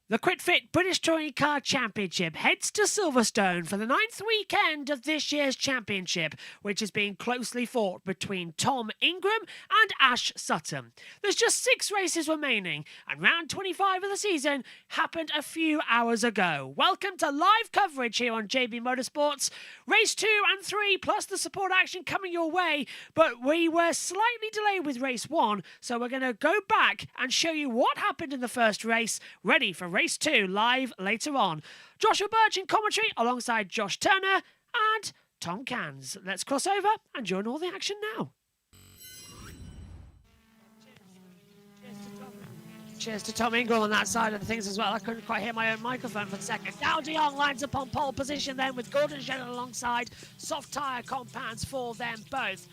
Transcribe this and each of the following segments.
The QuitFit British Touring Car Championship heads to Silverstone for the 9th weekend of this year's championship, which is being closely fought between Tom Ingram and Ash Sutton. There's just 6 races remaining, and round 25 of the season happened a few hours ago. Welcome to live coverage here on JB Motorsports. Race 2 and 3, plus the support action coming your way, but we were slightly delayed with race 1, so we're going to go back and show you what happened in the first race, ready for race 2 live later on. Joshua Birch in commentary alongside Josh Turner and Tom Cairns. Let's cross over and join all the action now. Cheers to Tom Ingram on that side of things as well. I couldn't quite hear my own microphone for a second. Now de Jong lines up on pole position then with Gordon Shedden alongside. Soft tyre compounds for them both.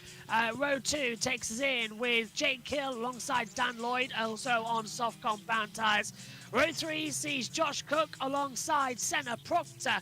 Row 2 takes us in with Jake Hill alongside Dan Lloyd, also on soft compound tyres. Row 3 sees Josh Cook alongside Senna Proctor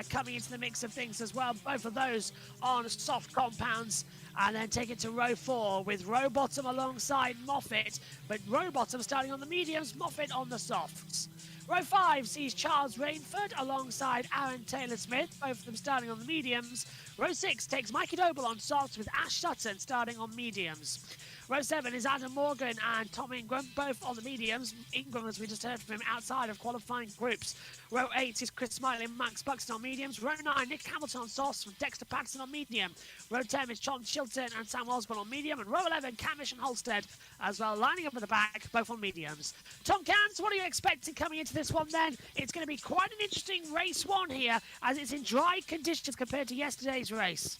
coming into the mix of things as well. Both of those on soft compounds. And then take it to row 4 with Rowbottom alongside Moffat. But Rowbottom starting on the mediums, Moffat on the softs. Row 5 sees Charles Rainford alongside Aaron Taylor-Smith, both of them starting on the mediums. Row 6 takes Mikey Doble on softs with Ash Sutton starting on mediums. Row 7 is Adam Morgan and Tom Ingram, both on the mediums. Ingram, as we just heard from him, outside of qualifying groups. Row 8 is Chris Smiley and Max Buxton on mediums. Row 9, Nick Hamilton on softs with Dexter Patterson on medium. Row 10 is John Chilton and Sam Osborne on medium. And row 11, Camish and Holstead as well, lining up at the back, both on mediums. Tom Cairns, what are you expecting coming into this one then? It's going to be quite an interesting race 1 here, as it's in dry conditions compared to yesterday's race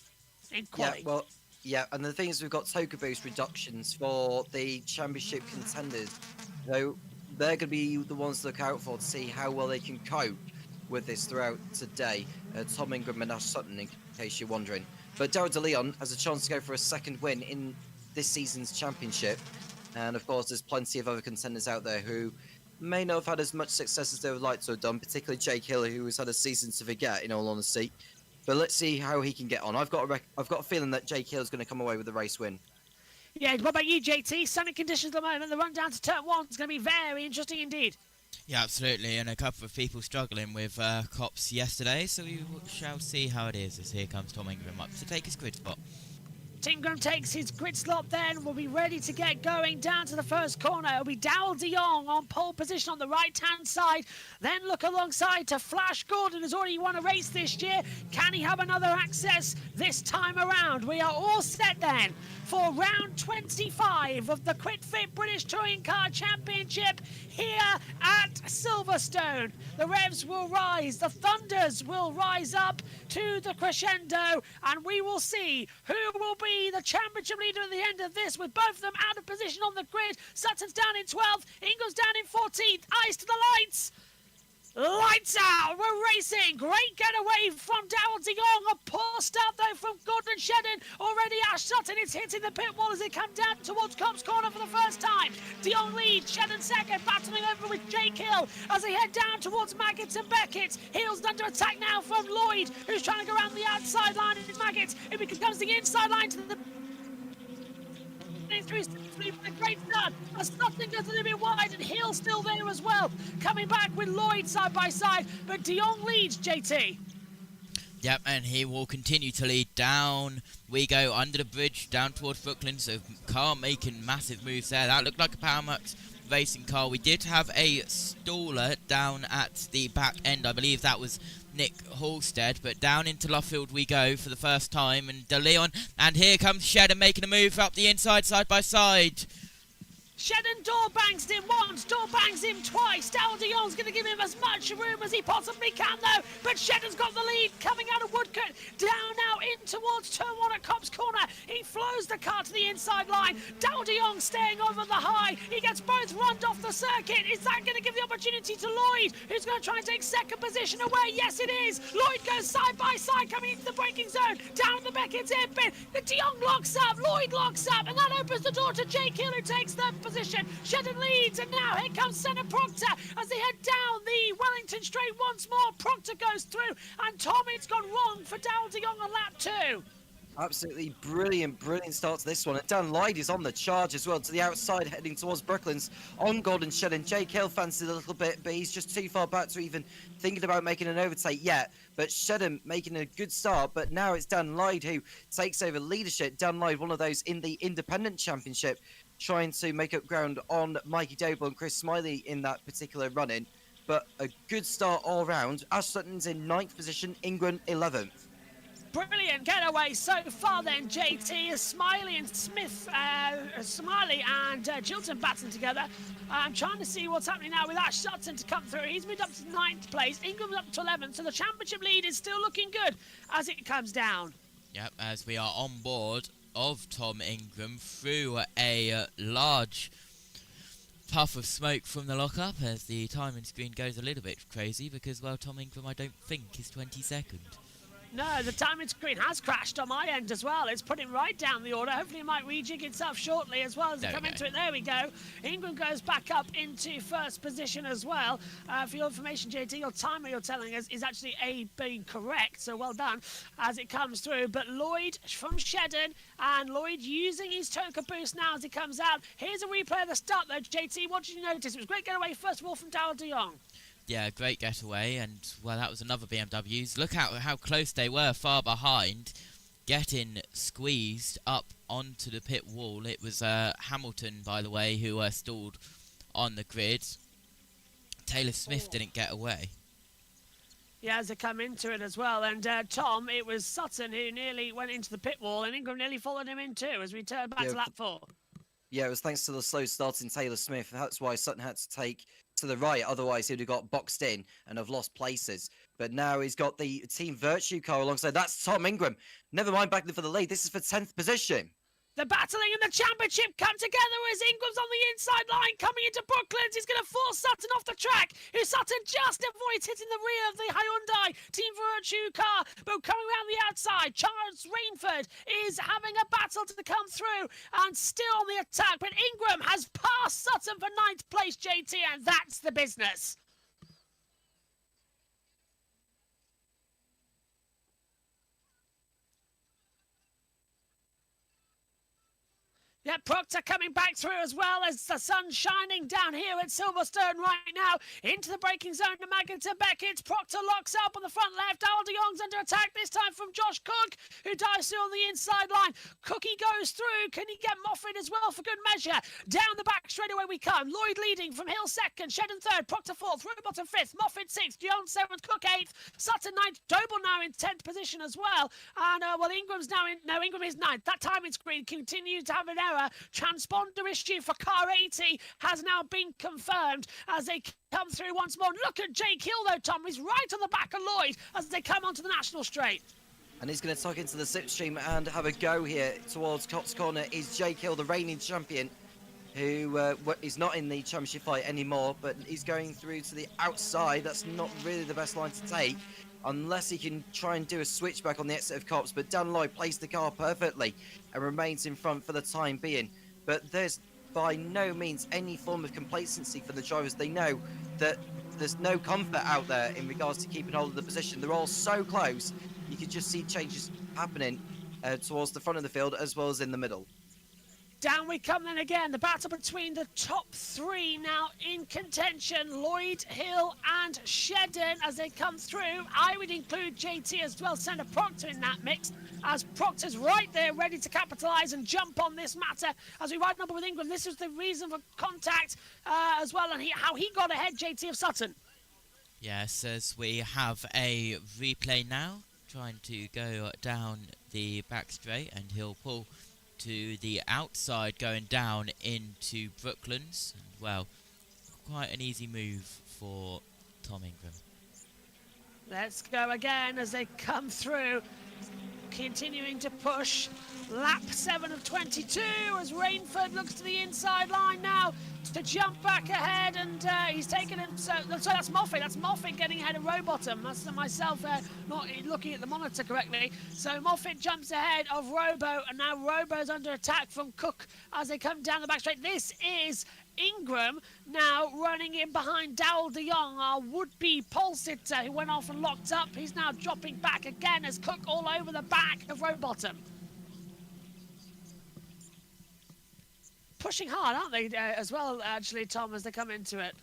in quality. Yeah, and the thing is, we've got Toka Boost reductions for the championship contenders. So they're going to be the ones to look out for to see how well they can cope with this throughout today. Tom Ingram and Ash Sutton, in case you're wondering. But Daryl De Leon has a chance to go for a second win in this season's championship. And of course, there's plenty of other contenders out there who may not have had as much success as they would like to have done, particularly Jake Hill, who has had a season to forget, in all honesty. But let's see how he can get on. I've got a feeling that Jake Hill is going to come away with the race win. Yeah, what about you, JT? Sunny conditions at the moment. The run down to turn 1 is going to be very interesting indeed. Yeah, absolutely. And a couple of people struggling with cops yesterday. So we shall see how it is as here comes Tom Ingram up to take his grid spot. Ingram takes his grid slot then. We'll be ready to get going down to the first corner. It'll be Daryl De Jong on pole position on the right-hand side. Then look alongside to Flash Gordon, who's already won a race this year. Can he have another access this time around? We are all set then for round 25 of the QuitFit British Touring Car Championship here at Silverstone. The revs will rise, the thunders will rise up to the crescendo, and we will see who will be the championship leader at the end of this, with both of them out of position on the grid. Sutton's down in 12th, Ingram's down in 14th. Eyes to the lights. Lights out, we're racing. Great getaway from Daryl De Jong. A poor start though from Gordon Shedden. Already Ash Sutton is hitting the pit wall as they come down towards Cops Corner for the first time. De Jong leads, Shedden second, battling over with Jake Hill as they head down towards Maggots and Beckett. Hill's under attack now from Lloyd, who's trying to go around the outside line. It's Maggots, who becomes the inside line to the through a great start. As Sutton goes a little bit wide and Hill still there as well. Coming back with Lloyd side by side, but De Jong leads, JT. Yep, and he will continue to lead down. We go under the bridge down towards Brooklyn, so car making massive moves there. That looked like a Power Max racing car. We did have a staller down at the back end. I believe that was Nick Halstead, but down into Luffield we go for the first time, and De Leon, and here comes Shedden making a move up the inside side by side. Shedden door bangs him once, door bangs him twice. Daryl De Jong's going to give him as much room as he possibly can though, but Shedden's got the lead coming out of Woodcote, down now in towards turn 1 at Cops Corner. He flows the car to the inside line. Daryl De Jong staying over the high. He gets both runned off the circuit. Is that going to give the opportunity to Lloyd, who's going to try and take second position away? Yes, it is. Lloyd goes side by side coming into the braking zone, down the Beckett's hairpin. The De Jong locks up, Lloyd locks up, and that opens the door to Jake Hill, who takes third position. Shedden leads, and now here comes Senna Proctor as they head down the Wellington Straight once more. Proctor goes through, and Tom, it's gone wrong for Daryl De Jong on lap 2. Absolutely brilliant start to this one. And Dan Lyde is on the charge as well, to the outside, heading towards Brooklands on Gordon Shedden. Jake Hill fancied a little bit, but he's just too far back to even thinking about making an overtake yet. But Shedden making a good start, but now it's Dan Lyde who takes over leadership. Dan Lyde, one of those in the Independent Championship, trying to make up ground on Mikey Doble and Chris Smiley in that particular run-in. But a good start all round. Ash Sutton's in 9th position, Ingram 11th. Brilliant getaway so far then, JT. Smiley and Smith, Smiley and Chilton battling together. I'm trying to see what's happening now with Ash Sutton to come through. He's moved up to 9th place. Ingram's up to 11th, so the championship lead is still looking good as it comes down. Yep, as we are on board of Tom Ingram through a large puff of smoke from the lockup as the timing screen goes a little bit crazy because, well, Tom Ingram I don't think is 22nd. No, the timing screen has crashed on my end as well. It's putting right down the order. Hopefully it might rejig itself shortly as well as they come into it. There we go. Ingram goes back up into 1st position as well. For your information, JT, your timer you're telling us is actually being correct, so well done as it comes through. But Lloyd from Shedden, and Lloyd using his Toka boost now as he comes out. Here's a replay of the start though, JT. What did you notice? It was a great getaway first of all from Darrell de Jong. Yeah, great getaway, and, well, that was another BMWs. Look at how close they were, far behind, getting squeezed up onto the pit wall. It was Hamilton, by the way, who stalled on the grid. Taylor Smith didn't get away. Yeah, as they come into it as well. And Tom, it was Sutton who nearly went into the pit wall, and Ingram nearly followed him in too as we turn back to lap 4. Yeah, it was thanks to the slow starting Taylor Smith. That's why Sutton had to take to the right, otherwise he would have got boxed in and have lost places. But now he's got the Team Virtue car alongside. That's Tom Ingram. Never mind battling for the lead. This is for 10th position. The battling in the championship come together as Ingram's on the inside line coming into Brooklands. He's going to force Sutton off the track. Sutton just avoids hitting the rear of the Hyundai Team Virtue car. But coming around the outside, Charles Rainford is having a battle to come through and still on the attack. But Ingram has passed Sutton for 9th place, JT, and that's the business. Yeah, Proctor coming back through as well as the sun's shining down here at Silverstone right now. Into the braking zone to Magginton Beckett. Proctor locks up on the front left. Darrell de Jong's under attack this time from Josh Cook, who dives through on the inside line. Cookie goes through. Can he get Moffat as well for good measure? Down the back straight away we come. Lloyd leading from Hill 2nd, Shedden 3rd, Proctor 4th, Rowbottom 5th, Moffat 6th, Jones 7th, Cook 8th, Sutton 9th, Doble now in 10th position as well. And, well, Ingram's now in, no, Ingram is 9th. That timing screen continues to have an error. Transponder issue for car 80 has now been confirmed as they come through once more. Look at Jake Hill though, Tom. He's right on the back of Lloyd as they come onto the National Straight. And he's going to tuck into the slipstream and have a go here towards Cops Corner is Jake Hill, the reigning champion, who is not in the championship fight anymore, but he's going through to the outside. That's not really the best line to take, unless he can try and do a switchback on the exit of Cops. But Dan Lloyd placed the car perfectly and remains in front for the time being. But there's by no means any form of complacency for the drivers. They know that there's no comfort out there in regards to keeping hold of the position. They're all so close, you can just see changes happening towards the front of the field as well as in the middle. Down we come then again. The battle between the top 3 now in contention. Lloyd, Hill and Shedden as they come through. I would include JT as well, Senator Proctor in that mix, as Proctor's right there ready to capitalise and jump on this matter. As we ride number with Ingram, this was the reason for contact as well, and how he got ahead, JT, of Sutton. Yes, as we have a replay now, trying to go down the back straight, and he'll pull to the outside going down into Brooklands. And, well, quite an easy move for Tom Ingram. Let's go again as they come through, continuing to push. Lap 7 of 22 as Rainford looks to the inside line now to jump back ahead, and he's taken him. So that's Moffat. That's Moffat getting ahead of Rowbottom. That's myself not looking at the monitor correctly. So Moffat jumps ahead of Robo, and now Robo's under attack from Cook as they come down the back straight. This is Ingram now running in behind Darrell de Jong, our would-be pole sitter who went off and locked up. He's now dropping back again as Cook all over the back of Rowbottom. pushing hard, aren't they, as well, actually, Tom, as they come into it?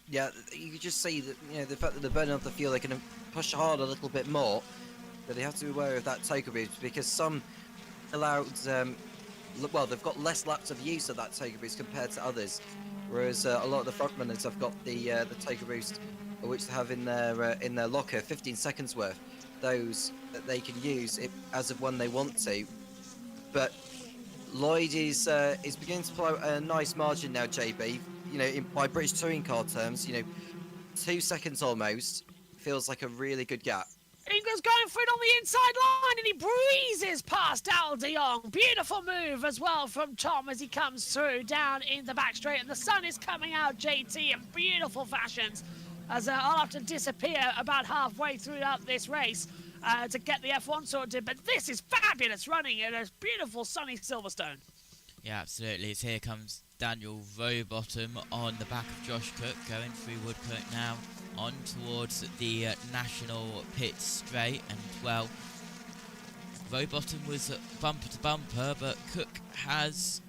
Yeah, you can just see that, you know, the fact that they're burning off the fuel, they can push hard a little bit more, but they have to be aware of that toker boost, because some allowed, well, they've got less laps of use of that toker boost compared to others, whereas a lot of the front runners have got the toker boost, which they have in their locker, 15 seconds worth, those that they can use it as of when they want to. But Lloyd is beginning to pull out a nice margin now, JB. You know, by British touring car terms, you know, 2 seconds almost feels like a really good gap. Ingram's going for it on the inside line, and he breezes past Al de Jong. Beautiful move as well from Tom as he comes through down in the back straight, and the sun is coming out, JT, in beautiful fashions. As I'll have to disappear about halfway throughout this race to get the F1 sorted, but this is fabulous running in a beautiful sunny Silverstone. Yeah, absolutely. As here comes Daniel Rowbottom on the back of Josh Cook, going through Woodcote now, on towards the national pit straight, and well, Rowbottom was bumper to bumper, but Cook has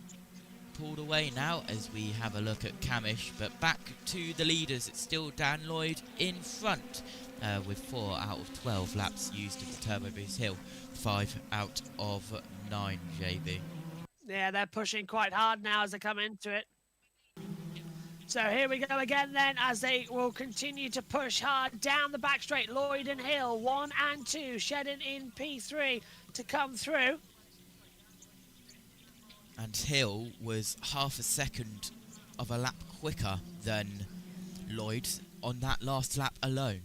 pulled away now as we have a look at Camish, but back to the leaders. It's still Dan Lloyd in front with 4 out of 12 laps used of the Turbo Boost Hill, 5 out of 9, JB. Yeah, they're pushing quite hard now as they come into it. So here we go again then, as they will continue to push hard down the back straight. Lloyd and Hill, 1 and 2, shedding in P3 to come through. And Hill was half a second of a lap quicker than Lloyd on that last lap alone.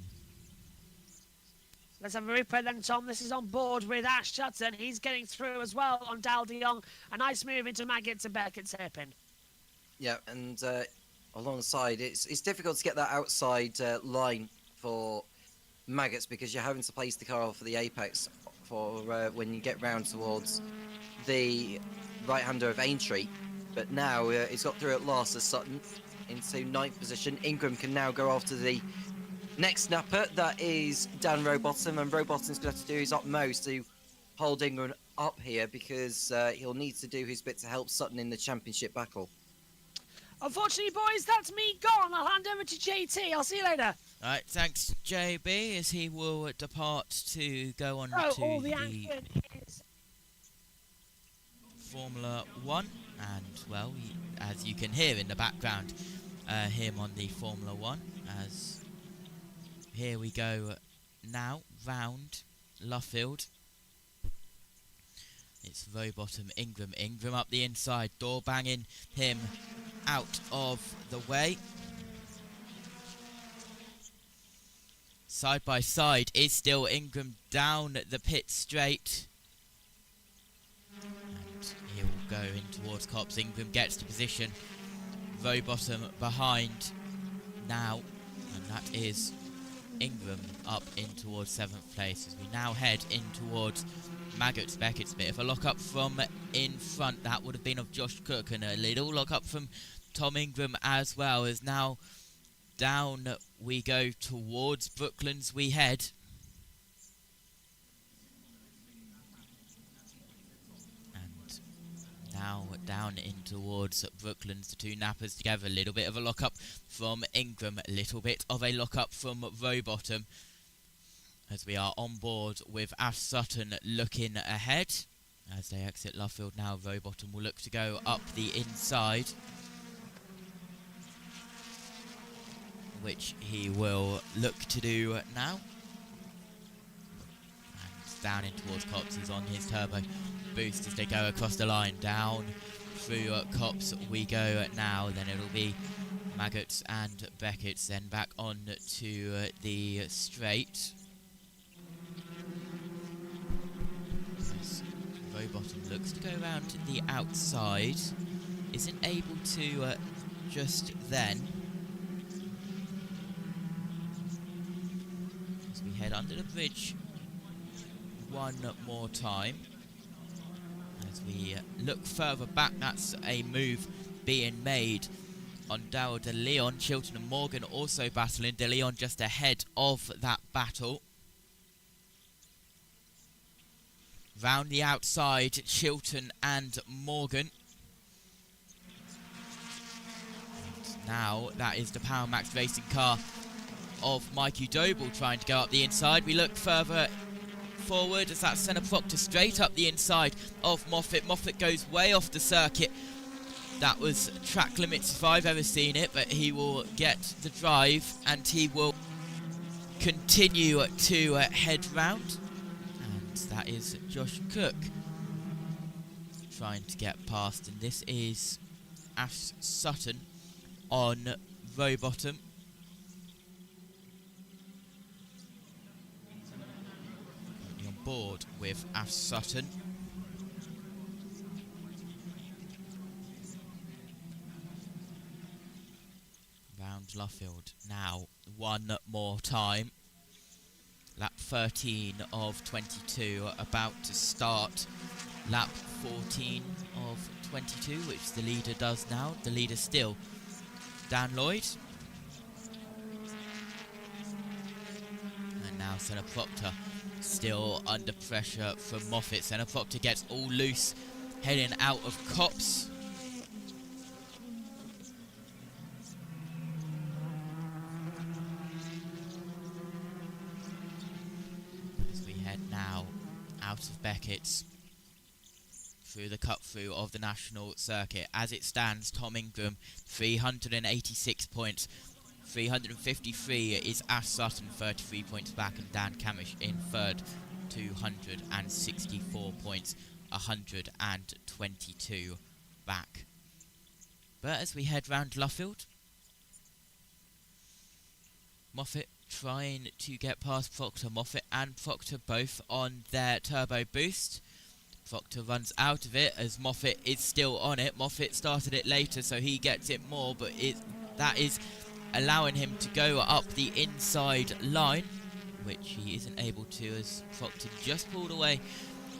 Let's have a replay then, Tom. This is on board with Ash Sutton. He's getting through as well on Dal de Jong. A nice move into Maggots and Beckett's hairpin. Yeah, and alongside, it's difficult to get that outside line for Maggots, because you're having to place the car off for the apex for when you get round towards the right-hander of Aintree. But now he's got through at last as Sutton into 9th position. Ingram can now go after the next snapper, that is Dan Rowbottom, and Rowbottom's going to have to do his utmost to hold Ingram up here, because he'll need to do his bit to help Sutton in the championship battle. Unfortunately, boys, that's me gone. I'll hand over to JT. I'll see you later. Right, thanks JB, as he will depart to go on to all the Formula 1, and well, as you can hear in the background, him on the Formula 1, as here we go now, round Luffield. It's Rowbottom, Ingram up the inside, door banging him out of the way. Side by side is still Ingram down the pit straight. And he will go in towards Copse. Ingram gets to position. Rowbottom behind now, and that is Ingram up in towards 7th place as we now head in towards Maggots Beckett's bit. If a lock-up from in front, that would have been of Josh Cook, and a little lock-up from Tom Ingram as well, as now down we go towards Brooklands we head. And now down in towards Brooklands, the two nappers together. A little bit of a lock-up from Ingram, a little bit of a lock-up from Rowbottom, as we are on board with Ash Sutton looking ahead. As they exit Luffield now, Rowbottom will look to go up the inside, which he will look to do now. And down in towards Copse, he's on his turbo boost as they go across the line. Down through Copse we go now, then it'll be Maggots and Beckett's, then back on to the straight. Rowbottom looks to go around to the outside, isn't able to just then. As we head under the bridge one more time. As we look further back, that's a move being made on Darryl De Leon. Chilton and Morgan also battling. De Leon just ahead of that battle. Round the outside, Chilton and Morgan. Now, that is the Power Max racing car of Mikey Doble trying to go up the inside. We look further forward as that Senna Proctor straight up the inside of Moffat. Moffat goes way off the circuit. That was track limits if I've ever seen it, but he will get the drive and he will continue to head round. And that is Josh Cook trying to get past, and this is Ash Sutton on row bottom. On board with Ash Sutton. Round Luffield now one more time. Lap 13 of 22 about to start. Lap 14 of 22, which the leader does now. The leader still Dan Lloyd. And now Senna Proctor still under pressure from Moffat. Senna Proctor gets all loose, heading out of Copse. As we head now out of Beckett's, through the cut through of the national circuit. As it stands, Tom Ingram 386 points, 353 is Ash Sutton, 33 points back, and Dan Camish in third, 264 points, 122 back. But as we head round Luffield, Moffat trying to get past Proctor. Moffat and Proctor both on their turbo boost. Proctor runs out of it as Moffat is still on it. Moffat started it later, so he gets it more, but that is allowing him to go up the inside line, which he isn't able to as Proctor just pulled away.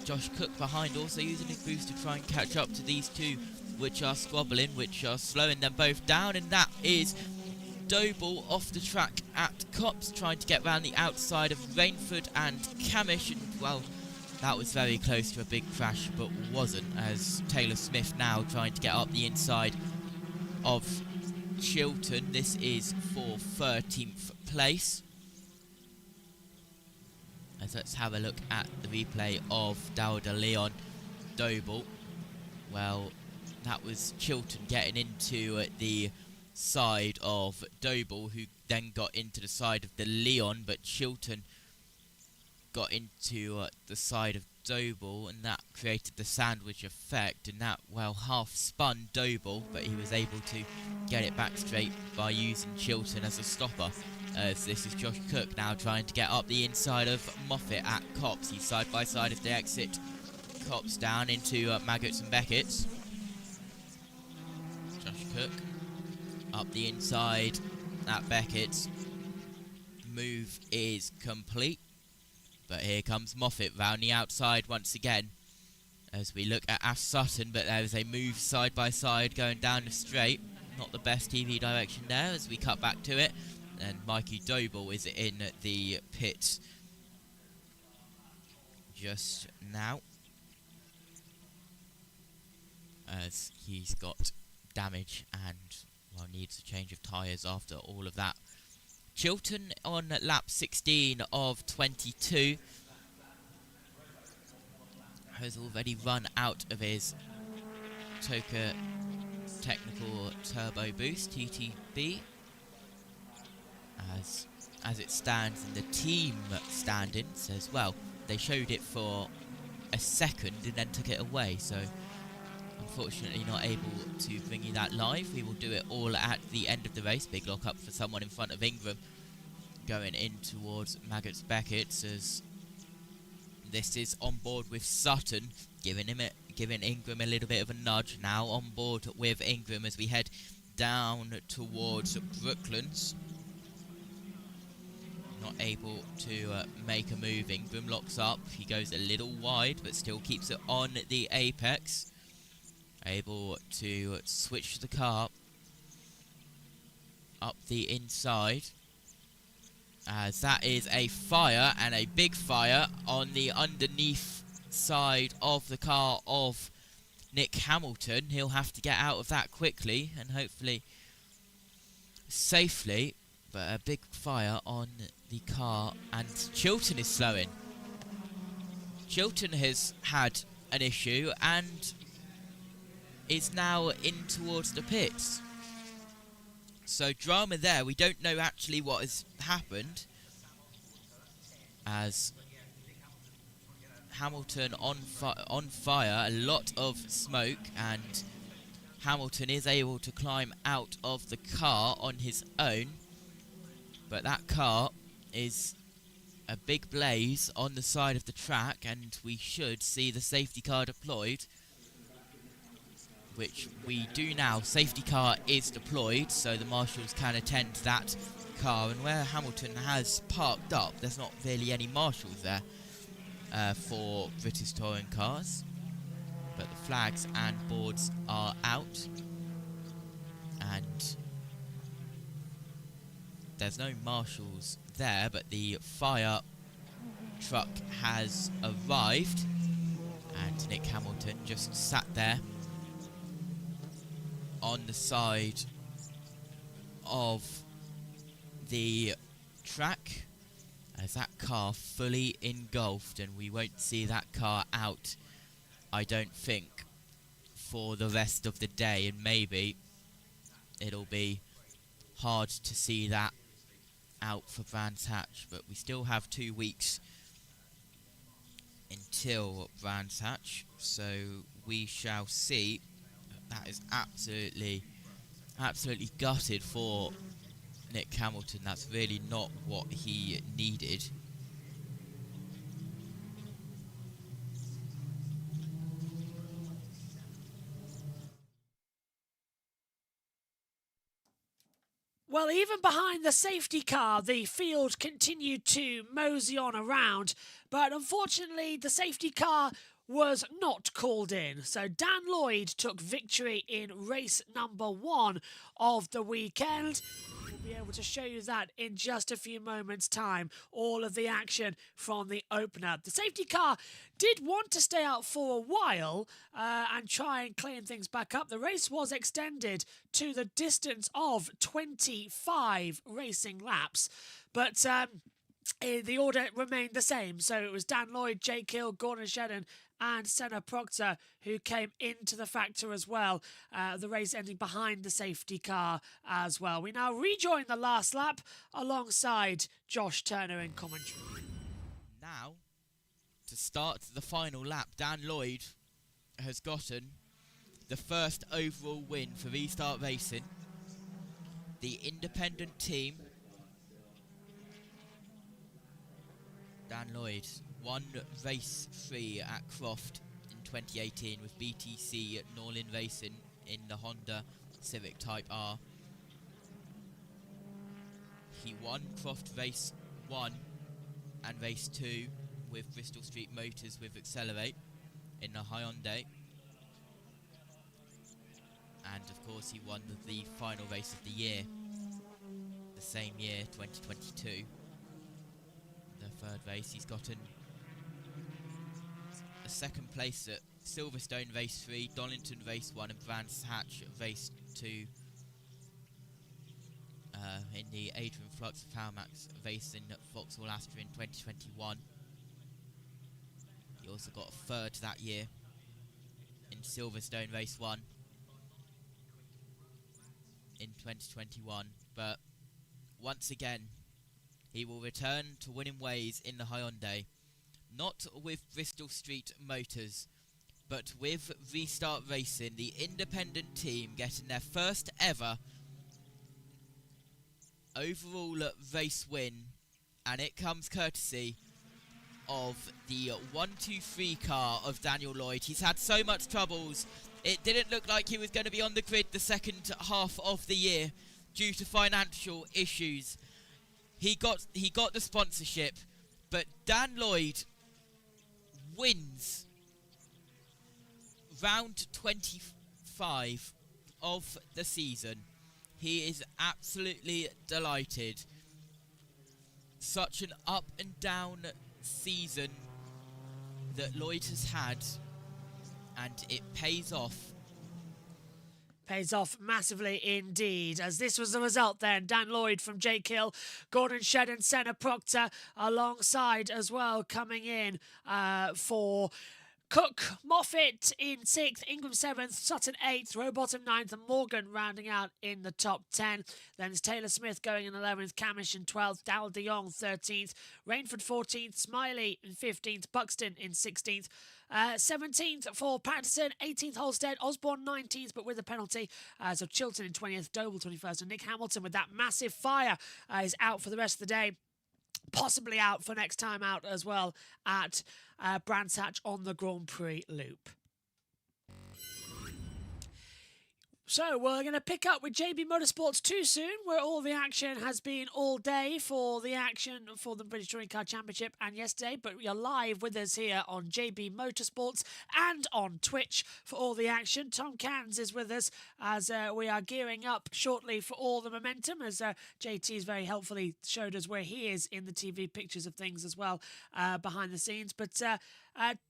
Josh Cook behind, also using his boost to try and catch up to these two, which are squabbling, which are slowing them both down, and that is Doble off the track at Copse, trying to get round the outside of Rainford and Camish, and well, that was very close to a big crash, but wasn't, as Taylor Smith now trying to get up the inside of Chilton. This is for 13th place. As let's have a look at the replay of Dowda Leon Doble. Well, that was Chilton getting into the side of Doble, who then got into the side of the Leon, but Chilton got into the side of Doble, and that created the sandwich effect, and that, well, half spun Doble, but he was able to get it back straight by using Chilton as a stopper. As this is Josh Cook now trying to get up the inside of Moffat at Copse. He's side by side as they exit Copse down into Maggots and Beckett's. Josh Cook up the inside at Beckett's. Move is complete. But here comes Moffat round the outside once again as we look at Ash Sutton, but there is a move side by side going down the straight. Not the best TV direction there as we cut back to it. And Mikey Doble is in the pits just now as he's got damage and, well, needs a change of tyres after all of that. Chilton on lap 16 of 22 has already run out of his Toka Technical Turbo Boost, TTB, as it stands in the team standings as well. They showed it for a second and then took it away, so unfortunately not able to bring you that live. We will do it all at the end of the race. Big lock up for someone in front of Ingram going in towards Maggots Beckett's, as this is on board with Sutton, giving Ingram a little bit of a nudge. Now on board with Ingram as we head down towards Brooklands. Not able to make a move. Ingram locks up. He goes a little wide, but still keeps it on the apex. Able to switch the car up the inside, as that is a fire, and a big fire on the underneath side of the car of Nick Hamilton. He'll have to get out of that quickly, and hopefully safely, but a big fire on the car, and Chilton is slowing. Chilton has had an issue and is now in towards the pits. So drama there. We don't know actually what has happened, as Hamilton on fire, a lot of smoke, and Hamilton is able to climb out of the car on his own, but that car is a big blaze on the side of the track, and we should see the safety car deployed, which we do now. Safety car is deployed, so the marshals can attend to that car, and where Hamilton has parked up, there's not really any marshals there for British touring cars, but the flags and boards are out, and there's no marshals there, but the fire truck has arrived, and Nick Hamilton just sat there on the side of the track as that car fully engulfed, and we won't see that car out, I don't think, for the rest of the day, and maybe it'll be hard to see that out for Brands Hatch, but we still have 2 weeks until Brands Hatch, so we shall see. That is absolutely gutted for Nick Hamilton. That's really not what he needed. Well, even behind the safety car, the field continued to mosey on around, but unfortunately the safety car was not called in. So Dan Lloyd took victory in race number 1 of the weekend. We'll be able to show you that in just a few moments' time, all of the action from the opener. The safety car did want to stay out for a while and try and clean things back up. The race was extended to the distance of 25 racing laps, but the order remained the same. So it was Dan Lloyd, Jake Hill, Gordon Shedden and Senna Proctor who came into the factor as well. The race ending behind the safety car as well. We now rejoin the last lap alongside Josh Turner in commentary. Now, to start the final lap, Dan Lloyd has gotten the first overall win for Restart Racing. The independent team, Dan Lloyd, won race 3 at Croft in 2018 with BTC Norlin Racing in the Honda Civic Type R. He won Croft race 1 and race 2 with Bristol Street Motors with Accelerate in the Hyundai. And of course he won the final race of the year, the same year, 2022. The third race, he's gotten a second place at Silverstone race 3, Donington race 1 and Brands Hatch race 2 in the Adrian Flux Powermax race in Vauxhall Astra in 2021. He also got a third that year in Silverstone race 1 in 2021, but once again he will return to winning ways in the Hyundai, not with Bristol Street Motors, but with Restart Racing, the independent team getting their first ever overall race win, and it comes courtesy of the 1-2-3 car of Daniel Lloyd. He's had so much troubles. It didn't look like he was going to be on the grid the second half of the year due to financial issues. He got the sponsorship, but Dan Lloyd wins round 25 of the season. He is absolutely delighted. Such an up and down season that Lloyd has had, and it pays off. Pays off massively indeed, as this was the result then. Dan Lloyd from Jake Hill, Gordon Shedden, Senna Proctor alongside as well, coming in for Cook, Moffat in 6th, Ingram 7th, Sutton 8th, Rowbottom 9th, and Morgan rounding out in the top 10. Then it's Taylor Smith going in 11th, Camish in 12th, Dal de Jong 13th, Rainford 14th, Smiley in 15th, Buxton in 16th. 17th for Patterson, 18th Holstead, Osborne 19th, but with a penalty. So Chilton in 20th, Doble 21st, and Nick Hamilton with that massive fire is out for the rest of the day. Possibly out for next time out as well at Brands Hatch on the Grand Prix loop. So we're going to pick up with JB Motorsports 2 soon, where all the action has been all day for the action for the British Touring Car Championship and yesterday, but you're live with us here on JB Motorsports and on Twitch for all the action. Tom Cairns is with us as we are gearing up shortly for all the momentum, as JT's very helpfully showed us where he is in the TV pictures of things as well behind the scenes. But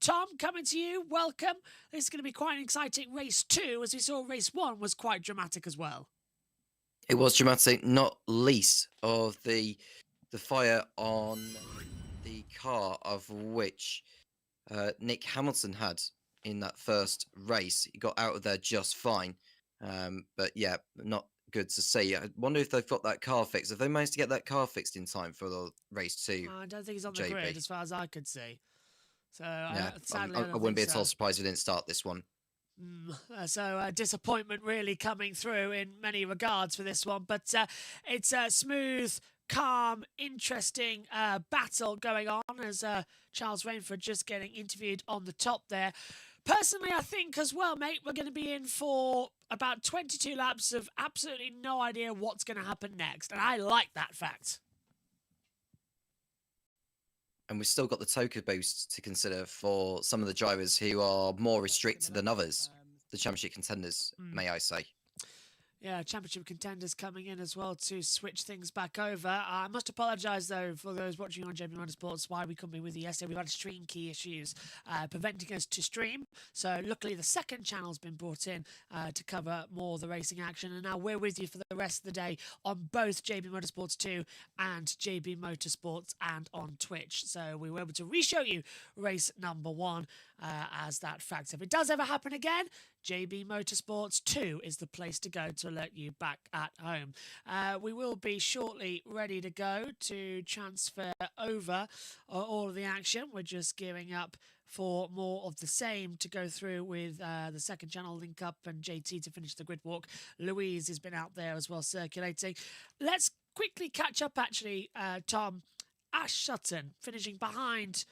Tom, coming to you, welcome. This is going to be quite an exciting race 2, as we saw race 1 was quite dramatic as well. It was dramatic, not least of the fire on the car of which Nick Hamilton had in that first race. He got out of there just fine. But yeah, not good to see. I wonder if they've got that car fixed. Have they managed to get that car fixed in time for the race 2? I don't think he's on the JB? grid as far as I could see. So Yeah, sadly, I wouldn't be at all surprised if they didn't start this one. So disappointment really coming through in many regards for this one. But it's a smooth, calm, interesting battle going on as Charles Rainford just getting interviewed on the top there. Personally, I think as well, mate, we're going to be in for about 22 laps of absolutely no idea what's going to happen next. And I like that fact. And we've still got the Toka boost to consider for some of the drivers who are more restricted than others. The championship contenders, may I say. Yeah, championship contenders coming in as well to switch things back over. I must apologise, though, for those watching on JB Motorsports, why we couldn't be with you yesterday. We've had stream key issues preventing us to stream. So luckily the second channel's been brought in to cover more of the racing action. And now we're with you for the rest of the day on both JB Motorsports 2 and JB Motorsports and on Twitch. So we were able to re-show you race number 1 as that fact. If it does ever happen again, JB Motorsports 2 is the place to go to alert you back at home. We will be shortly ready to go to transfer over all of the action. We're just gearing up for more of the same to go through with the second channel link up and JT to finish the grid walk. Louise has been out there as well circulating. Let's quickly catch up actually, Tom. Ash Sutton finishing behind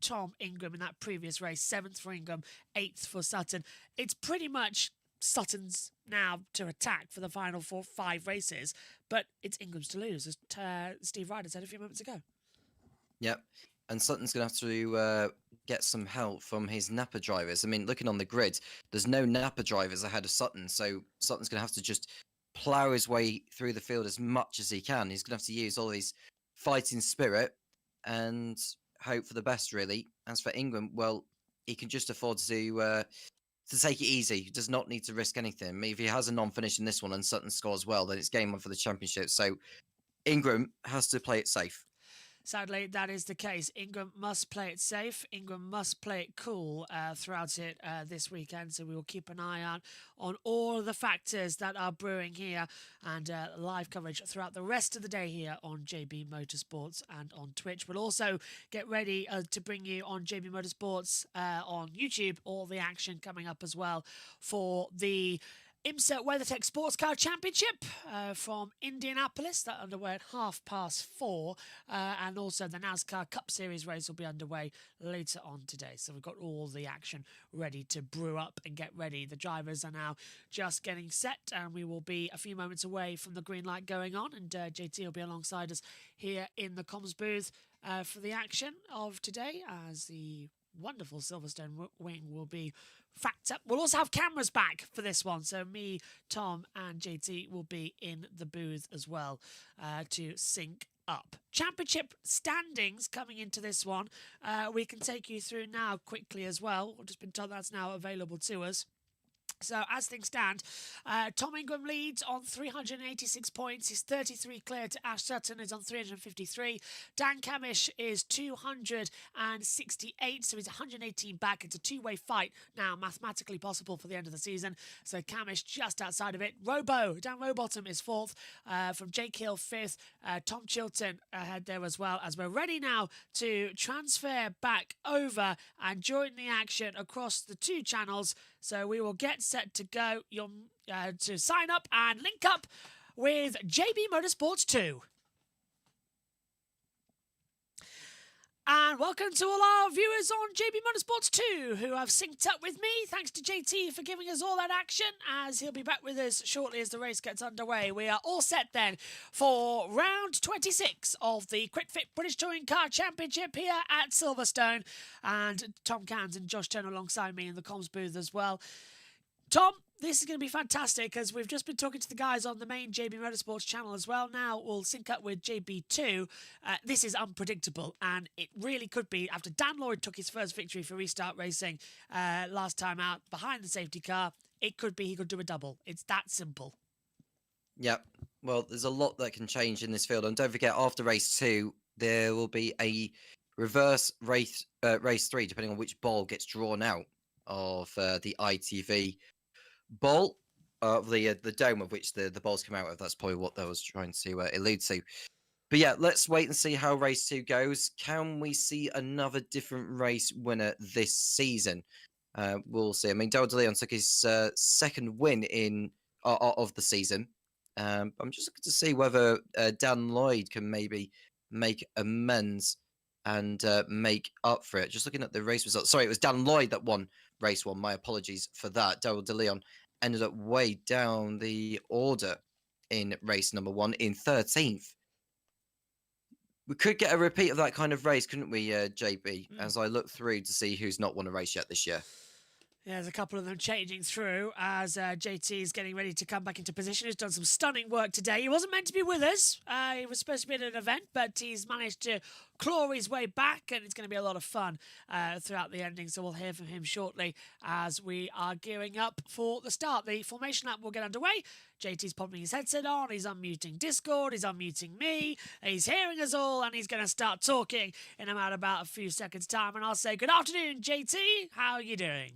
Tom Ingram in that previous race, 7th for Ingram, 8th for Sutton. It's pretty much Sutton's now to attack for the final 4-5 races, but it's Ingram's to lose, as Steve Ryder said a few moments ago. Yep, and Sutton's going to have to get some help from his Napa drivers. I mean, looking on the grid, there's no Napa drivers ahead of Sutton, so Sutton's going to have to just plough his way through the field as much as he can. He's going to have to use all his fighting spirit and hope for the best, really. As for Ingram, well, he can just afford to take it easy. He does not need to risk anything. I mean, if he has a non-finish in this one and Sutton scores well, then it's game on for the championship. So Ingram has to play it safe. Sadly, that is the case. Ingram must play it safe. Ingram must play it cool throughout it this weekend. So we will keep an eye out on all the factors that are brewing here and live coverage throughout the rest of the day here on JB Motorsports and on Twitch. We'll also get ready to bring you on JB Motorsports on YouTube all the action coming up as well for the IMSA WeatherTech Sports Car Championship from Indianapolis. That underway at 4:30. And also the NASCAR Cup Series race will be underway later on today. So we've got all the action ready to brew up and get ready. The drivers are now just getting set and we will be a few moments away from the green light going on. And JT will be alongside us here in the comms booth for the action of today as the wonderful Silverstone wing will be fact up. We'll also have cameras back for this one, so me, Tom and JT will be in the booth as well to sync up. Championship standings coming into this one. We can take you through now quickly as well. We've just been told that's now available to us. So as things stand, Tom Ingram leads on 386 points. He's 33 clear to Ash Sutton, is on 353. Dan Camish is 268, so he's 118 back. It's a two-way fight now, mathematically possible for the end of the season. So Camish just outside of it. Dan Rowbottom is 4th, from Jake Hill 5th. Tom Chilton ahead there as well, as we're ready now to transfer back over and join the action across the 2 channels. So we will get set to go. You'll to sign up and link up with JB Motorsports 2. And welcome to all our viewers on JB Motorsports 2 who have synced up with me. Thanks to JT for giving us all that action, as he'll be back with us shortly as the race gets underway. We are all set then for round 26 of the QuickFit British Touring Car Championship here at Silverstone. And Tom Cairns and Josh Turner alongside me in the comms booth as well. Tom, this is going to be fantastic, because we've just been talking to the guys on the main JB Motorsports channel as well. Now we'll sync up with JB2. This is unpredictable, and it really could be, after Dan Lloyd took his first victory for Restart Racing last time out behind the safety car, it could be he could do a double. It's that simple. Yep. Well, there's a lot that can change in this field. And don't forget, after race 2, there will be a reverse race 3, depending on which ball gets drawn out of the ITV ball, the dome of which the balls come out of. That's probably what I was trying to allude to. But yeah, let's wait and see how race 2 goes. Can we see another different race winner this season? We'll see. I mean, Daryl DeLeon took his second win of the season. I'm just looking to see whether Dan Lloyd can maybe make amends and make up for it. Just looking at the race results. Sorry, it was Dan Lloyd that won race 1. My apologies for that. Daryl DeLeon ended up way down the order in race number 1 in 13th. We could get a repeat of that kind of race, couldn't we, JB? As I look through to see who's not won a race yet this year. Yeah, there's a couple of them changing through as JT is getting ready to come back into position. He's done some stunning work today. He wasn't meant to be with us. He was supposed to be at an event, but he's managed to claw his way back, and it's going to be a lot of fun throughout the ending. So we'll hear from him shortly as we are gearing up for the start. The formation lap will get underway. JT's popping his headset on. He's unmuting Discord. He's unmuting me. He's hearing us all, and he's going to start talking in about a few seconds' time. And I'll say, good afternoon, JT. How are you doing?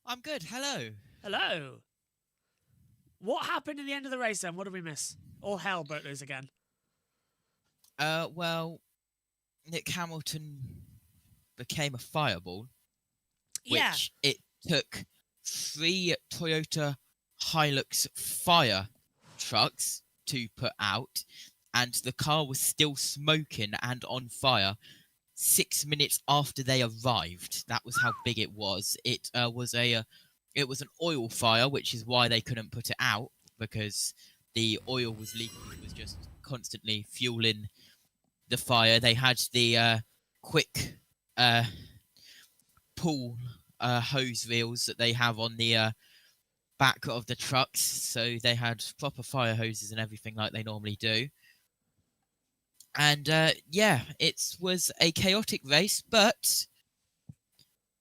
I'm good. Hello. Hello. What happened in the end of the race then? What did we miss? All hell broke loose again. Well, Nick Hamilton became a fireball. Yeah. Which it took 3 Toyota Hilux fire trucks to put out, and the car was still smoking and on fire 6 minutes after they arrived. That was how big it was. It was an oil fire, which is why they couldn't put it out, because the oil was leaking. It was just constantly fueling the fire. They had the quick pull hose reels that they have on the back of the trucks, so they had proper fire hoses and everything like they normally do. And yeah, it was a chaotic race, but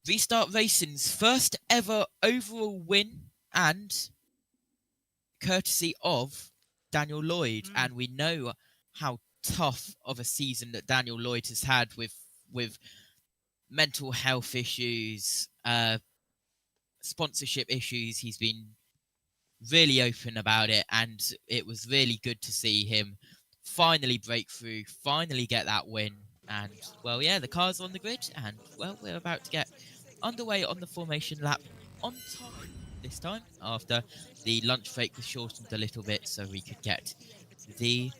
Restart Racing's first ever overall win, and courtesy of Daniel Lloyd. And we know how tough of a season that Daniel Lloyd has had with mental health issues, sponsorship issues. He's been really open about it, and it was really good to see him finally break through, finally get that win. And, well, yeah, the car's on the grid, and, well, we're about to get underway on the formation lap on time this time, after the lunch break was shortened a little bit so we could get the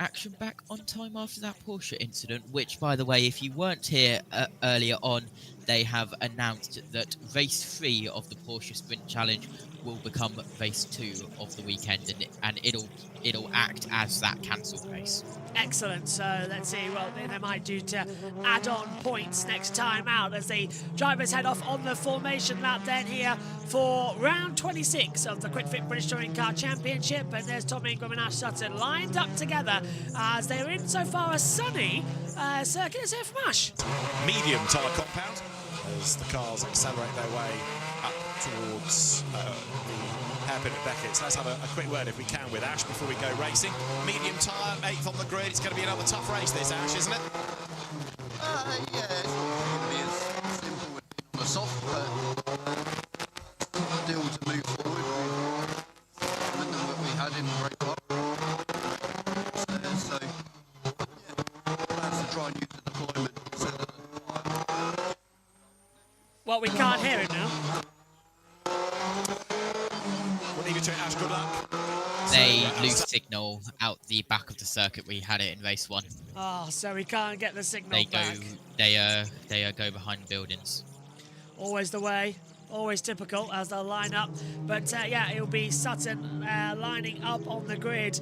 action back on time after that Porsche incident, which, by the way, if you weren't here earlier on, they have announced that race 3 of the Porsche Sprint Challenge will become race 2 of the weekend, and it'll act as that cancelled race. Excellent. So let's see what they might do to add on points next time out as the drivers head off on the formation lap then here for round 26 of the QuickFit British Touring Car Championship. And there's Tom Ingram and Ash Sutton lined up together as they're in so far a sunny circuit. Let's hear from Ash. Medium tyre compound. as the cars accelerate their way up towards the hairpin at Beckett's. Let's have a quick word, if we can, with Ash before we go racing. Medium tyre, 8th on the grid. It's going to be another tough race, this, Ash, isn't it? Yeah, it's not going to be as simple as being on the soft, but still to move forward with the momentum that we had in the Great Cup. So, yeah, plans to try and use the deployment instead of the tyre. Well, we can't hear it now. We'll leave it to it, Ash. Good luck. They lose signal out the back of the circuit. We had it in race 1. Oh, so we can't get the signal They back. go behind buildings. Always the way, always typical as they'll line up. But yeah, it'll be Sutton lining up on the grid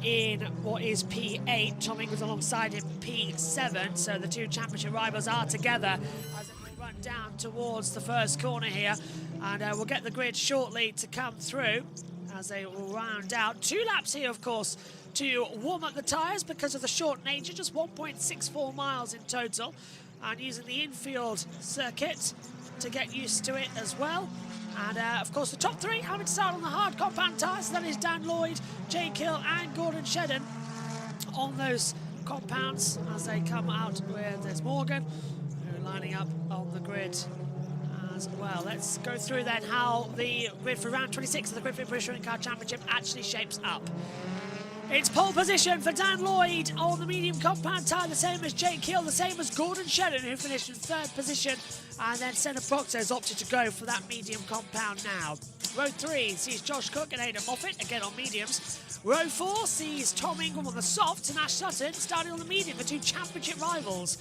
in what is P8. Tom Ingram's alongside him, P7. So the two championship rivals are together as they run down towards the first corner here. And we'll get the grid shortly to come through as they will round out. 2 laps here, of course, to warm up the tyres because of the short nature, just 1.64 miles in total. And using the infield circuit to get used to it as well. And of course the top 3 having to start on the hard compound tyres. So that is Dan Lloyd, Jake Hill and Gordon Shedden on those compounds as they come out with there's Morgan who are lining up on the grid as well. Let's go through then how the grid for round 26 of the Grid Fit British Touring Car Championship actually shapes up. It's pole position for Dan Lloyd on the medium compound tyre, the same as Jake Hill, the same as Gordon Shedden, who finished in 3rd position. And then Senna Proctor has opted to go for that medium compound now. Row 3 sees Josh Cook and Aidan Moffat, again on mediums. Row 4 sees Tom Ingram on the softs and Ash Sutton starting on the medium, the two championship rivals.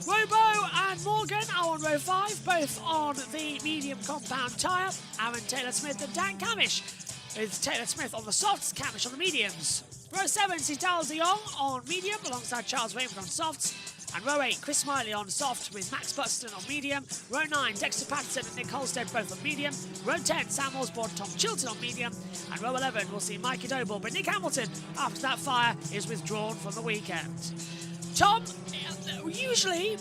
Robo and Morgan are on row 5, both on the medium compound tyre. Aaron Taylor-Smith and Dan Camish, with Taylor-Smith on the softs, Camish on the mediums. Row 7 sees Darrell de Jong on medium alongside Charles Raymond on softs. And row 8, Chris Smiley on soft with Max Buxton on medium. Row 9, Dexter Patterson and Nick Holstead both on medium. Row 10, Sam Osborne, Tom Chilton on medium. And row 11, we'll see Mikey Doble, but Nick Hamilton, after that fire, is withdrawn from the weekend. Tom, usually,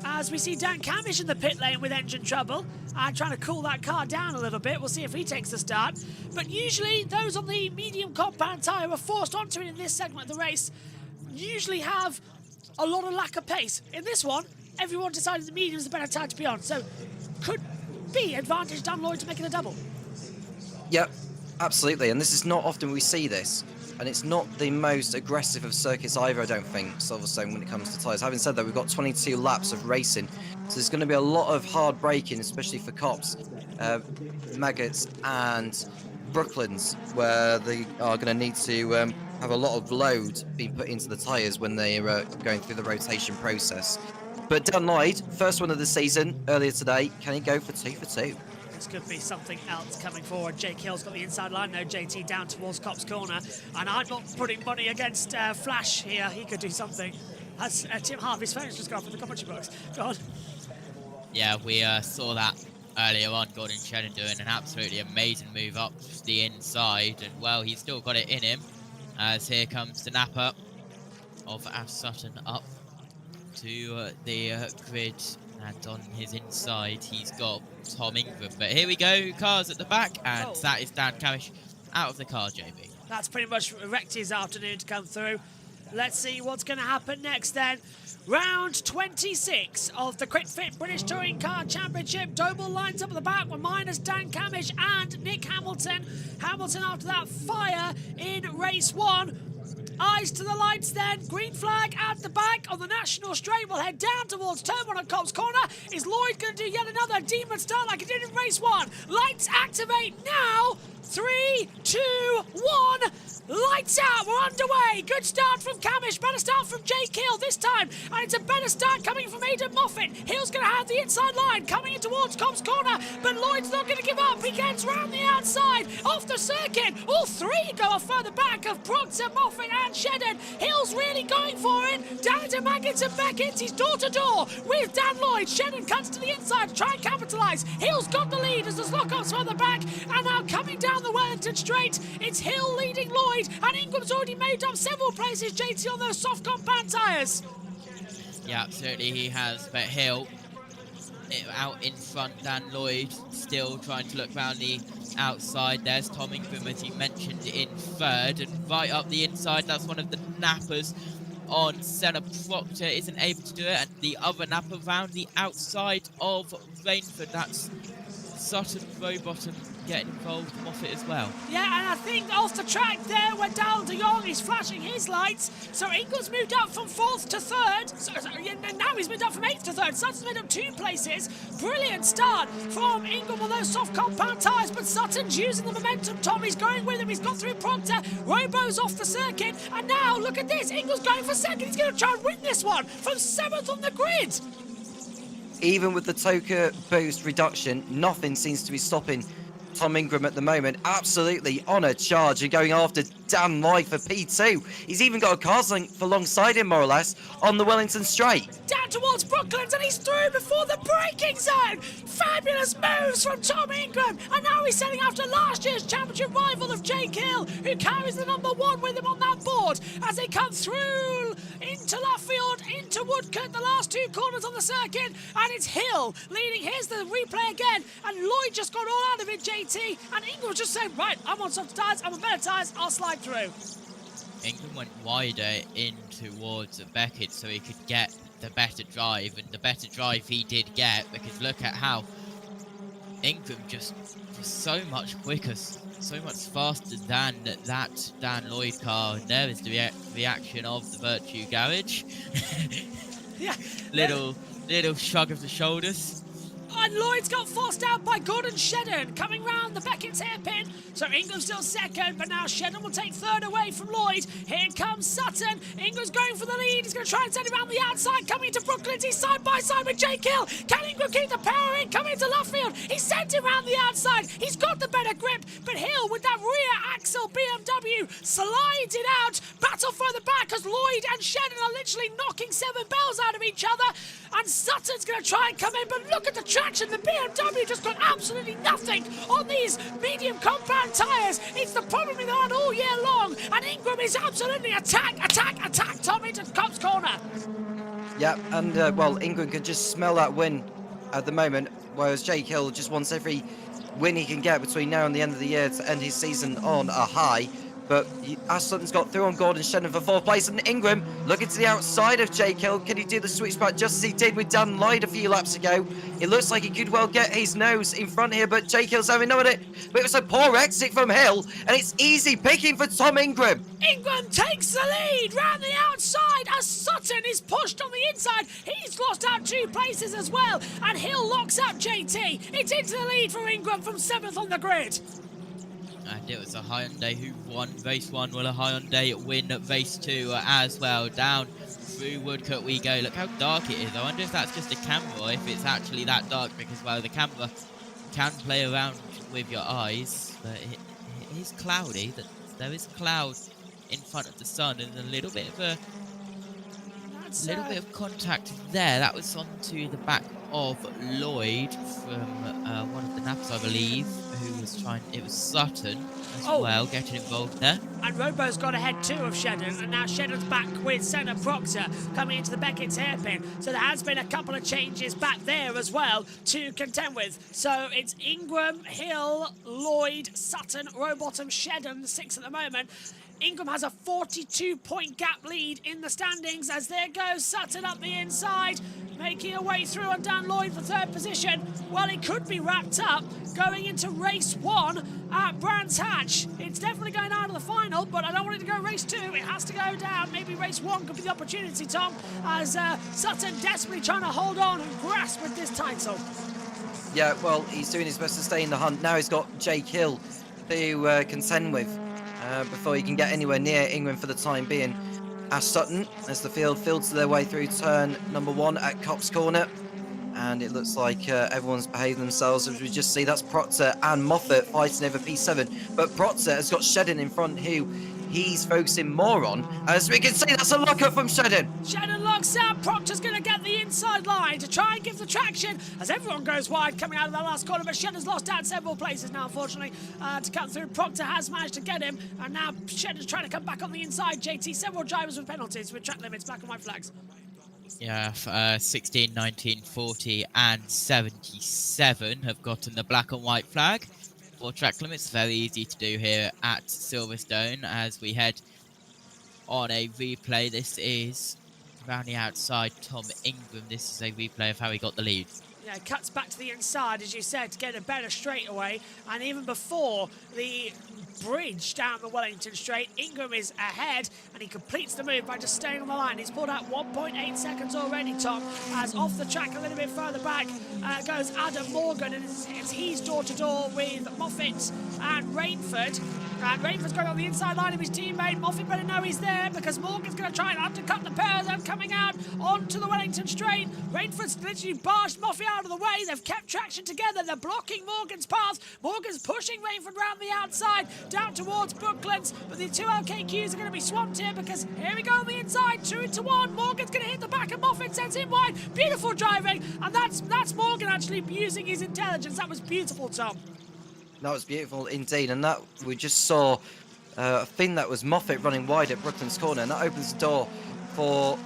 as we see Dan Camish in the pit lane with engine trouble, and trying to cool that car down a little bit. We'll see if he takes the start. But usually, those on the medium compound tyre who are forced onto it in this segment of the race usually have a lot of lack of pace. In this one, everyone decided the medium is the better tyre to be on. So, could be advantage Dan Lloyd to making a double. Yep, absolutely. And this is not often we see this. And it's not the most aggressive of circuits either, I don't think, Silverstone, when it comes to tyres. Having said that, we've got 22 laps of racing. So there's going to be a lot of hard braking, especially for Cops, Maggots and Brooklands, where they are going to need to have a lot of load being put into the tyres when they are going through the rotation process. But Dan Lloyd, first one of the season, earlier today, can he go for 2 for 2? This could be something else coming forward. Jake Hill's got the inside line now, JT down towards Cop's corner. And I'm not putting money against Flash here. He could do something. That's Tim Harvey's phone's just gone off in the commentary box. Go on. Yeah, we saw that earlier on. Gordon Shedden doing an absolutely amazing move up the inside. And, well, he's still got it in him. As here comes the napper of Ash Sutton up to the grid. And on his inside, he's got Tom Ingram. But here we go, cars at the back, and that is Dan Camish out of the car, JB. That's pretty much wrecked his afternoon to come through. Let's see what's going to happen next then. Round 26 of the Quick Fit British Touring Car Championship. Doble lines up at the back with minus Dan Camish and Nick Hamilton. Hamilton after that fire in race 1. Eyes to the lights then. Green flag at the back on the national straight. We'll head down towards turn 1 on Cobb's corner. Is Lloyd going to do yet another demon start like he did in race 1? Lights activate now. 3, 2, 1. Lights out. We're underway. Good start from Camish. Better start from Jake Hill this time. And it's a better start coming from Aidan Moffat. Hill's going to have the inside line coming in towards Cobb's corner. But Lloyd's not going to give up. He gets round the outside off the circuit. All 3 go off further back of Proctor, Moffat and Shedden. Hill's really going for it. Down to Maggots and Beckett. He's door to door with Dan Lloyd. Shedden cuts to the inside to try and capitalise. Hill's got the lead as there's lock-ups further back. And now coming down the Wellington straight, it's Hill leading Lloyd. And Ingram's already made up several places, JT, on those soft compound tyres. Yeah, absolutely he has. But Hill out in front. Dan Lloyd still trying to look round the outside. There's Tom Ingram, as you mentioned, in third. And right up the inside, that's one of the nappers on Senna. Proctor isn't able to do it. And the other napper round the outside of Rainford, that's Sutton, Rowbottom getting involved, Moffat as well. Yeah, and I think off the track there where Dal de Jong is flashing his lights. So Ingram's moved up from 4th to 3rd. Now he's moved up from 8th to 3rd. Sutton's moved up 2 places. Brilliant start from Ingram on those soft compound tyres, but Sutton's using the momentum. Tommy's going with him. He's got through Proctor. Robo's off the circuit. And now, look at this. Ingram's going for 2nd. He's going to try and win this one from 7th on the grid. Even with the Toka boost reduction, nothing seems to be stopping Tom Ingram at the moment. Absolutely on a charge and going after Dan Lloyd for P2. He's even got a car's length alongside him, more or less, on the Wellington Straight. Down towards Brooklands, and he's through before the braking zone. Fabulous moves from Tom Ingram, and now he's setting after last year's championship rival of Jake Hill, who carries the number 1 with him on that board as they come through into Luffield, into Woodcote, the last 2 corners on the circuit, and it's Hill leading. Here's the replay again, and Lloyd just got all out of it, JT, and Ingram just saying, right, I'm on soft tyres, I'm on better tyres, I'll slide through. Ingram went wider in towards Beckett so he could get the better drive, and the better drive he did get, because look at how Ingram just was so much quicker, so much faster than that Dan Lloyd car. And there is the reaction of the Virtue Garage. Yeah. little shrug of the shoulders. And Lloyd's got forced out by Gordon Shedden coming round the Beckett's hairpin. So Ingram's still 2nd, but now Shedden will take 3rd away from Lloyd. Here comes Sutton. Ingram's going for the lead. He's going to try and send him around the outside. Coming into Brooklyn. He's side by side with Jake Hill. Can Ingram keep the power in? Coming into Luffield. He sent him around the outside. He's got the better grip, but Hill with that rear axle BMW slides it out. Battle further back as Lloyd and Shedden are literally knocking 7 bells out of each other. And Sutton's going to try and come in, but look at the traction. The BMW just got absolutely nothing on these medium compound tyres. It's the problem they've had all year long. And Ingram is absolutely attack Tom into Cops Corner. Yeah, and well, Ingram can just smell that win at the moment, whereas Jake Hill just wants every win he can get between now and the end of the year to end his season on a high. But Ash Sutton's got through on Gordon Shedden for 4th place, and Ingram looking to the outside of Jake Hill. Can he do the switchback just as he did with Dan Lloyd a few laps ago? It looks like he could well get his nose in front here, but Jake Hill's having none of it. But it was a poor exit from Hill, and it's easy picking for Tom Ingram. Ingram takes the lead round the outside as Sutton is pushed on the inside. He's lost out 2 places as well, and Hill locks up JT. It's into the lead for Ingram from 7th on the grid. And it was a Hyundai who won race 1. Will a Hyundai win race 2 as well? Down through Woodcote we go. Look how dark it is. I wonder if that's just a camera or if it's actually that dark, because, well, the camera can play around with your eyes, but it is cloudy. There is cloud in front of the sun and a little bit of contact there. That was onto the back of Lloyd from one of the naps, I believe, who was trying. It was Sutton as well getting involved there. And Robo's got ahead too of Shedden, and now Shedden's back with Senna Proctor coming into the Beckett's hairpin. So there has been a couple of changes back there as well to contend with. So it's Ingram, Hill, Lloyd, Sutton, Rowbottom, Shedden, 6 at the moment. Ingram has a 42-point gap lead in the standings as there goes Sutton up the inside, making a way through on Dan Lloyd for 3rd position. Well, it could be wrapped up going into race 1 at Brands Hatch. It's definitely going out of the final, but I don't want it to go race 2. It has to go down. Maybe race 1 could be the opportunity, Tom, as Sutton desperately trying to hold on and grasp with this title. Yeah, well, he's doing his best to stay in the hunt. Now he's got Jake Hill to contend with before he can get anywhere near Ingram for the time being. Ash Sutton, as the field filters their way through turn number 1 at Cops Corner. And it looks like everyone's behaved themselves. As we just see, that's Proctor and Moffat fighting over P7. But Proctor has got Shedden in front, who he's focusing more on. As we can see, that's a lockup from Shedden. Shedden locks out. Proctor's going to get the inside line to try and give the traction as everyone goes wide coming out of that last corner. But Shedden's lost out several places now, unfortunately, to come through. Proctor has managed to get him. And now Shedden's trying to come back on the inside. JT, several drivers with penalties with track limits, black and white flags. Yeah, 16, 19, 40 and 77 have gotten the black and white flag for track limits. Very easy to do here at Silverstone as we head on a replay. This is around the outside, Tom Ingram. This is a replay of how he got the lead. Yeah, cuts back to the inside, as you said, to get a better straightaway. And even before the bridge down the Wellington straight, Ingram is ahead, and he completes the move by just staying on the line. He's pulled out 1.8 seconds already, Tom, as off the track a little bit further back goes Adam Morgan, and he's door-to-door with Moffat and Rainford. And Rainford's going on the inside line of his teammate. Moffat better know he's there, because Morgan's going to try and undercut the pair of them coming out onto the Wellington straight. Rainford's literally barged Moffat out of the way. They've kept traction together. They're blocking Morgan's path. Morgan's pushing Rainford round the outside, down towards Brooklands, but the two LKQs are going to be swamped here, because here we go on the inside, 2 into 1. Morgan's going to hit the back of Moffat, sends him wide. Beautiful driving, and that's Morgan actually using his intelligence. That was beautiful, Tom. That was beautiful indeed, and that we just saw a thing that was Moffat running wide at Brooklands corner, and that opens the door for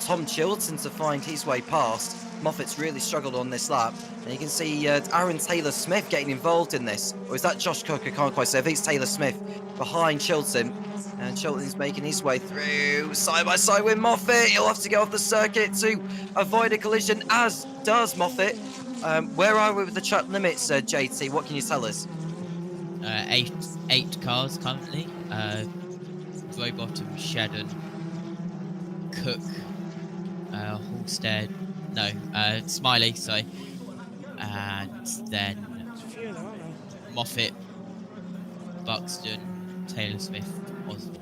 Tom Chilton to find his way past. Moffat's really struggled on this lap, and you can see Aaron Taylor-Smith getting involved in this. Or is that Josh Cook? I can't quite say. I think it's Taylor-Smith behind Chilton, and Chilton's making his way through side by side with Moffat. He'll have to go off the circuit to avoid a collision, as does Moffat. Where are we with the track limits, JT? What can you tell us? 8 cars currently. Rowbottom, Shedden, Cook, Halstead, no, Smiley, sorry, and then Moffat, Buxton, Taylor-Smith, Osborne.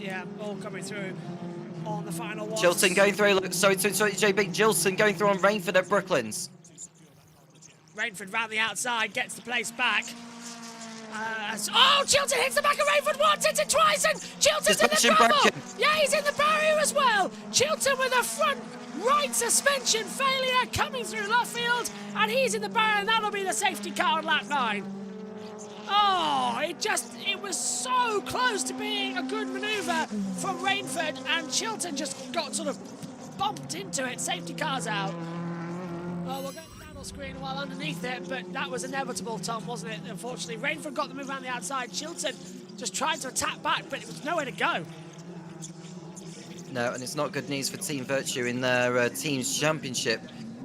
Yeah, all coming through on the final one. Chilton going through, sorry, JB, Chilton going through on Rainford at Brooklands. Rainford round the outside, gets the place back. Oh, Chilton hits the back of Rainford once, hits it twice, and Chilton's in the trouble. Yeah, he's in the barrier as well. Chilton with a front right suspension failure coming through Luffield, and he's in the barrier, and that'll be the safety car on lap 9. Oh, it was so close to being a good manoeuvre from Rainford, and Chilton just got sort of bumped into it. Safety car's out. Oh, we'll go screen while underneath it, but that was inevitable, Tom, wasn't it? Unfortunately, Rainford got the move around the outside. Chilton just tried to attack back, but it was nowhere to go. No, and it's not good news for Team Virtue in their team's championship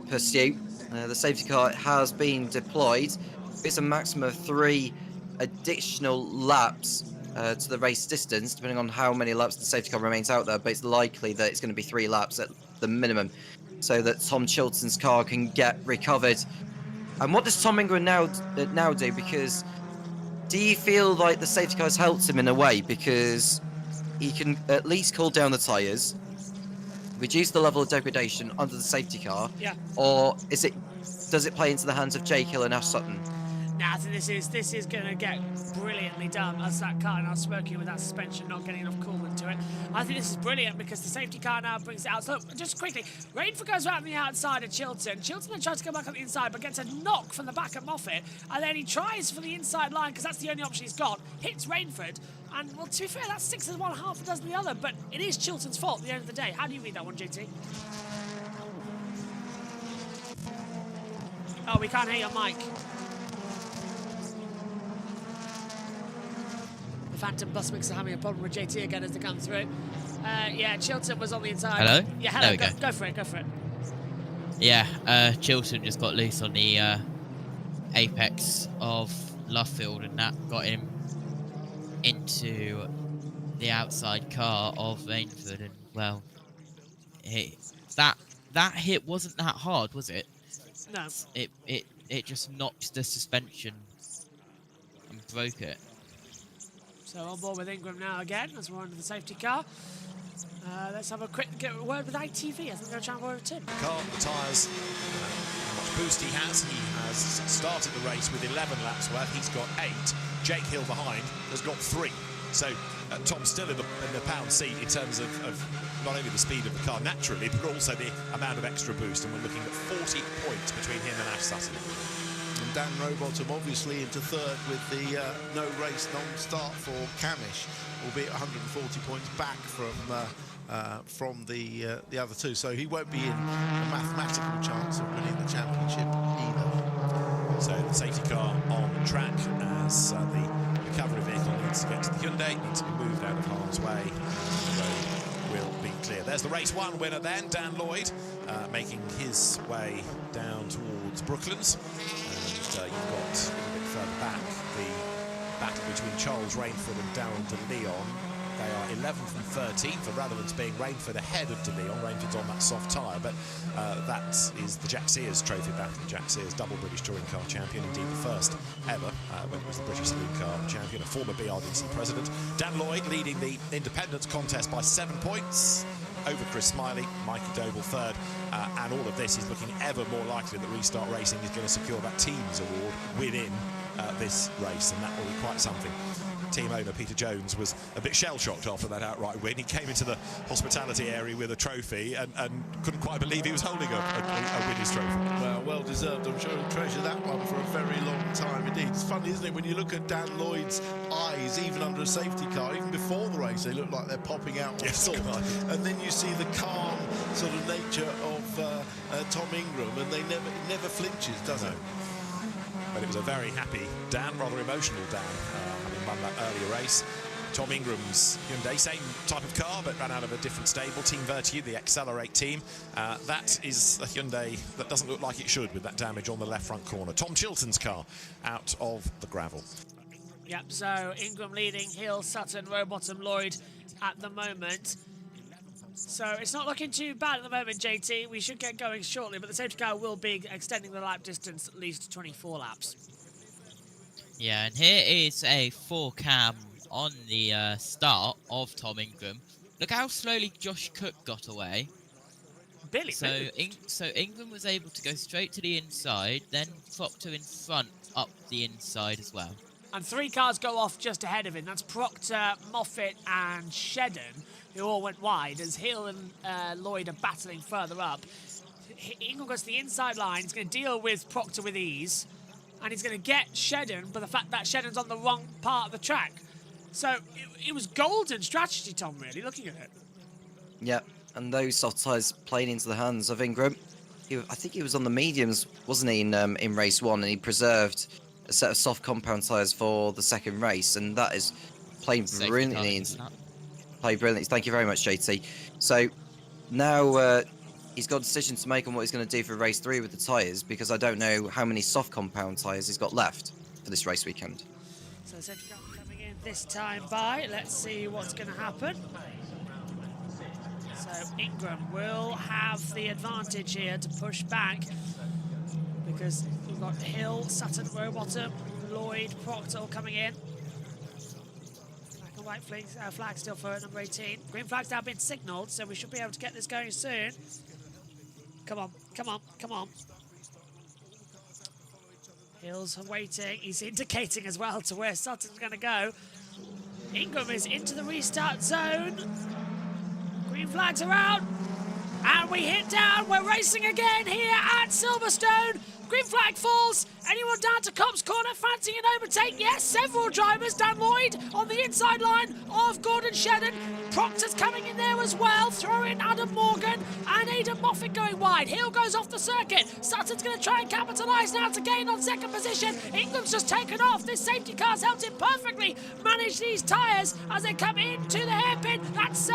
pursuit. The safety car has been deployed. It's a maximum of 3 additional laps to the race distance, depending on how many laps the safety car remains out there, but it's likely that it's going to be 3 laps at the minimum, so that Tom Chilton's car can get recovered. And what does Tom Ingram now do? Because do you feel like the safety car has helped him in a way? Because he can at least cool down the tyres, reduce the level of degradation under the safety car, yeah. Or does it play into the hands of Jake Hill and Ash Sutton? Nah, I think this is going to get brilliantly done, as that car now smoking with that suspension, not getting enough coolant to it. I think this is brilliant because the safety car now brings it out. So just quickly, Rainford goes right on the outside of Chilton. Chilton then tries to go back on the inside, but gets a knock from the back of Moffat, and then he tries for the inside line because that's the only option he's got. Hits Rainford, and well, to be fair, that's 6 of one, half a dozen the other. But it is Chilton's fault at the end of the day. How do you read that one, JT? Oh, we can't hear your mic. The Phantom Bus Mixer having a problem with JT again as they come through. Yeah, Chilton was on the inside. Hello? Yeah, hello. There we go. Go for it, go for it. Yeah, Chilton just got loose on the apex of Luffield, and that got him into the outside car of Rainford, and well, that hit wasn't that hard, was it? No. It just knocked the suspension and broke it. So on board with Ingram now again as we're under the safety car. Let's have a quick word with ITV. I think we're going to try and go over to Tim. The car, the tyres, how much boost he has. He has started the race with 11 laps worth. He's got 8. Jake Hill behind has got 3. So Tom's still in the pound seat in terms of not only the speed of the car naturally, but also the amount of extra boost. And we're looking at 40 points between him and Ash Sutton. And Dan Rowbottom obviously into third with the no race, non-start for Camish, albeit 140 points back from from the other two, so he won't be in a mathematical chance of winning the championship either. So the safety car on track as the recovery vehicle needs to get to the Hyundai, needs to be moved out of harm's way. The road will be clear. There's the race 1 winner then, Dan Lloyd, making his way down towards Brooklands. And you've got a little bit further back the battle between Charles Rainford and Darren De Leon. They are 11th and 13th, rather than being Rainford ahead of De Leon. Rainford's on that soft tyre, but that is the Jack Sears trophy battle. Jack Sears, double British Touring Car champion, indeed the first ever when he was the British Saloon Car champion, a former BRDC president. Dan Lloyd leading the independence contest by 7 points over Chris Smiley, Mikey Doble third, and all of this is looking ever more likely that Restart Racing is going to secure that teams award within this race, and that will be quite something. Team owner Peter Jones was a bit shell-shocked after that outright win. He came into the hospitality area with a trophy and couldn't quite believe he was holding a winner's trophy. Well deserved. I'm sure he'll treasure that one for a very long time indeed. It's funny, isn't it, when you look at Dan Lloyd's eyes, even under a safety car, even before the race, they look like they're popping out with thought. And then you see the calm sort of nature of Tom Ingram, and it never flinches, does it? But it was a very happy Dan, rather emotional Dan, having won that earlier race. Tom Ingram's Hyundai, same type of car, but ran out of a different stable. Team Virtue, the Accelerate team. That is a Hyundai that doesn't look like it should with that damage on the left front corner. Tom Chilton's car out of the gravel. Yep, so Ingram leading, Hill, Sutton, Rowbottom, Lloyd at the moment. So it's not looking too bad at the moment, JT. We should get going shortly, but the safety car will be extending the lap distance at least 24 laps. Yeah, and here is a 4-cam on the start of Tom Ingram. Look how slowly Josh Cook got away. Billy. So Ingram was able to go straight to the inside, then Proctor in front up the inside as well. And 3 cars go off just ahead of him. That's Proctor, Moffat and Shedden, who all went wide, as Hill and Lloyd are battling further up. Ingram goes to the inside line. He's going to deal with Proctor with ease. And he's going to get Shedden, but the fact that Shedden's on the wrong part of the track. So it was golden strategy, Tom, really, looking at it. Yeah, and those soft tyres playing into the hands of Ingram. I think he was on the mediums, wasn't he, in race 1, and he preserved a set of soft compound tyres for the second race, and that is playing brilliantly. Played brilliantly. Thank you very much, JT. So now he's got a decision to make on what he's going to do for race 3 with the tyres, because I don't know how many soft compound tyres he's got left for this race weekend. So safety car coming in this time by. Let's see what's going to happen. So Ingram will have the advantage here to push back, because we've got Hill, Sutton, Rowbottom, Lloyd, Proctor all coming in. Black and white flag still for number 18. Green flag's now been signalled, so we should be able to get this going soon. Come on, come on, come on. Hill's waiting. He's indicating as well to where Sutton's going to go. Ingram is into the restart zone. Green flags are out. And we hit down. We're racing again here at Silverstone. Green flag falls. Anyone down to Cobb's Corner fancying an overtake? Yes, several drivers. Dan Lloyd on the inside line of Gordon Shedden. Proctor's coming in there as well. Throw in Adam Morgan and Aidan Moffat going wide. Hill goes off the circuit. Sutton's going to try and capitalise now to gain on second position. Ingram's just taken off. This safety car's helped him perfectly manage these tyres as they come into the hairpin. That's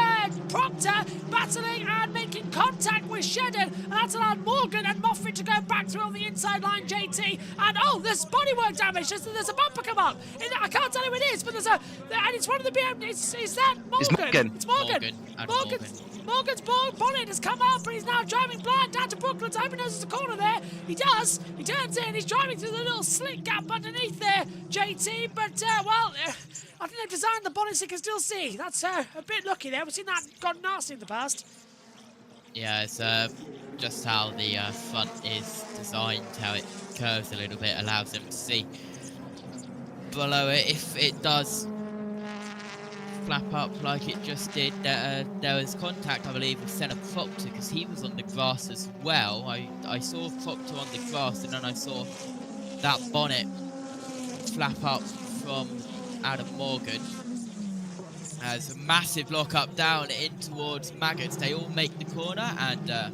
Proctor battling and making contact with Shedden. And that's allowed Morgan and Moffat to go back through on the inside line, JT. And oh, there's bodywork damage. There's a bumper come up. I can't tell who it is, but there's and it's one of the BMW. Is that Morgan? It's Morgan. Morgan's bonnet has come up, and he's now driving blind down to Brooklands. I hope he knows there's a corner there. He does. He turns in. He's driving through the little slit gap underneath there, JT. But I think they've designed the bonnet so you can still see. That's a bit lucky there. We've seen that gone nasty in the past. Yeah, it's just how the front is designed, how it curves a little bit, allows them to see below it. If it does flap up like it just did, there was contact, I believe, with Senna Proctor, because he was on the grass as well. I saw Proctor on the grass, and then I saw that bonnet flap up from Adam Morgan. As a massive lock up down in towards Maggots. They all make the corner, and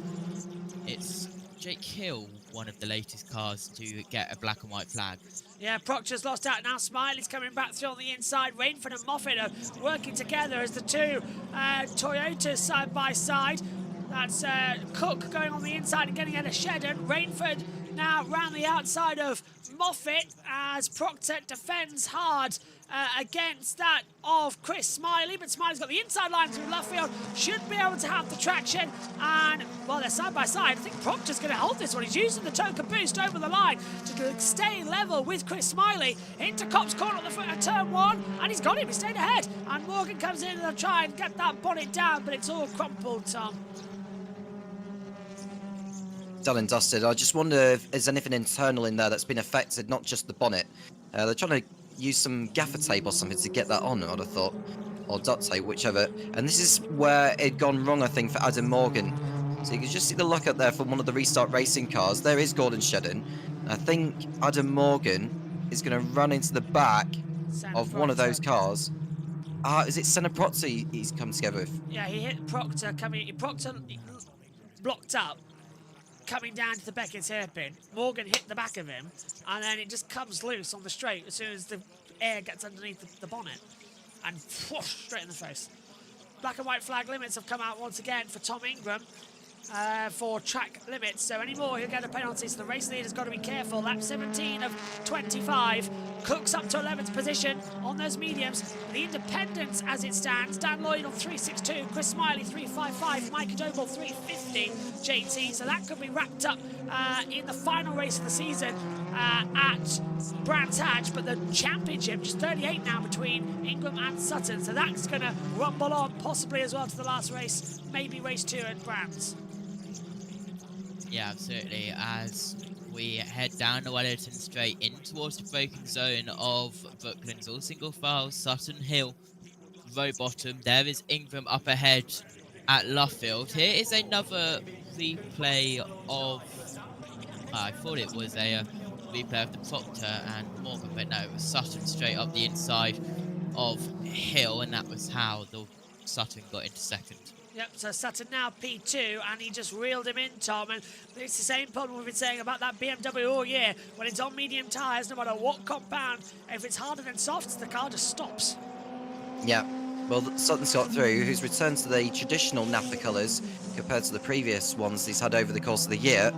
it's Jake Hill, one of the latest cars to get a black and white flag. Yeah, Proctor's lost out now. Smiley's coming back through on the inside. Rainford and Moffat are working together as the two Toyotas side by side. That's Cook going on the inside and getting out of Shedden. Rainford now round the outside of Moffat as Proctor defends hard against that of Chris Smiley, but Smiley's got the inside line through Luffield, should be able to have the traction, and well, they're side by side. I think Proctor's going to hold this one. He's using the Toka boost over the line to stay level with Chris Smiley into Cop's corner at the foot of turn 1, and he's got him. He stayed ahead, and Morgan comes in and they'll try and get that bonnet down, but it's all crumpled, Tom. Done and dusted. I just wonder if there's anything internal in there that's been affected, not just the bonnet. They're trying to use some gaffer tape or something to get that on, I'd have thought, or duct tape, whichever. And this is where it'd gone wrong, I think, for Adam Morgan. So you can just see the look up there from one of the Restart Racing cars. There is Gordon Shedden. I think Adam Morgan is going to run into the back of one of those cars. Is it Senna Proctor he's come together with? Yeah, he hit Proctor coming. Proctor blocked up, coming down to the Beckett's hairpin. Morgan hit the back of him, and then it just comes loose on the straight as soon as the air gets underneath the bonnet, and whoosh, straight in the face. Black and white flag limits have come out once again for Tom Ingram for track limits. So any more, he'll get a penalty. So the race leader's got to be careful. Lap 17 of 25. Cook's up to 11th position on those mediums. The independents as it stands. Dan Lloyd on 362, Chris Smiley 355, Mike Doble 350, JT. So that could be wrapped up in the final race of the season at Brands Hatch. But the championship, just 38 now between Ingram and Sutton. So that's going to rumble on possibly as well to the last race, maybe race 2 at Brands. Yeah, absolutely. As we head down the Wellington Straight in towards the braking zone of Brooklands, all single file, Sutton Hill, row bottom. There is Ingram up ahead at Luffield. Here is another replay of, I thought it was a replay of the Proctor and Morgan, but no, it was Sutton straight up the inside of Hill, and that was how the Sutton got into second. Yep, so Sutton now P2, and he just reeled him in, Tom. And it's the same problem we've been saying about that BMW all year. When it's on medium tyres, no matter what compound, if it's harder than softs, the car just stops. Yeah, well, Sutton's got through, who's returned to the traditional Napa colours compared to the previous ones he's had over the course of the year.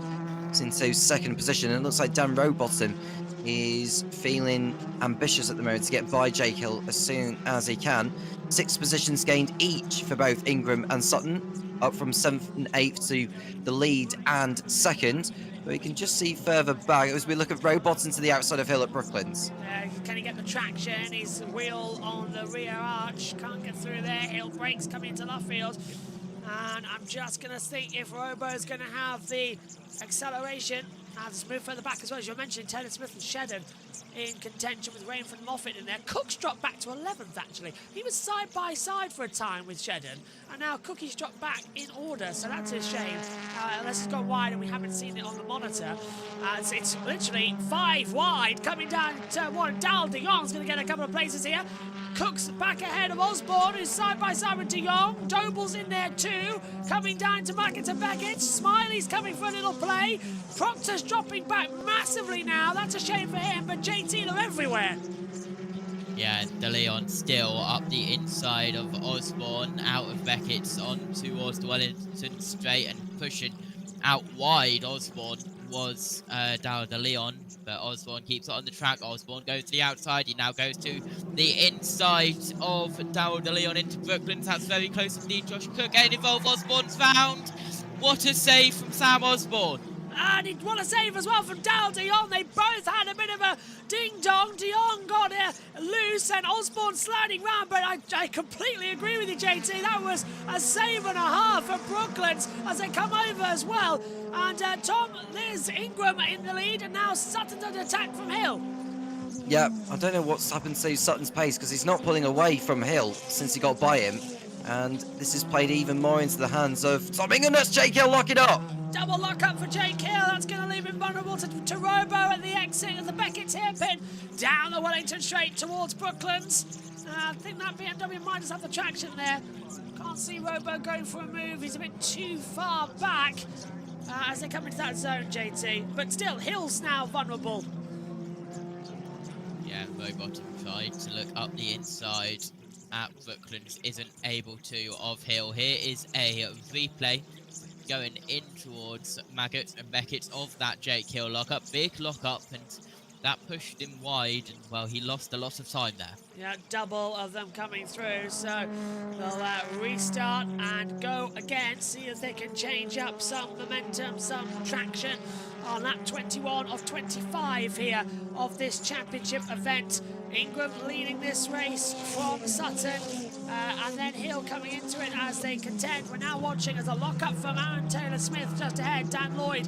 It's into second position, and it looks like Dan Rowbottom is feeling ambitious at the moment to get by Jake Hill as soon as he can. 6 positions gained each for both Ingram and Sutton, up from 7th and 8th to the lead and 2nd. But you can just see further back as we look at Rowbottom to the outside of Hill at Brooklands. Can he get the traction? His wheel on the rear arch can't get through there. Hill brakes coming into Luffield. And I'm just going to think if Robo's going to have the acceleration. Let's move further back as well, as you mentioned, Taylor Smith and Shedden in contention with Rainford and Moffat in there. Cook's dropped back to 11th, actually. He was side by side for a time with Shedden, and now Cookie's dropped back in order, so that's a shame. Unless it's gone wide and we haven't seen it on the monitor. It's literally 5 wide coming down turn 1. Dal de Jong's going to get a couple of places here. Cook's back ahead of Osborne, who's side by side with de Jong. Doble's in there too, coming down to Mackett and Beckett. Smiley's coming for a little play. Proctor's dropping back massively now. That's a shame for him, but JT, they're everywhere. Yeah, De Leon still up the inside of Osborne, out of Beckett's on towards the Wellington Straight and pushing out wide. Osborne was Darryl De Leon, but Osborne keeps it on the track. Osborne goes to the outside. He now goes to the inside of Darryl De Leon into Brooklands. That's very close indeed. Josh Cook getting involved. Osborne's found. What a save from Sam Osborne. And what a save as well from Dal de Jong. They both had a bit of a ding-dong. De Jong got loose and Osborne sliding round, but I completely agree with you, JT. That was a save and a half for Brooklands as they come over as well. And Tom, there's Ingram in the lead, and now Sutton under attack from Hill. Yeah, I don't know what's happened to Sutton's pace, because he's not pulling away from Hill since he got by him. And this has played even more into the hands of Tom Ingram. That's Jake Hill locking up. Double lock up for Jake Hill. That's going to leave him vulnerable to Robo at the exit of the Beckett's hairpin. Down the Wellington Straight towards Brooklands. I think that BMW might just have the traction there. Can't see Robo going for a move. He's a bit too far back as they come into that zone, JT. But still, Hill's now vulnerable. Yeah, Robot tried to look up the inside at Brooklands, isn't able to of Hill. Here is a replay going in towards Maggots and Beckett's of that Jake Hill lockup. Big lockup, and that pushed him wide, and well, he lost a lot of time there. Yeah, double of them coming through, so they'll restart and go again, see if they can change up some momentum, some traction on lap 21 of 25 here of this championship event. Ingram leading this race from Sutton, and then Hill coming into it as they contend. We're now watching as a lockup from Aaron Taylor-Smith just ahead. Dan Lloyd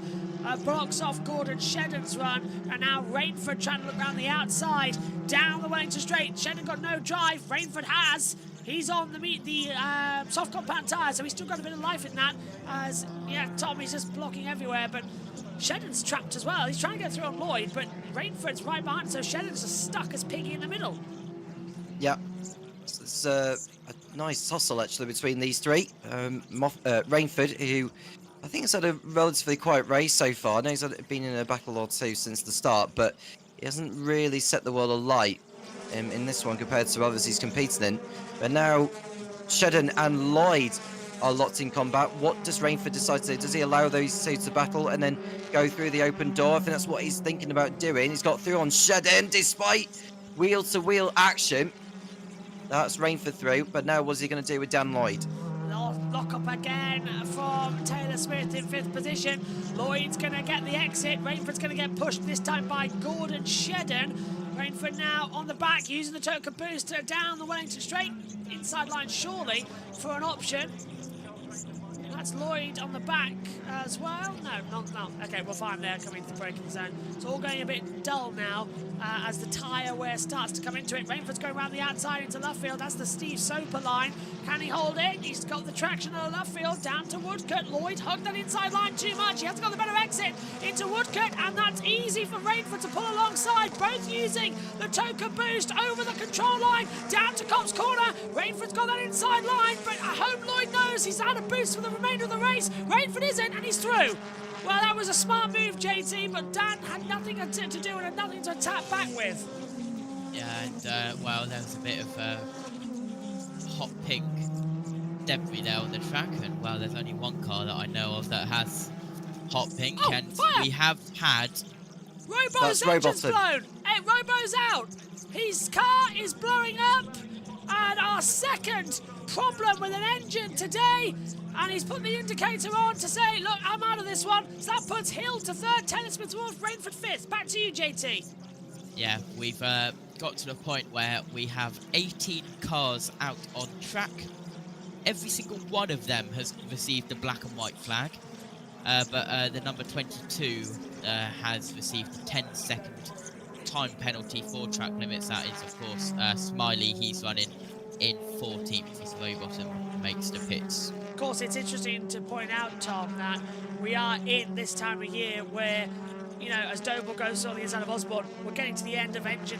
blocks off Gordon Shedden's run, and now Rainford trying to look around the outside, down the Wellington straight. Shedden got no drive, Rainford has. He's on the soft compound tyre, so he's still got a bit of life in that, as, yeah, Tommy's just blocking everywhere, but Shedden's trapped as well. He's trying to get through on Lloyd, but Rainford's right behind, so Shedden's just stuck as Piggy in the middle. Yeah, it's a nice tussle actually between these three. Rainford, who I think has had a relatively quiet race so far. I know he's been in a battle or two since the start, but he hasn't really set the world alight in this one compared to others he's competing in. But now Shedden and Lloyd are locked in combat. What does Rainford decide to do? Does he allow those two to battle and then go through the open door? I think that's what he's thinking about doing. He's got through on Shedden despite wheel-to-wheel action. That's Rainford through, but now what's he going to do with Dan Lloyd? Lock up again from Taylor Smith in 5th position. Lloyd's going to get the exit. Rainford's going to get pushed this time by Gordon Shedden. Rainford now on the back, using the token booster down the Wellington straight. Inside line surely for an option. That's Lloyd on the back as well. No. Okay, we're fine there coming to the braking zone. It's all going a bit dull now as the tyre wear starts to come into it. Rainford's going around the outside into Luffield. That's the Steve Soper line. Can he hold it? He's got the traction of Luffield down to Woodcote. Lloyd hugged that inside line too much. He has got the better exit into Woodcote, and that's easy for Rainford to pull alongside, both using the token boost over the control line down to Cops Corner. Rainford's got that inside line, but I hope Lloyd knows he's had a boost for the remainder of the race. Rainford isn't, and he's through. Well, that was a smart move, JT, but Dan had nothing to do and had nothing to tap back with. Yeah, and well, there was a bit of hot pink debris there on the track, and well, there's only one car that I know of that has hot pink, and fire! we have had... Robo's engine's blown. Hey, Robo's out. His car is blowing up, and our second problem with an engine today, and he's put the indicator on to say, look, I'm out of this one. So that puts Hill to 3rd, Taylor Smith to 4th, Rainford 5th. Back to you, JT. Yeah, we've got to the point where we have 18 cars out on track. Every single one of them has received the black and white flag, but the number 22 has received a 10-second time penalty for track limits. That is, of course, Smiley. He's running in 14th as Rowbottom makes the pits. Of course, it's interesting to point out, Tom, that we are in this time of year where, you know, as Doble goes on the inside of Osborne, we're getting to the end of engine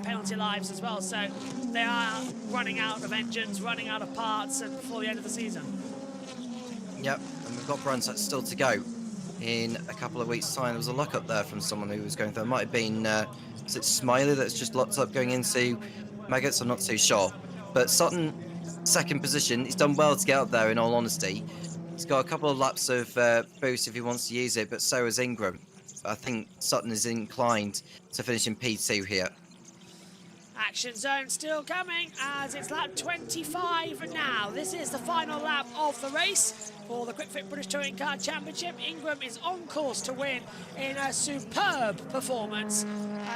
penalty lives as well. So they are running out of engines, running out of parts, and before the end of the season. Yep, and we've got Brunswick still to go in a couple of weeks' time. There was a lock-up there from someone who was going through. It might have been, is it Smiley that's just locked up going into Maggots? I'm not too sure. But Sutton, 2nd position. He's done well to get up there, in all honesty. He's got a couple of laps of boost if he wants to use it, but so is Ingram. I think Sutton is inclined to finish in P2 here. Action zone still coming as it's lap 25 now. This is the final lap of the race for the Quick Fit British Touring Car Championship. Ingram is on course to win in a superb performance,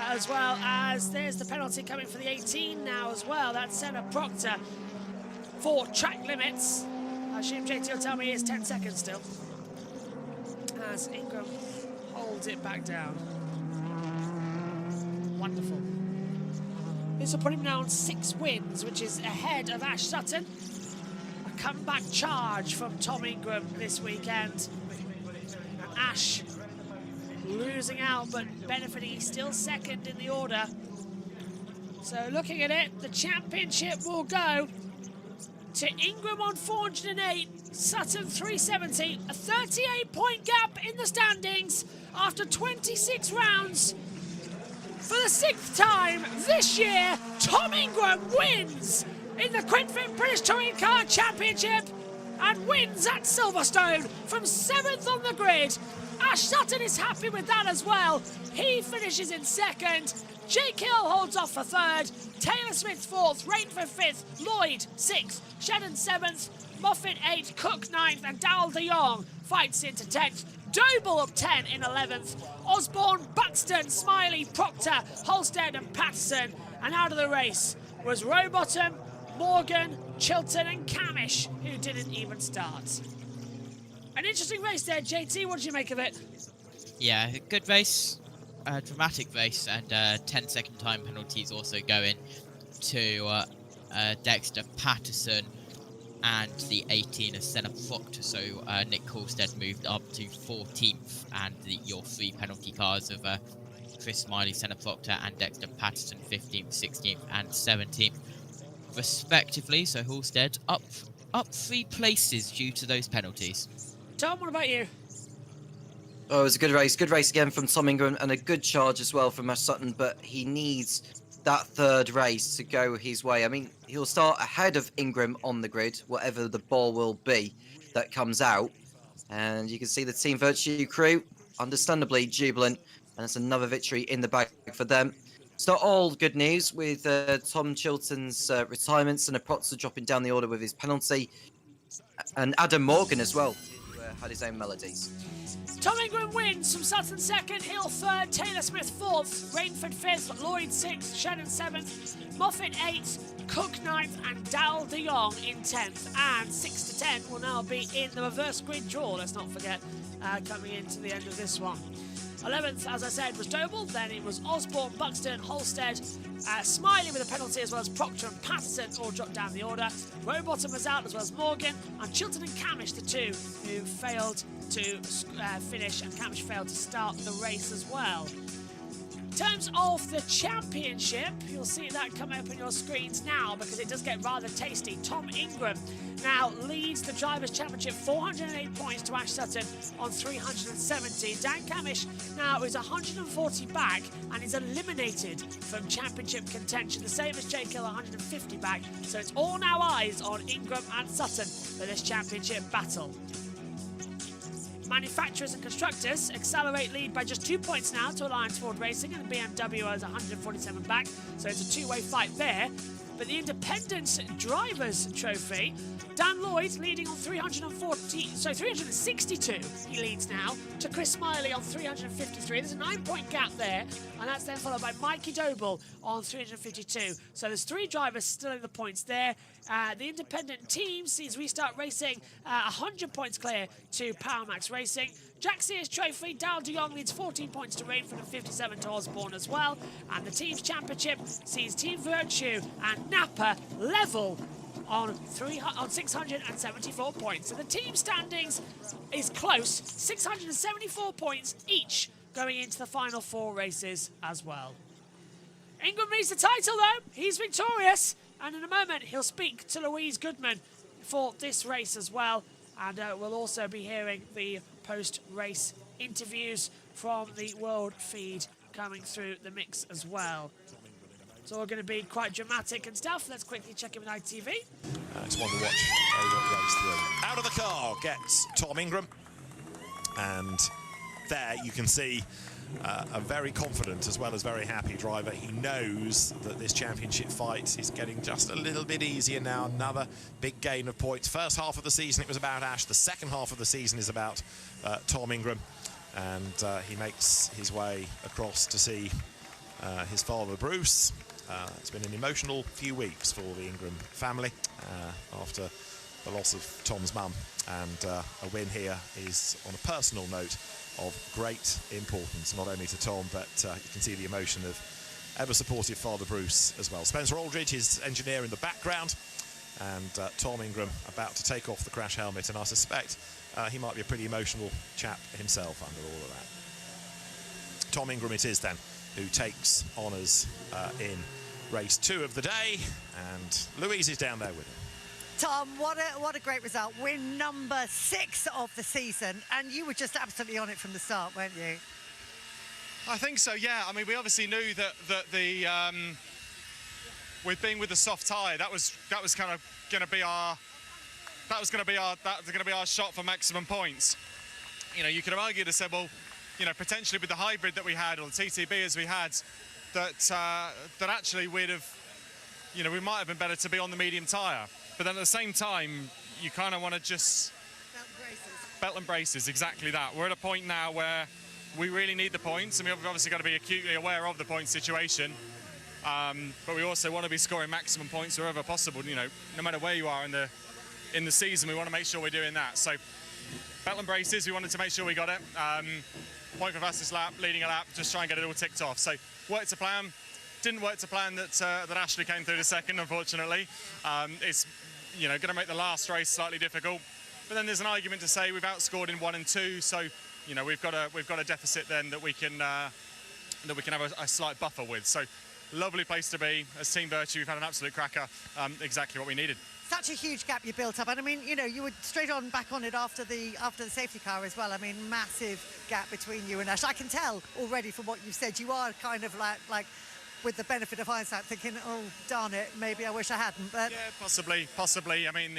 as well as there's the penalty coming for the 18 now as well. That's Senna Proctor for track limits. I assume JT will tell me it's 10 seconds still, as Ingram holds it back down. Wonderful. This will put him now on 6 wins, which is ahead of Ash Sutton. A comeback charge from Tom Ingram this weekend. And Ash losing out, but benefiting. He's still 2nd in the order. So looking at it, the championship will go to Ingram on 408, Sutton 370, a 38-point gap in the standings after 26 rounds. For the 6th time this year, Tom Ingram wins in the Quinfin British Touring Car Championship and wins at Silverstone from 7th on the grid. Ash Sutton is happy with that as well. He finishes in 2nd. Jake Hill holds off for 3rd. Taylor Smith 4th. Rainford 5th. Lloyd 6th. Shedden 7th. Moffat 8th. Cook 9th. And Dal de Jong fights into 10th. Doble up 10 in 11th. Osborne, Buxton, Smiley, Proctor, Holstead and Patterson. And out of the race was Rowbottom, Morgan, Chilton and Camish, who didn't even start. An interesting race there, JT. What did you make of it? Yeah, a good race, a dramatic race, and 10-second time penalties also going to Dexter Patterson and the 18 of Senna Proctor. So Nick Kolstad moved up to 14th, and your 3 penalty cars of Chris Smiley, Senna Proctor, and Dexter Patterson 15th, 16th, and 17th, respectively. So Halstead up 3 places due to those penalties. Tom, what about you? Oh, it was a good race. Good race again from Tom Ingram and a good charge as well from Ash Sutton, but he needs that 3rd race to go his way. I mean, he'll start ahead of Ingram on the grid, whatever the ball will be that comes out. And you can see the Team Virtue crew, understandably jubilant, and it's another victory in the bag for them. It's not all good news with Tom Chilton's retirements and a Proctor dropping down the order with his penalty, and Adam Morgan as well, who had his own melodies. Tom Ingram wins from Sutton 2nd, Hill 3rd, Taylor Smith 4th, Rainford 5th, Lloyd 6th, Shannon 7th, Moffat 8th, Cook 9th, and Dal de Jong in 10th. And 6 to 10 will now be in the reverse grid draw, let's not forget, coming into the end of this one. 11th, as I said, was Doble. Then it was Osborne, Buxton, Holstead, Smiley with a penalty, as well as Proctor and Patterson all dropped down the order. Rowbottom was out, as well as Morgan, and Chilton and Camish, the 2 who failed to finish, and Camish failed to start the race as well. In terms of the championship, you'll see that come up on your screens now because it does get rather tasty. Tom Ingram now leads the Drivers' Championship 408 points to Ash Sutton on 370. Dan Camish now is 140 back and is eliminated from championship contention, the same as Jake Hill, 150 back. So it's all now eyes on Ingram and Sutton for this championship battle. Manufacturers and constructors accelerate lead by just 2 points now to Alliance Ford Racing, and the BMW is 147 back, so it's a 2-way fight there. But the Independent Drivers' Trophy, Dan Lloyd leading on 362. He leads now to Chris Smiley on 353. There's a 9-point gap there, and that's then followed by Mikey Doble on 352. So there's 3 drivers still in the points there. The independent team sees Restart Racing 100 points clear to Powermax Racing. Jack Sears Trophy, Dal de Jong leads 14 points to Rainford and 57 to Osborne as well. And the Teams Championship sees Team Virtue and Napa level on 674 points. So the team standings is close, 674 points each going into the final 4 races as well. Ingram leads the title though, he's victorious, and in a moment he'll speak to Louise Goodman for this race as well, and we'll also be hearing the post-race interviews from the world feed coming through the mix as well. It's all going to be quite dramatic and stuff. Let's quickly check in with ITV. It's one to watch race through. Out of the car gets Tom Ingram, and there you can see a very confident as well as very happy driver. He knows that this championship fight is getting just a little bit easier now. Another big gain of points. First half of the season it was about Ash. The second half of the season is about Tom Ingram, and he makes his way across to see his father Bruce. It's been an emotional few weeks for the Ingram family after the loss of Tom's mum, and a win here is, on a personal note, of great importance, not only to Tom, but you can see the emotion of ever-supportive father Bruce as well. Spencer Aldridge, his engineer, in the background, and Tom Ingram about to take off the crash helmet, and I suspect he might be a pretty emotional chap himself under all of that. Tom Ingram it is then who takes honours in race 2 of the day, and Louise is down there with him. Tom, what a great result. Win number 6 of the season, and you were just absolutely on it from the start, weren't you? I think so, yeah. I mean, we obviously knew that the with being with the soft tyre, that was kind of going to be our shot for maximum points. You know, you could have argued and said, well, you know, potentially with the hybrid that we had, or the TTB as we had, that actually we'd have, you know, we might have been better to be on the medium tyre. But then at the same time, you kind of want to just... Belt and braces, exactly that. We're at a point now where we really need the points, and we've obviously got to be acutely aware of the point situation. But we also want to be scoring maximum points wherever possible. You know, no matter where you are in the season, we want to make sure we're doing that. So, belt and braces, we wanted to make sure we got it. Point for fastest lap, leading a lap, just try and get it all ticked off. So, worked to plan. Didn't work to plan that Ashley came through the second, unfortunately. It's, you know, going to make the last race slightly difficult. But then there's an argument to say we've outscored in 1 and 2, so you know we've got a deficit then that we can have a slight buffer with. So lovely place to be. As Team Virtue, we've had an absolute cracker. Exactly what we needed. Such a huge gap you built up, and I mean, you know, you were straight on back on it after the safety car as well. I mean, massive gap between you and Ash. I can tell already from what you've said, you are kind of like with the benefit of hindsight, thinking, oh darn it, maybe I wish I hadn't. But yeah, possibly. I mean,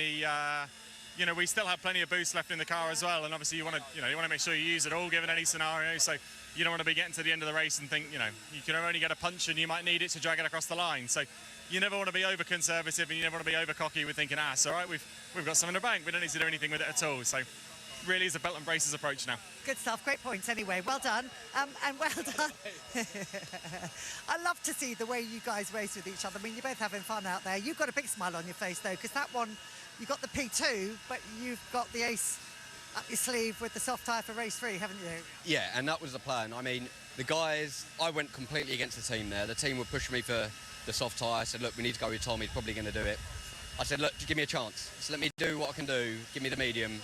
you know, we still have plenty of boost left in the car as well, and obviously you want to make sure you use it all given any scenario. So you don't want to be getting to the end of the race and think, you know, you can only get a punch and you might need it to drag it across the line. So you never want to be over conservative and you never want to be over cocky with thinking, it's all right, we've got some in the bank, we don't need to do anything with it at all. So really is a belt and braces approach now. Good stuff, great points anyway, well done. And well done. I love to see the way you guys race with each other. I mean, you're both having fun out there. You've got a big smile on your face though, because that one, you got the P2, but you've got the ace up your sleeve with the soft tyre for race 3, haven't you? Yeah, and that was the plan. I mean, the guys, I went completely against the team there. The team were pushing me for the soft tyre. I said, look, we need to go with Tom, he's probably going to do it. I said, look, just give me a chance. Just let me do what I can do. Give me the medium.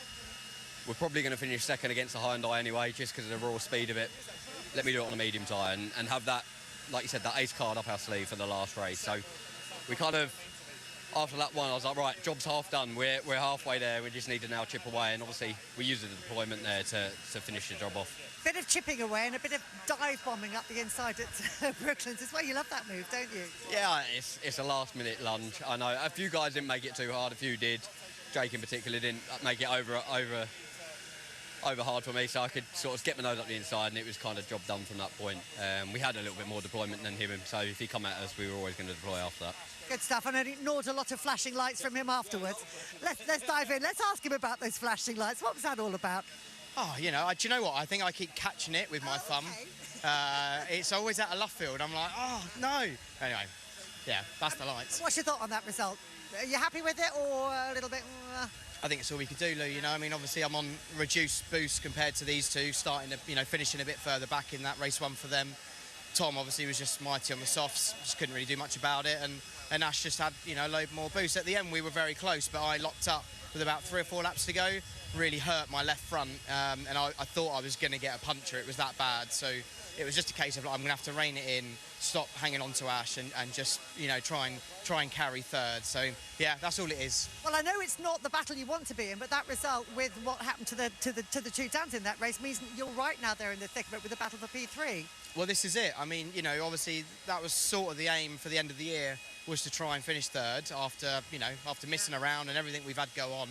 We're probably going to finish second against the Hyundai anyway, just because of the raw speed of it. Let me do it on the medium tyre and have that, like you said, that ace card up our sleeve for the last race. So we kind of, after that one, I was like, right, job's half done. We're halfway there. We just need to now chip away. And obviously, we used the deployment there to finish the job off. Bit of chipping away and a bit of dive bombing up the inside at Brooklands. It's why you love that move, don't you? Yeah, it's a last-minute lunge. I know a few guys didn't make it too hard. A few did. Jake in particular didn't make it over hard for me, so I could sort of get my nose up the inside, and it was kind of job done from that point. We had a little bit more deployment than him, so if he come at us, we were always going to deploy after that. Good stuff, and I ignored a lot of flashing lights from him afterwards. Let's dive in. Let's ask him about those flashing lights. What was that all about? Oh, you know, do you know what? I think I keep catching it with my thumb. It's always at a left field. I'm like, oh, no. Anyway, yeah, that's the lights. What's your thought on that result? Are you happy with it or a little bit... I think it's all we could do, Lou, you know. I mean, obviously I'm on reduced boost compared to these two, finishing a bit further back in that race 1 for them. Tom obviously was just mighty on the softs, just couldn't really do much about it, and Ash just had, you know, a load more boost. At the end we were very close, but I locked up with about 3 or 4 laps to go, really hurt my left front, and I thought I was going to get a puncture. It was that bad, so it was just a case of like, I'm going to have to rein it in, stop hanging on to Ash and just, you know, try and carry third. So yeah, that's all it is. Well, I know it's not the battle you want to be in, but that result with what happened to the two Dans in that race means you're right now there in the thick of it with the battle for P3. Well, this is it. I mean, you know, obviously that was sort of the aim for the end of the year, was to try and finish third after missing around and everything we've had go on.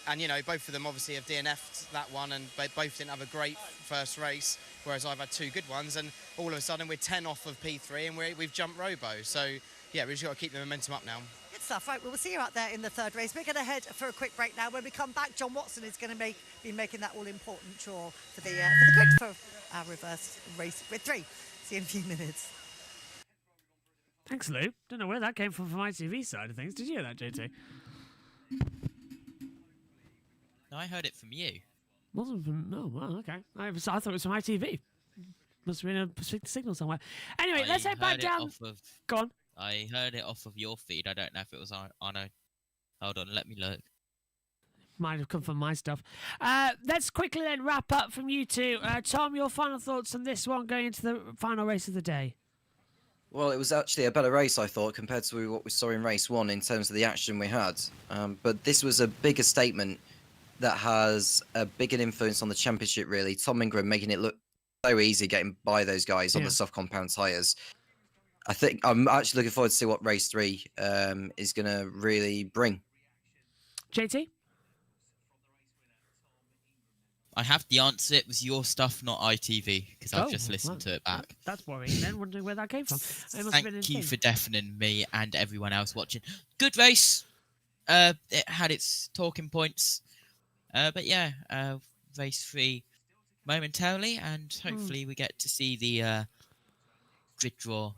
And, you know, both of them obviously have DNF'd that one, and both didn't have a great first race, whereas I've had 2 good ones, and all of a sudden we're 10 off of P3 and we've jumped Robo. So, yeah, we've just got to keep the momentum up now. Good stuff. Right, well, we'll see you out there in the 3rd race. We're going to head for a quick break now. When we come back, John Watson is going to be making that all-important chore for the grid for our reverse race with 3. See you in a few minutes. Thanks, Lou. Don't know where that came from my TV side of things. Did you hear that, JT? No, I heard it from you. Wasn't from... Oh, well, okay. I thought it was from ITV. Must have been a signal somewhere. Anyway, let's head back down. Go on. I heard it off of your feed. I don't know if it was on a... Hold on, let me look. Might have come from my stuff. Let's quickly then wrap up from you two. Tom, your final thoughts on this one going into the final race of the day? Well, it was actually a better race, I thought, compared to what we saw in race 1 in terms of the action we had. But this was a bigger statement that has a bigger influence on the championship, really. Tom Ingram making it look so easy getting by those guys on the soft compound tyres. I think I'm actually looking forward to see what race 3 is going to really bring. JT? I have the answer. It was your stuff, not ITV, because I've just listened to it back. That's worrying then, wondering where that came from. Thank you for deafening me and everyone else watching. Good race. It had its talking points. But yeah, race 3 momentarily, and hopefully we get to see the grid draw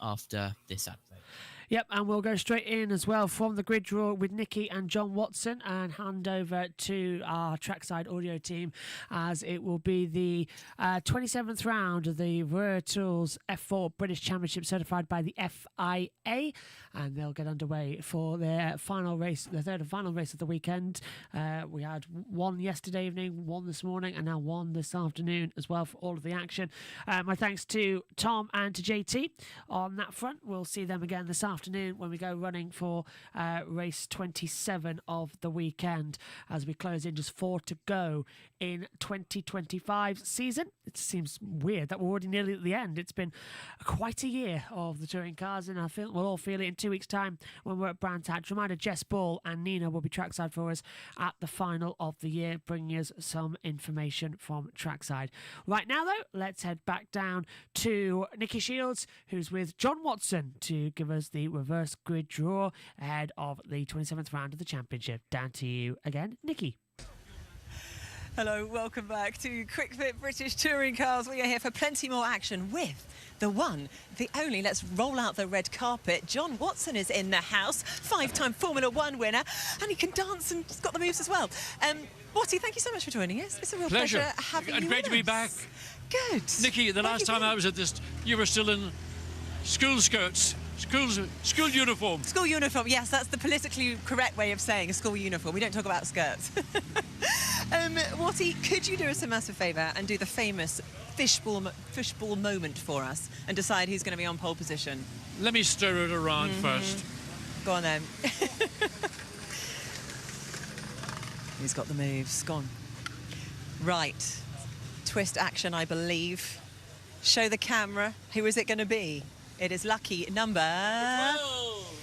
after this advert. Yep, and we'll go straight in as well from the grid draw with Nikki and John Watson and hand over to our trackside audio team as it will be the 27th round of the Tools F4 British Championship certified by the FIA, and they'll get underway for their final race, the third and final race of the weekend. We had one yesterday evening, one this morning, and now one this afternoon as well for all of the action. My thanks to Tom and to JT on that front. We'll see them again this afternoon when we go running for race 27 of the weekend as we close in just 4 to go in 2025 season. It seems weird that we're already nearly at the end. It's been quite a year of the touring cars, and I feel we'll all feel it in 2 weeks' time when we're at Brands Hatch. Reminder, Jess Ball and Nina will be trackside for us at the final of the year, bringing us some information from trackside. Right now, though, let's head back down to Nikki Shields, who's with John Watson to give us the reverse grid draw ahead of the 27th round of the championship. Down to you again, Nikki. Hello, welcome back to Quick Fit British Touring Cars. We are here for plenty more action with the one, the only, let's roll out the red carpet. John Watson is in the house, 5-time Formula 1 winner, and he can dance and he's got the moves as well. Watty, thank you so much for joining us. It's a real pleasure having you with us. Great to be back. Good. Nikki, the last time I was at this, you were still in school skirts. School uniform. School uniform, yes, that's the politically correct way of saying a school uniform. We don't talk about skirts. Watty, could you do us a massive favour and do the famous fishbowl moment for us and decide who's going to be on pole position? Let me stir it around first. Go on then. Who's got the moves? Go on. Right. Twist action, I believe. Show the camera. Who is it going to be? It is lucky number...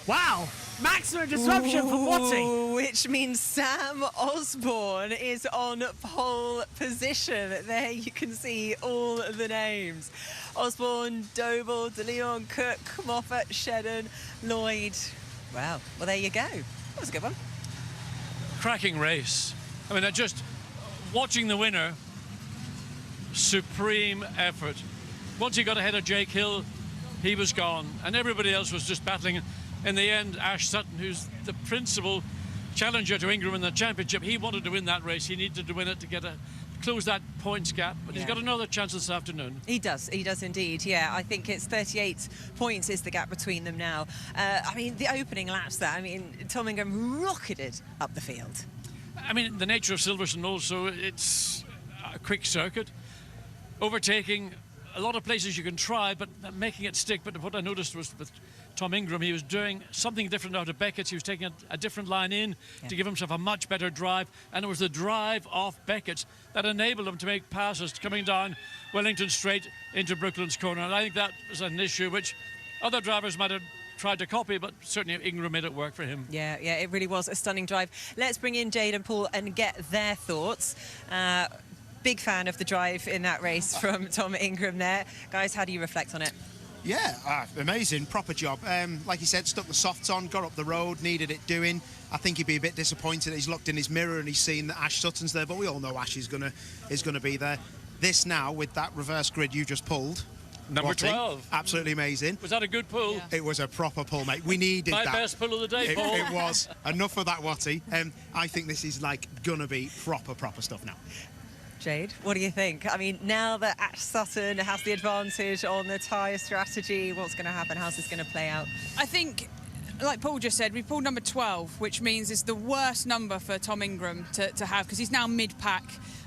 Wow! Maximum disruption for Watty. Which means Sam Osborne is on pole position. There you can see all the names. Osborne, Doble, De Leon, Cook, Moffat, Shedden, Lloyd. Wow. Well, there you go. That was a good one. Cracking race. I mean, just watching the winner, supreme effort. Once he got ahead of Jake Hill, he was gone, and everybody else was just battling. In the end, Ash Sutton, who's the principal challenger to Ingram in the championship, he wanted to win that race. He needed to win it to close that points gap, but he's got another chance this afternoon. He does indeed, yeah. I think it's 38 points is the gap between them now. I mean, the opening laps there, I mean, Tom Ingram rocketed up the field. I mean, the nature of Silverstone also, it's a quick circuit. Overtaking, a lot of places you can try, but making it stick. But what I noticed was with Tom Ingram, he was doing something different out of Beckett's. He was taking a different line in to give himself a much better drive. And it was the drive off Beckett's that enabled him to make passes coming down Wellington Straight into Brooklands Corner. And I think that was an issue which other drivers might have tried to copy, but certainly Ingram made it work for him. Yeah, it really was a stunning drive. Let's bring in Jade and Paul and get their thoughts. Big fan of the drive in that race from Tom Ingram there. Guys, how do you reflect on it? Yeah, amazing, proper job. Like you said, stuck the softs on, got up the road, needed it doing. I think he'd be a bit disappointed that he's looked in his mirror and he's seen that Ash Sutton's there, but we all know Ash is gonna be there. This now, with that reverse grid you just pulled. Number 12. Absolutely amazing. Was that a good pull? Yeah. It was a proper pull, mate. We needed My that. best pull of the day, Paul. It was. Enough of that, Watty. I think this is like gonna be proper stuff now. Jade, what do you think? I mean, now that Ash Sutton has the advantage on the tyre strategy, what's going to happen? How's this going to play out? I think, like Paul just said, we pulled number 12, which means it's the worst number for Tom Ingram to have, because he's now mid-pack.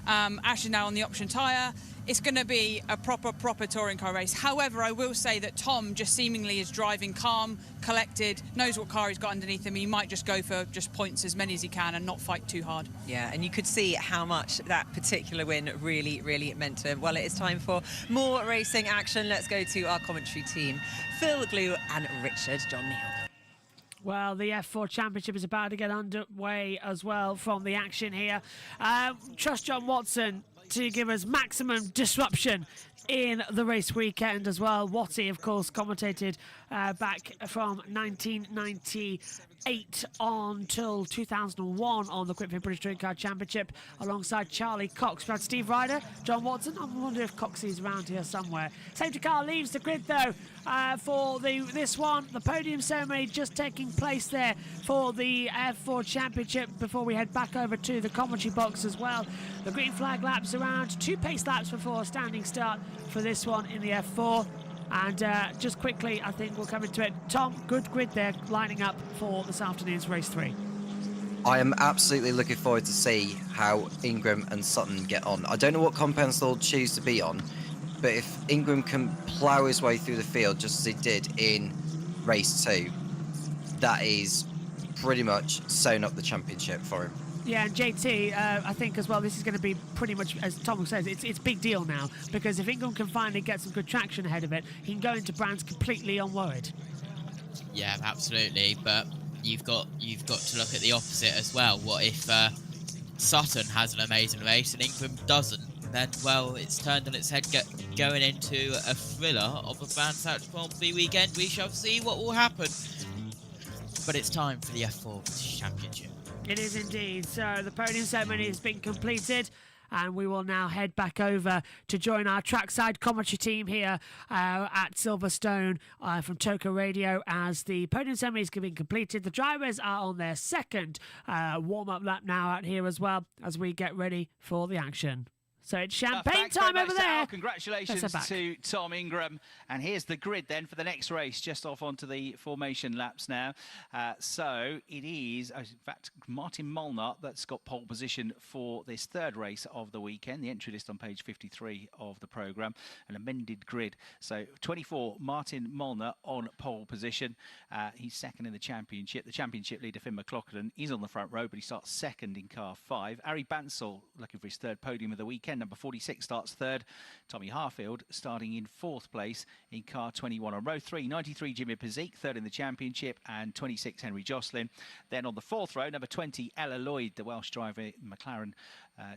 Ash is now on the option tyre. it's going to be a proper touring car race. However, I will say that Tom just seemingly is driving calm, collected, knows what car he's got underneath him. He might just go for just points, as many as he can, and not fight too hard. Yeah, and you could see how much that particular win really meant to him. Well, it is time for more racing action. Let's go to our commentary team, Phil Glue and Richard John Neal. Well, the F4 Championship is about to get underway as well from the action here. Trust John Watson to give us maximum disruption in the race weekend as well. Watty, of course, commentated back from 1998 until 2001 on the Quick Fit British Touring Car Championship alongside Charlie Cox. We had Steve Ryder, John Watson. I wonder if Coxie is around here somewhere. Safety car leaves the grid though for this one. The podium ceremony just taking place there for the F4 Championship before we head back over to the commentary box as well. The green flag laps around, 2 pace laps before a standing start for this one in the F4. And just quickly, I think we'll come into it. Tom, good grid there lining up for this afternoon's race 3. I am absolutely looking forward to see how Ingram and Sutton get on. I don't know what compounds they'll choose to be on, but if Ingram can plough his way through the field just as he did in race 2, that is pretty much sewn up the championship for him. Yeah, and JT, I think as well, this is going to be pretty much, as Tom says, it's big deal now, because if Ingram can finally get some good traction ahead of it, he can go into Brands completely unworried. Yeah, absolutely, but you've got to look at the opposite as well. What if Sutton has an amazing race and Ingram doesn't? Then, well, it's turned on its head going into a thriller of a Brands Hatch Grand Prix weekend. We shall see what will happen. But it's time for the F4 British Championship. It is indeed. So the podium ceremony has been completed, and we will now head back over to join our trackside commentary team here at Silverstone from Toka Radio as the podium ceremony is being completed. The drivers are on their second warm-up lap now out here as well as we get ready for the action. So it's champagne time over there. Congratulations to Tom Ingram. And here's the grid then for the next race, just off onto the formation laps now. So it is, in fact, Martin Molnar that's got pole position for this third race of the weekend. The entry list on page 53 of the programme, an amended grid. So 24, Martin Molnar on pole position. He's second in the championship. The championship leader, Finn McLaughlin, is on the front row, but he starts second in car 5. Ari Bansal looking for his third podium of the weekend. Number 46 starts third. Tommy Harfield starting in 4th place in car 21 on row 3. 93 Jimmy Pezik, third in the championship, and 26 Henry Jocelyn. Then on the 4th row, number 20 Ella Lloyd, the Welsh driver, McLaren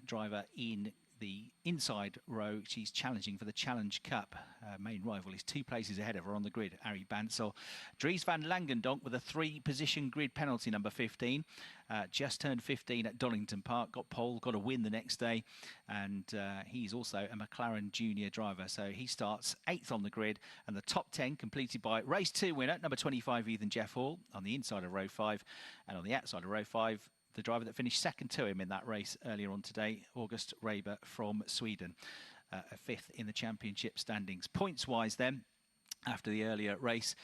driver in the inside row. She's challenging for the Challenge Cup. Main rival is 2 places ahead of her on the grid, Ari Bansal. Dries van Langendonk with a 3-position grid penalty, number 15. Just turned 15 at Donington Park, got pole, got a win the next day, and he's also a McLaren junior driver, so he starts 8th on the grid, and the top 10 completed by race 2 winner, number 25 Ethan Jeff Hall on the inside of row 5, and on the outside of row 5, the driver that finished second to him in that race earlier on today, August Reiber from Sweden, a 5th in the championship standings. Points-wise then, after the earlier race,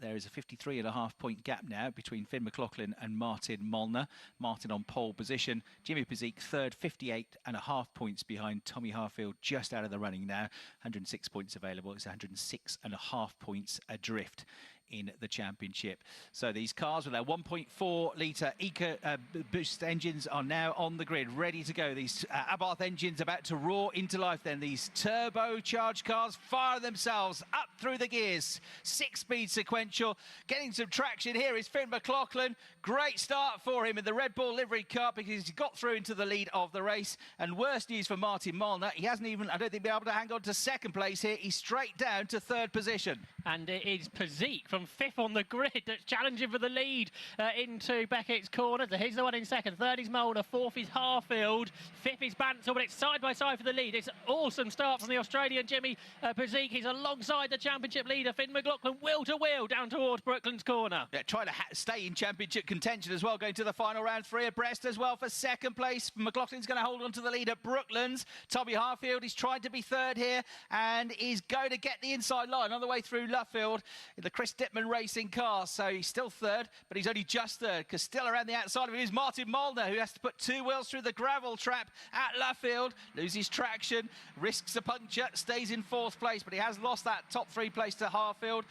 there is a 53.5-point gap now between Finn McLaughlin and Martin Molnar. Martin on pole position. Jimmy Pezik third, 58.5 points behind. Tommy Harfield just out of the running now. 106 points available. It's 106.5 points adrift in the championship. So these cars with their 1.4 litre EcoBoost engines are now on the grid, ready to go. These Abarth engines about to roar into life then. These turbocharged cars fire themselves up through the gears. 6-speed sequential, getting some traction. Here is Finn McLaughlin. Great start for him in the Red Bull livery car because he got through into the lead of the race. And worst news for Martin Molnar, he hasn't even, I don't think, been able to hang on to second place here. He's straight down to 3rd position. And it is Pezik from 5th on the grid that's challenging for the lead into Beckett's corner. So he's the one in 2nd. 3rd is Molnar. 4th is Harfield. 5th is Bansal, but it's side by side for the lead. It's an awesome start from the Australian Jimmy Pezik. He's alongside the championship leader Finn McLaughlin, wheel to wheel down towards Brooklands corner. Yeah, trying to stay in championship contention as well, going to the final round. 3 abreast as well for 2nd place. McLaughlin's going to hold on to the lead at Brooklands. Tommy Harfield is trying to be 3rd here and is going to get the inside line on the way through Luffield. The Chris Lippmann Racing car, so he's still third, but he's only just third, because still around the outside of it is Martin Molnar, who has to put 2 wheels through the gravel trap at Luffield, loses traction, risks a puncture, stays in 4th place, but he has lost that top 3 place to Harfield.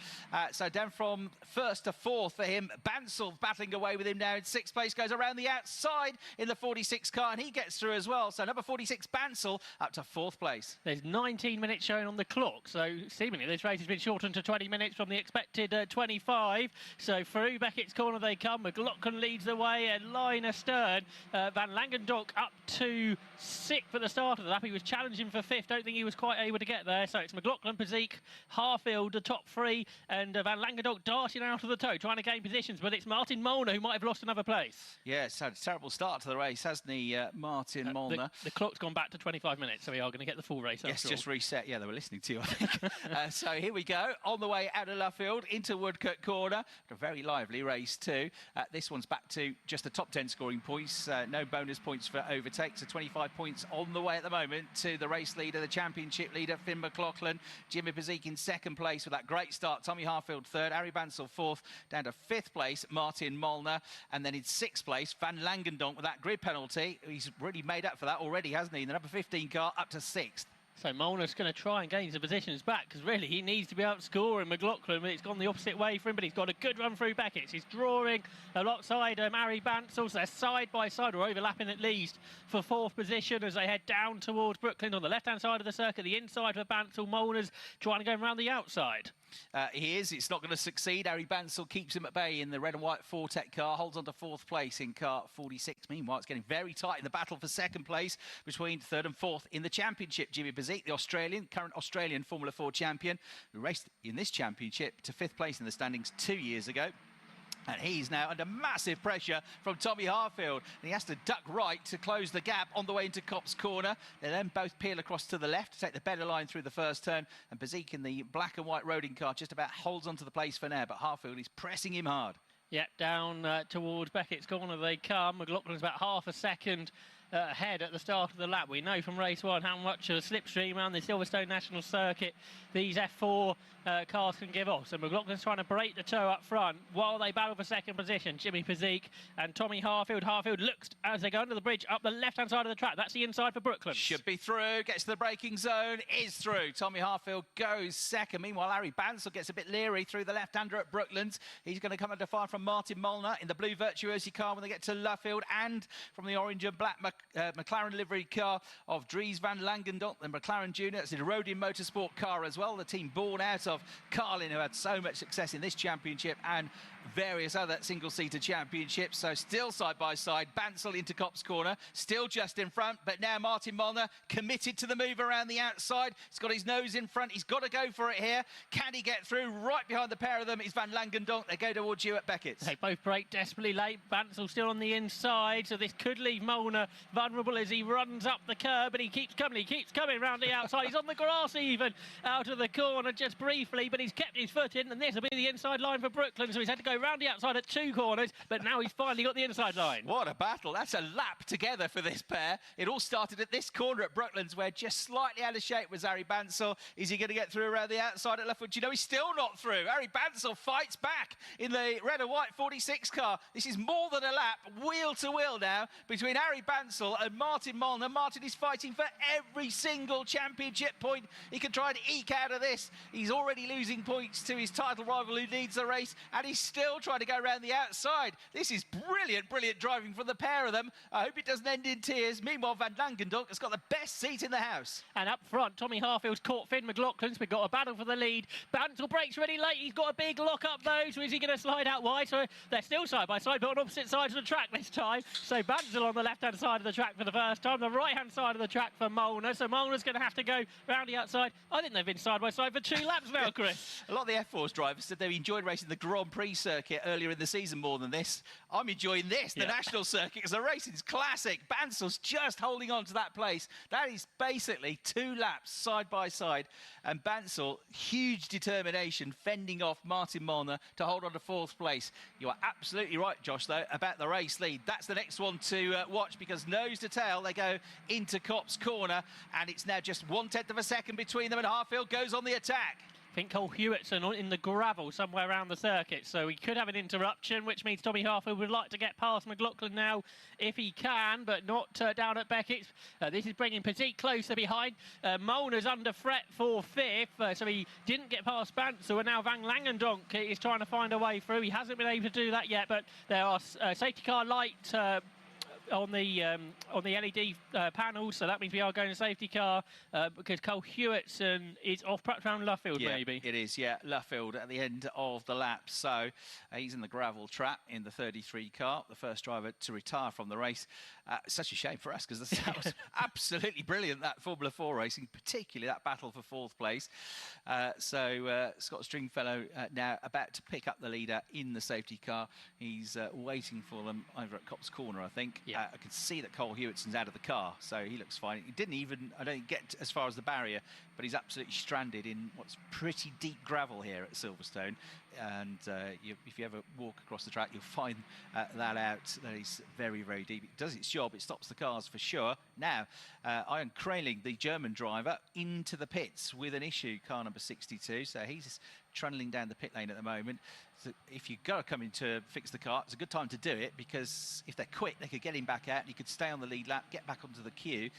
So down from 1st to 4th for him. Bansal battling away with him now in 6th place, goes around the outside in the 46 car, and he gets through as well. So number 46, Bansal, up to 4th place. There's 19 minutes showing on the clock, so seemingly this race has been shortened to 20 minutes from the expected 25. So through Beckett's corner they come. McLaughlin leads the way, and line astern. Van Langendonk up to 6th at the start of the lap. He was challenging for 5th. Don't think he was quite able to get there. So it's McLaughlin, Pazik, Harfield, the top 3, and Van Langendonk darting out of the toe, trying to gain positions. But it's Martin Molnar who might have lost another place. Yeah, it's had a terrible start to the race, hasn't he, Martin Molnar? The clock's gone back to 25 minutes, so we are going to get the full race. Yes, just reset. Yeah, they were listening to you, I think. So here we go, on the way out of Luffield into Woodcote Corner. A very lively race too. This one's back to just the top 10 scoring points. No bonus points for overtake. So 25 points on the way at the moment to the race leader, the championship leader, Finn McLaughlin. Jimmy Pazik in 2nd place with that great start. Tommy Harfield 3rd. Harry Bansal 4th. Down to 5th place, Martin Molnar. And then in 6th place, Van Langendonk with that grid penalty. He's really made up for that already, hasn't he? The number 15 car up to 6th. So Molnar's going to try and gain some positions back, because really he needs to be outscoring McLaughlin, but it's gone the opposite way for him, but he's got a good run through Beckett's. He's drawing alongside Harry Bansal, so they're side by side, or overlapping at least, for 4th position as they head down towards Brooklyn on the left-hand side of the circuit. The inside for Bansal. Molnar's trying to go around the outside. He is. It's not going to succeed. Harry Bansal keeps him at bay in the red and white Fortec car, holds on to 4th place in car 46. Meanwhile, it's getting very tight in the battle for 2nd place between 3rd and 4th in the championship. Jimmy Pazik, the current Australian Formula 4 champion, who raced in this championship to 5th place in the standings 2 years ago. And he's now under massive pressure from Tommy Harfield. And he has to duck right to close the gap on the way into Copse Corner. They then both peel across to the left to take the better line through the first turn. And Pazik in the black and white roading car just about holds onto the place for now. But Harfield is pressing him hard. Yep, down towards Beckett's corner they come. McLaughlin's about half a second ahead at the start of the lap. We know from race 1 how much of a slipstream around the Silverstone National Circuit these F4 cars can give off. So McLaughlin's trying to break the toe up front while they battle for 2nd position. Jimmy Pazik and Tommy Harfield. Harfield looks as they go under the bridge up the left-hand side of the track. That's the inside for Brooklyn. Should be through, gets to the braking zone, is through. Tommy Harfield goes 2nd. Meanwhile, Harry Bansal gets a bit leery through the left-hander at Brooklands. He's going to come under fire from Martin Molnar in the blue Virtuosi car when they get to Luffield, and from the orange and black McLaren livery car of Dries Van Langendonk, the McLaren Junior. It's a JBMotorsports car as well, the team born out of Carlin, who had so much success in this championship and various other single-seater championships. So still side by side, Bansal into Copse Corner, still just in front, but now Martin Molnar committed to the move around the outside. He's got his nose in front. He's got to go for it here. Can he get through? Right behind the pair of them is Van Langendonk. They go towards you at Beckett's. They both brake desperately late. Bansal still on the inside, so this could leave Molnar vulnerable as he runs up the curb, but he keeps coming round the outside. He's on the grass even out of the corner just briefly, but he's kept his foot in, and this will be the inside line for Brooklyn, so he's had to go round the outside at 2 corners, but now he's finally got the inside line. What a battle. That's a lap together for this pair. It all started at this corner at Brooklands, where just slightly out of shape was Harry Bansal. Is he going to get through around the outside at Luffield? You know, he's still not through. Harry Bansal fights back in the red and white 46 car. This is more than a lap, wheel to wheel now, between Harry Bansal and Martin Molnar. Martin is fighting for every single championship point he can try to eke out of this. He's already losing points to his title rival who leads the race, and he's still trying to go around the outside. This is brilliant, brilliant driving from the pair of them. I hope it doesn't end in tears. Meanwhile, Van Langendonk has got the best seat in the house. And up front, Tommy Harfield's caught Finn McLaughlin's. We've got a battle for the lead. Bansal breaks really late. He's got a big lock up though, so is he going to slide out wide? So they're still side by side, but on opposite sides of the track this time. So Bansal on the left-hand side of the track for the first time, the right-hand side of the track for Molnar. So Molnar's going to have to go round the outside. I think they've been side by side for 2 laps now, Chris. A lot of the F4's drivers said they enjoyed racing the Grand Prix circuit earlier in the season more than this. I'm enjoying this, the national circuit, because the racing's classic. Bansal's just holding on to that place. That is basically 2 laps side by side. And Bansal, huge determination, fending off Martin Molnar to hold on to 4th place. You are absolutely right, Josh, though, about the race lead. That's the next one to watch, because nose to tail, they go into Copse Corner, and it's now just 1/10 of a second between them, and Harfield goes on the attack. think Cole Hewitson in the gravel somewhere around the circuit, so we could have an interruption, which means Tommy Harfield would like to get past McLaughlin now if he can, but not down at Beckett's. This is bringing Petit closer behind. Molnar's under threat for 5th, so he didn't get past Banzer, and now Van Langendonk is trying to find a way through. He hasn't been able to do that yet, but there are safety car light on the LED panel, so that means we are going to safety car because Cole Hewitson is off perhaps around Luffield, maybe. It is, yeah, Luffield at the end of the lap. So he's in the gravel trap in the 33 car, the first driver to retire from the race. Such a shame for us because that was absolutely brilliant, that Formula 4 racing, particularly that battle for 4th place. So Scott Stringfellow now about to pick up the leader in the safety car. He's waiting for them over at Copse Corner, I think. Yeah. I can see that Cole Hewitson's out of the car, so he looks fine. He didn't even, I don't get as far as the barrier, but he's absolutely stranded in what's pretty deep gravel here at Silverstone. And if you ever walk across the track, you'll find that out. That is very, very deep. It does its job. It stops the cars for sure. Now, Ian Kraling, the German driver, into the pits with an issue, car number 62. So he's trundling down the pit lane at the moment. So if you've got to come in to fix the car, it's a good time to do it, because if they're quick, they could get him back out and he could stay on the lead lap, get back onto the queue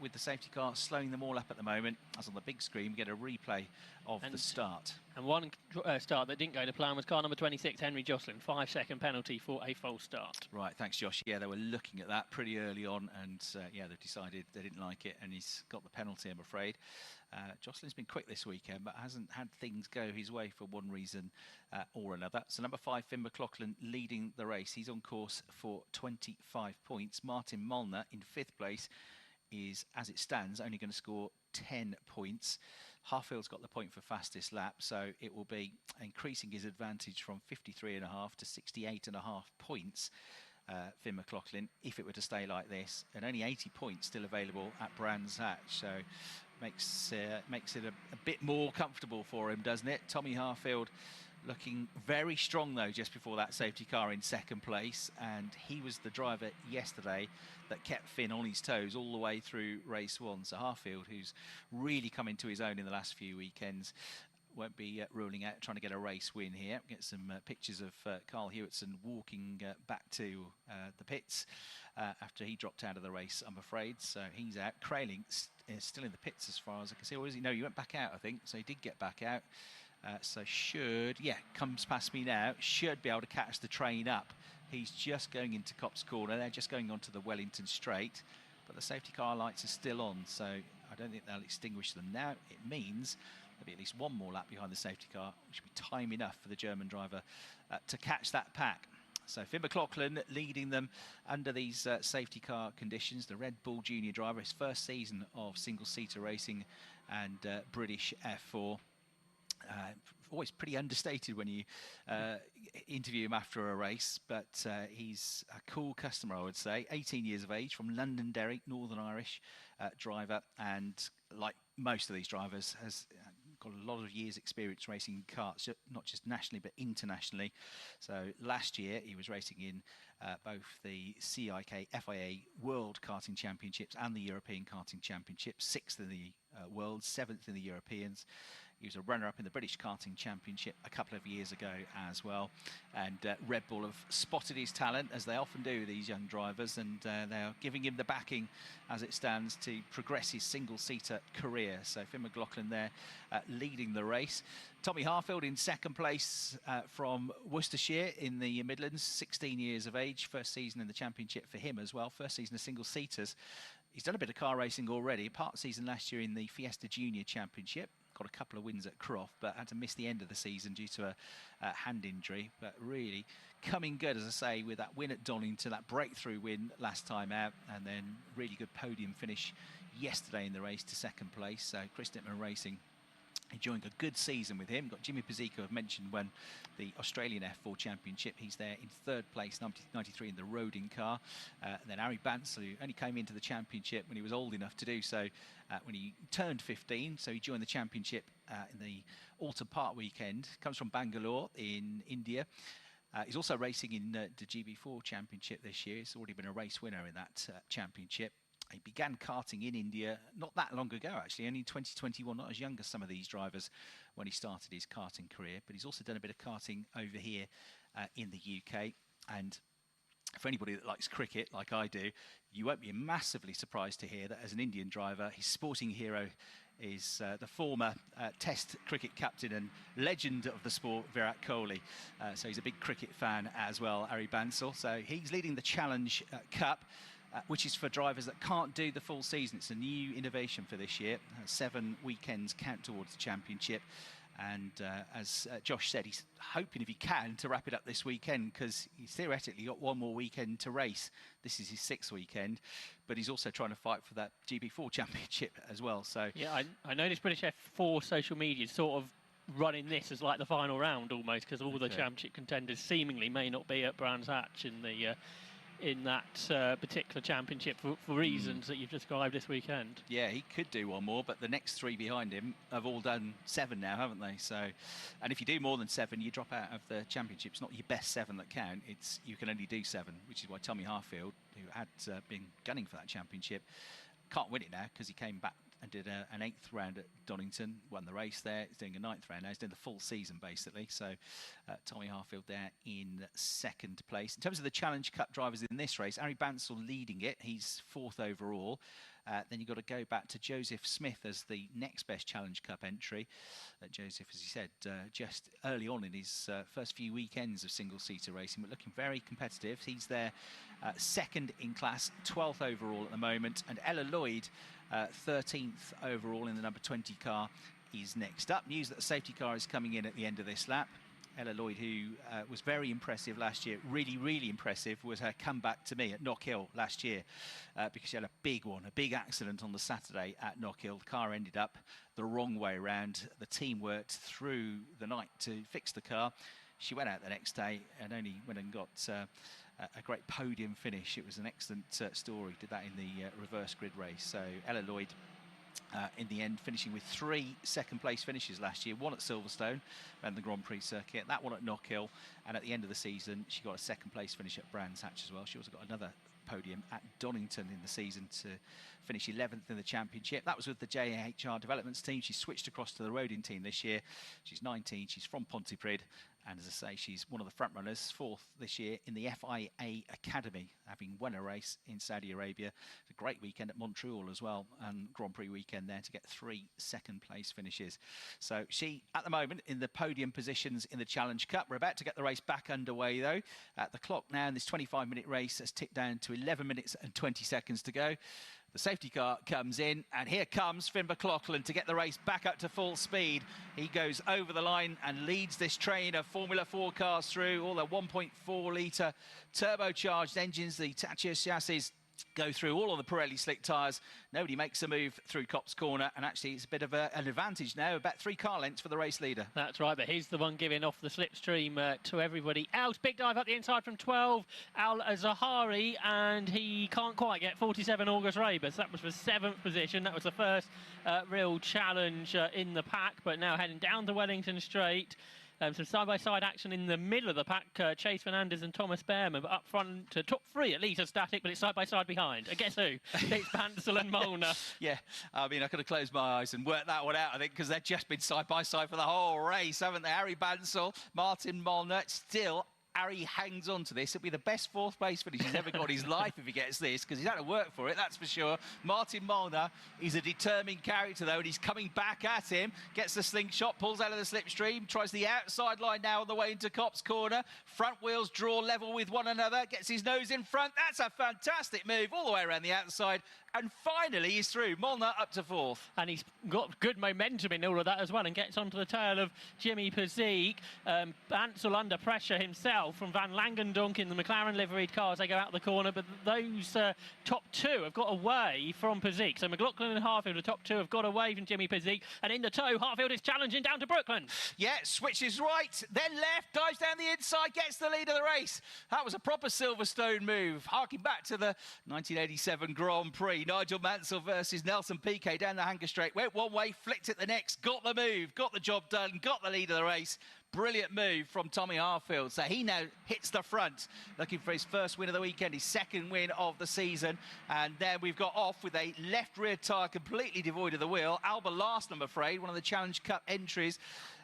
with the safety car slowing them all up at the moment. As on the big screen, we get a replay of the start. And one start that didn't go to plan was car number 26, Henry Jocelyn. 5-second penalty for a false start. Right, thanks, Josh. Yeah, they were looking at that pretty early on, and yeah, they've decided they didn't like it, and he's got the penalty, I'm afraid. Jocelyn's been quick this weekend, but hasn't had things go his way for one reason or another. So number 5, Finn McLaughlin, leading the race. He's on course for 25 points. Martin Molnar in 5th place is, as it stands, only going to score 10 points. Harfield's got the point for fastest lap, so it will be increasing his advantage from 53.5 to 68.5 points. Finn McLaughlin, if it were to stay like this, and only 80 points still available at Brands Hatch, so makes it a bit more comfortable for him, doesn't it? Tommy Harfield looking very strong though just before that safety car in 2nd place, and he was the driver yesterday that kept Finn on his toes all the way through race 1. So Harfield, who's really come into his own in the last few weekends, won't be ruling out trying to get a race win here. Get some pictures of Carl Hewitson walking back to the pits after he dropped out of the race, I'm afraid. So he's out. Kraling is still in the pits as far as I can see. Or is he? No, he went back out, I think. So he did get back out. So comes past me now, should be able to catch the train up. He's just going into Copse Corner. They're just going onto the Wellington Straight, but the safety car lights are still on, so I don't think they'll extinguish them now. It means there'll be at least one more lap behind the safety car, which will be time enough for the German driver to catch that pack. So Finn McLaughlin leading them under these safety car conditions. The Red Bull Junior driver, his first season of single-seater racing and British F4. Always pretty understated when you interview him after a race, but he's a cool customer, I would say. 18 years of age, from Londonderry, Northern Irish driver, and like most of these drivers, has got a lot of years experience racing karts, not just nationally but internationally. So last year he was racing in both the CIK FIA World Karting Championships and the European Karting Championships, 6th in the World, 7th in the Europeans. He was a runner-up in the British Karting Championship a couple of years ago as well. And Red Bull have spotted his talent, as they often do, these young drivers, and they are giving him the backing as it stands to progress his single-seater career. So Finn McLaughlin there leading the race. Tommy Harfield in 2nd place from Worcestershire in the Midlands, 16 years of age, first season in the championship for him as well, first season of single-seaters. He's done a bit of car racing already, part season last year in the Fiesta Junior Championship. Got a couple of wins at Croft, but had to miss the end of the season due to a hand injury. But really coming good, as I say, with that win at Donington, that breakthrough win last time out, and then really good podium finish yesterday in the race to 2nd place. So Chris Dittman Racing enjoying a good season with him. Got Jimmy Pizzico, I've mentioned, when the Australian F4 Championship. He's there in 3rd place, 93 in the Rodin car. And then Harry Bantz, who only came into the championship when he was old enough to do so when he turned 15. So he joined the championship in the Autumn Park weekend. Comes from Bangalore in India. He's also racing in the GB4 Championship this year. He's already been a race winner in that championship. He began karting in India not that long ago, actually, only in 2021, not as young as some of these drivers when he started his karting career. But he's also done a bit of karting over here in the UK. And for anybody that likes cricket, like I do, you won't be massively surprised to hear that as an Indian driver, his sporting hero is the former Test cricket captain and legend of the sport, Virat Kohli. So he's a big cricket fan as well, Ari Bansal. So he's leading the Challenge Cup, which is for drivers that can't do the full season. It's a new innovation for this year. 7 weekends count towards the championship. And as Josh said, he's hoping, if he can, to wrap it up this weekend, because he's theoretically got one more weekend to race. This is his 6th weekend, but he's also trying to fight for that GB4 championship as well. So yeah, I noticed British F4 social media sort of running this as like the final round almost, because all the championship contenders seemingly may not be at Brands Hatch in the in that particular championship for reasons that you've described this weekend. Yeah, he could do one more, but the next 3 behind him have all done 7 now, haven't they? So, and if you do more than 7, you drop out of the championship. It's not your best 7 that count. It's you can only do 7, which is why Tommy Harfield, who had been gunning for that championship, can't win it now because he came back and did an 8th round at Donington, won the race there. He's doing a 9th round now. He's doing the full season, basically. So Tommy Harfield there in 2nd place. In terms of the Challenge Cup drivers in this race, Ari Bansal leading it. He's 4th overall. Then you've got to go back to Joseph Smith as the next best Challenge Cup entry. Joseph, as he said, just early on in his first few weekends of single-seater racing, but looking very competitive. He's there 2nd in class, 12th overall at the moment. And Ella Lloyd, 13th overall in the number 20 car, is next up. News that the safety car is coming in at the end of this lap. Ella Lloyd, who was very impressive last year, really impressive, was her comeback to me at Knockhill last year, because she had a big one, a big accident on the Saturday at Knockhill. The car ended up the wrong way around. The team worked through the night to fix the car. She went out the next day and only went and got a great podium finish. It was an excellent story. Did that in the reverse grid race. So Ella Lloyd, in the end, finishing with 3 second-place finishes last year. 1 at Silverstone and the Grand Prix circuit, that one at Knockhill, and at the end of the season, she got a 2nd-place finish at Brands Hatch as well. She also got another podium at Donington in the season to finish 11th in the championship. That was with the JHR Developments team. She switched across to the Rodin team this year. She's 19, she's from Pontypridd, and as I say, she's one of the front runners, 4th this year in the FIA Academy, having won a race in Saudi Arabia. It's a great weekend at Montreal as well, and Grand Prix weekend there to get 3 second-place finishes. So she, at the moment, in the podium positions in the Challenge Cup. We're about to get the race back underway, though. The clock now in this 25-minute race has ticked down to 11 minutes and 20 seconds to go. The safety car comes in, and here comes Finn McLaughlin to get the race back up to full speed. He goes over the line and leads this train of Formula 4 cars through. All the 1.4-litre turbocharged engines, the Tachia chassis, go through all of the Pirelli slick tyres. Nobody makes a move through Copse Corner, and actually it's a bit of an advantage now, about 3 car lengths for the race leader. That's right, but he's the one giving off the slipstream to everybody else. Big dive up the inside from 12, Al Zahari, and he can't quite get 47 August Rabus. That was for 7th position. That was the first real challenge in the pack, but now heading down the Wellington Straight. Some side-by-side action in the middle of the pack. Chase Fernandez and Thomas Behrman, but up front to top 3 at least are static, but it's side-by-side behind. And guess who? It's Bansal and Molnar. Yeah, I mean, I could have closed my eyes and worked that one out, I think, because they've just been side-by-side for the whole race, haven't they? Harry Bansal, Martin Molnar, still... Harry hangs on to this. It'll be the best 4th place finish he's ever got in his life if he gets this, because he's had to work for it, that's for sure. Martin Molnar is a determined character, though, and he's coming back at him. Gets the slingshot, pulls out of the slipstream, tries the outside line now on the way into Copse Corner. Front wheels draw level with one another, gets his nose in front. That's a fantastic move all the way around the outside. And finally, he's through. Molnar up to 4th. And he's got good momentum in all of that as well, and gets onto the tail of Jimmy Pezik. Bansal under pressure himself from Van Langendonk in the McLaren liveried cars. They go out the corner, but those top 2 have got away from Pezik. So McLaughlin and Harfield, the top 2, have got away from Jimmy Pezik. And in the tow, Harfield is challenging down to Brooklyn. Yeah, switches right, then left, dives down the inside, gets the lead of the race. That was a proper Silverstone move. Harking back to the 1987 Grand Prix. Nigel Mansell versus Nelson Piquet down the Hanger Straight. Went one way, flicked it the next, got the move, got the job done, got the lead of the race. brilliant move from Tommy Harfield. So he now hits the front, looking for his first win of the weekend, his second win of the season. And then we've got off with a left rear tyre completely devoid of the wheel. Alba Larsen, I'm afraid, one of the Challenge Cup entries.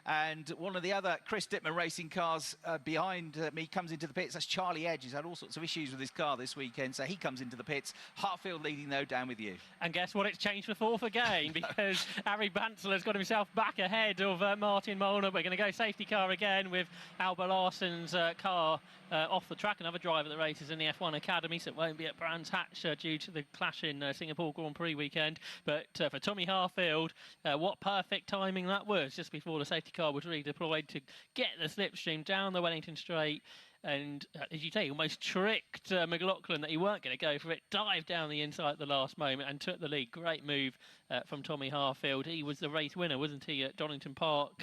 And one of the other Chris Dittman racing cars behind me comes into the pits. That's Charlie Edge. He's had all sorts of issues with his car this weekend, so he comes into the pits. Harfield leading, though, down with you. And guess what? It's changed for fourth again because Harry Bansel has got himself back ahead of Martin Molnar. We're going to go safety car again with Alba Larsen's car off the track. Another driver that races in the F1 Academy, so it won't be at Brands Hatch due to the clash in Singapore Grand Prix weekend. But for Tommy Harfield, what perfect timing that was just before the safety car was redeployed to get the slipstream down the Wellington Straight. And as you say, almost tricked McLaughlin that he weren't going to go for it, dived down the inside at the last moment and took the lead. Great move from Tommy Harfield. He was the race winner, wasn't he, at Donington Park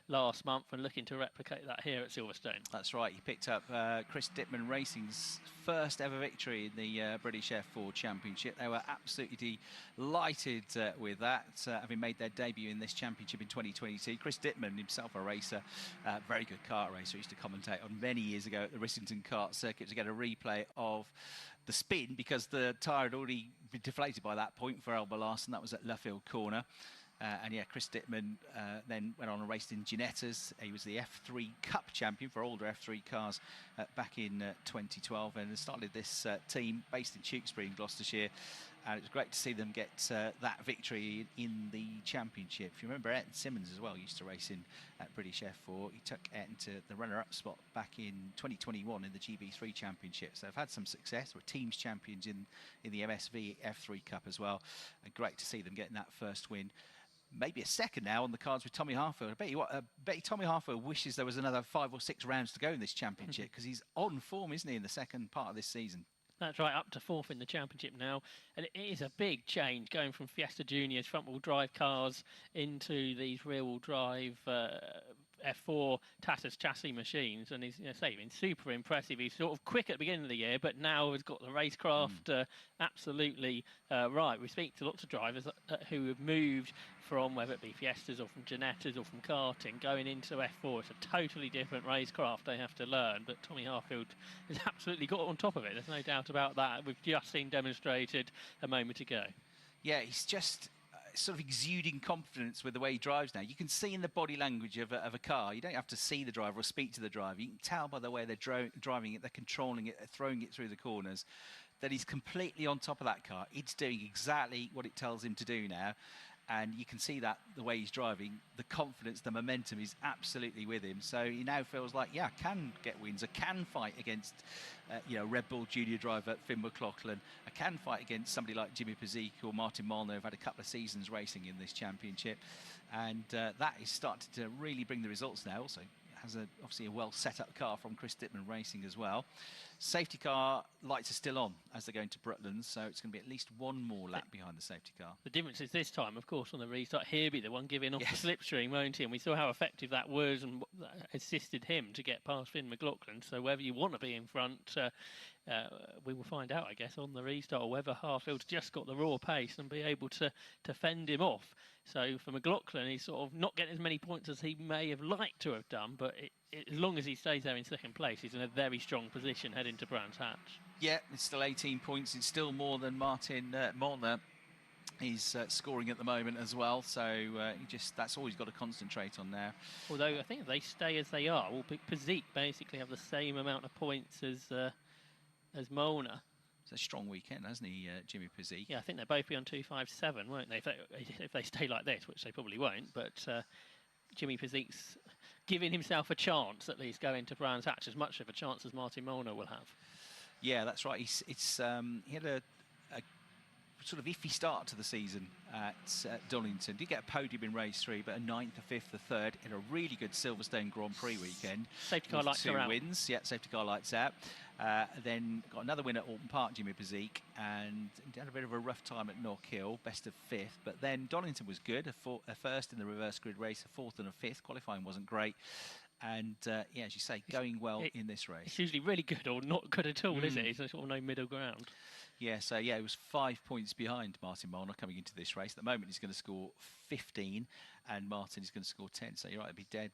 last month, and looking to replicate that here at Silverstone. That's right. He picked up Chris Dittman Racing's first ever victory in the British F4 Championship. They were absolutely delighted with that, having made their debut in this championship in 2022. Chris Dittman, himself a racer, very good kart racer, used to commentate on many years ago at the Rissington Kart Circuit to get a replay of the spin because the tyre had already been deflated by that point for Alba Larsen. That was at Luffield Corner. And yeah, Chris Dittman then went on and raced in Ginettas. He was the F3 Cup champion for older F3 cars back in 2012 and started this team based in Tewkesbury in Gloucestershire. And it was great to see them get that victory in the championship. If you remember, Ayrton Simmons as well used to race in at British F4. He took Ayrton to the runner-up spot back in 2021 in the GB3 Championship. So they've had some success. We're teams champions in the MSV F3 Cup as well. And great to see them getting that first win. Maybe a second now on the cards with Tommy Harfield. I bet you Tommy Harfield wishes there was another 5 or 6 rounds to go in this championship because he's on form, isn't he, in the second part of this season? That's right, up to fourth in the championship now. And it is a big change going from Fiesta Juniors front-wheel drive cars into these rear-wheel drive F4 Tatas chassis machines. And he's been super impressive. He's sort of quick at the beginning of the year, but now has got the racecraft absolutely right. We speak to lots of drivers who have moved from, whether it be Fiestas or from Ginettas or from karting, going into F4. It's a totally different racecraft they have to learn, but Tommy Harfield has absolutely got on top of it. There's no doubt about that. We've just seen demonstrated a moment ago. Yeah, he's just sort of exuding confidence with the way he drives now. You can see in the body language of a car. You don't have to see the driver or speak to the driver. You can tell by the way they're driving it, they're controlling it, they're throwing it through the corners, that he's completely on top of that car. It's doing exactly what it tells him to do now. And you can see that the way he's driving, the confidence, the momentum is absolutely with him. So he now feels like, yeah, I can get wins. I can fight against, Red Bull junior driver Finn McLaughlin. I can fight against somebody like Jimmy Pezik or Martin Molnar, who've had a couple of seasons racing in this championship. And that is starting to really bring the results now. Also has obviously a well set up car from Chris Dittman Racing as well. Safety car lights are still on as they're going to Brutland, so it's going to be at least one more lap behind the safety car. The difference is this time, of course, on the restart, he'll be the one giving off the slipstream, won't he? And we saw how effective that was and assisted him to get past Finn McLaughlin. So whether you want to be in front, we will find out, I guess, on the restart, or whether Harfield's just got the raw pace and be able to fend him off. So for McLaughlin, he's sort of not getting as many points as he may have liked to have done, but as long as he stays there in second place, he's in a very strong position heading to Brands Hatch. Yeah, it's still 18 points. It's still more than Martin Molnar. He's scoring at the moment as well, so that's all he's got to concentrate on now. Although I think if they stay as they are, will Pezik basically have the same amount of points as Molnar. It's a strong weekend, hasn't he, Jimmy Pezik? Yeah, I think they'll both be on 257, won't they? If they stay like this, which they probably won't. But Jimmy Pezik's giving himself a chance, at least, going to Brands Hatch, as much of a chance as Martin Molnar will have. Yeah, that's right. He had a sort of iffy start to the season at Donington. Did get a podium in race 3, but a 9th, a 5th, a 3rd in a really good Silverstone Grand Prix weekend. Safety car lights are out. 2 wins, yeah, safety car lights out. Then got another win at Alton Park, Jimmy Pezik, and had a bit of a rough time at Knock Hill, best of 5th. But then Donington was good, a 1st in the reverse grid race, a 4th and a 5th. Qualifying wasn't great. And, yeah, as you say, going well in this race. It's usually really good or not good at all, is it? It's sort of no middle ground. Yeah, so, yeah, it was 5 points behind Martin Molnar coming into this race. At the moment, he's going to score 15. and Martin is going to score 10. So you're right, it'd be dead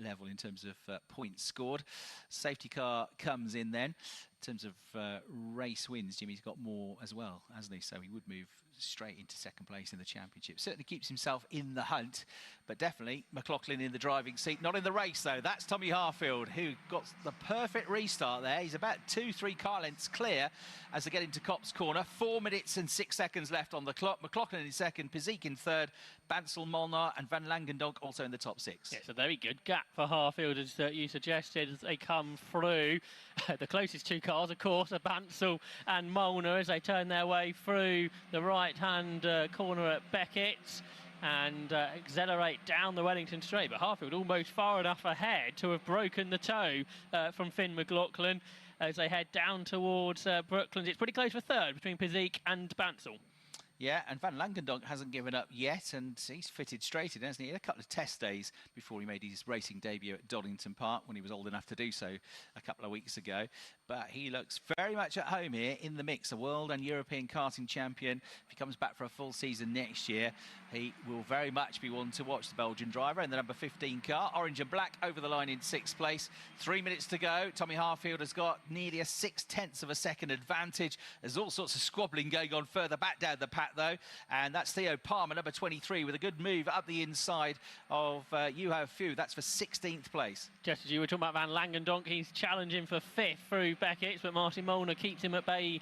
level in terms of points scored. Safety car comes in then. In terms of race wins, Jimmy's got more as well, hasn't he? So he would move straight into second place in the championship. Certainly keeps himself in the hunt, but definitely McLaughlin in the driving seat. Not in the race, though. That's Tommy Harfield, who got the perfect restart there. He's about 2-3 car lengths clear as they get into Copse Corner. 4 minutes and 6 seconds left on the clock. McLaughlin in second, Pizik in third, Bansel, Molnar and Van Langendonk also in the top 6. Yeah, it's a very good gap for Harfield, as you suggested, as they come through. The closest two cars, of course, are Bansel and Molnar as they turn their way through the right-hand corner at Beckett's and accelerate down the Wellington Straight. But Harfield almost far enough ahead to have broken the toe from Finn McLaughlin as they head down towards Brooklands. It's pretty close for third between Pizik and Bansel. Yeah, and Van Langendonk hasn't given up yet, and he's fitted straight in, hasn't he? He had a couple of test days before he made his racing debut at Donington Park when he was old enough to do so a couple of weeks ago. But he looks very much at home here in the mix, a world and European karting champion. If he comes back for a full season next year, he will very much be one to watch, the Belgian driver. And the number 15 car, orange and black, over the line in 6th place. 3 minutes to go. Tommy Harfield has got nearly a 0.6 of a second advantage. There's all sorts of squabbling going on further back down the pack, though. And that's Theo Palmer, number 23, with a good move up the inside of Juho Fu. That's for 16th place. Just as you were talking about Van Langendonk, he's challenging for 5th through Beckett's, but Martin Molnar keeps him at bay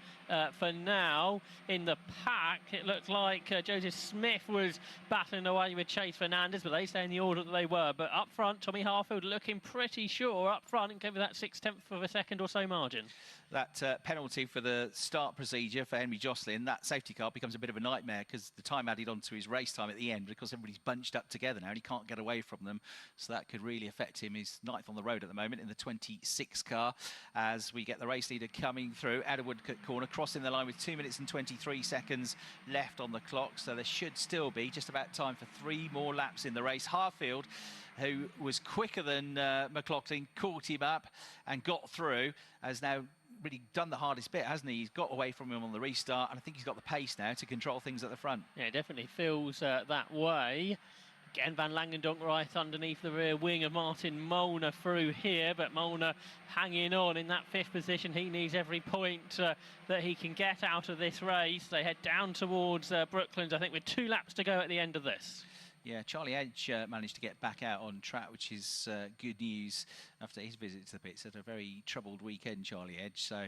for now. In the pack, it looked like Joseph Smith was battling away with Chase Fernandez, but they stay in the order that they were. But up front, Tommy Harfield looking pretty sure up front and over that 0.6 of a second or so margin. That penalty for the start procedure for Henry Jocelyn, that safety car becomes a bit of a nightmare because the time added onto his race time at the end, because everybody's bunched up together now and he can't get away from them. So that could really affect him. He's 9th on the road at the moment in the 26 car as we get the race leader coming through at a Woodcote corner, crossing the line with 2 minutes and 23 seconds left on the clock. So there should still be just about time for 3 more laps in the race. Harfield, who was quicker than McLaughlin, caught him up and got through, has now really done the hardest bit, hasn't he? He's got away from him on the restart, and I think he's got the pace now to control things at the front. Yeah, it definitely feels that way. Again, Van Langendonk right underneath the rear wing of Martin Molnar through here, but Molnar hanging on in that 5th position. He needs every point that he can get out of this race. They head down towards Brooklands, I think, with 2 laps to go at the end of this. Yeah, Charlie Edge managed to get back out on track, which is good news after his visit to the pits. Had a very troubled weekend, Charlie Edge, so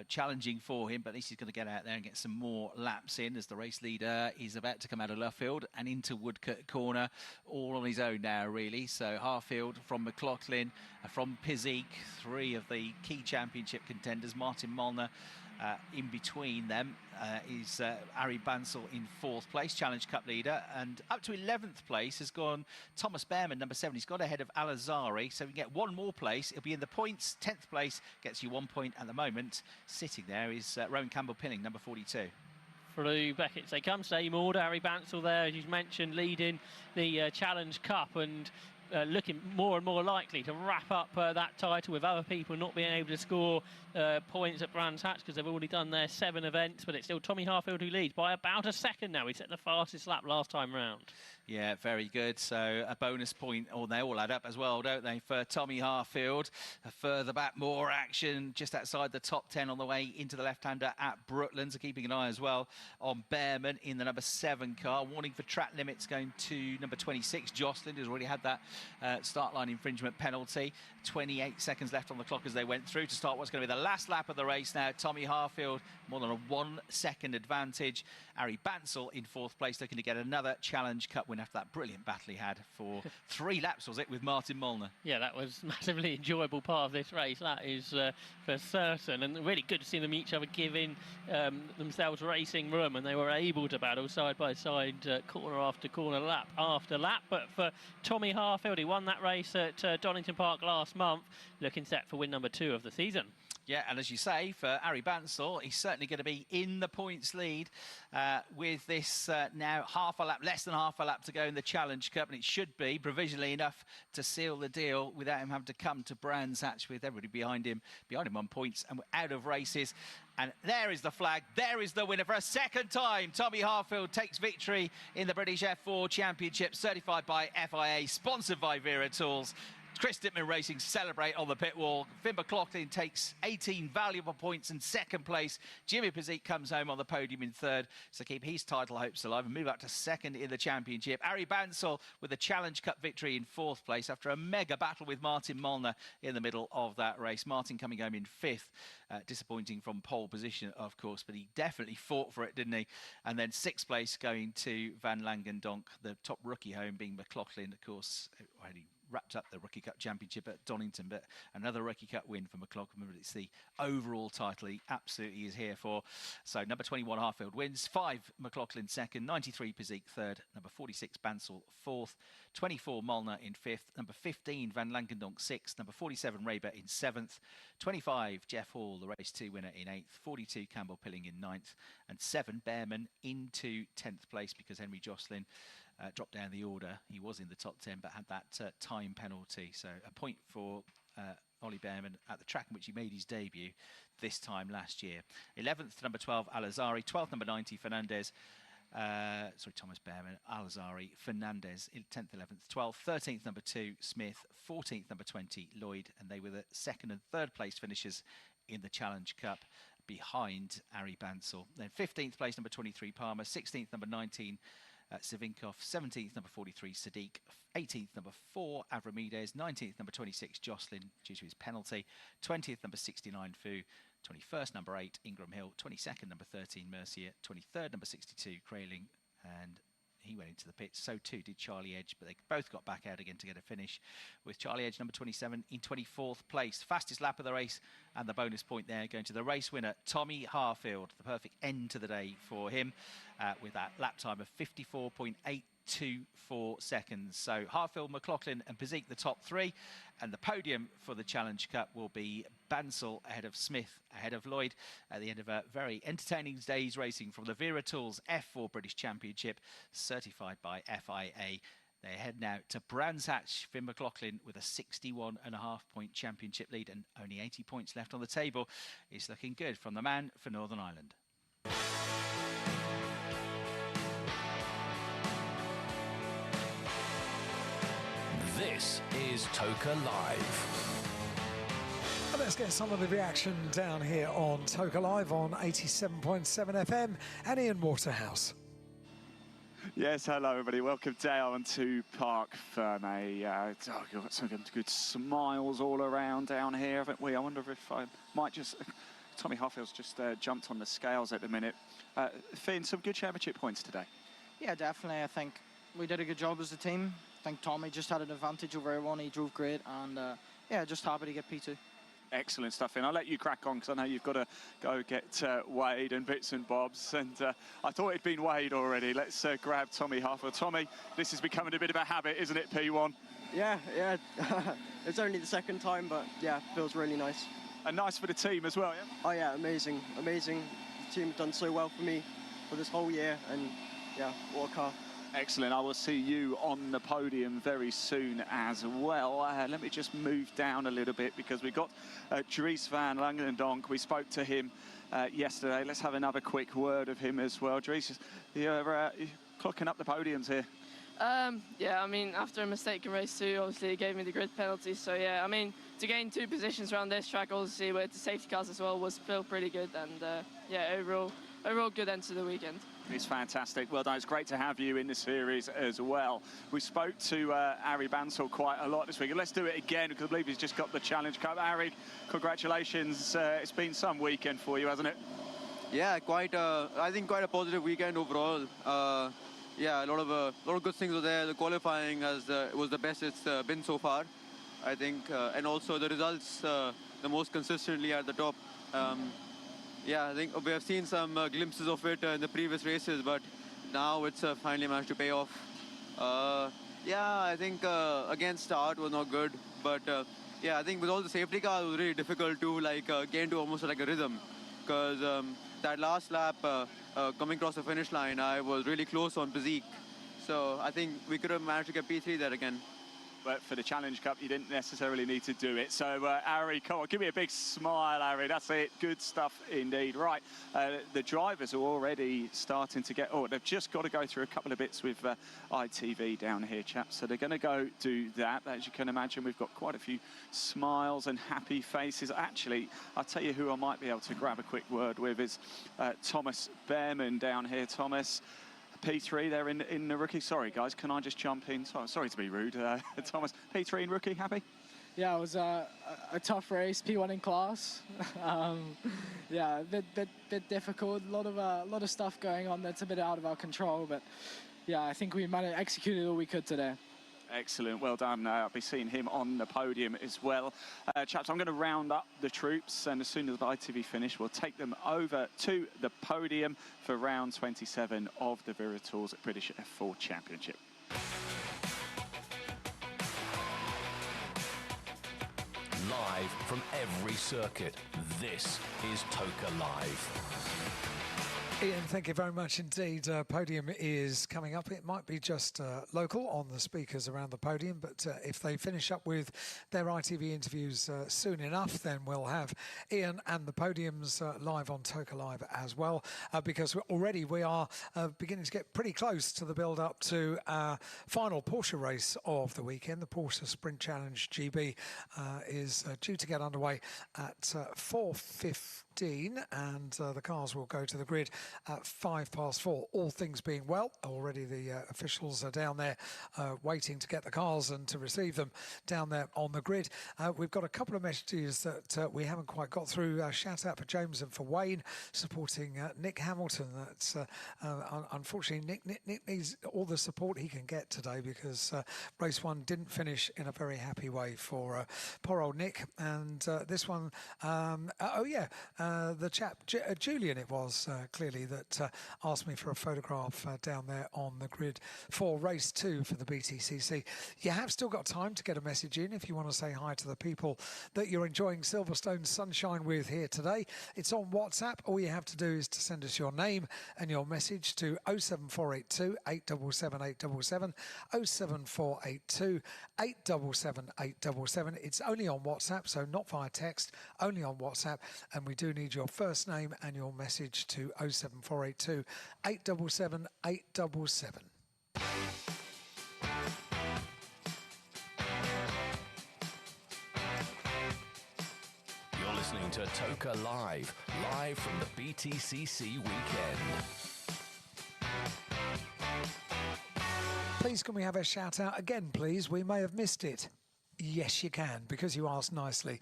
challenging for him, but at least he's going to get out there and get some more laps in as the race leader is about to come out of Luffield and into Woodcote Corner, all on his own now, really. So Harfield from McLaughlin, from Pizik, 3 of the key championship contenders. Martin Molnar in between them is Ari Bansel in 4th place, Challenge Cup leader, and up to 11th place has gone Thomas Behrman, number 7. He's got ahead of Al-Azari, so we can get 1 more place. He'll be in the points. 10th place gets you 1 point at the moment. Sitting there is Rowan Campbell-Pilling, number 42. Through Beckett's they come, same order. Harry Bansel there, as you mentioned, leading the Challenge Cup and looking more and more likely to wrap up that title, with other people not being able to score points at Brands Hatch because they've already done their 7 events. But it's still Tommy Harfield who leads by about a second now. He set the fastest lap last time round. Yeah, very good. So a bonus point, or they all add up as well, don't they, for Tommy Harfield. Further back, more action just outside the top 10 on the way into the left-hander at Brooklands. Keeping an eye as well on Behrman in the number 7 car. Warning for track limits going to number 26, Jocelyn, who's already had that start line infringement penalty. 28 seconds left on the clock as they went through to start what's going to be the last lap of the race now. Tommy Harfield, more than a 1 second advantage. Ari Bansel in 4th place, looking to get another Challenge Cup win after that brilliant battle he had for 3 laps, was it, with Martin Molnar? Yeah, that was massively enjoyable part of this race, that is for certain, and really good to see them each other giving themselves racing room, and they were able to battle side by side, corner after corner, lap after lap. But for Tommy Harfield, he won that race at Donington Park last month, looking set for win number 2 of the season. Yeah, and as you say, for Ari Bansel, he's certainly going to be in the points lead with this now half a lap, less than half a lap to go in the Challenge Cup, and it should be provisionally enough to seal the deal without him having to come to Brands Hatch with everybody behind him on points, and we're out of races. And there is the flag. There is the winner for a second time. Tommy Harfield takes victory in the British F4 Championship, certified by FIA, sponsored by Vera Tools. Chris Dittman Racing celebrate on the pit wall. Finn McLaughlin takes 18 valuable points in second place. Jimmy Pizzic comes home on the podium in third to keep his title hopes alive and move up to second in the championship. Ari Bansal with a Challenge Cup victory in fourth place after a mega battle with Martin Molnar in the middle of that race. Martin coming home in fifth, disappointing from pole position, of course, but he definitely fought for it, didn't he? And then sixth place going to Van Langendonk, the top rookie home being McLaughlin, of course, only wrapped up the Rookie Cup Championship at Donington, but another Rookie Cup win for McLaughlin. Remember, it's the overall title he absolutely is here for. So number 21 Harfield wins, 5 McLaughlin second, 93 Pizzic third, number 46 Bansal fourth, 24 Molnar in fifth, number 15 Van Langendonk sixth, number 47 Raber in seventh, 25 Jeff Hall, the race 2 winner, in eighth, 42 Campbell Pilling in ninth, and 7 Behrman into 10th place because Henry Jocelyn dropped down the order. He was in the top 10 but had that time penalty, so a point for Ollie Behrman at the track in which he made his debut this time last year. 11th number 12 Al-Azhari, 12th number 90 Fernandez, Thomas Behrman, Al-Azhari, Fernandez in 10th, 11th, 12th, 13th number 2 Smith, 14th number 20 Lloyd, and they were the second and third place finishers in the Challenge Cup behind Ari Bansal. Then 15th place number 23 Palmer, 16th number 19 Savinkov, 17th number 43 Sadiq, 18th number 4 Avramides, 19th number 26 Jocelyn due to his penalty, 20th number 69 Fu, 21st number 8 Ingram Hill, 22nd number 13 Mercier, 23rd number 62 Krayling, and he went into the pits. So too did Charlie Edge, but they both got back out again to get a finish, with Charlie Edge number 27 in 24th place. Fastest lap of the race, and the bonus point there going to the race winner Tommy Harfield. The perfect end to the day for him with that lap time of 54.824 seconds. So Harfield, McLaughlin and Pizzic the top three, and the podium for the Challenge Cup will be Bansal ahead of Smith, ahead of Lloyd, at the end of a very entertaining day's racing from the Vera Tools F4 British Championship, certified by FIA. They head now to Brands Hatch. Finn McLaughlin with a 61.5 point championship lead and only 80 points left on the table. It's looking good from the man for Northern Ireland. This is Toka Live. Let's get some of the reaction down here on Toka Live on 87.7 FM and Ian Waterhouse. Yes, hello everybody. Welcome down to Parc Ferme. We've got some good smiles all around down here, haven't we? I wonder if I might just... Tommy Harfield's just jumped on the scales at the minute. Finn, some good championship points today. Yeah, definitely. I think we did a good job as a team. I think Tommy just had an advantage over everyone. He drove great, and yeah, just happy to get P2. Excellent stuff, Finn. I'll let you crack on because I know you've got to go get Wade and bits and bobs. And I thought it'd been Wade already. Let's grab Tommy Harfield. Tommy, this is becoming a bit of a habit, isn't it, P1? Yeah. It's only the second time, but yeah, feels really nice. And nice for the team as well, yeah? Oh yeah, amazing. The team have done so well for me for this whole year, and yeah, what a car. Excellent. I will see you on the podium very soon as well. Let me just move down a little bit because we've got Dries van Langendonk. We spoke to him yesterday. Let's have another quick word of him as well. Dries, you're clocking up the podiums here. Yeah, I mean, after a mistake in race 2, obviously it gave me the grid penalty. So yeah, I mean, to gain 2 positions around this track, obviously with the safety cars as well, was felt pretty good. And yeah, overall good end to the weekend. It's fantastic. Well done. It's great to have you in the series as well. We spoke to Ari Bansal quite a lot this week. Let's do it again because I believe he's just got the Challenge Cup. Ari, congratulations. It's been some weekend for you, hasn't it? Yeah, I think quite a positive weekend overall. Yeah, a lot of good things were there. The qualifying was the best it's been so far, I think, and also the results the most consistently at the top. Yeah, I think we have seen some glimpses of it in the previous races, but now it's finally managed to pay off. Yeah, I think again start was not good, but yeah, I think with all the safety cars it was really difficult to get into almost like a rhythm, because that last lap coming across the finish line I was really close on Pizzic, So I think we could have managed to get P3 there again. But for the Challenge Cup, you didn't necessarily need to do it. So, Ari, come on, give me a big smile, Ari. That's it. Good stuff indeed. Right, the drivers are already starting to get... Oh, they've just got to go through a couple of bits with ITV down here, chaps. So they're going to go do that. As you can imagine, we've got quite a few smiles and happy faces. Actually, I'll tell you who I might be able to grab a quick word with is Thomas Behrman down here. Thomas... P3 there in the rookie. Sorry, guys, can I just jump in? Sorry to be rude. Thomas, P3 in rookie, happy? Yeah, it was a tough race, P1 in class. Yeah, a bit difficult. A lot of stuff going on that's a bit out of our control, but yeah, I think we managed to execute all we could today. Excellent, well done. I'll be seeing him on the podium as well. Chaps, I'm going to round up the troops, and as soon as ITV finish, we'll take them over to the podium for round 27 of the Viritools British F4 Championship. Live from every circuit, this is Toka Live. Ian, thank you very much indeed. Podium is coming up. It might be just local on the speakers around the podium, but if they finish up with their ITV interviews soon enough, then we'll have Ian and the podiums live on Toka Live as well, because already we are beginning to get pretty close to the build-up to our final Porsche race of the weekend. The Porsche Sprint Challenge GB is due to get underway at 4:15, and the cars will go to the grid at 4:05. All things being well, already the officials are down there waiting to get the cars and to receive them down there on the grid. We've got a couple of messages that we haven't quite got through. Shout out for James and for Wayne supporting Nick Hamilton. That's unfortunately Nick needs all the support he can get today, because race one didn't finish in a very happy way for poor old Nick. And this one, the chap Julian, it was clearly, that asked me for a photograph down there on the grid for race 2 for the BTCC. You have still got time to get a message in if you want to say hi to the people that you're enjoying Silverstone sunshine with here today. It's on WhatsApp. All you have to do is to send us your name and your message to 07482 877 877, 07482 877 877. It's only on WhatsApp, so not via text, only on WhatsApp, and we do need your first name and your message to 07482 877 877. You're listening to Toka Live from the BTCC weekend. Please, can we have a shout out again, please? We may have missed it. Yes, you can, because you asked nicely.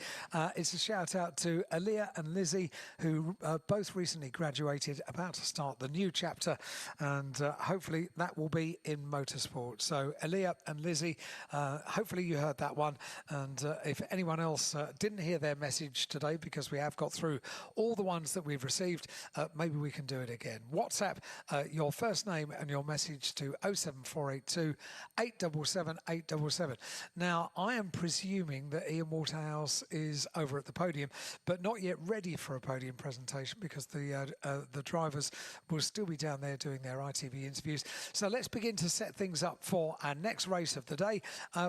It's a shout out to Aaliyah and Lizzie, who both recently graduated, about to start the new chapter, and hopefully that will be in motorsport. So Aaliyah and Lizzie, hopefully you heard that one. And if anyone else didn't hear their message today, because we have got through all the ones that we've received, maybe we can do it again. WhatsApp your first name and your message to 07482 877 877. Now, I am presuming that Ian Waterhouse is over at the podium, but not yet ready for a podium presentation, because the drivers will still be down there doing their ITV interviews. So let's begin to set things up for our next race of the day,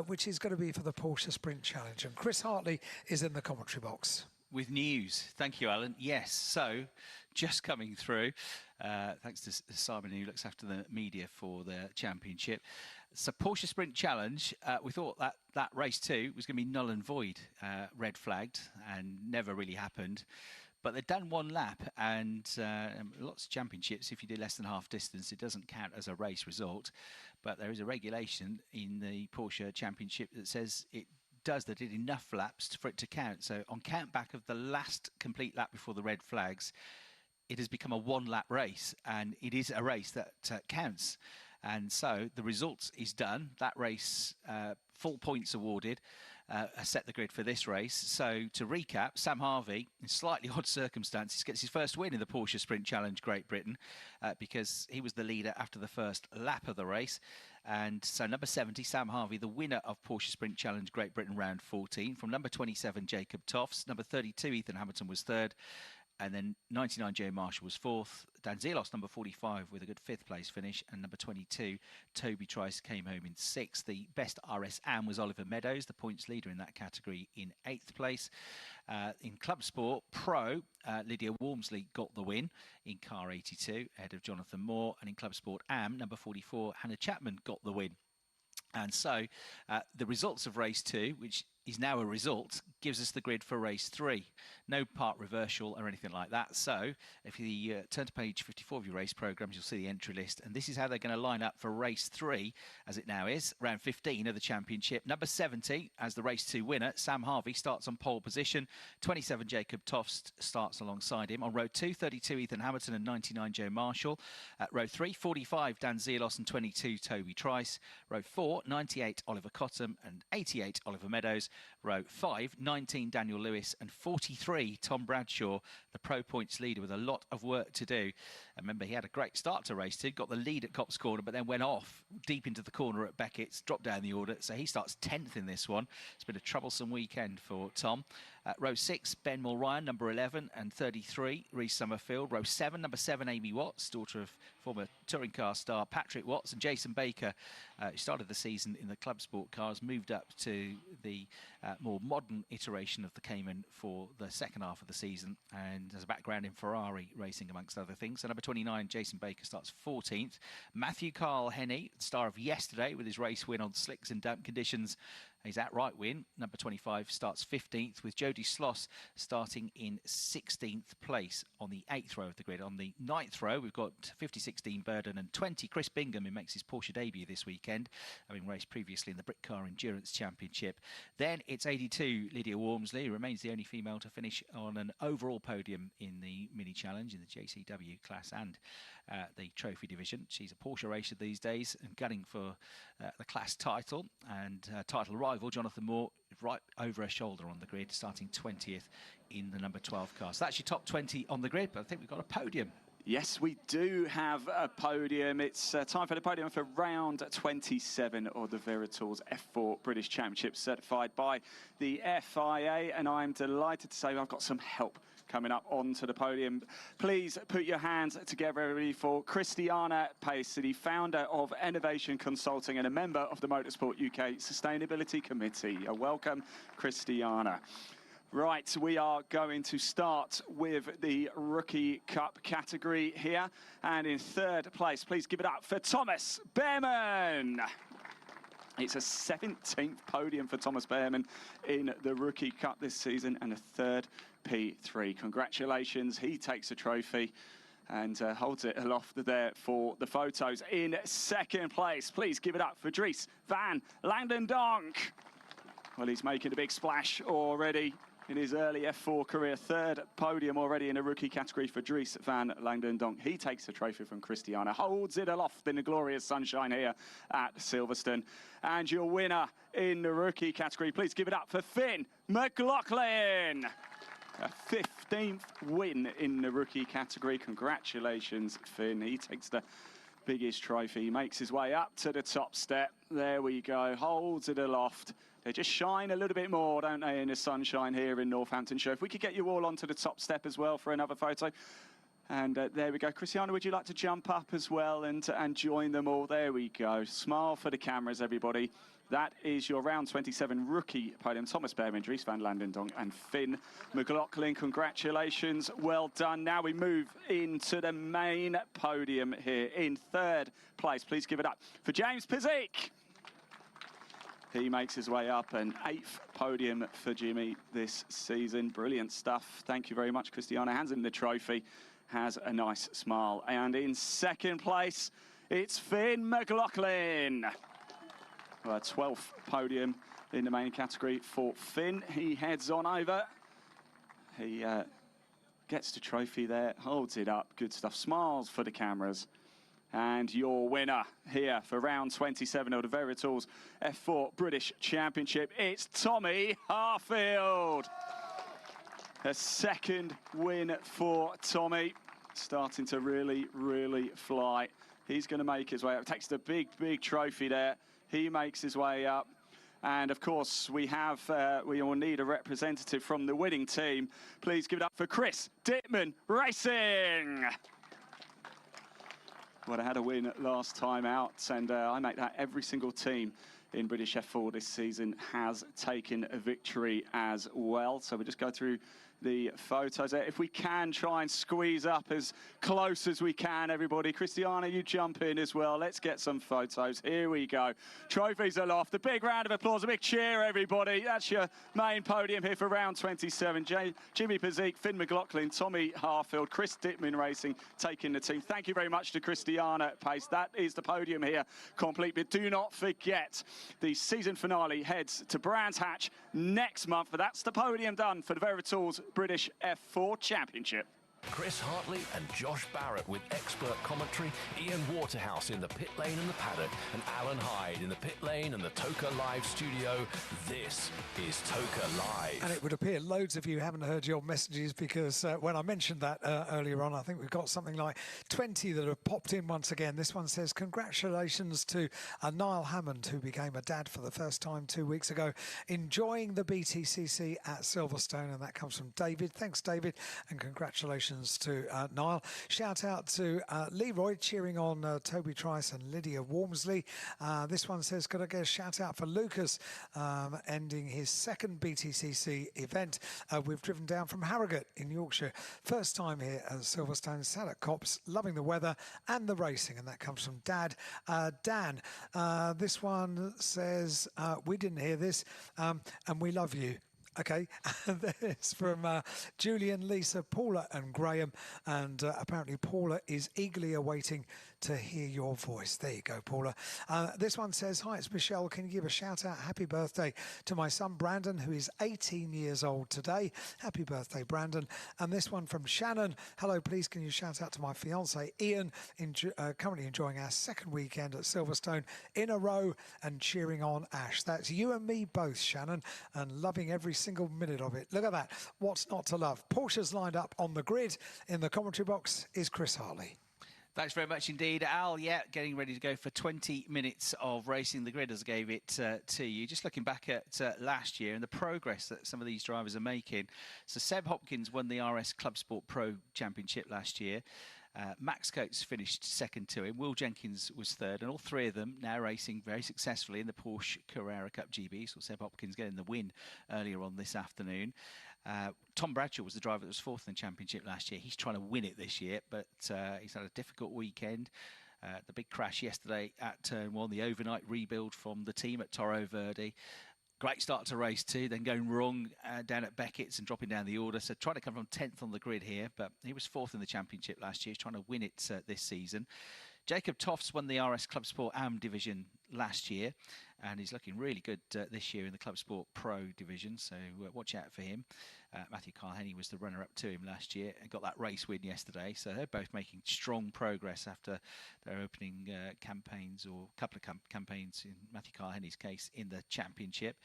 which is going to be for the Porsche Sprint Challenge. And Chris Hartley is in the commentary box. With news. Thank you, Alan. Yes, so just coming through, thanks to Simon, who looks after the media for the championship. So Porsche Sprint Challenge, we thought that race 2 was going to be null and void, red flagged, and never really happened. But they've done one lap, and lots of championships, if you do less than half distance, it doesn't count as a race result. But there is a regulation in the Porsche Championship that says they did enough laps for it to count. So on count back of the last complete lap before the red flags, it has become a one-lap race, and it is a race that counts. And so the results is done. That race, full points awarded, set the grid for this race. So to recap, Sam Harvey, in slightly odd circumstances, gets his first win in the Porsche Sprint Challenge Great Britain, because he was the leader after the first lap of the race. And so number 70, Sam Harvey, the winner of Porsche Sprint Challenge Great Britain round 14. From number 27, Jacob Toffs. Number 32, Ethan Hamilton was third. And then 99 Joe Marshall was 4th. Dan Zielos, number 45, with a good 5th place finish. And number 22, Toby Trice, came home in 6th. The best RS Am was Oliver Meadows, the points leader in that category, in 8th place. In Club Sport Pro, Lydia Walmsley got the win in car 82, ahead of Jonathan Moore. And in Club Sport Am, number 44, Hannah Chapman got the win. And so the results of race 2, which is now a result, gives us the grid for race 3. No part reversal or anything like that. So if you turn to page 54 of your race programs, you'll see the entry list. And this is how they're going to line up for race 3, as it now is, round 15 of the championship. Number 70, as the race 2 winner, Sam Harvey, starts on pole position. 27, Jacob Toft starts alongside him. On row 2, 32, Ethan Hamilton and 99, Joe Marshall. At row 3, 45, Dan Zielos and 22, Toby Trice. Row 4, 98, Oliver Cottam and 88, Oliver Meadows. Row 5, 19, Daniel Lewis and 43, Tom Bradshaw, the pro points leader, with a lot of work to do. And remember, he had a great start to race 2, got the lead at Copse Corner, but then went off deep into the corner at Beckett's, dropped down the order, so he starts 10th in this one. It's been a troublesome weekend for Tom. Row 6, Ben Mulryan, number 11 and 33, Reece Summerfield. Row 7, number 7, Amy Watts, daughter of former touring car star Patrick Watts, and Jason Baker, who started the season in the Club Sport cars, moved up to the more modern iteration of the Cayman for the second half of the season, and has a background in Ferrari racing, amongst other things. So number 29, Jason Baker, starts 14th. Matthew Carl Henney, star of yesterday with his race win on slicks and damp conditions, his outright win, number 25, starts 15th, with Jody Sloss starting in 16th place on the 8th row of the grid. On the 9th row, we've got 56, Dean Burden, and 20, Chris Bingham, who makes his Porsche debut this weekend, having raced previously in the Brit Car Endurance Championship. Then it's 82, Lydia Walmsley, who remains the only female to finish on an overall podium in the Mini Challenge, in the JCW class and the trophy division. She's a Porsche racer these days and gunning for the class title, and title rival Jonathan Moore right over her shoulder on the grid, starting 20th in the number 12 car. So that's your top 20 on the grid, but I think we've got a podium. Yes, we do have a podium. It's time for the podium for round 27 of the Veritools F4 British Championship, certified by the FIA, and I'm delighted to say I've got some help coming up onto the podium. Please put your hands together, everybody, for Christiana Pacey, the founder of Innovation Consulting and a member of the Motorsport UK Sustainability Committee. Welcome, Christiana. Right, we are going to start with the Rookie Cup category here. And in 3rd place, please give it up for Thomas Behrman. It's a 17th podium for Thomas Behrman in the Rookie Cup this season, and a 3rd P3. Congratulations, he takes a trophy and holds it aloft there for the photos. In 2nd place, please give it up for Dries van Langdendonk. Well, he's making a big splash already in his early F4 career. 3rd podium already in a rookie category for Dries van Langdendonk. He takes the trophy from Christiana, holds it aloft in the glorious sunshine here at Silverstone. And your winner in the rookie category, please give it up for Finn McLaughlin. A 15th win in the rookie category. Congratulations, Finn. He takes the biggest trophy. He makes his way up to the top step. There we go. Holds it aloft. They just shine a little bit more, don't they, in the sunshine here in Northamptonshire. If we could get you all onto the top step as well for another photo. And there we go. Christiana, would you like to jump up as well and join them all? There we go. Smile for the cameras, everybody. That is your round 27 rookie podium. Thomas Behrman, Dries van Langdendonk and Finn McLaughlin. Congratulations. Well done. Now we move into the main podium here. In 3rd place, please give it up for James Pizik. He makes his way up, an 8th podium for Jimmy this season. Brilliant stuff. Thank you very much, Christiana. Hands him the trophy. Has a nice smile. And in 2nd place, it's Finn McLaughlin. Well, a 12th podium in the main category for Finn. He heads on over. He gets the trophy there, holds it up. Good stuff. Smiles for the cameras. And your winner here for round 27 of the Veritools F4 British Championship, it's Tommy Harfield. A 2nd win for Tommy, starting to really, really fly. He's going to make his way up. Takes the big, big trophy there. He makes his way up. And of course, we will need a representative from the winning team. Please give it up for Chris Dittman Racing. Well, I had a win last time out, and I make that every single team in British F4 this season has taken a victory as well. So we'll just go through the photos there. If we can try and squeeze up as close as we can, everybody. Christiana, you jump in as well. Let's get some photos. Here we go. Trophies aloft. A big round of applause, a big cheer, everybody. That's your main podium here for round 27. Jimmy Pazik, Finn McLaughlin, Tommy Harfield, Chris Dittman Racing taking the team. Thank you very much to Christiana Pace. That is the podium here complete. But do not forget, the season finale heads to Brands Hatch next month. But that's the podium done for the Veritools British F4 Championship. Chris Hartley and Josh Barrett with expert commentary, Ian Waterhouse in the pit lane and the paddock, and Alan Hyde in the pit lane and the Toka Live studio. This is Toka Live. And it would appear loads of you haven't heard your messages, because when I mentioned that earlier on, I think we've got something like 20 that have popped in once again. This one says, congratulations to Niall Hammond, who became a dad for the first time 2 weeks ago, enjoying the BTCC at Silverstone. And that comes from David. Thanks, David, and congratulations to Niall. Shout out to Leroy, cheering on Toby Trice and Lydia Wormsley. This one says, could I get a shout out for Lucas, ending his second BTCC event. We've driven down from Harrogate in Yorkshire. First time here at Silverstone, sat at Cops, loving the weather and the racing. And that comes from Dad. Dan, this one says, we didn't hear this, and we love you. Okay, it's from Julian, Lisa, Paula and Graham, and apparently Paula is eagerly awaiting to hear your voice. There you go, Paula. This one says, hi, it's Michelle. Can you give a shout out? Happy birthday to my son Brandon, who is 18 years old today. Happy birthday, Brandon. And this one from Shannon. Hello, please can you shout out to my fiance Ian, currently enjoying our second weekend at Silverstone in a row and cheering on Ash. That's you and me both, Shannon, and loving every single minute of it. Look at that. What's not to love? Porsche's lined up on the grid. In the commentary box is Chris Hartley. Thanks very much indeed, Al. Yeah, getting ready to go for 20 minutes of racing the grid as I gave it to you. Just looking back at last year and the progress that some of these drivers are making. So Seb Hopkins won the RS Club Sport Pro Championship last year. Max Coates finished second to him. Will Jenkins was third, and all three of them now racing very successfully in the Porsche Carrera Cup GB. So Seb Hopkins getting the win earlier on this afternoon. Tom Bradshaw was the driver that was fourth in the championship last year. He's trying to win it this year, but he's had a difficult weekend. The big crash yesterday at Turn 1, the overnight rebuild from the team at Toro Verde. Great start to race 2, then going wrong down at Beckett's and dropping down the order. So trying to come from 10th on the grid here, but he was fourth in the championship last year. He's trying to win it this season. Jacob Toffs won the RS Club Sport AM division last year, and he's looking really good this year in the Club Sport Pro division, so watch out for him. Matthew Carlhenny was the runner-up to him last year and got that race win yesterday, so they're both making strong progress after their opening campaigns, or a couple of campaigns in Matthew Carlhenny's case, in the championship.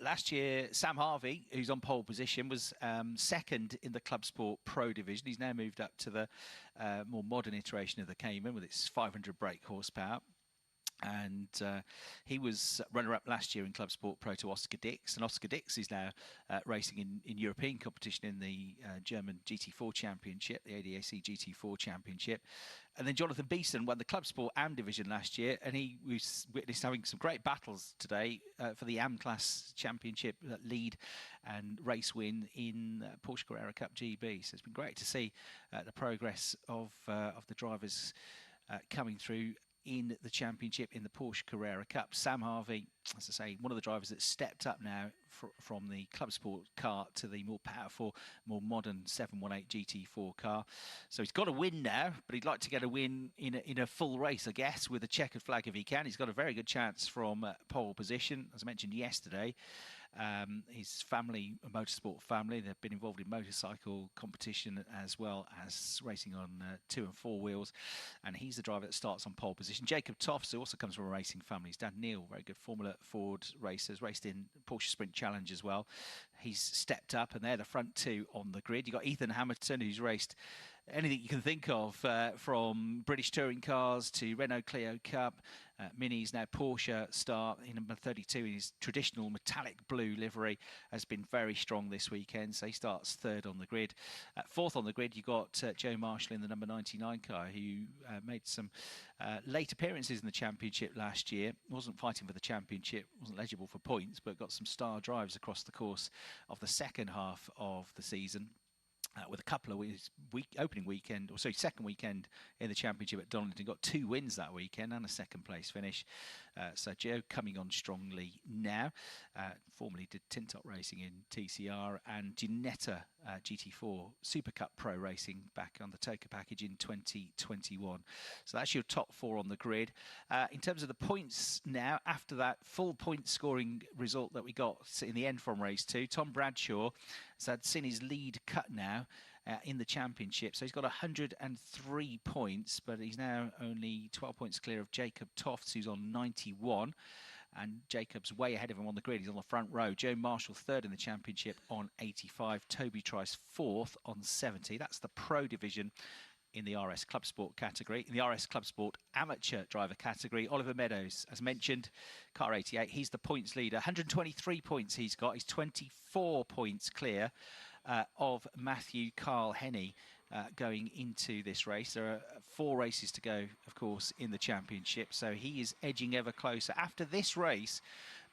Last year, Sam Harvey, who's on pole position, was second in the Club Sport Pro division. He's now moved up to the more modern iteration of the Cayman with its 500 brake horsepower. And he was runner-up last year in Club Sport Pro to Oscar Dix, and Oscar Dix is now racing in European competition in the German GT4 Championship, the ADAC GT4 Championship. And then Jonathan Beeson won the Club Sport AM division last year, and he was witnessed having some great battles today for the AM class championship lead and race win in Porsche Carrera Cup GB. So it's been great to see the progress of the drivers coming through in the championship in the Porsche Carrera Cup. Sam Harvey, as I say, one of the drivers that stepped up now from the Club Sport car to the more powerful, more modern 718 GT4 car. So he's got a win now, but he'd like to get a win in a full race, I guess, with a checkered flag if he can. He's got a very good chance from pole position, as I mentioned yesterday. His family, a motorsport family, they've been involved in motorcycle competition as well as racing on 2 and 4 wheels, and he's the driver that starts on pole position. Jacob Toffs, who also comes from a racing family. His dad Neil, very good Formula Ford racer, has raced in Porsche Sprint Challenge as well. he's stepped up, and they're the front two on the grid. You've got Ethan Hamilton, who's raced anything you can think of, from British touring cars to Renault Clio Cup, Minis, now Porsche star in number 32 in his traditional metallic blue livery, has been very strong this weekend, so he starts third on the grid. Fourth on the grid, you got Joe Marshall in the number 99 car, who made some late appearances in the championship last year. Wasn't fighting for the championship, wasn't eligible for points, but got some star drives across the course of the second half of the season. With a couple of second weekend in the championship at Donington, got 2 wins that weekend and a second place finish. So Joe coming on strongly now. Formerly did Tintop racing in TCR and Ginetta GT4 Super Cup Pro racing back on the Toka package in 2021. So that's your top 4 on the grid. In terms of the points now, after that full point scoring result that we got in the end from race 2, Tom Bradshaw has seen his lead cut now in the championship. So he's got 103 points, but he's now only 12 points clear of Jacob Tofts, who's on 91. And Jacob's way ahead of him on the grid. He's on the front row. Joe Marshall third in the championship on 85. Toby Trice fourth on 70. That's the pro division in the RS Club Sport category. In the RS Club Sport amateur driver category, Oliver Meadows, as mentioned, car 88, he's the points leader. 123 points he's got. He's 24 points clear of Matthew Carl Henney going into this race. There are 4 races to go, of course, in the championship, so he is edging ever closer. After this race,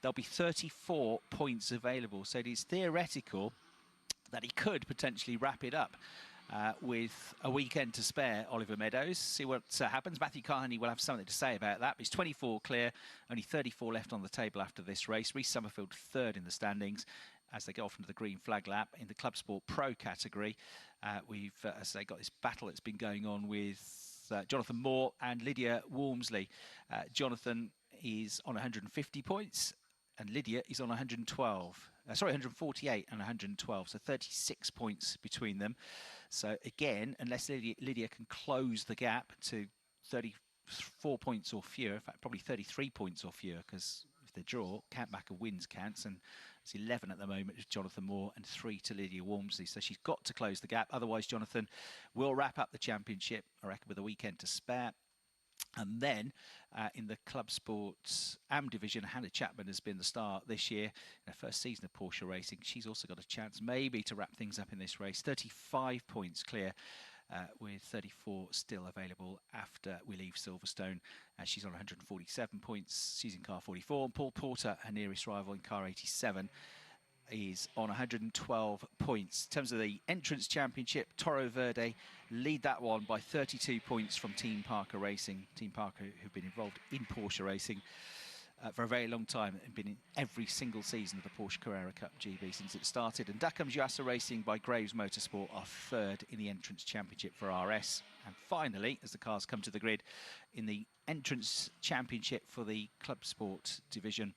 there'll be 34 points available, so it is theoretical that he could potentially wrap it up with a weekend to spare, Oliver Meadows. See what happens. Matthew Carney will have something to say about that. But he's 24 clear, only 34 left on the table after this race. Reece Summerfield third in the standings as they go off into the green flag lap. In the Club Sport Pro category, we've, as they got this battle that's been going on with Jonathan Moore and Lydia Walmsley. Jonathan is on 150 points and Lydia is on 112. 148 and 112, so 36 points between them. So again, unless Lydia can close the gap to 34 points or fewer, in fact, probably 33 points or fewer, because if they draw, count back of wins counts, and it's 11 at the moment with Jonathan Moore and 3 to Lydia Walmsley. So she's got to close the gap. Otherwise, Jonathan will wrap up the championship, I reckon, with a weekend to spare. And then in the Club Sports AM division, Hannah Chapman has been the star this year in her first season of Porsche racing. She's also got a chance maybe to wrap things up in this race. 35 points clear with 34 still available after we leave Silverstone. She's on 147 points. She's in car 44. And Paul Porter, her nearest rival in car 87, is on 112 points. In terms of the entrance championship, Toro Verde lead that one by 32 points from Team Parker Racing. Team Parker, who've been involved in Porsche racing for a very long time and been in every single season of the Porsche Carrera Cup GB since it started. And Duckham's Yuasa Racing by Graves Motorsport are third in the entrance championship for RS. And finally, as the cars come to the grid, in the entrance championship for the Club Sport division,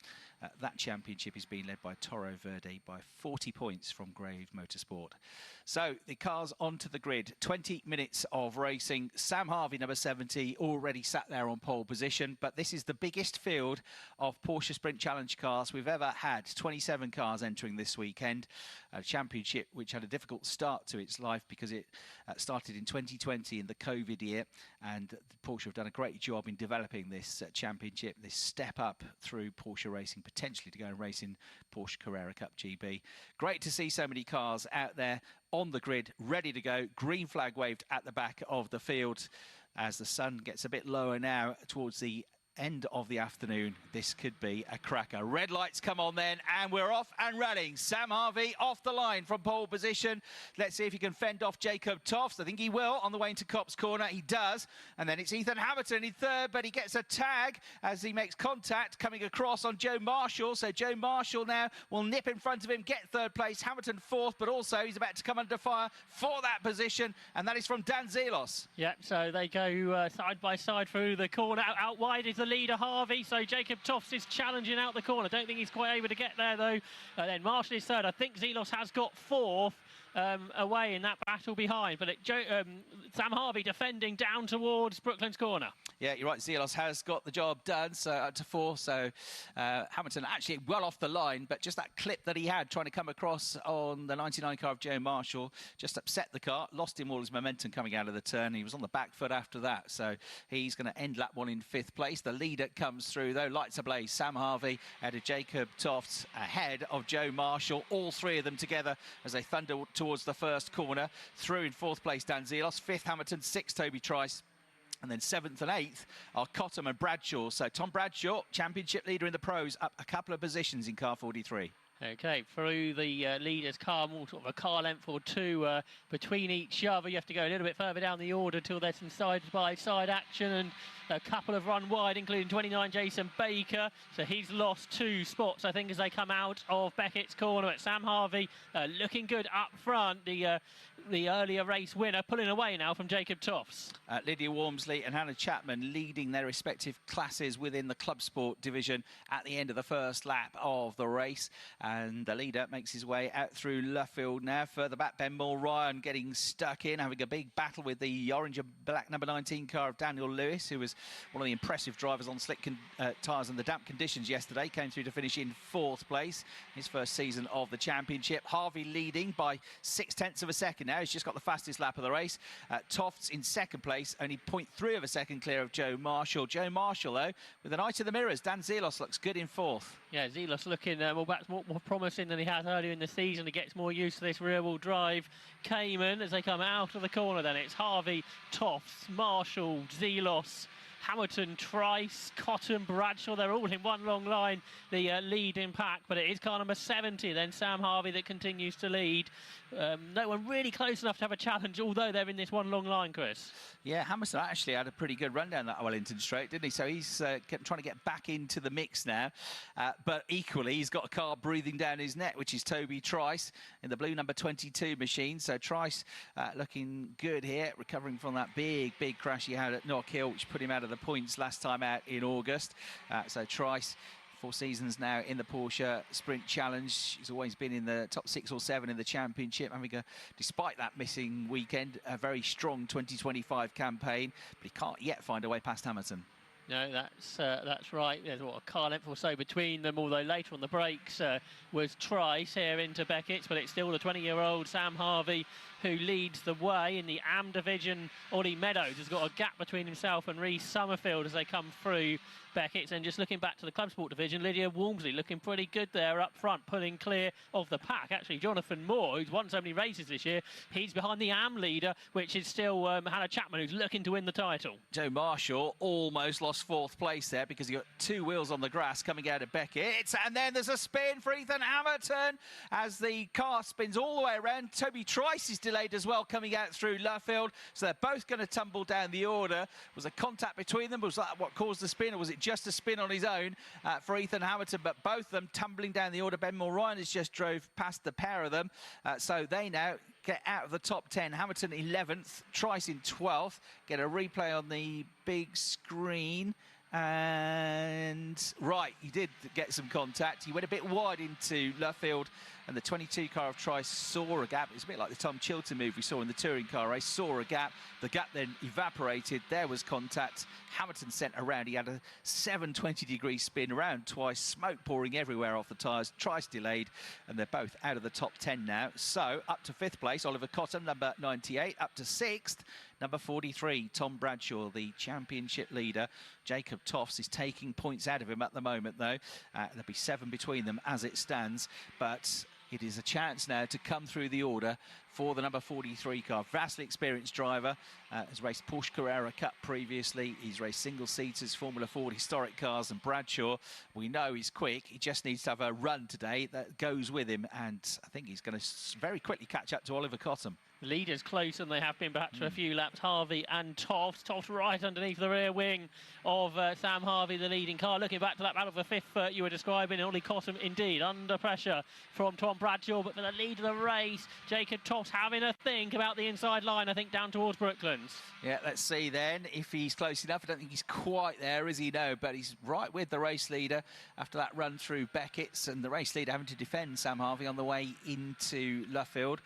that championship is being led by Toro Verde by 40 points from Graves Motorsport. So the cars onto the grid, 20 minutes of racing. Sam Harvey, number 70, already sat there on pole position, but this is the biggest field of Porsche Sprint Challenge cars we've ever had. 27 cars entering this weekend. A championship which had a difficult start to its life because it started in 2020 in the COVID year, and Porsche have done a great job in developing this championship, this step up through Porsche racing, potentially to go and race in Porsche Carrera Cup GB. Great to see so many cars out there on the grid, ready to go. Green flag waved at the back of the field as the sun gets a bit lower now towards the end of the afternoon. This could be a cracker. Red lights come on then, and we're off and running. Sam Harvey off the line from pole position. Let's see if he can fend off Jacob Tofts. I think he will on the way into Copse Corner. He does. And then it's Ethan Hamilton in third, but he gets a tag as he makes contact coming across on Joe Marshall. So Joe Marshall now will nip in front of him, get third place. Hamilton fourth, but also he's about to come under fire for that position, and that is from Dan Zelos. Yep, so they go side by side through the corner. Out wide is the leader, Harvey, so Jacob Tofts is challenging out the corner. Don't think he's quite able to get there, though. Then Marshall is third. I think Zelos has got fourth. away in that battle behind. But Sam Harvey defending down towards Brooklands Corner. Yeah, you're right. Zelos has got the job done, so up to 4. So Hamilton actually well off the line, but just that clip that he had trying to come across on the 99 car of Joe Marshall just upset the car, lost him all his momentum coming out of the turn. He was on the back foot after that, so he's going to end lap 1 in 5th place. The leader comes through, though, lights ablaze. Sam Harvey ahead of Jacob Tofts, ahead of Joe Marshall. All 3 of them together as they thunder towards the first corner. Through in 4th place, Dan Zelos. 5th, Hamilton. 6th, Toby Trice. And then 7th and 8th are Cottam and Bradshaw. So Tom Bradshaw, championship leader in the pros, up a couple of positions in car 43. Okay, through the leaders' car, more sort of a car length or 2 between each other. You have to go a little bit further down the order till there's some side-by-side action, and a couple have run wide, including 29 Jason Baker. So he's lost 2 spots, I think, as they come out of Beckett's corner. But Sam Harvey looking good up front. The earlier race winner pulling away now from Jacob Tofts. Lydia Wormsley and Hannah Chapman leading their respective classes within the club sport division at the end of the first lap of the race. And the leader makes his way out through Luffield now. Further back, Ben Ryan getting stuck in, having a big battle with the orange and black number 19 car of Daniel Lewis, who was one of the impressive drivers on slick tyres and the damp conditions yesterday. Came through to finish in 4th place, his first season of the championship. Harvey leading by 0.6 of a second now. He's just got the fastest lap of the race. Tofts in 2nd place, only 0.3 of a second clear of Joe Marshall. Joe Marshall, though, with an eye to the mirrors. Dan Zelos looks good in 4th. Yeah, Zelos looking more promising than he has earlier in the season. He gets more used to this rear-wheel drive Cayman as they come out of the corner. Then it's Harvey, Tofts, Marshall, Zelos, Hamilton, Trice, Cottam, Bradshaw. They're all in one long line, the lead in pack. But it is car number 70, then Sam Harvey, that continues to lead. No one really close enough to have a challenge, although they're in this one long line, Chris. Yeah, Hamilton actually had a pretty good run down that Wellington straight, didn't he? So he's trying to get back into the mix now. But equally, he's got a car breathing down his neck, which is Toby Trice in the blue number 22 machine. So Trice looking good here, recovering from that big crash he had at Knock Hill, which put him out of the points last time out in August. So Trice, 4 seasons now in the Porsche Sprint Challenge. He's always been in the top 6 or 7 in the championship, having despite that missing weekend, a very strong 2025 campaign, but he can't yet find a way past Hamilton. No, that's right. There's a car length or so between them, although later on the brakes was Trice here into Beckett's, but it's still the 20-year-old Sam Harvey who leads the way. In the AM division, Ollie Meadows has got a gap between himself and Reece Summerfield as they come through Beckett's. And just looking back to the club sport division, Lydia Wormsley looking pretty good there up front, pulling clear of the pack. Actually, Jonathan Moore, who's won so many races this year, he's behind the AM leader, which is still Hannah Chapman, who's looking to win the title. Joe Marshall almost lost 4th place there because he got 2 wheels on the grass coming out of Beckett's. And then there's a spin for Ethan Hamilton as the car spins all the way around. Toby Trice is delayed as well coming out through Luffield. So they're both going to tumble down the order. Was a contact between them? Was that what caused the spin, or was it just a spin on his own for Ethan Hamilton? But both of them tumbling down the order. Ben Ryan has just drove past the pair of them. So they now get out of the top 10. Hamilton 11th, Trice in 12th. Get a replay on the big screen. And right, he did get some contact. He went a bit wide into Luffield, and the 22 car of Trice saw a gap. It's a bit like the Tom Chilton move we saw in the touring car race. Saw a gap. The gap then evaporated. There was contact. Hamilton sent around. He had a 720-degree spin around twice. Smoke pouring everywhere off the tyres. Trice delayed, and they're both out of the top 10 now. So up to 5th place, Oliver Cottam, number 98. Up to 6th, number 43, Tom Bradshaw, the championship leader. Jacob Tofts is taking points out of him at the moment, though. There'll be 7 between them as it stands, but it is a chance now to come through the order for the number 43 car. Vastly experienced driver, has raced Porsche Carrera Cup previously. He's raced single-seaters, Formula Ford historic cars, and Bradshaw, we know he's quick. He just needs to have a run today that goes with him, and I think he's going to very quickly catch up to Oliver Cottam. Leaders close than they have been perhaps for a few laps. Harvey and Tofts. Tofts right underneath the rear wing of Sam Harvey, the leading car. Looking back to that battle for 5th you were describing, Ollie Cottam indeed under pressure from Tom Bradshaw. But for the lead of the race, Jacob Tofts Toss having a think about the inside line, I think, down towards Brooklands. Yeah, let's see then if he's close enough. I don't think he's quite there, is he? No, but he's right with the race leader after that run through Beckett's, and the race leader having to defend Sam Harvey on the way into Luffield.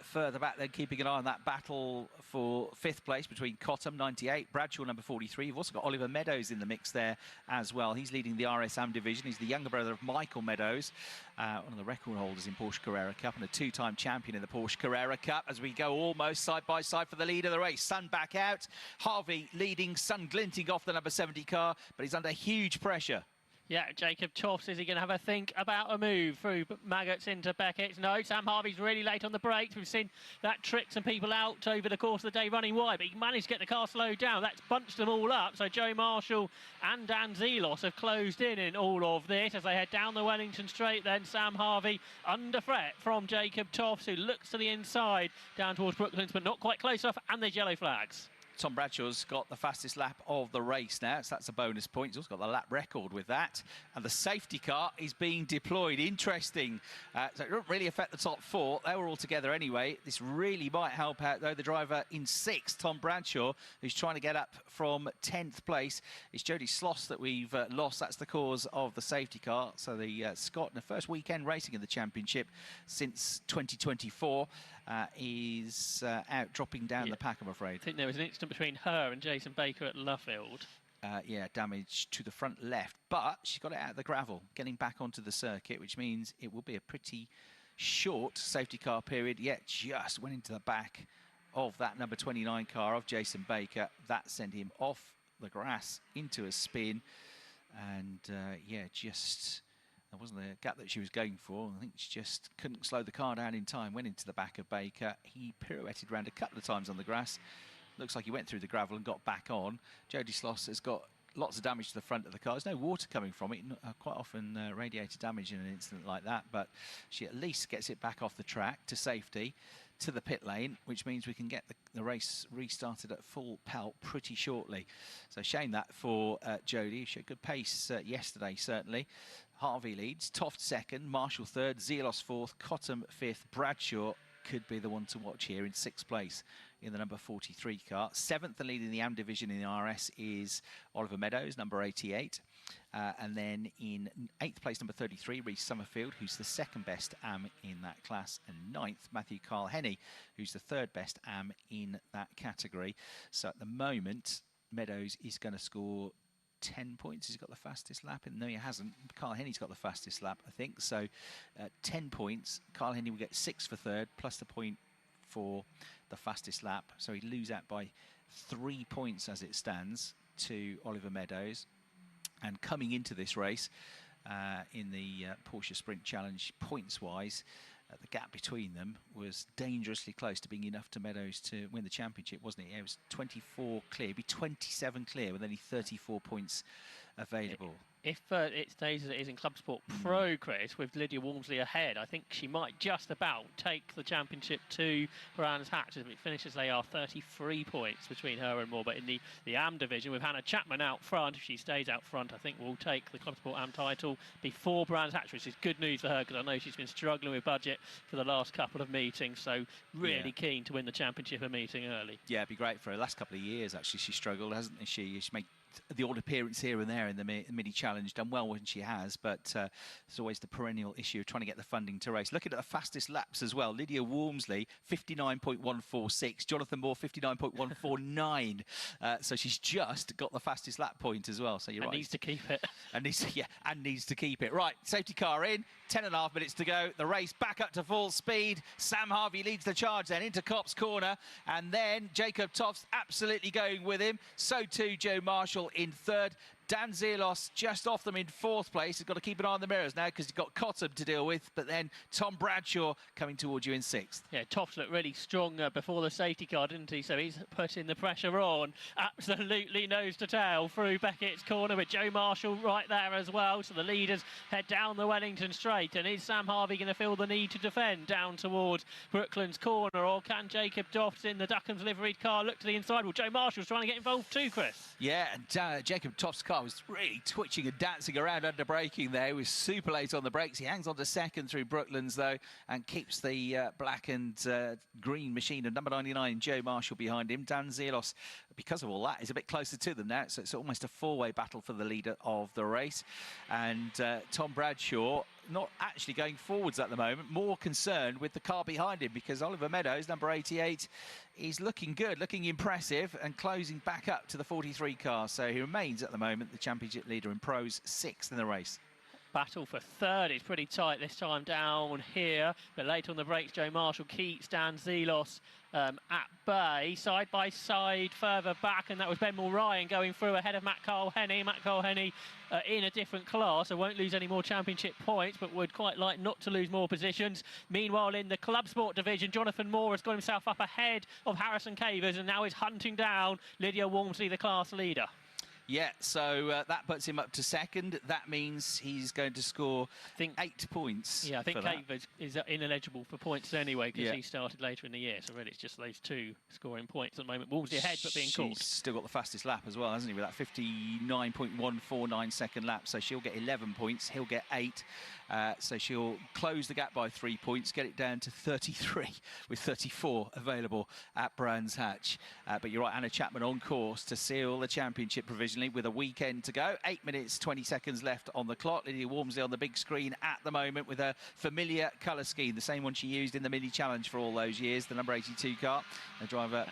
Further back then, keeping an eye on that battle for 5th place between Cottam, 98, Bradshaw, number 43. You've also got Oliver Meadows in the mix there as well. He's leading the RSM division. He's the younger brother of Michael Meadows, one of the record holders in Porsche Carrera Cup and a 2-time champion in the Porsche Carrera Cup. As we go almost side by side for the lead of the race. Sun back out. Harvey leading, Sun glinting off the number 70 car, but he's under huge pressure. Yeah, Jacob Toffs, is he going to have a think about a move through Maggots into Beckett's? No, Sam Harvey's really late on the brakes. We've seen that trick some people out over the course of the day running wide, but he managed to get the car slowed down. That's bunched them all up. So Joe Marshall and Dan Zelos have closed in all of this as they head down the Wellington Straight. Then Sam Harvey under threat from Jacob Toffs, who looks to the inside down towards Brooklands, but not quite close enough, and there's yellow flags. Tom Bradshaw's got the fastest lap of the race now, so that's a bonus point. He's also got the lap record with that. And the safety car is being deployed. Interesting. So it doesn't really affect the top 4. They were all together anyway. This really might help out, though, the driver in 6th, Tom Bradshaw, who's trying to get up from 10th place. It's Jody Sloss that we've lost. That's the cause of the safety car. So the Scott, in the first weekend racing in the championship since 2024, is out, dropping down the pack, I'm afraid. I think there was an incident between her and Jason Baker at Luffield. Yeah, damage to the front left, but she's got it out of the gravel, getting back onto the circuit, which means it will be a pretty short safety car period, yet just went into the back of that number 29 car of Jason Baker. That sent him off the grass into a spin, and yeah, just... There wasn't the gap that she was going for. I think she just couldn't slow the car down in time, went into the back of Baker. He pirouetted around a couple of times on the grass. Looks like he went through the gravel and got back on. Jodie Sloss has got lots of damage to the front of the car. There's no water coming from it. Quite often radiator damage in an incident like that, but she at least gets it back off the track to safety, to the pit lane, which means we can get the race restarted at full pelt pretty shortly. So shame that for Jodie. She had good pace yesterday, certainly. Harvey leads, Toft 2nd, Marshall 3rd, Zelos 4th, Cottam 5th, Bradshaw could be the one to watch here in 6th place in the number 43 car. 7th and leading the AM division in the RS is Oliver Meadows, number 88. And then in 8th place, number 33, Reece Summerfield, who's the 2nd best AM in that class. And 9th, Matthew Carl Henney, who's the 3rd best AM in that category. So at the moment, Meadows is going to score 10 points. He's got the fastest lap. No, he hasn't. Carl Henney's got the fastest lap, I think. So 10 points. Carl Henney will get 6 for 3rd, plus the point for the fastest lap. So he'd lose out by 3 points as it stands to Oliver Meadows. And coming into this race in the Porsche Sprint Challenge, points-wise, the gap between them was dangerously close to being enough to Meadows to win the championship, wasn't it? It was 24 clear, it'd be 27 clear with only 34 points available. If it stays as it is in Club Sport Pro, Chris, with Lydia Walmsley ahead, I think she might just about take the championship to Brands Hatch. If it finishes, they are 33 points between her and Moore. But in the AM division, with Hannah Chapman out front, if she stays out front, I think we'll take the Club Sport AM title before Brands Hatch, which is good news for her because I know she's been struggling with budget for the last couple of meetings. So really keen to win the championship and meeting early. Yeah, it'd be great for her. The last couple of years, actually, she struggled, hasn't she? She made the odd appearance here and there in the mini challenge, done well when she has, but there's always the perennial issue of trying to get the funding to race. Looking at the fastest laps as well, Lydia Walmsley 59.146, Jonathan Moore 59.149, so she's just got the fastest lap point as well. So you're right, needs to keep it, and needs to keep it. Right, safety car in, 10.5 minutes to go. The race back up to full speed. Sam Harvey leads the charge then into Copse Corner, and then Jacob Toft's absolutely going with him. So too Joe Marshall in 3rd. Dan Zelos just off them in 4th place. He's got to keep an eye on the mirrors now because he's got Cottam to deal with, but then Tom Bradshaw coming towards you in 6th. Yeah, Toft looked really strong before the safety car, didn't he? So he's putting the pressure on. Absolutely nose to tail through Beckett's corner with Joe Marshall right there as well. So the leaders head down the Wellington Straight. And is Sam Harvey going to feel the need to defend down towards Brooklands Corner, or can Jacob Toft in the Duckham's liveried car look to the inside? Well, Joe Marshall's trying to get involved too, Chris. Yeah, and Jacob Toft's car car was really twitching and dancing around under braking there. He was super late on the brakes. He hangs on to second through Brooklands, though, and keeps the black and green machine of number 99, Joe Marshall, behind him. Dan Zelos, because of all that, is a bit closer to them now, so it's almost a four-way battle for the leader of the race. And Tom Bradshaw not actually going forwards at the moment, more concerned with the car behind him, because Oliver Meadows, number 88, is looking good, looking impressive, and closing back up to the 43 car. So he remains at the moment the championship leader in pros, 6th in the race. Battle for third is pretty tight this time down here, but late on the brakes, Joe Marshall keeps Dan Zelos at bay, side by side further back, and that was Ben Mulryan going through ahead of Matt Cole-Henny. Matt Cole-Henny in a different class, so won't lose any more championship points, but would quite like not to lose more positions. Meanwhile, in the club sport division, Jonathan Moore has got himself up ahead of Harrison Cavers and now is hunting down Lydia Walmsley, the class leader. Yeah, so that puts him up to second. That means he's going to score 8 points. Yeah, I think Cavers is ineligible for points anyway, because he started later in the year. So really, it's just those two scoring points at the moment. Walmsley ahead, but being caught. She's still got the fastest lap as well, hasn't he, with that 59.149 second lap. So she'll get 11 points. He'll get 8. So she'll close the gap by 3 points, get it down to 33, with 34 available at Brands Hatch. But you're right, Anna Chapman on course to seal the championship provisionally with a weekend to go. 8 minutes, 20 seconds left on the clock. Lydia Walmsley on the big screen at the moment with a familiar colour scheme, the same one she used in the Mini Challenge for all those years, the number 82 car. The driver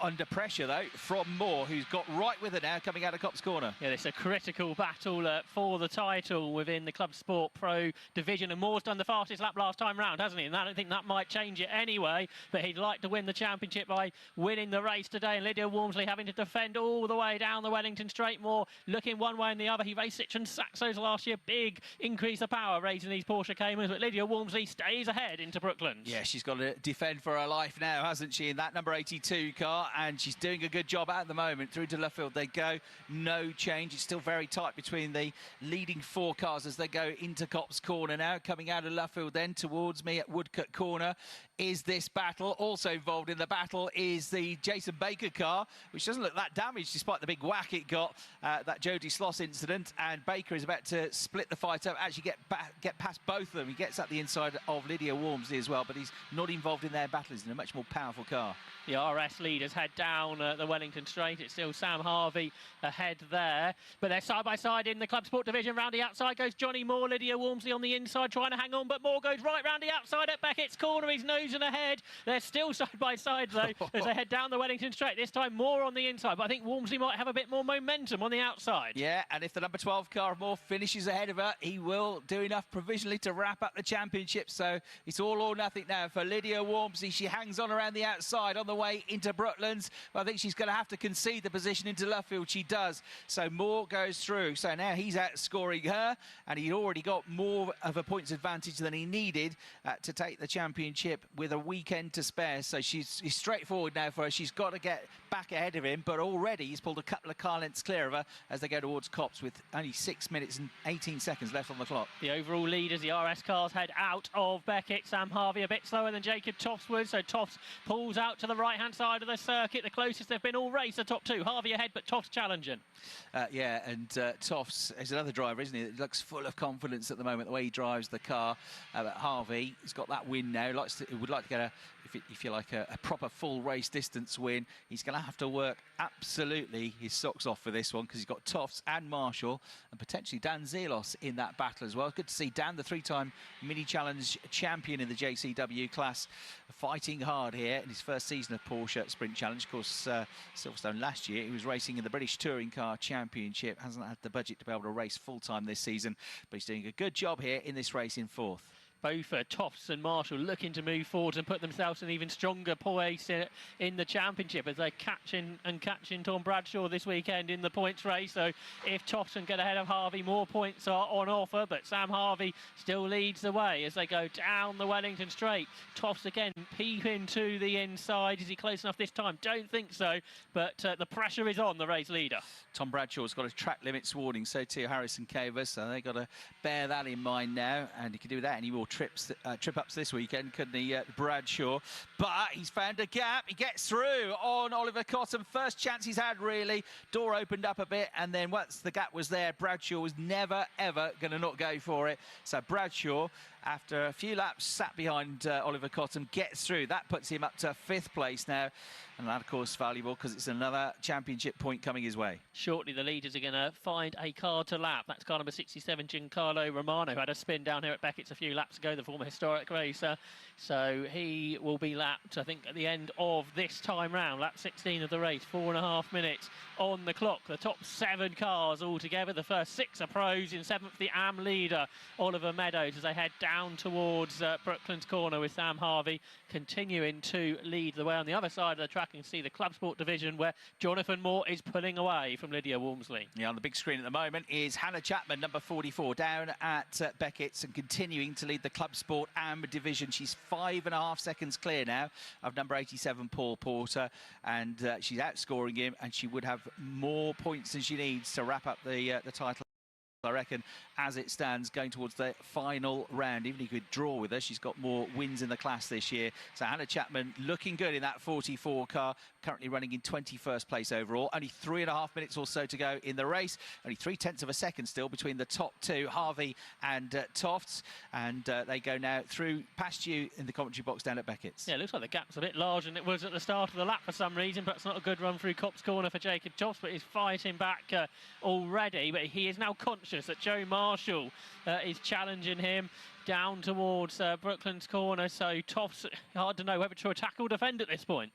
under pressure, though, from Moore, who's got right with her now, coming out of Copse Corner. Yeah, it's a critical battle for the title within the Club Sport Pro division, and Moore's done the fastest lap last time round, hasn't he? And I don't think that might change it anyway, but he'd like to win the championship by winning the race today, and Lydia Walmsley having to defend all the way down the Wellington Straight. Moore looking one way and the other. He raced Citroen Saxos last year, big increase of power raising these Porsche Caymans, but Lydia Walmsley stays ahead into Brooklands. Yeah, she's got to defend for her life now, hasn't she, in that number 82 car, and she's doing a good job at the moment. Through to Luffield they go, no change. It's still very tight between the leading 4 cars as they go into Copse Corner now. Coming out of Luffield then towards me at Woodcut Corner is this battle. Also involved in the battle is the Jason Baker car, which doesn't look that damaged despite the big whack it got, that Jody Sloss incident, and Baker is about to split the fight up, actually get past both of them. He gets at the inside of Lydia Walmsley as well, but he's not involved in their battle. He's in a much more powerful car. The RS leaders head down the Wellington Straight. It's still Sam Harvey ahead there, but they're side by side in the Club Sport division. Round the outside goes Johnny Moore, Lydia Walmsley on the inside trying to hang on, but Moore goes right round the outside at Beckett's corner. He's nosing ahead. They're still side by side though as they head down the Wellington Straight. This time Moore on the inside, but I think Walmsley might have a bit more momentum on the outside. Yeah, and if the number 12 car of Moore finishes ahead of her, he will do enough provisionally to wrap up the championship. So it's all or nothing now for Lydia Walmsley. She hangs on around the outside on the way into Brooklands, but I think she's going to have to concede the position into Luffield. She does. So Moore goes through. So now he's outscoring her, and he'd already got more of a points advantage than he needed to take the championship with a weekend to spare. So she's straightforward now for her. She's got to get back ahead of him, but already he's pulled a couple of car lengths clear of her as they go towards Copse with only 6 minutes and 18 seconds left on the clock. The overall leaders, the RS cars, head out of Beckett. Sam Harvey a bit slower than Jacob Toftswood, so Tofts pulls out to the right-hand side of the circuit. The closest they've been all race, the top 2. Harvey ahead, but Tofts challenging. Yeah, and Tofts is another driver, isn't he? That looks full of confidence at the moment, the way he drives the car. But Harvey has got that win now. Would like to get if you like, a proper full race distance win. He's going to have to work absolutely his socks off for this one, because he's got Tofts and Marshall and potentially Dan Zelos in that battle as well. Good to see Dan, the 3-time Mini Challenge champion in the JCW class, fighting hard here in his first season of Porsche Sprint Challenge. Of course, Silverstone last year, he was racing in the British Touring Car Championship. Hasn't had the budget to be able to race full-time this season, but he's doing a good job here in this race in 4th. Both Tofts and Marshall looking to move forward and put themselves in even stronger place in the championship as they're catching Tom Bradshaw this weekend in the points race. So if Tofts can get ahead of Harvey, more points are on offer, but Sam Harvey still leads the way as they go down the Wellington Straight. Tofts again peeping to the inside. Is he close enough this time? Don't think so, but the pressure is on the race leader. Tom Bradshaw's got a track limits warning, so too Harrison Cavers, so they've got to bear that in mind now, and he can do that any more trip-ups this weekend, couldn't he, Bradshaw? But he's found a gap. He gets through on Oliver Cotton. First chance he's had, really. Door opened up a bit, and then once the gap was there, Bradshaw was never, ever going to not go for it. So Bradshaw, after a few laps, sat behind Oliver Cotton, gets through. That puts him up to 5th place now. And that, of course, valuable because it's another championship point coming his way. Shortly, the leaders are going to find a car to lap. That's car number 67, Giancarlo Romano, who had a spin down here at Beckett's a few laps ago, the former historic racer. So he will be lapped, I think, at the end of this time round. Lap 16 of the race, 4.5 minutes on the clock. The top 7 cars all together. The first 6 are pros. In 7th, the AM leader, Oliver Meadows, as they head down towards Brooklands Corner with Sam Harvey continuing to lead the way. On the other side of the track, you can see the Club Sport division where Jonathan Moore is pulling away from Lydia Walmsley. Yeah, on the big screen at the moment is Hannah Chapman, number 44, down at Beckett's and continuing to lead the Club Sport AM division. She's 5.5 seconds clear now of number 87, Paul Porter, and she's outscoring him, and she would have more points than she needs to wrap up the title, I reckon, as it stands, going towards the final round. Even if he could draw with her, she's got more wins in the class this year. So Hannah Chapman looking good in that 44 car, currently running in 21st place overall. Only 3.5 minutes or so to go in the race. Only 0.3 of a second still between the top 2, Harvey and Tofts. And they go now through past you in the commentary box down at Beckett's. Yeah, it looks like the gap's a bit larger than it was at the start of the lap for some reason. Perhaps not a good run through Copse Corner for Jacob Tofts, but he's fighting back already. But he is now conscious that Joe Marshall is challenging him down towards Brooklands Corner. So Tofts, hard to know whether to attack or defend at this point.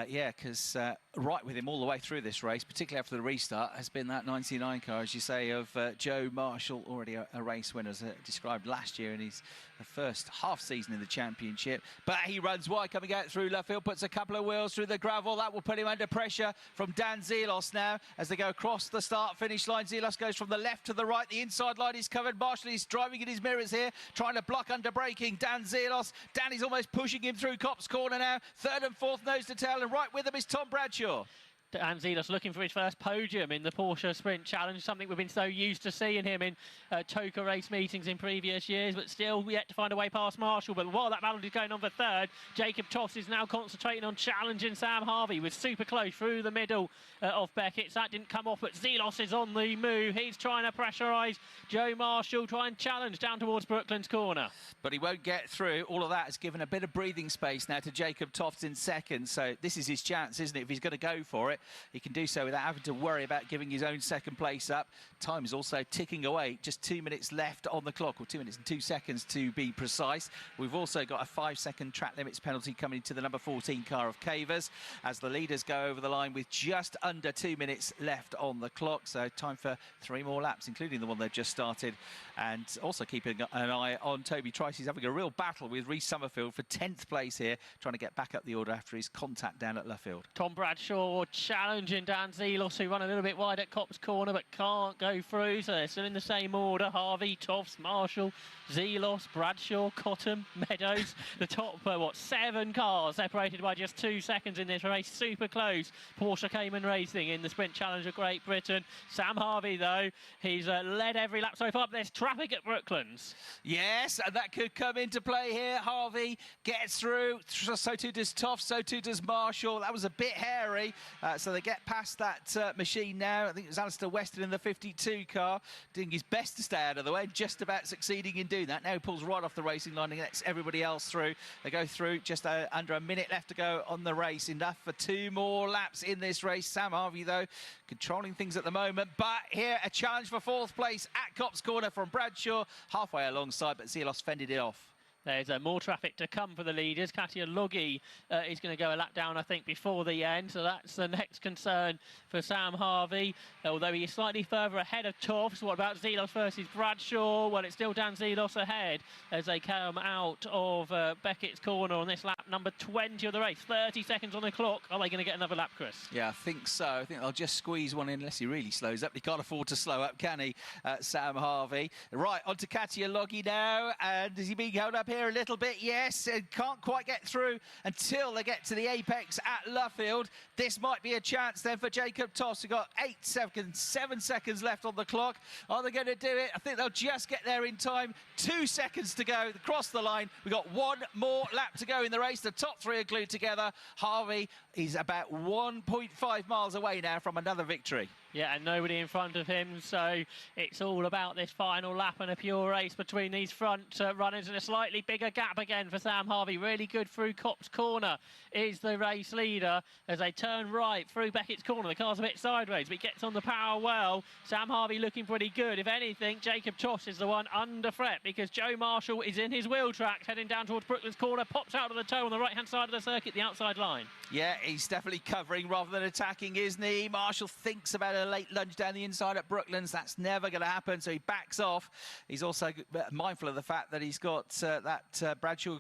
Yeah, because right with him all the way through this race, particularly after the restart, has been that 99 car, as you say, of Joe Marshall, already a race winner, as described last year in his first half season in the championship. But he runs wide, coming out through left field, puts a couple of wheels through the gravel. That will put him under pressure from Dan Zelos now as they go across the start-finish line. Zelos goes from the left to the right. The inside line is covered. Marshall is driving in his mirrors here, trying to block under braking Dan Zelos. Dan is almost pushing him through Copse Corner now. 3rd and 4th nose to tail, and right with him is Tom Bradshaw. Dan Zelos looking for his first podium in the Porsche Sprint Challenge, something we've been so used to seeing him in TOCA race meetings in previous years, but still yet to find a way past Marshall. But while that battle is going on for 3rd, Jacob Tofts is now concentrating on challenging Sam Harvey with super close through the middle of Beckett's. That didn't come off, but Zelos is on the move. He's trying to pressurise Joe Marshall, try and challenge down towards Brooklands Corner. But he won't get through. All of that has given a bit of breathing space now to Jacob Tofts in 2nd. So this is his chance, isn't it? If he's going to go for it, he can do so without having to worry about giving his own 2nd place up. Time is also ticking away. Just 2 minutes left on the clock, or 2 minutes and 2 seconds to be precise. We've also got a 5-second track limits penalty coming to the number 14 car of Cavers as the leaders go over the line with just under 2 minutes left on the clock. So time for 3 more laps, including the one they've just started. And also keeping an eye on Toby Trice. He's having a real battle with Reece Summerfield for 10th place here, trying to get back up the order after his contact down at Luffield. Tom Bradshaw challenging Dan Zelos, who run a little bit wide at Copse Corner but can't go through. So they're still in the same order. Harvey, Tofts, Marshall, Zelos, Bradshaw, Cotton, Meadows. The top, 7 cars separated by just 2 seconds in this race. Super close. Porsche Cayman Racing in the Sprint Challenge of Great Britain. Sam Harvey, though, he's led every lap so far. But there's traffic at Brooklands. Yes, and that could come into play here. Harvey gets through. So too does Tofts. So too does Marshall. That was a bit hairy. So they get past that machine now. I think it was Alistair Weston in the 52 car doing his best to stay out of the way, just about succeeding in doing that. Now he pulls right off the racing line and lets everybody else through. They go through just under a minute left to go on the race. Enough for 2 more laps in this race. Sam Harvey, though, controlling things at the moment. But here, a challenge for 4th place at Copse Corner from Bradshaw, halfway alongside, but Zelos fended it off. There's more traffic to come for the leaders. Katia Luggi is going to go a lap down, I think, before the end. So that's the next concern for Sam Harvey. Although he is slightly further ahead of Tofts. What about Zelos versus Bradshaw? Well, it's still Dan Zelos ahead as they come out of Beckett's Corner on this lap number 20 of the race. 30 seconds on the clock. Are they going to get another lap, Chris? Yeah, I think so. I think they'll just squeeze one in unless he really slows up. He can't afford to slow up, can he, Sam Harvey? Right, on to Katia Luggi now. And is he being held up here a little bit, yes, and can't quite get through until they get to the apex at Luffield. This might be a chance then for Jacob Toss. We've got 7 seconds left on the clock. Are they going to do it? I think they'll just get there in time. 2 seconds to go, across the line. We've got one more lap to go in the race. The top three are glued together. Harvey is about 1.5 miles away now from another victory. Yeah, and nobody in front of him, so it's all about this final lap and a pure race between these front runners, and a slightly bigger gap again for Sam Harvey. Really good through Copse Corner is the race leader as they turn right through Beckett's Corner. The car's a bit sideways, but he gets on the power well. Sam Harvey looking pretty good. If anything, Jacob Toss is the one under threat because Joe Marshall is in his wheel tracks heading down towards Brooklands Corner, pops out of the toe on the right-hand side of the circuit, the outside line. Yeah, he's definitely covering rather than attacking, isn't he? Marshall thinks about a late lunge down the inside at Brooklands. That's never going to happen, so he backs off. He's also mindful of the fact that he's got that Bradshaw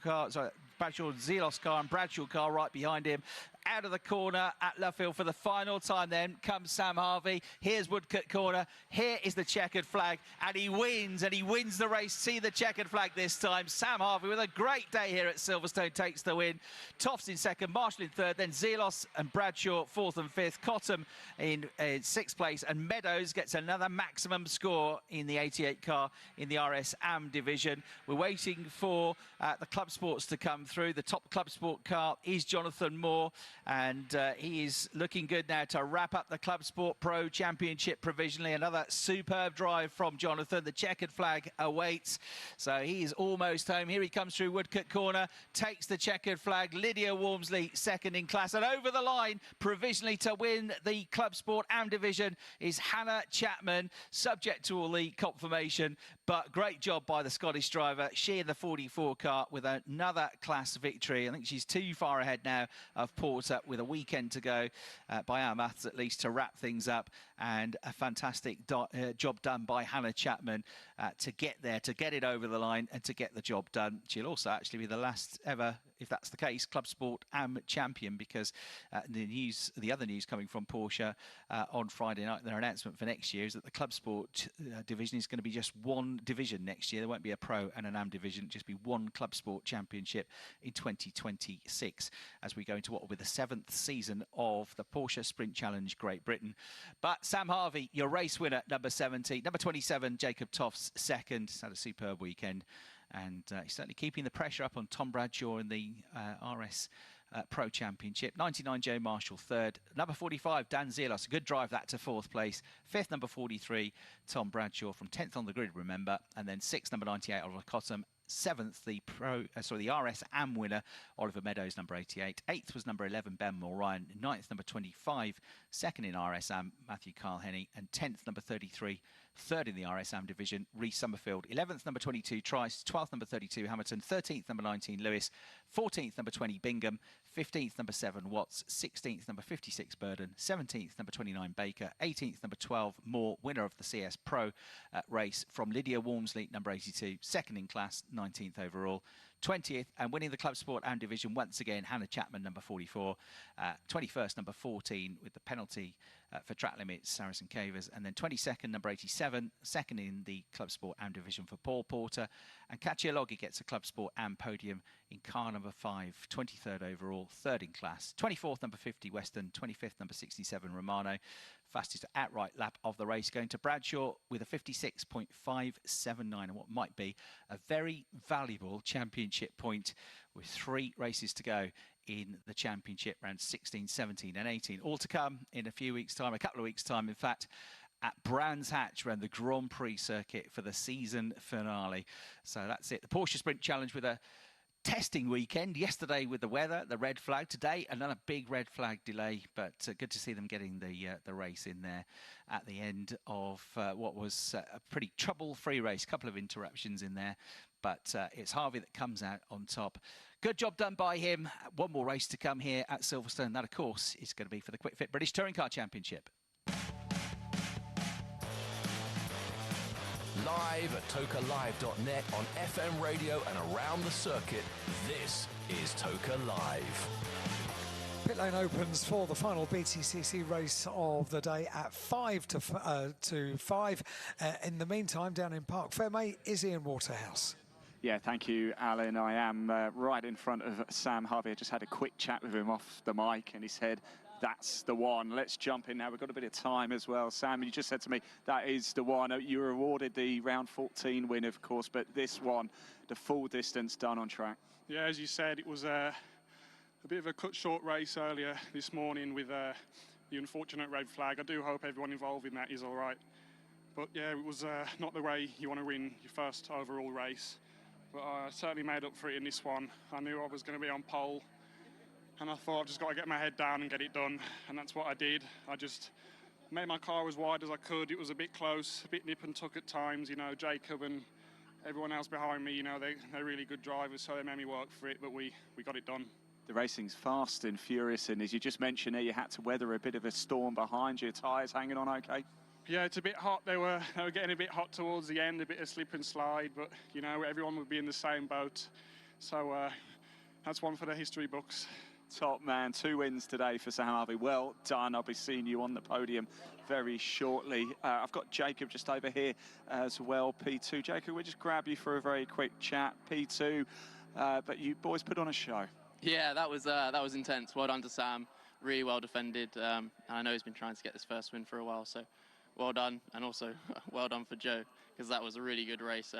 Zelos car and Bradshaw car right behind him. Out of the corner at Luffield for the final time then comes Sam Harvey. Here's Woodcote Corner. Here is the checkered flag, and he wins the race. See the checkered flag this time. Sam Harvey with a great day here at Silverstone takes the win. Toffs in second, Marshall in third, then Zelos and Bradshaw fourth and fifth, Cottam in sixth place, and Meadows gets another maximum score in the 88 car in the RS AM division. We're waiting for the Club Sports to come through. The top Club Sport car is Jonathan Moore, and he is looking good now to wrap up the Club Sport Pro Championship provisionally. Another superb drive from Jonathan. The checkered flag awaits, so he is almost home. Here he comes through Woodcote Corner, takes the checkered flag. Lydia Walmsley second in class, and over the line provisionally to win the Club Sport AM division is Hannah Chapman, subject to all the confirmation, but great job by the Scottish driver. She in the 44 car with another class victory. I think she's too far ahead now of Porter with a weekend to go, by our maths at least, to wrap things up, and a fantastic job done by Hannah Chapman to get there, to get it over the line and to get the job done. She'll also actually be the last ever, if that's the case, Club Sport AM champion, because the other news coming from Porsche on Friday night, their announcement for next year is that the Club Sport division is going to be just one division next year. There won't be a Pro and an AM division, just be one Club Sport championship in 2026 as we go into what will be the 7th season of the Porsche Sprint Challenge Great Britain. But Sam Harvey, your race winner, number 70. Number 27, Jacob Toffs, second. He's had a superb weekend, and he's certainly keeping the pressure up on Tom Bradshaw in the RS Pro Championship. 99, Joe Marshall, third. Number 45, Dan Zelos, a good drive that to fourth place. Fifth, number 43, Tom Bradshaw from 10th on the grid, remember. And then sixth, number 98, Oliver Cottam. Seventh, the RS AM winner, Oliver Meadows, number 88. Eighth was number 11, Ben Ryan. Ninth, number 25, second in RS AM, Matthew Carl-Henny. And 10th, number 33, third in the RS AM division, Reece Summerfield. 11th, number 22, Trice. 12th, number 32, Hamilton. 13th, number 19, Lewis. 14th, number 20, Bingham. 15th, number 7, Watts. 16th, number 56, Burden. 17th, number 29, Baker. 18th, number 12, Moore, winner of the CS Pro race from Lydia Walmsley, number 82, second in class, 19th overall. 20th, and winning the Club Sport AM division once again, Hannah Chapman, number 44. 21st, number 14, with the penalty for track limits, Saracen Cavers. And then 22nd, number 87, second in the Club Sport AM division for Paul Porter. And Kachialogi gets a Club Sport AM podium in car number 5, 23rd overall, third in class. 24th, number 50, Weston. 25th, number 67, Romano. Fastest outright lap of the race going to Bradshaw with a 56.579, and what might be a very valuable championship point with 3 races to go in the championship, round 16, 17 and 18. All to come in a few weeks' time, a couple of weeks' time, in fact, at Brands Hatch around the Grand Prix circuit for the season finale. So that's it. The Porsche Sprint Challenge with a testing weekend yesterday with the weather, the red flag. Today, another big red flag delay, but good to see them getting the race in there at the end of what was a pretty trouble-free race. Couple of interruptions in there, but it's Harvey that comes out on top. Good job done by him. One more race to come here at Silverstone. That, of course, is going to be for the Quick Fit British Touring Car Championship. Live at tokalive.net on FM radio and around the circuit, this is Toka Live. Pit lane opens for the final BTCC race of the day at 5 to 5. In the meantime, down in Park Fairmay is Ian Waterhouse. Yeah, thank you, Alan. I am right in front of Sam Harvey. I just had a quick chat with him off the mic, and he said, that's the one. Let's jump in now. We've got a bit of time as well. Sam, you just said to me, that is the one. You were awarded the round 14 win, of course, but this one, the full distance done on track. Yeah, as you said, it was a bit of a cut short race earlier this morning with the unfortunate red flag. I do hope everyone involved in that is all right. But yeah, it was not the way you want to win your first overall race. But I certainly made up for it in this one. I knew I was going to be on pole, and I thought I've just got to get my head down and get it done. And that's what I did. I just made my car as wide as I could. It was a bit close, a bit nip and tuck at times. You know, Jacob and everyone else behind me, you know, they're really good drivers, so they made me work for it, but we got it done. The racing's fast and furious, and as you just mentioned there, you had to weather a bit of a storm behind you. Tyres hanging on okay? Yeah, it's a bit hot. They were getting a bit hot towards the end, a bit of slip and slide, but, you know, everyone would be in the same boat. So that's one for the history books. Top man, 2 wins today for Sam Harvey. Well done. I'll be seeing you on the podium very shortly. I've got Jacob just over here as well, P2. Jacob, we'll just grab you for a very quick chat. P2, but you boys put on a show. Yeah, that was intense. Well done to Sam. Really well defended. And I know he's been trying to get this first win for a while, so well done. And also well done for Joe, because that was a really good race.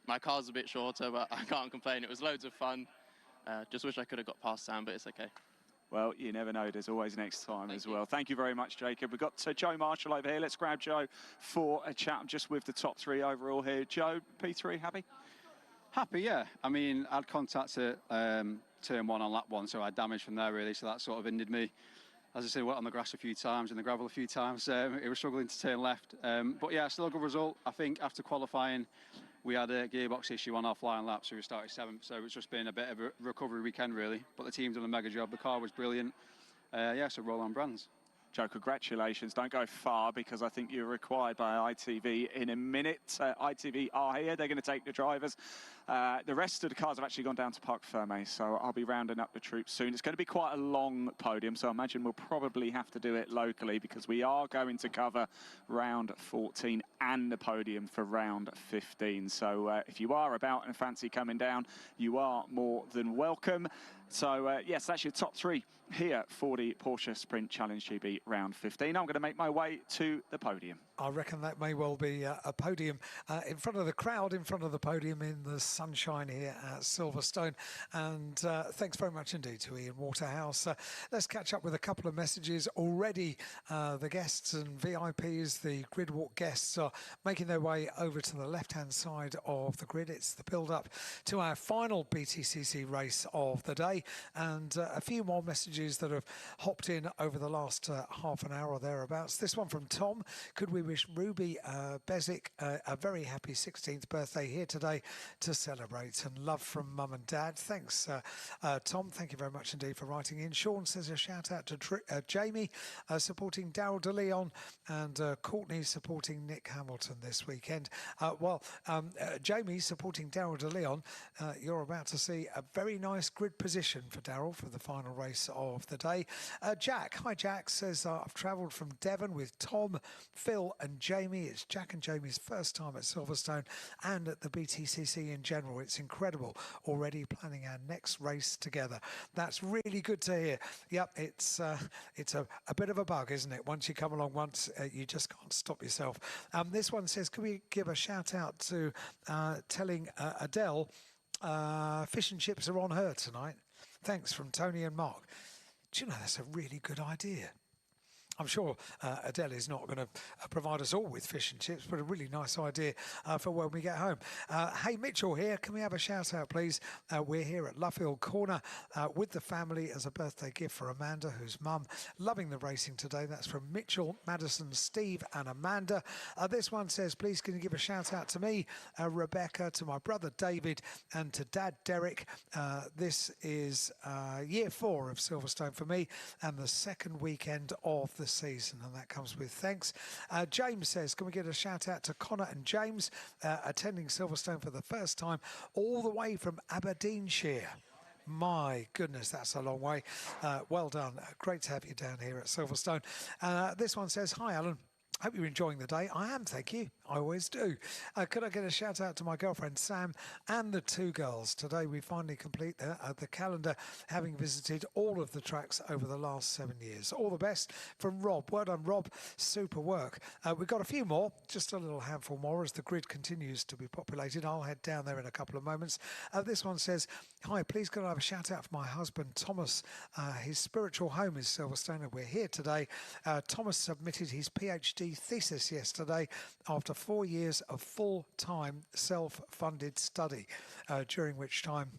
My car's a bit shorter, but I can't complain. It was loads of fun. Just wish I could have got past Sam, but it's okay. Well, you never know. There's always next time as well. Thank you very much, Jacob. We've got Joe Marshall over here. Let's grab Joe for a chat just with the top 3 overall here. Joe, P3, happy? Happy, yeah. I mean, I'd contacted turn 1 on lap 1, so I had damage from there, really, so that sort of hindered me. As I said, went on the grass a few times and the gravel a few times. It was struggling to turn left. But yeah, still a good result. I think after qualifying, we had a gearbox issue on our flying lap, so we started 7th. So it's just been a bit of a recovery weekend, really. But the team's done a mega job. The car was brilliant. Yeah, so roll on brands. Joe, congratulations. Don't go far, because I think you're required by ITV in a minute. ITV are here. They're going to take the drivers. The rest of the cars have actually gone down to Parc Fermé, so I'll be rounding up the troops soon. It's going to be quite a long podium, so I imagine we'll probably have to do it locally, because we are going to cover round 14 and the podium for round 15. So if you are about and fancy coming down, you are more than welcome. So yes, that's your top 3 here for the Porsche Sprint Challenge GB round 15. I'm going to make my way to the podium. I reckon that may well be a podium in front of the crowd, in front of the podium in the sunshine here at Silverstone. And thanks very much indeed to Ian Waterhouse. Let's catch up with a couple of messages already. The guests and VIPs, the grid walk guests, are making their way over to the left-hand side of the grid. It's the build-up to our final BTCC race of the day. And a few more messages that have hopped in over the last half an hour or thereabouts. This one from Tom. Could we wish Ruby Bezic a very happy 16th birthday here today to celebrate, and love from Mum and Dad. Thanks, Tom. Thank you very much indeed for writing in. Sean says a shout out to Jamie supporting Daryl de Leon, and Courtney supporting Nick Hamilton this weekend. Jamie supporting Daryl de Leon. You're about to see a very nice grid position for Daryl for the final race of the day. Jack, hi Jack, says I've travelled from Devon with Tom, Phil and Jamie. It's Jack and Jamie's first time at Silverstone and at the BTCC in general. It's incredible. Already planning our next race together. That's really good to hear. Yep, it's a bit of a bug, isn't it? Once you come along once, you just can't stop yourself. This one says, can we give a shout out to telling Adele fish and chips are on her tonight? Thanks, from Tony and Mark. Do you know, that's a really good idea. I'm sure Adele is not going to provide us all with fish and chips, but a really nice idea for when we get home. Hey, Mitchell here. Can we have a shout out, please? We're here at Luffield Corner with the family as a birthday gift for Amanda, whose mum loving the racing today. That's from Mitchell, Madison, Steve and Amanda. This one says, please can you give a shout out to me, Rebecca, to my brother David and to Dad Derek. This is year 4 of Silverstone for me and the second weekend of the season, and that comes with thanks. James says, can we get a shout out to Connor and James attending Silverstone for the first time all the way from Aberdeenshire. My goodness, that's a long way. Well done. Great to have you down here at Silverstone. This one says, hi Alan, hope you're enjoying the day. I am, thank you. I always do. Could I get a shout out to my girlfriend Sam and the two girls? Today we finally complete the calendar, having visited all of the tracks over the last 7 years. All the best from Rob. Well done, Rob. Super work. We've got a few more, just a little handful more as the grid continues to be populated. I'll head down there in a couple of moments. This one says, hi, please could I have a shout out for my husband Thomas. His spiritual home is Silverstone and we're here today. Thomas submitted his PhD thesis yesterday after 4 years of full-time self-funded study, during which time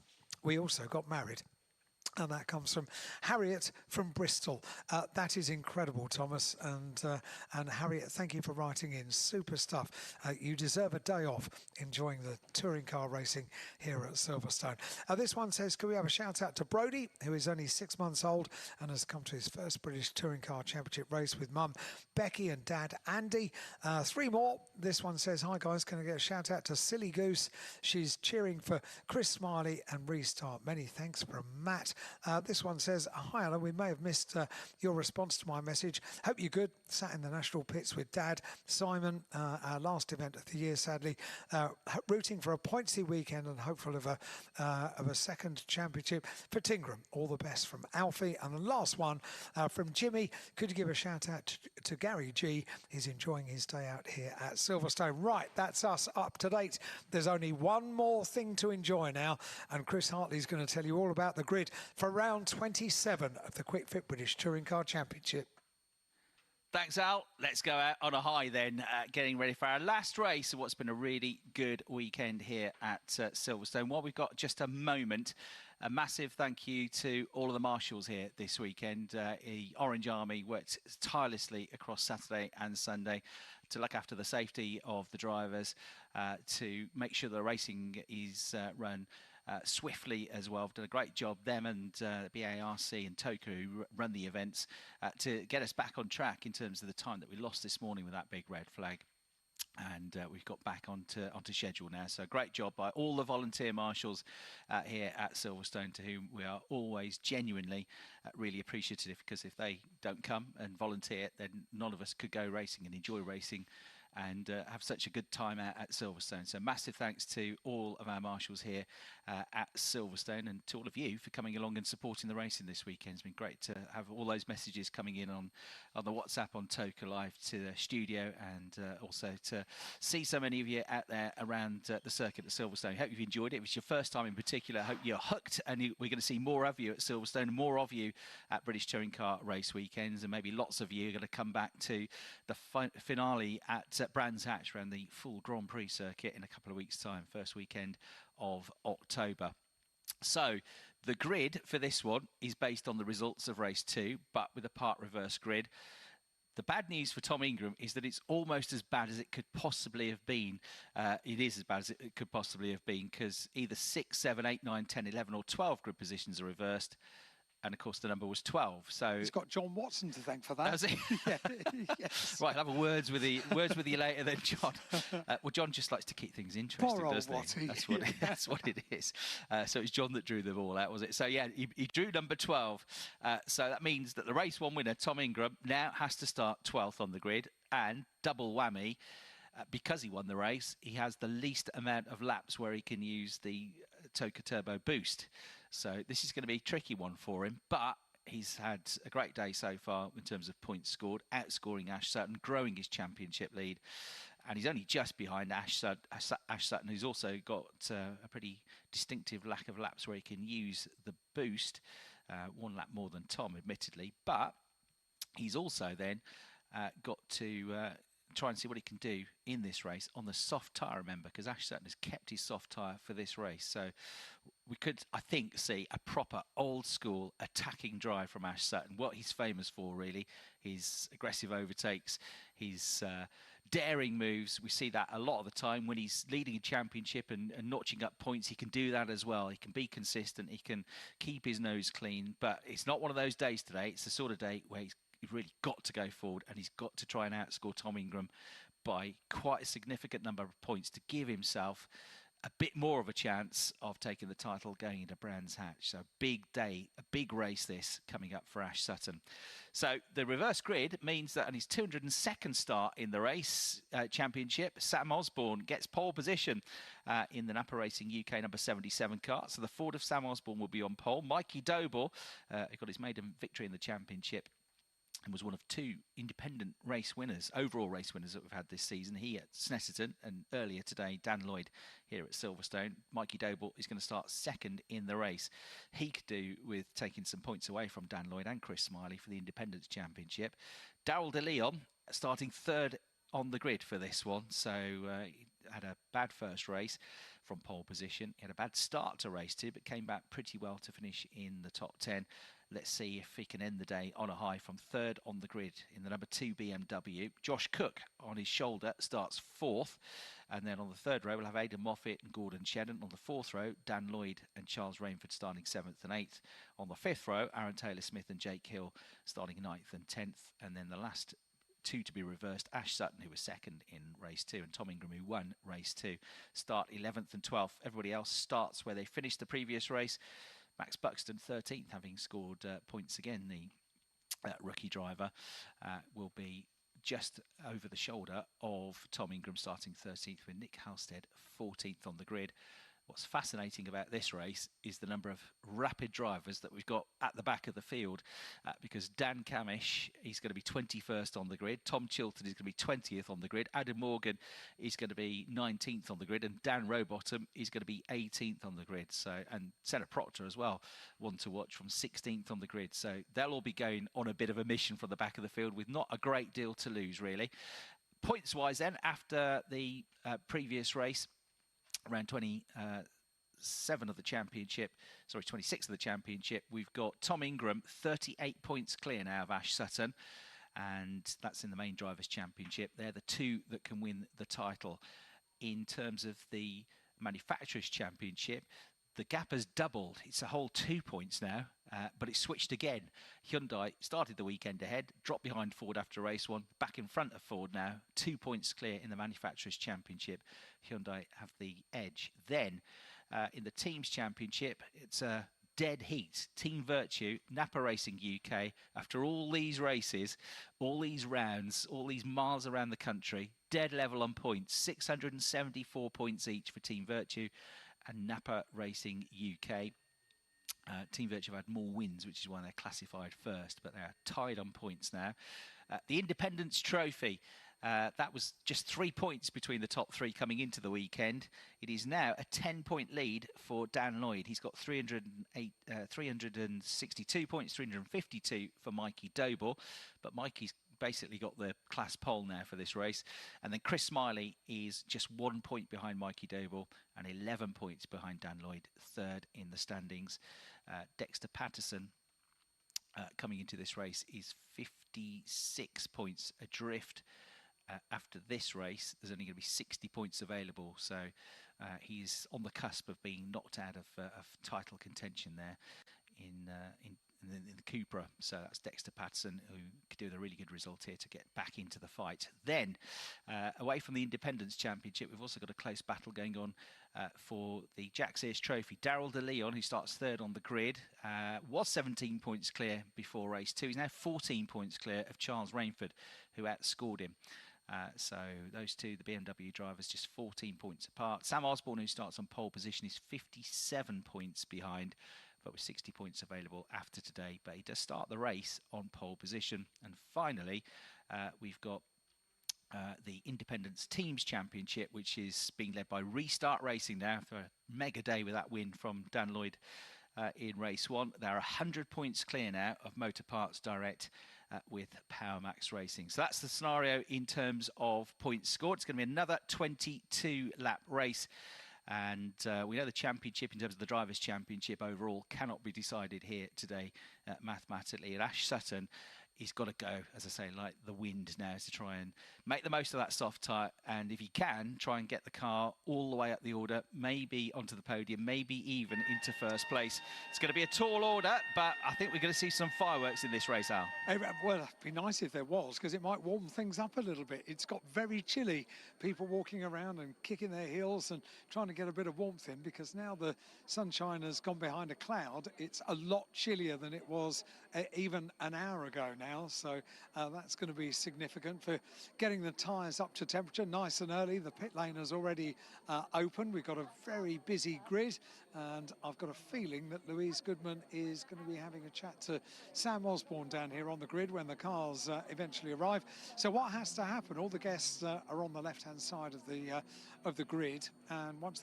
we also got married. And that comes from Harriet from Bristol. That is incredible, Thomas. And Harriet, thank you for writing in. Super stuff. You deserve a day off enjoying the touring car racing here at Silverstone. This one says, can we have a shout out to Brody, who is only 6 months old and has come to his first British Touring Car Championship race with mum, Becky, and dad, Andy. 3 more. This one says, hi guys, can I get a shout out to Silly Goose? She's cheering for Chris Smiley and Restart. Many thanks from Matt. This one says, hi Alan, we may have missed your response to my message. Hope you're good. Sat in the national pits with Dad, Simon, our last event of the year, sadly, rooting for a pointsy weekend and hopeful of a second championship for Tingram. All the best from Alfie. And the last one from Jimmy. Could you give a shout out to Gary G? He's enjoying his day out here at Silverstone. Right, that's us up to date. There's only one more thing to enjoy now, and Chris Hartley's going to tell you all about the grid for round 27 of the Quick Fit British Touring Car Championship. Thanks, Al. Let's go out on a high then, getting ready for our last race of what's been a really good weekend here at Silverstone. While we've got just a moment, a massive thank you to all of the marshals here this weekend. The Orange Army worked tirelessly across Saturday and Sunday to look after the safety of the drivers, to make sure the racing is run swiftly as well. Done a great job, them and BARC and Toka, who run the events, to get us back on track in terms of the time that we lost this morning with that big red flag. And we've got back onto schedule now. So great job by all the volunteer marshals here at Silverstone, to whom we are always genuinely really appreciative, because if they don't come and volunteer, then none of us could go racing and enjoy racing and have such a good time out at Silverstone. So massive thanks to all of our marshals here at Silverstone, and to all of you for coming along and supporting the racing this weekend. It's been great to have all those messages coming in on the WhatsApp on Toka Live to the studio, and also to see so many of you out there around the circuit at Silverstone. Hope you've enjoyed it. If it's your first time in particular, I hope you're hooked, and we're going to see more of you at Silverstone, more of you at British Touring Car race weekends, and maybe lots of you are going to come back to the finale at Brands Hatch around the full Grand Prix circuit in a couple of weeks' time, first weekend of October. So the grid for this one is based on the results of race 2, but with a part reverse grid. The bad news for Tom Ingram is that it's almost as bad as it could possibly have been. It is as bad as it could possibly have been, because either 6, 7, 8, 9, 10, 11 or 12 grid positions are reversed. And of course, the number was 12. So he's got John Watson to thank for that. Does he? Yes. Right, I'll have words with you later then, John. Well, John just likes to keep things interesting, doesn't he? That's what it is. So it's John that drew them all out, was it? So yeah, he drew number 12. So that means that the race 1 winner, Tom Ingram, now has to start 12th on the grid, and double whammy. Because he won the race, he has the least amount of laps where he can use the Toka Turbo Boost. So this is going to be a tricky one for him, but he's had a great day so far in terms of points scored, outscoring Ash Sutton, growing his championship lead. And he's only just behind Ash Sutton, who's also got a pretty distinctive lack of laps where he can use the boost. 1 lap more than Tom, admittedly. But he's also then got to try and see what he can do in this race on the soft tyre, remember, because Ash Sutton has kept his soft tyre for this race. So we could, I think, see a proper old-school attacking drive from Ash Sutton. What he's famous for, really, his aggressive overtakes, his daring moves. We see that a lot of the time when he's leading a championship and notching up points. He can do that as well. He can be consistent. He can keep his nose clean. But it's not one of those days today. It's the sort of day where he's really got to go forward, and he's got to try and outscore Tom Ingram by quite a significant number of points to give himself a bit more of a chance of taking the title going into Brands Hatch. So big day, a big race this coming up for Ash Sutton. So the reverse grid means that on his 202nd start in the race championship, Sam Osborne gets pole position in the Napa Racing UK number 77 car. So the Ford of Sam Osborne will be on pole. Mikey Doble got his maiden victory in the championship and was one of 2 independent race winners, overall race winners that we've had this season. He at Snetterton, and earlier today, Dan Lloyd here at Silverstone. Mikey Doble is going to start second in the race. He could do with taking some points away from Dan Lloyd and Chris Smiley for the Independence Championship. Daryl De Leon starting third on the grid for this one. So he had a bad first race from pole position. He had a bad start to race 2, but came back pretty well to finish in the top 10. Let's see if he can end the day on a high from third on the grid in the number 2 BMW. Josh Cook on his shoulder starts 4th. And then on the third row, we'll have Aidan Moffat and Gordon Shedden. On the 4th row, Dan Lloyd and Charles Rainford starting 7th and 8th. On the 5th row, Aaron Taylor-Smith and Jake Hill starting 9th and 10th. And then the last 2 to be reversed, Ash Sutton, who was second in race 2, and Tom Ingram, who won race 2, start 11th and 12th. Everybody else starts where they finished the previous race. Max Buxton, 13th, having scored points again. The rookie driver will be just over the shoulder of Tom Ingram, starting 13th, with Nick Halstead 14th on the grid. What's fascinating about this race is the number of rapid drivers that we've got at the back of the field, because Dan Camish, he's going to be 21st on the grid. Tom Chilton is going to be 20th on the grid. Adam Morgan is going to be 19th on the grid, and Dan Rowbottom is going to be 18th on the grid. So, and Senna Proctor as well, one to watch, from 16th on the grid. So they'll all be going on a bit of a mission from the back of the field with not a great deal to lose, really. Points-wise then, after the previous race, around 27 of the championship, sorry, 26 of the championship, we've got Tom Ingram, 38 points clear now of Ash Sutton, and that's in the main drivers' championship. They're the 2 that can win the title. In terms of the manufacturers' championship, the gap has doubled. It's a whole 2 points now, but it's switched again. Hyundai started the weekend ahead, dropped behind Ford after race 1, back in front of Ford now, 2 points clear in the Manufacturers' Championship. Hyundai have the edge. Then, in the Teams' Championship, it's a dead heat. Team Virtue, Napa Racing UK, after all these races, all these rounds, all these miles around the country, dead level on points, 674 points each for Team Virtue and Napa Racing UK. Team Virtue have had more wins, which is why they're classified first, but they're tied on points now. The Independence Trophy, that was just 3 points between the top 3 coming into the weekend. It is now a 10-point lead for Dan Lloyd. He's got 362 points, 352 for Mikey Doble, but Mikey's basically got the class pole now for this race. And then Chris Smiley is just 1 point behind Mikey Doble and 11 points behind Dan Lloyd, third in the standings. Dexter Patterson coming into this race is 56 points adrift. After this race, there's only going to be 60 points available, so he's on the cusp of being knocked out of title contention there in the Cupra. So that's Dexter Patterson, who could do with a really good result here to get back into the fight. Then, away from the Independence Championship, we've also got a close battle going on for the Jack Sears Trophy. Daryl De Leon, who starts third on the grid, was 17 points clear before race 2. He's now 14 points clear of Charles Rainford, who outscored him. So those 2, the BMW drivers, just 14 points apart. Sam Osborne, who starts on pole position, is 57 points behind, but with 60 points available after today. But he does start the race on pole position. And finally, we've got the Independence Teams Championship, which is being led by Restart Racing now for a mega day with that win from Dan Lloyd in race 1. They're 100 points clear now of Motor Parts Direct with Power Max Racing. So that's the scenario in terms of points scored. It's going to be another 22-lap race. And we know the championship, in terms of the Drivers' Championship overall, cannot be decided here today mathematically. And Ash Sutton he's got to go, as I say, like the wind now, to try and make the most of that soft tyre. And if he can, try and get the car all the way up the order, maybe onto the podium, maybe even into first place. It's going to be a tall order, but I think we're going to see some fireworks in this race, Al. Well, it'd be nice if there was, because it might warm things up a little bit. It's got very chilly. People walking around and kicking their heels and trying to get a bit of warmth in, because now the sunshine has gone behind a cloud. It's a lot chillier than it was even an hour ago now. So that's going to be significant for getting the tyres up to temperature nice and early. The pit lane has already opened. We've got a very busy grid, and I've got a feeling that Louise Goodman is going to be having a chat to Sam Osborne down here on the grid when the cars eventually arrive. So what has to happen? All the guests are on the left-hand side of the grid, and once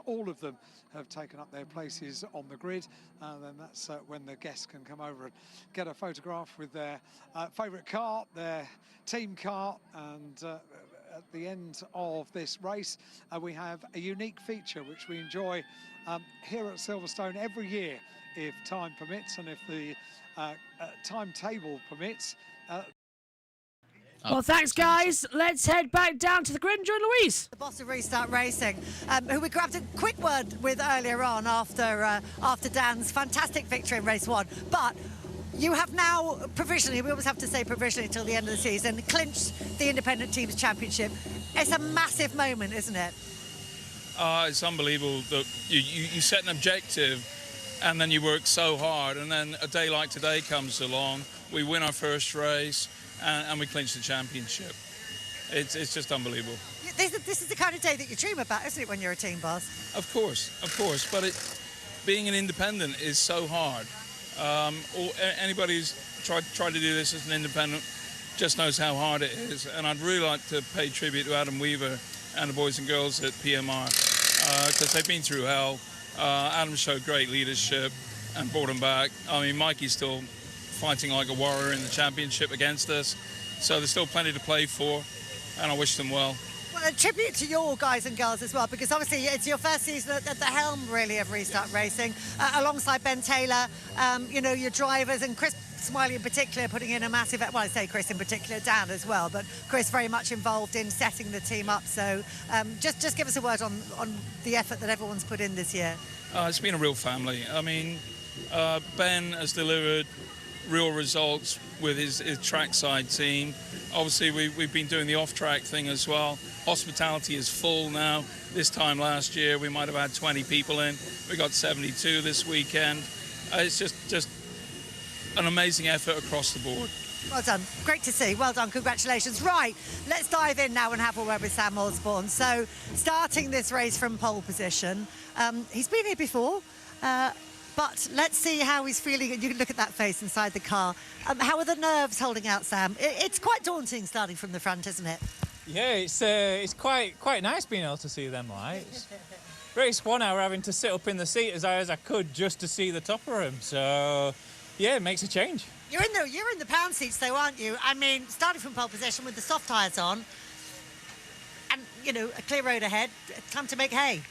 all of them have taken up their places on the grid, then that's when the guests can come over and get a photograph with their favourite car, their team car. And at the end of this race, we have a unique feature which we enjoy here at Silverstone every year, if time permits and if the timetable permits. Well, thanks, guys. Let's head back down to the grid and join Louise. The boss of Restart Racing, who we grabbed a quick word with earlier on after Dan's fantastic victory in race 1. But you have now provisionally, we always have to say provisionally till the end of the season, clinched the Independent Teams Championship. It's a massive moment, isn't it? It's unbelievable that you set an objective and then you work so hard, and then a day like today comes along, we win our first race, and we clinch the championship. It's just unbelievable. This is the kind of day that you dream about, isn't it, when you're a team boss? Of course. But being an independent is so hard. Anybody who's tried to do this as an independent just knows how hard it is. And I'd really like to pay tribute to Adam Weaver and the boys and girls at PMR, because they've been through hell. Adam showed great leadership and brought them back. I mean, Mikey's still fighting like a warrior in the championship against us, so there's still plenty to play for, and I wish them well. Well, a tribute to your guys and girls as well, because obviously it's your first season at the helm, really, of Restart Racing, alongside Ben Taylor, you know, your drivers, and Chris Smiley in particular putting in a massive, well, I say Chris in particular, Dan as well, but Chris very much involved in setting the team up. So just give us a word on the effort that everyone's put in this year. It's been a real family. I mean, Ben has delivered real results with his trackside team. Obviously, we've been doing the off-track thing as well. Hospitality is full now. This time last year, we might have had 20 people in. We got 72 this weekend. It's just an amazing effort across the board. Well done. Great to see. Well done. Congratulations. Right, let's dive in now and have a word with Sam Osborne. So, starting this race from pole position, he's been here before, but let's see how he's feeling. You can look at that face inside the car. How are the nerves holding out, Sam? It's quite daunting starting from the front, isn't it? Yeah, it's quite nice being able to see them lights. Race 1 hour having to sit up in the seat as high as I could just to see the top of them. So, yeah, it makes a change. You're in the pound seats though, aren't you? I mean, starting from pole position with the soft tyres on, and you know, a clear road ahead. Time to make hay.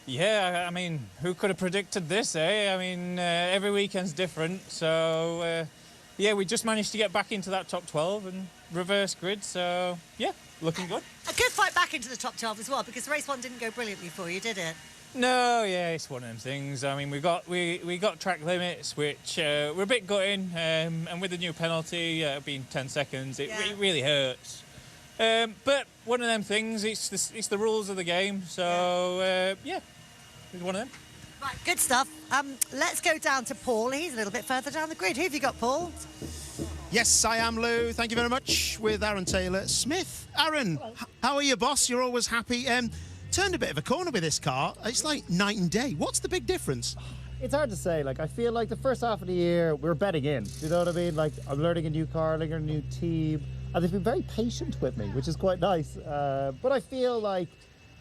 Yeah, I mean, who could have predicted this, eh? I mean, every weekend's different, so yeah, we just managed to get back into that top 12 and reverse grid, so yeah, looking good. A good fight back into the top 12 as well, because race 1 didn't go brilliantly for you, did it? No, yeah, it's one of them things. I mean, we got track limits, which we're a bit gutting, and with the new penalty being 10 seconds, it really hurts. But one of them things, it's the rules of the game, so yeah, it's one of them. Right, good stuff. Let's go down to Paul. He's a little bit further down the grid. Who have you got, Paul? Yes, I am, Lou. Thank you very much. With Aaron Taylor Smith. Aaron, how are you, boss? You're always happy. Turned a bit of a corner with this car. It's like night and day. What's the big difference? It's hard to say. Like, I feel like the first half of the year, we're betting in. You know what I mean? Like, I'm learning a new car, learning a new team. And they've been very patient with me, which is quite nice. But I feel like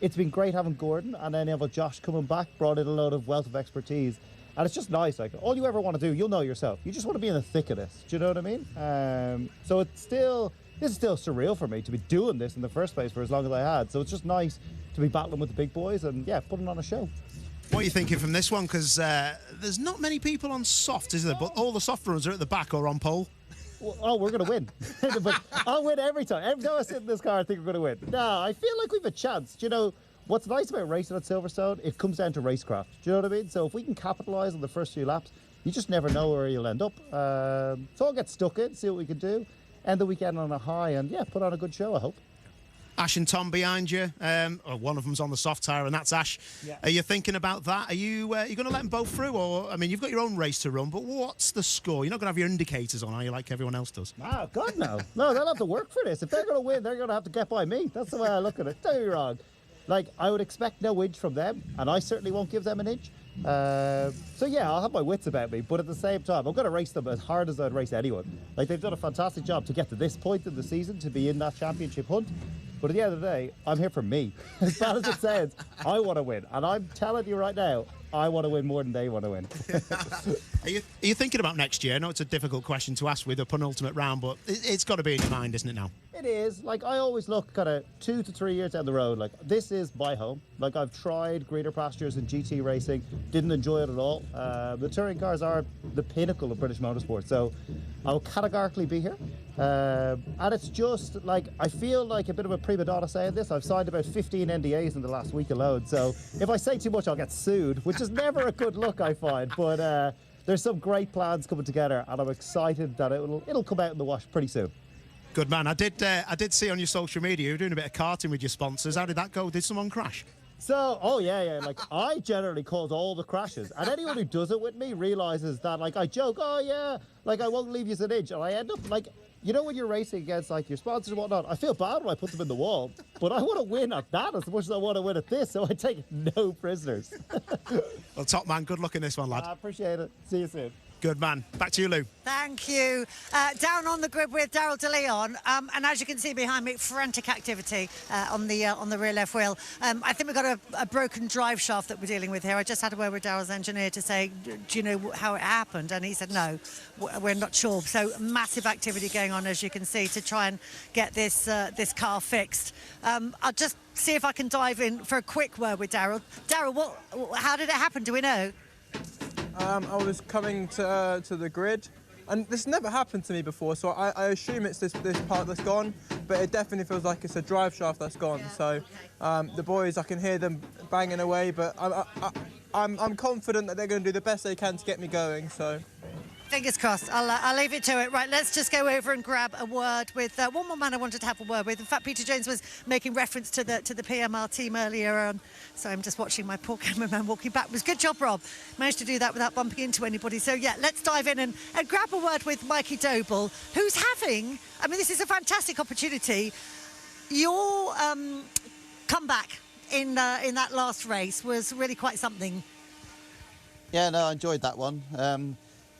it's been great having Gordon, and then have Josh coming back, brought in a load of wealth of expertise. And it's just nice. Like, all you ever want to do, you'll know yourself. You just want to be in the thick of this. Do you know what I mean? So this is still surreal for me to be doing this in the first place for as long as I had. So it's just nice to be battling with the big boys and, yeah, putting on a show. What are you thinking from this one? Because there's not many people on soft, is there? But all the soft runners are at the back or on pole. oh, we're going to win. But I'll win every time. Every time I sit in this car, I think we're going to win. No, I feel like we've a chance. Do you know, what's nice about racing at Silverstone, it comes down to racecraft. Do you know what I mean? So if we can capitalise on the first few laps, you just never know where you'll end up. So I'll get stuck in, see what we can do, end the weekend on a high, and yeah, put on a good show, I hope. Ash and Tom behind you. One of them's on the soft tyre, and that's Ash. Yeah. Are you thinking about that? Are you going to let them both through? Or, I mean, you've got your own race to run, but what's the score? You're not going to have your indicators on, are you, like everyone else does? Oh, God, no. No, they'll have to work for this. If they're going to win, they're going to have to get by me. That's the way I look at it. Don't get me wrong. Like, I would expect no inch from them, and I certainly won't give them an inch. So yeah, I'll have my wits about me, but at the same time, I'm going to race them as hard as I'd race anyone. Like, they've done a fantastic job to get to this point in the season, to be in that championship hunt. But at the end of the day, I'm here for me. As bad as it sounds, I want to win. And I'm telling you right now, I want to win more than they want to win. Are you thinking about next year? I know it's a difficult question to ask with a penultimate round, but it's got to be in your mind, isn't it now? It is. Like, I always look kind of 2 to 3 years down the road. Like, this is my home. Like, I've tried greener pastures in GT racing, didn't enjoy it at all. The touring cars are the pinnacle of British motorsport, so I'll categorically be here. And it's just, like, I feel like a bit of a prima donna saying this. I've signed about 15 NDAs in the last week alone, so if I say too much, I'll get sued, which is never a good look, I find. But there's some great plans coming together, and I'm excited that it'll come out in the wash pretty soon. Good man. I did see on your social media you were doing a bit of karting with your sponsors. How did that go? Did someone crash? So, oh yeah. Like, I generally cause all the crashes, and anyone who does it with me realizes that, like, I joke, oh yeah, like, I won't leave you an inch, and I end up like, you know, when you're racing against, like, your sponsors and whatnot, I feel bad when I put them in the wall, but I want to win at that as much as I want to win at this, so I take no prisoners. Well, top man, good luck in this one, lad. I appreciate it. See you soon. Good man. Back to you, Lou. Thank you. Down on the grid with Daryl De Leon, and as you can see behind me, frantic activity on the rear left wheel. I think we've got a broken drive shaft that we're dealing with here. I just had a word with Daryl's engineer to say, do you know how it happened? And he said, no, we're not sure. So massive activity going on, as you can see, to try and get this car fixed. I'll just see if I can dive in for a quick word with Daryl. Daryl, how did it happen? Do we know? I was coming to the grid, and this never happened to me before, so I assume it's this part that's gone, but it definitely feels like it's a drive shaft that's gone. Yeah, so the boys, I can hear them banging away, but I'm confident that they're going to do the best they can to get me going. So. Fingers crossed. I'll leave it to it. Right, let's just go over and grab a word with one more man I wanted to have a word with. In fact, Peter Jones was making reference to the PMR team earlier on, so I'm just watching my poor cameraman walking back. It was good job, Rob. Managed to do that without bumping into anybody. So yeah, let's dive in and grab a word with Mikey Doble, who's having, I mean, this is a fantastic opportunity. Your comeback in that last race was really quite something. Yeah, no, I enjoyed that one.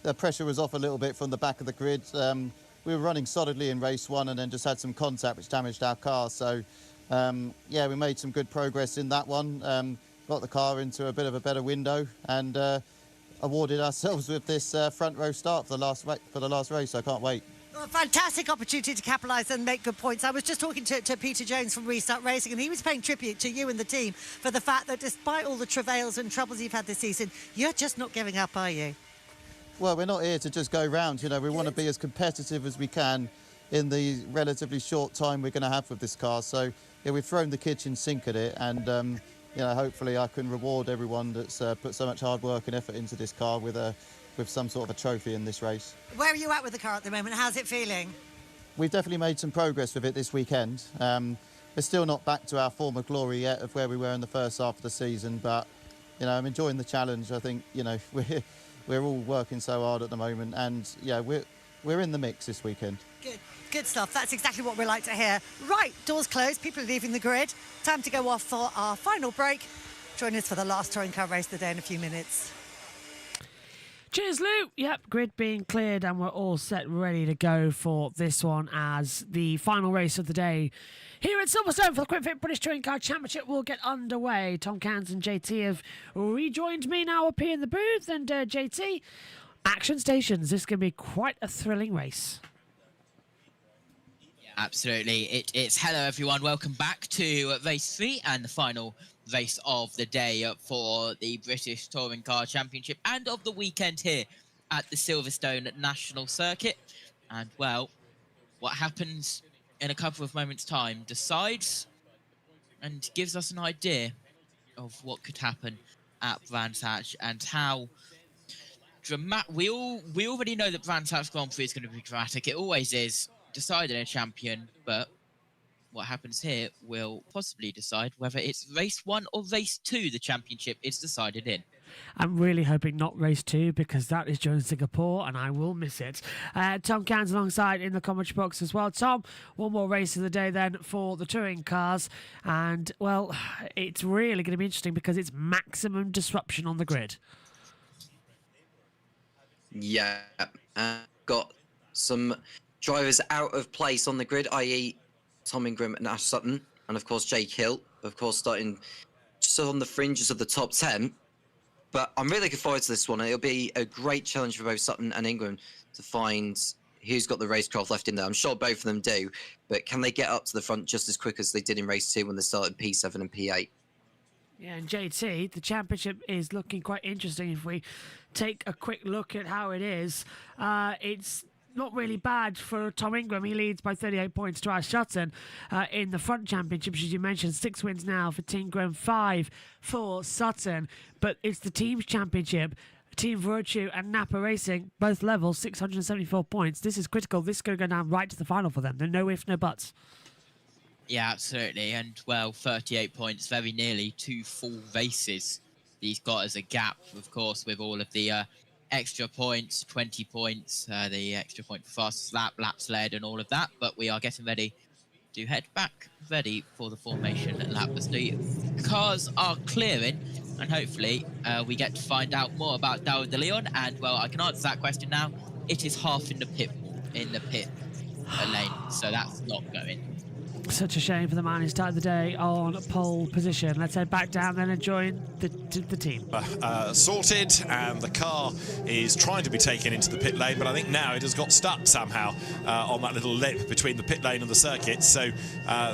The pressure was off a little bit from the back of the grid. We were running solidly in race one and then just had some contact which damaged our car. So, yeah, we made some good progress in that one. Got the car into a bit of a better window and awarded ourselves with this front row start for the last race. I can't wait. Well, a fantastic opportunity to capitalise and make good points. I was just talking to Peter Jones from Restart Racing, and he was paying tribute to you and the team for the fact that despite all the travails and troubles you've had this season, you're just not giving up, are you? Well, we're not here to just go round. You know, we want to be as competitive as we can in the relatively short time we're going to have with this car. So, yeah, we've thrown the kitchen sink at it, and you know, hopefully I can reward everyone that's put so much hard work and effort into this car with some sort of a trophy in this race. Where are you at with the car at the moment? How's it feeling? We've definitely made some progress with it this weekend. We're still not back to our former glory yet of where we were in the first half of the season, but you know, I'm enjoying the challenge. I think, you know, we're all working so hard at the moment, and yeah, we're in the mix this weekend. Good stuff. That's exactly what we like to hear. Right, doors closed, people are leaving the grid. Time to go off for our final break. Join us for the last touring car race of the day in a few minutes. Cheers, Lou. Yep, grid being cleared and we're all set ready to go for this one as the final race of the day. Here at Silverstone for the Quick Fit British Touring Car Championship will get underway. Tom Cairns and JT have rejoined me now up here in the booth. And JT, action stations. This is going to be quite a thrilling race. Yeah, absolutely. It's hello, everyone. Welcome back to race 3 and the final race of the day for the British Touring Car Championship and of the weekend here at the Silverstone National Circuit. And, well, what happens in a couple of moments' time decides and gives us an idea of what could happen at Brands Hatch and how dramatic. We already know that Brands Hatch Grand Prix is going to be dramatic. It always is, deciding a champion, but what happens here will possibly decide whether it's race 1 or race 2 the championship is decided in. I'm really hoping not race 2 because that is during Singapore and I will miss it. Tom Cairns alongside in the commentary box as well. Tom, one more race of the day then for the touring cars. And, well, it's really going to be interesting because it's maximum disruption on the grid. Yeah, got some drivers out of place on the grid, i.e. Tom Ingram and Ash Sutton, and of course Jake Hill, of course starting just on the fringes of the top 10. But I'm really looking forward to this one. It'll be a great challenge for both Sutton and Ingram to find who's got the racecraft left in there. I'm sure both of them do, but can they get up to the front just as quick as they did in race 2 when they started P7 and P8? Yeah, and JT, the championship is looking quite interesting. If we take a quick look at how it is, it's not really bad for Tom Ingram. He leads by 38 points to Ash Sutton in the front championship, as you mentioned. 6 wins now for Ingram, 5 for Sutton. But it's the team's championship. Team Virtue and Napa Racing, both levels, 674 points. This is critical. This is going to go down right to the final for them. There's no ifs, no buts. Yeah, absolutely. And, well, 38 points, very nearly 2 full races he's got as a gap, of course, with all of the extra points, 20 points, the extra point for fastest lap, laps led, and all of that. But we are getting ready to head back, ready for the formation lap as the cars are clearing. And hopefully we get to find out more about Daryl De Leon. And, well, I can answer that question now. It is half in the pit lane, so that's not going. Such a shame for the man who started the day on pole position. Let's head back down then and join the team. Sorted, and the car is trying to be taken into the pit lane, but I think now it has got stuck somehow on that little lip between the pit lane and the circuit, so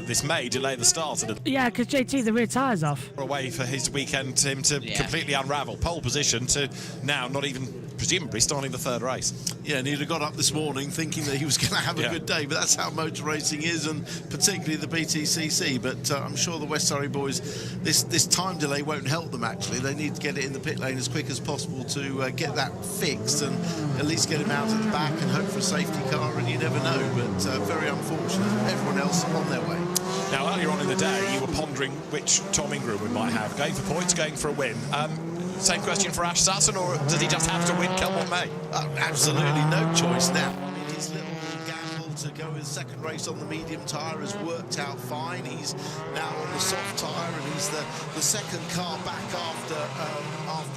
this may delay the start a little. Yeah, because JT, the rear tyre's off. Away for his weekend, him to completely unravel. Pole position to now not even presumably starting the 3rd race. Yeah, and he'd have got up this morning thinking that he was going to have a good day, but that's how motor racing is, and particularly the BTCC. But I'm sure the West Surrey boys, this time delay won't help them, actually. They need to get it in the pit lane as quick as possible to get that fixed and at least get him out at the back and hope for a safety car, and you never know. But very unfortunate. Everyone else on their way. Now, earlier on in the day, you were pondering which Tom Ingram we might have, going for points, going for a win. Same question for Ash Sutton, or does he just have to win, come what may? Absolutely no choice now. I mean, his little gamble to go his second race on the medium tyre has worked out fine. He's now on the soft tyre, and he's the second car back after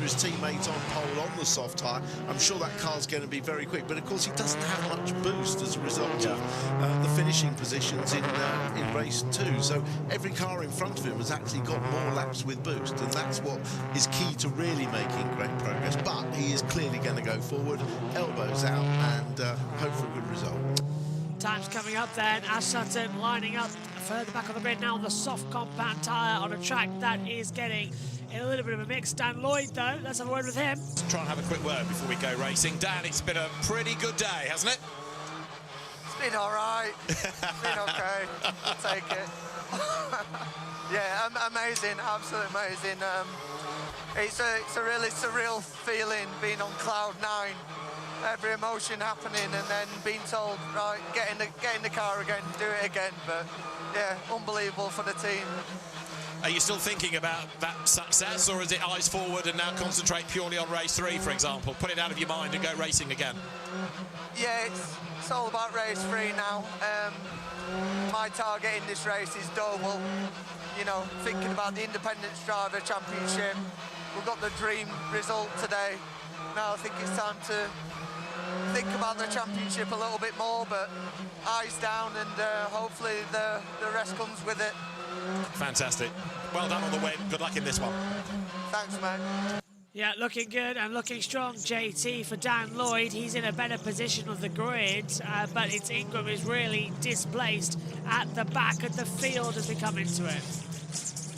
his teammate on pole on the soft tyre. I'm sure that car's going to be very quick, but of course he doesn't have much boost as a result of the finishing positions in race 2. So every car in front of him has actually got more laps with boost, and that's what is key to really making great progress. But he is clearly going to go forward, elbows out, and hope for a good result. Time's coming up then. Ash Sutton lining up further back on the grid now on the soft compound tyre on a track that is getting a little bit of a mix. Dan Lloyd, though, let's have a word with him. Let's try and have a quick word before we go racing. Dan, it's been a pretty good day, hasn't it? It's been all right. It's been okay. I'll take it. Yeah, amazing, absolutely amazing. It's a really surreal feeling being on cloud 9. Every emotion happening, and then being told, right, get in the car again, do it again. But yeah, unbelievable for the team. Are you still thinking about that success, or is it eyes forward and now concentrate purely on race 3, for example? Put it out of your mind and go racing again. Yeah, it's all about race 3 now. My target in this race is Dover. You know, thinking about the Independence Driver Championship. We've got the dream result today. Now I think it's time to think about the championship a little bit more, but eyes down, and hopefully the rest comes with it. Fantastic. Well done on the win. Good luck in this one. Thanks, mate. Yeah, looking good and looking strong, JT, for Dan Lloyd. He's in a better position of the grid, but it's Ingram who's really displaced at the back of the field as we come into it.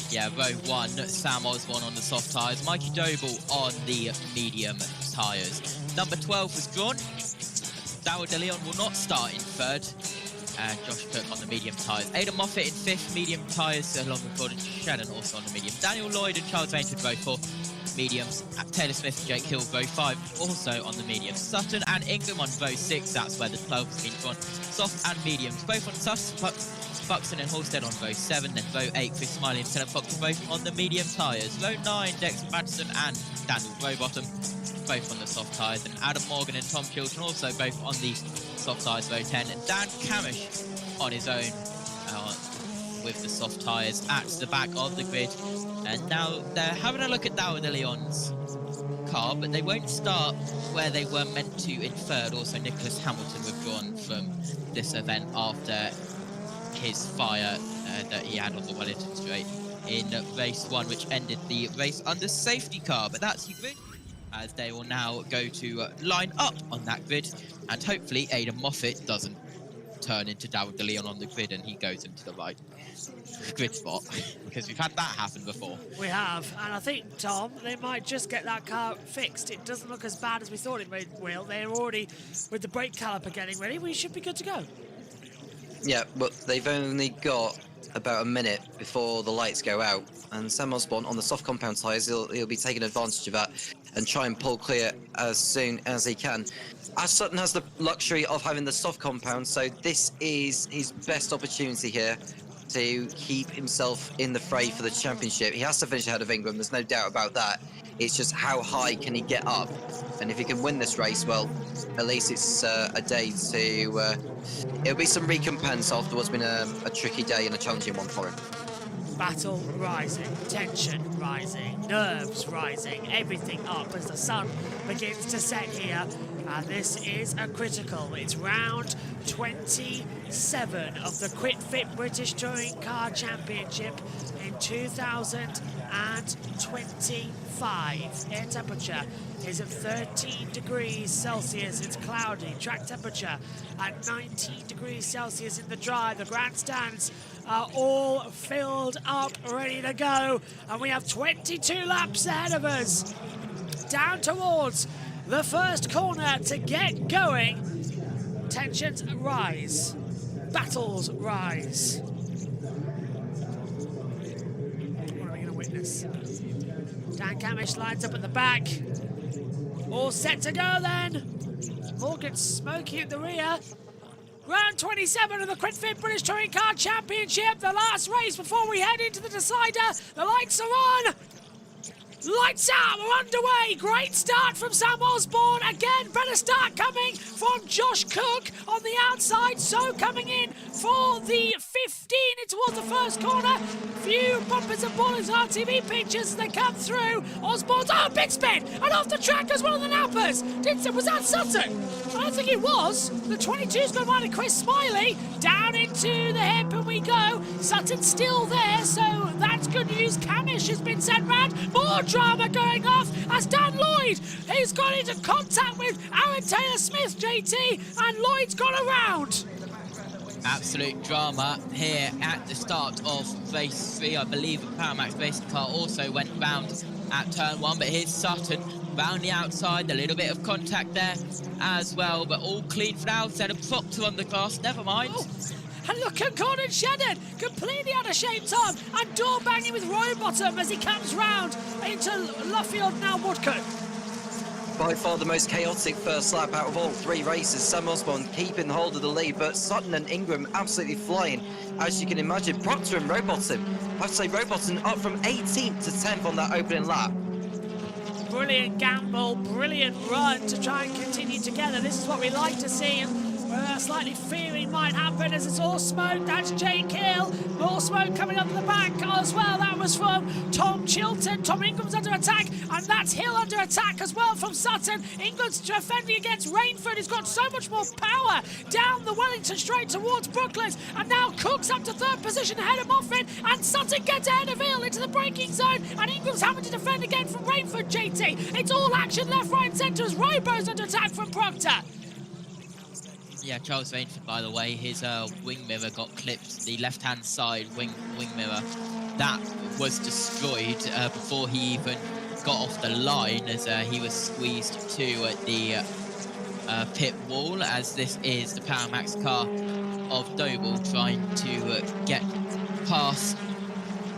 Yeah, row 1, Sam Osborne on the soft tyres, Mikey Doble on the medium tyres. Number 12 was drawn. Darryl De Leon will not start in third. And Josh Cook on the medium tyres. Aidan Moffat in fifth, medium tyres, along with Gordon Shannon also on the medium. Daniel Lloyd and Charles Bainford both for mediums. Taylor Smith and Jake Hill both 5, also on the medium. Sutton and Ingham on both 6, that's where the 12 has been drawn. Soft and mediums, both on Buxton and Halstead on both 7, then both 8, Chris Smiley and Taylor Fox both on the medium tyres. Low 9, Dexter Madison and Daniel Rowbottom both on the soft tyres, and Adam Morgan and Tom Chilton also both on the soft tyres, low 10, and Dan Camish on his own with the soft tyres at the back of the grid. And now they're having a look at Darryl De Leon's car, but they won't start where they were meant to in third. Also, Nicholas Hamilton withdrawn from this event after his fire that he had on the Wellington Straight in race 1, which ended the race under safety car. But that's the grid, as they will now go to line up on that grid, and hopefully Aidan Moffat doesn't turn into Darryl De Leon on the grid and he goes into the right grid spot, because we've had that happen before. We have, and I think, Tom, they might just get that car fixed. It doesn't look as bad as we thought it will. They're already, with the brake caliper getting ready, we should be good to go. Yeah, but they've only got about a minute before the lights go out, and Sam Osborne on the soft compound tyres, he'll be taking advantage of that and try and pull clear as soon as he can. Ash Sutton has the luxury of having the soft compound, so this is his best opportunity here to keep himself in the fray for the championship. He has to finish ahead of Ingram, there's no doubt about that. It's just how high can he get up? And if he can win this race, well, at least it's a day to... it'll be some recompense after what's been a tricky day and a challenging one for him. Battle rising, tension rising, nerves rising, everything up as the sun begins to set here. And this is a critical. It's round 27 of the Quit Fit British Touring Car Championship in 2025. Air temperature is at 13 degrees Celsius. It's cloudy. Track temperature at 19 degrees Celsius in the dry. The grandstands are all filled up, ready to go. And we have 22 laps ahead of us. Down towards the first corner to get going. Tensions rise. Battles rise. What are we going to witness? Dan Camish lines up at the back. All set to go then. Morgan smoky at the rear. Round 27 of the Quit Fit British Touring Car Championship. The last race before we head into the decider. The lights are on. Lights out, we're underway. Great start from Sam Osborne. Again, better start coming from Josh Cook on the outside. So coming in for the 15 towards the first corner. Few bumpers and ballers RTV pictures as they come through. Osborne's, big spin, and off the track as one of the nappers. Was that Sutton? I don't think it was. The 22's gone by to Chris Smiley. Down into the hip and we go. Sutton's still there, so that's good news. Camish has been sent round. More drama going off as Dan Lloyd, he's got into contact with Aaron Taylor Smith, JT, and Lloyd's gone around. Absolute drama here at the start of race 3. I believe the Power Max racing car also went round at turn 1, but here's Sutton round the outside, a little bit of contact there as well, but all clean for now. Instead of Proctor on the glass, never mind. Oh. And look at Gordon Shannon, completely out of shape, Tom, and door banging with Rowbottom as he comes round into Luffield, now Woodcote. By far the most chaotic first lap out of all 3 races. Sam Osborne keeping hold of the lead, but Sutton and Ingram absolutely flying, as you can imagine. Proctor and Rowbottom, I have to say Rowbottom up from 18th to 10th on that opening lap. Brilliant gamble, brilliant run to try and continue together. This is what we like to see, and we're slightly fearing might happen as it's all smoke. That's Jake Hill. More smoke coming up the back as well. That was from Tom Chilton. Tom Ingram's under attack, and that's Hill under attack as well from Sutton. Ingram's defending against Rainford. He's got so much more power down the Wellington straight towards Brooklands, and now Cook's up to 3rd position ahead of Moffat, and Sutton gets ahead of Hill into the braking zone, and Ingram's having to defend again from Rainford, JT. It's all action left, right and centre as Robo's under attack from Proctor. Yeah, Charles Rainford, by the way, his wing mirror got clipped. The left-hand side wing mirror, that was destroyed before he even got off the line, as he was squeezed to the pit wall, as this is the Power Max car of Doble trying to get past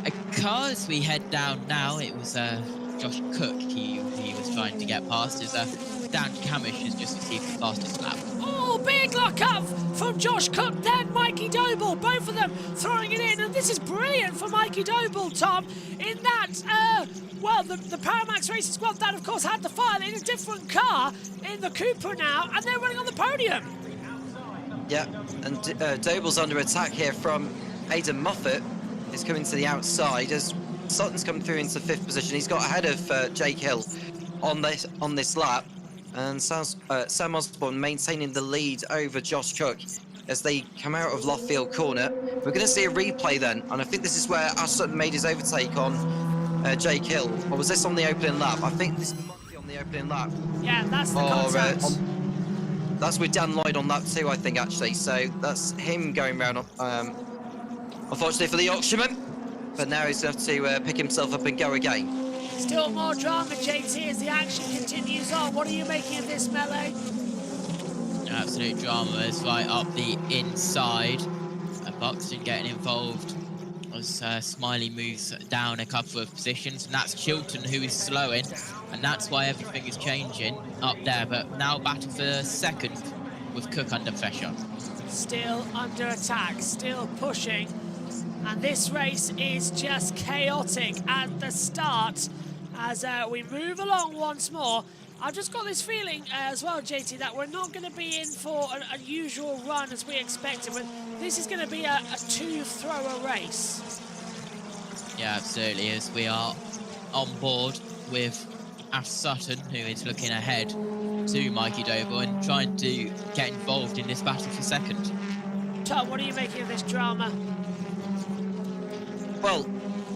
a car. As we head down now, it was Josh Cook he was trying to get past, as Dan Camish has just received the fastest lap. Oh, big lock up from Josh Cook, then Mikey Doble, both of them throwing it in, and this is brilliant for Mikey Doble, Tom, in that, well, the Paramax Racing Squad, that of course had the file in a different car, in the Cooper now, and they're running on the podium. Yeah, and Doble's under attack here from Aidan Moffat. He's coming to the outside as Sutton's come through into 5th position. He's got ahead of Jake Hill on this lap, and Sam Osborne maintaining the lead over Josh Cook as they come out of Loftfield Corner. We're going to see a replay then, and I think this is where Ash Sutton made his overtake on Jake Hill. Or was this on the opening lap? I think this might be on the opening lap. Yeah, that's the contact. That's with Dan Lloyd on lap 2, I think, actually. So that's him going round, unfortunately for the Yorkshireman. But now he's going to have to pick himself up and go again. Still more drama, JT, as the action continues on. What are you making of this melee? Absolute drama is right up the inside. Buxton getting involved as Smiley moves down a couple of positions, and that's Chilton who is slowing, and that's why everything is changing up there. But now battle for second with Cook under pressure. Still under attack, still pushing, and this race is just chaotic at the start as we move along once more. I've just got this feeling as well, JT, that we're not going to be in for an unusual run as we expected. This is going to be a two-thrower race. Yeah, absolutely, as we are on board with Ash Sutton, who is looking ahead to Mikey Doble and trying to get involved in this battle for second. Tom, what are you making of this drama? Well,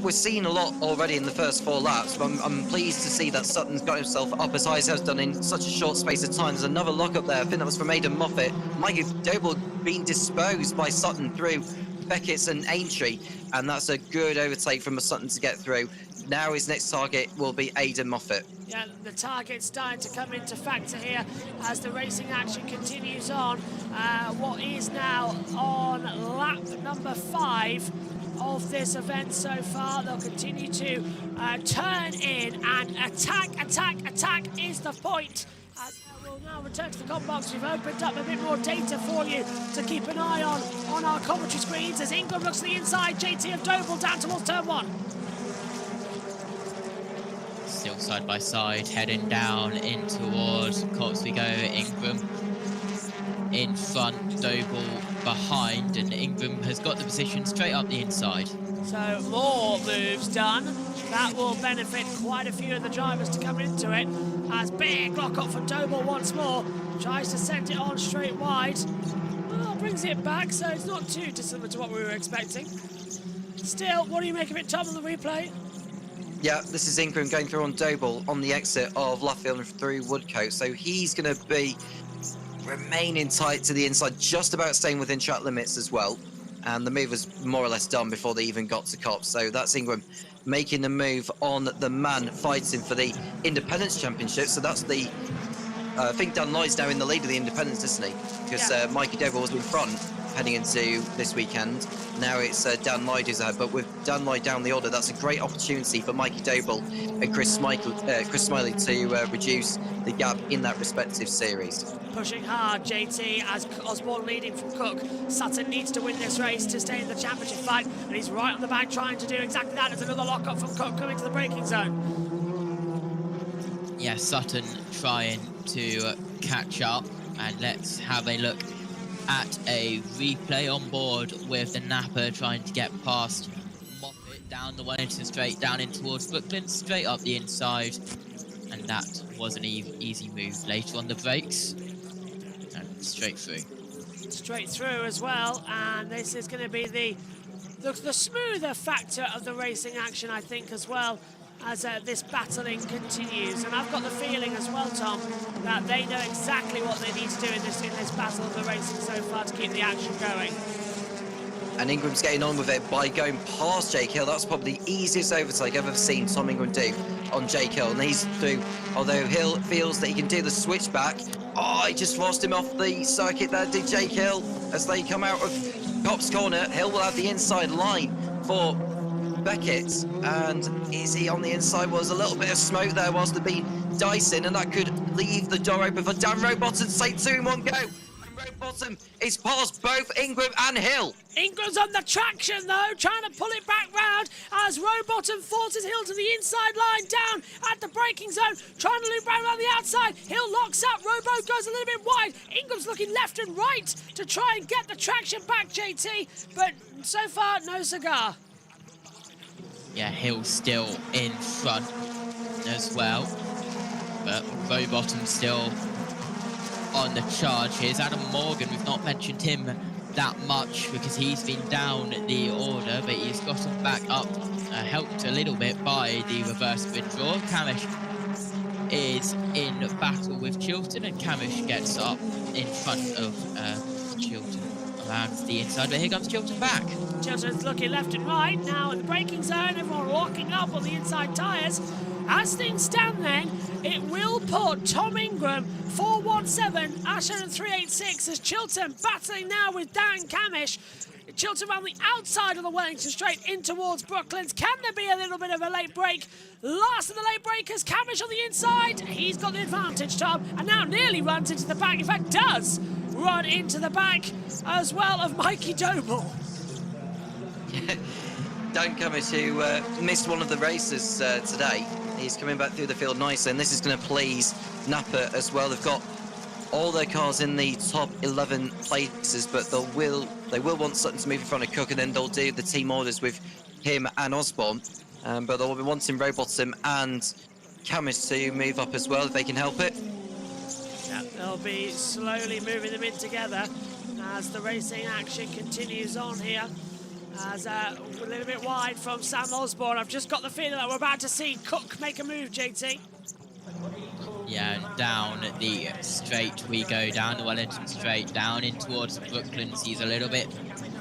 we're seeing a lot already in the first 4 laps, but I'm pleased to see that Sutton's got himself up as high as he has done in such a short space of time. There's another lock up there. I think that was from Aidan Moffat. Mikey Doble being disposed by Sutton through Beckett's and Aintree, and that's a good overtake from Sutton to get through. Now his next target will be Aidan Moffat. Yeah, the target's starting to come into factor here as the racing action continues on. What is now on lap number 5 of this event so far. They'll continue to turn in and attack is the point. We'll now return to the com box. We've opened up a bit more data for you to keep an eye on our commentary screens as Ingram looks to the inside. JT of Doble down towards turn 1. Still side by side, heading down in towards Cox we go. Ingram in front, Doble behind, and Ingram has got the position straight up the inside. So more moves done. That will benefit quite a few of the drivers to come into it. As big lock up for Doble once more. Tries to send it on straight wide. Well, brings it back, so it's not too dissimilar to what we were expecting. Still, what do you make of it, Tom, on the replay? Yeah, this is Ingram going through on Doble on the exit of Luffield and through Woodcote. So he's going to be remaining tight to the inside, just about staying within track limits as well. And the move was more or less done before they even got to Cops. So that's Ingram making the move on the man fighting for the Independence Championship. So that's the... I think Dan Lloyd's now in the lead of the Independence, isn't he? Because Mikey Doble was in front heading into this weekend. Now it's Dan Lloyd who's ahead, but with Dan Lloyd down the order, that's a great opportunity for Mikey Doble and Chris Smiley to reduce the gap in that respective series. Pushing hard, JT, as Osborne leading from Cook. Sutton needs to win this race to stay in the championship fight, and he's right on the back trying to do exactly that. There's another lock-up from Cook coming to the braking zone. Yeah, Sutton trying to catch up, and let's have a look at a replay on board with the Napa trying to get past Moffat down the Wellington straight, down in towards Brooklyn, straight up the inside, and that was an easy move. Later on the brakes, and straight through. Straight through as well, and this is going to be the smoother factor of the racing action, I think, as well, as this battling continues. And I've got the feeling as well, Tom, that they know exactly what they need to do in this battle of the racing so far to keep the action going. And Ingram's getting on with it by going past Jake Hill. That's probably the easiest overtake I've ever seen Tom Ingram do on Jake Hill. And he's through, although Hill feels that he can do the switchback Oh, he just forced him off the circuit there, did Jake Hill. As they come out of Copse Corner, Hill will have the inside line for Beckett. And is he on the inside? Well, there's a little bit of smoke there whilst they've been dicing, and that could leave the door open for Dan Rowbottom to say 2 in 1 go. Rowbottom is past both Ingram and Hill. Ingram's on the traction though, trying to pull it back round as Rowbottom forces Hill to the inside line, down at the braking zone, trying to loop round on the outside. Hill locks up, Robo goes a little bit wide. Ingram's looking left and right to try and get the traction back, JT, but so far, no cigar. Yeah, Hill still in front as well, but Rowbottom still on the charge. Here's Adam Morgan. We've not mentioned him that much because he's been down the order, but he's gotten back up, helped a little bit by the reverse withdrawal. Camish is in battle with Chilton, and Camish gets up in front of Chilton around the inside, but here comes Chilton back. Chilton's looking left and right now in the braking zone, everyone locking up on the inside tyres. As things stand then, it will put Tom Ingram 417, Ashton 386 as Chilton battling now with Dan Camish. Chilton around the outside of the Wellington Straight in towards Brooklands. Can there be a little bit of a late break? Last of the late breakers, Camish on the inside. He's got the advantage, Tom, and now nearly runs into the back. In fact, does run into the back as well of Mikey Doble. Dan Camish, who missed one of the races today. He's coming back through the field nicely, and this is going to please Napa as well. They've got all their cars in the top 11 places, but they will want Sutton to move in front of Cook, and then they'll do the team orders with him and Osborne. But they'll be wanting Rowbottom and Camish to move up as well if they can help it. Yeah, they'll be slowly moving them in together as the racing action continues on here. As a little bit wide from Sam Osborne. I've just got the feeling that we're about to see Cook make a move, JT. Yeah, and down the straight we go, down the Wellington Straight, down in towards Brooklands. He's a little bit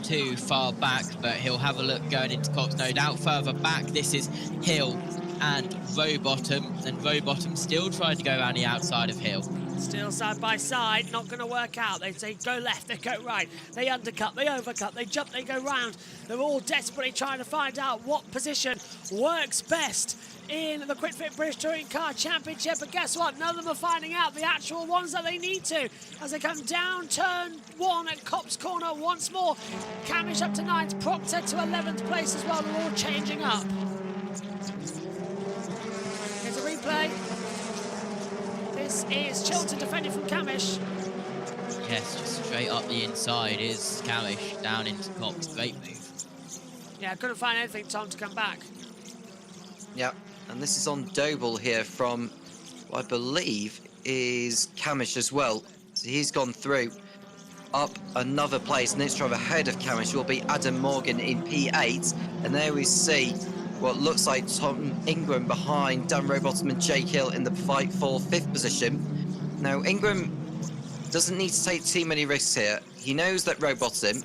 too far back, but he'll have a look going into Cox. No doubt further back, this is Hill and Rowbottom, and Rowbottom still trying to go around the outside of Hill. Still side by side, not going to work out. They say go left, they go right, they undercut, they overcut, they jump, they go round. They're all desperately trying to find out what position works best in the Quick Fit British Touring Car Championship. But guess what? None of them are finding out the actual ones that they need to as they come down turn 1 at Copse Corner once more. Camish up to 9th, Proctor to 11th place as well. They're all changing up. Here's a replay. This is Chilton defending from Camish. Yes, just straight up the inside is Camish, down into Cox. Great move. Yeah, couldn't find anything, Tom, to come back. Yeah, and this is on Doble here from, what I believe, is Camish as well. So he's gone through up another place. Next driver ahead of Camish will be Adam Morgan in P8. And there we see what looks like Tom Ingram behind Dan Rowbottom and Jake Hill in the fight for 5th position. Now, Ingram doesn't need to take too many risks here. He knows that Rowbottom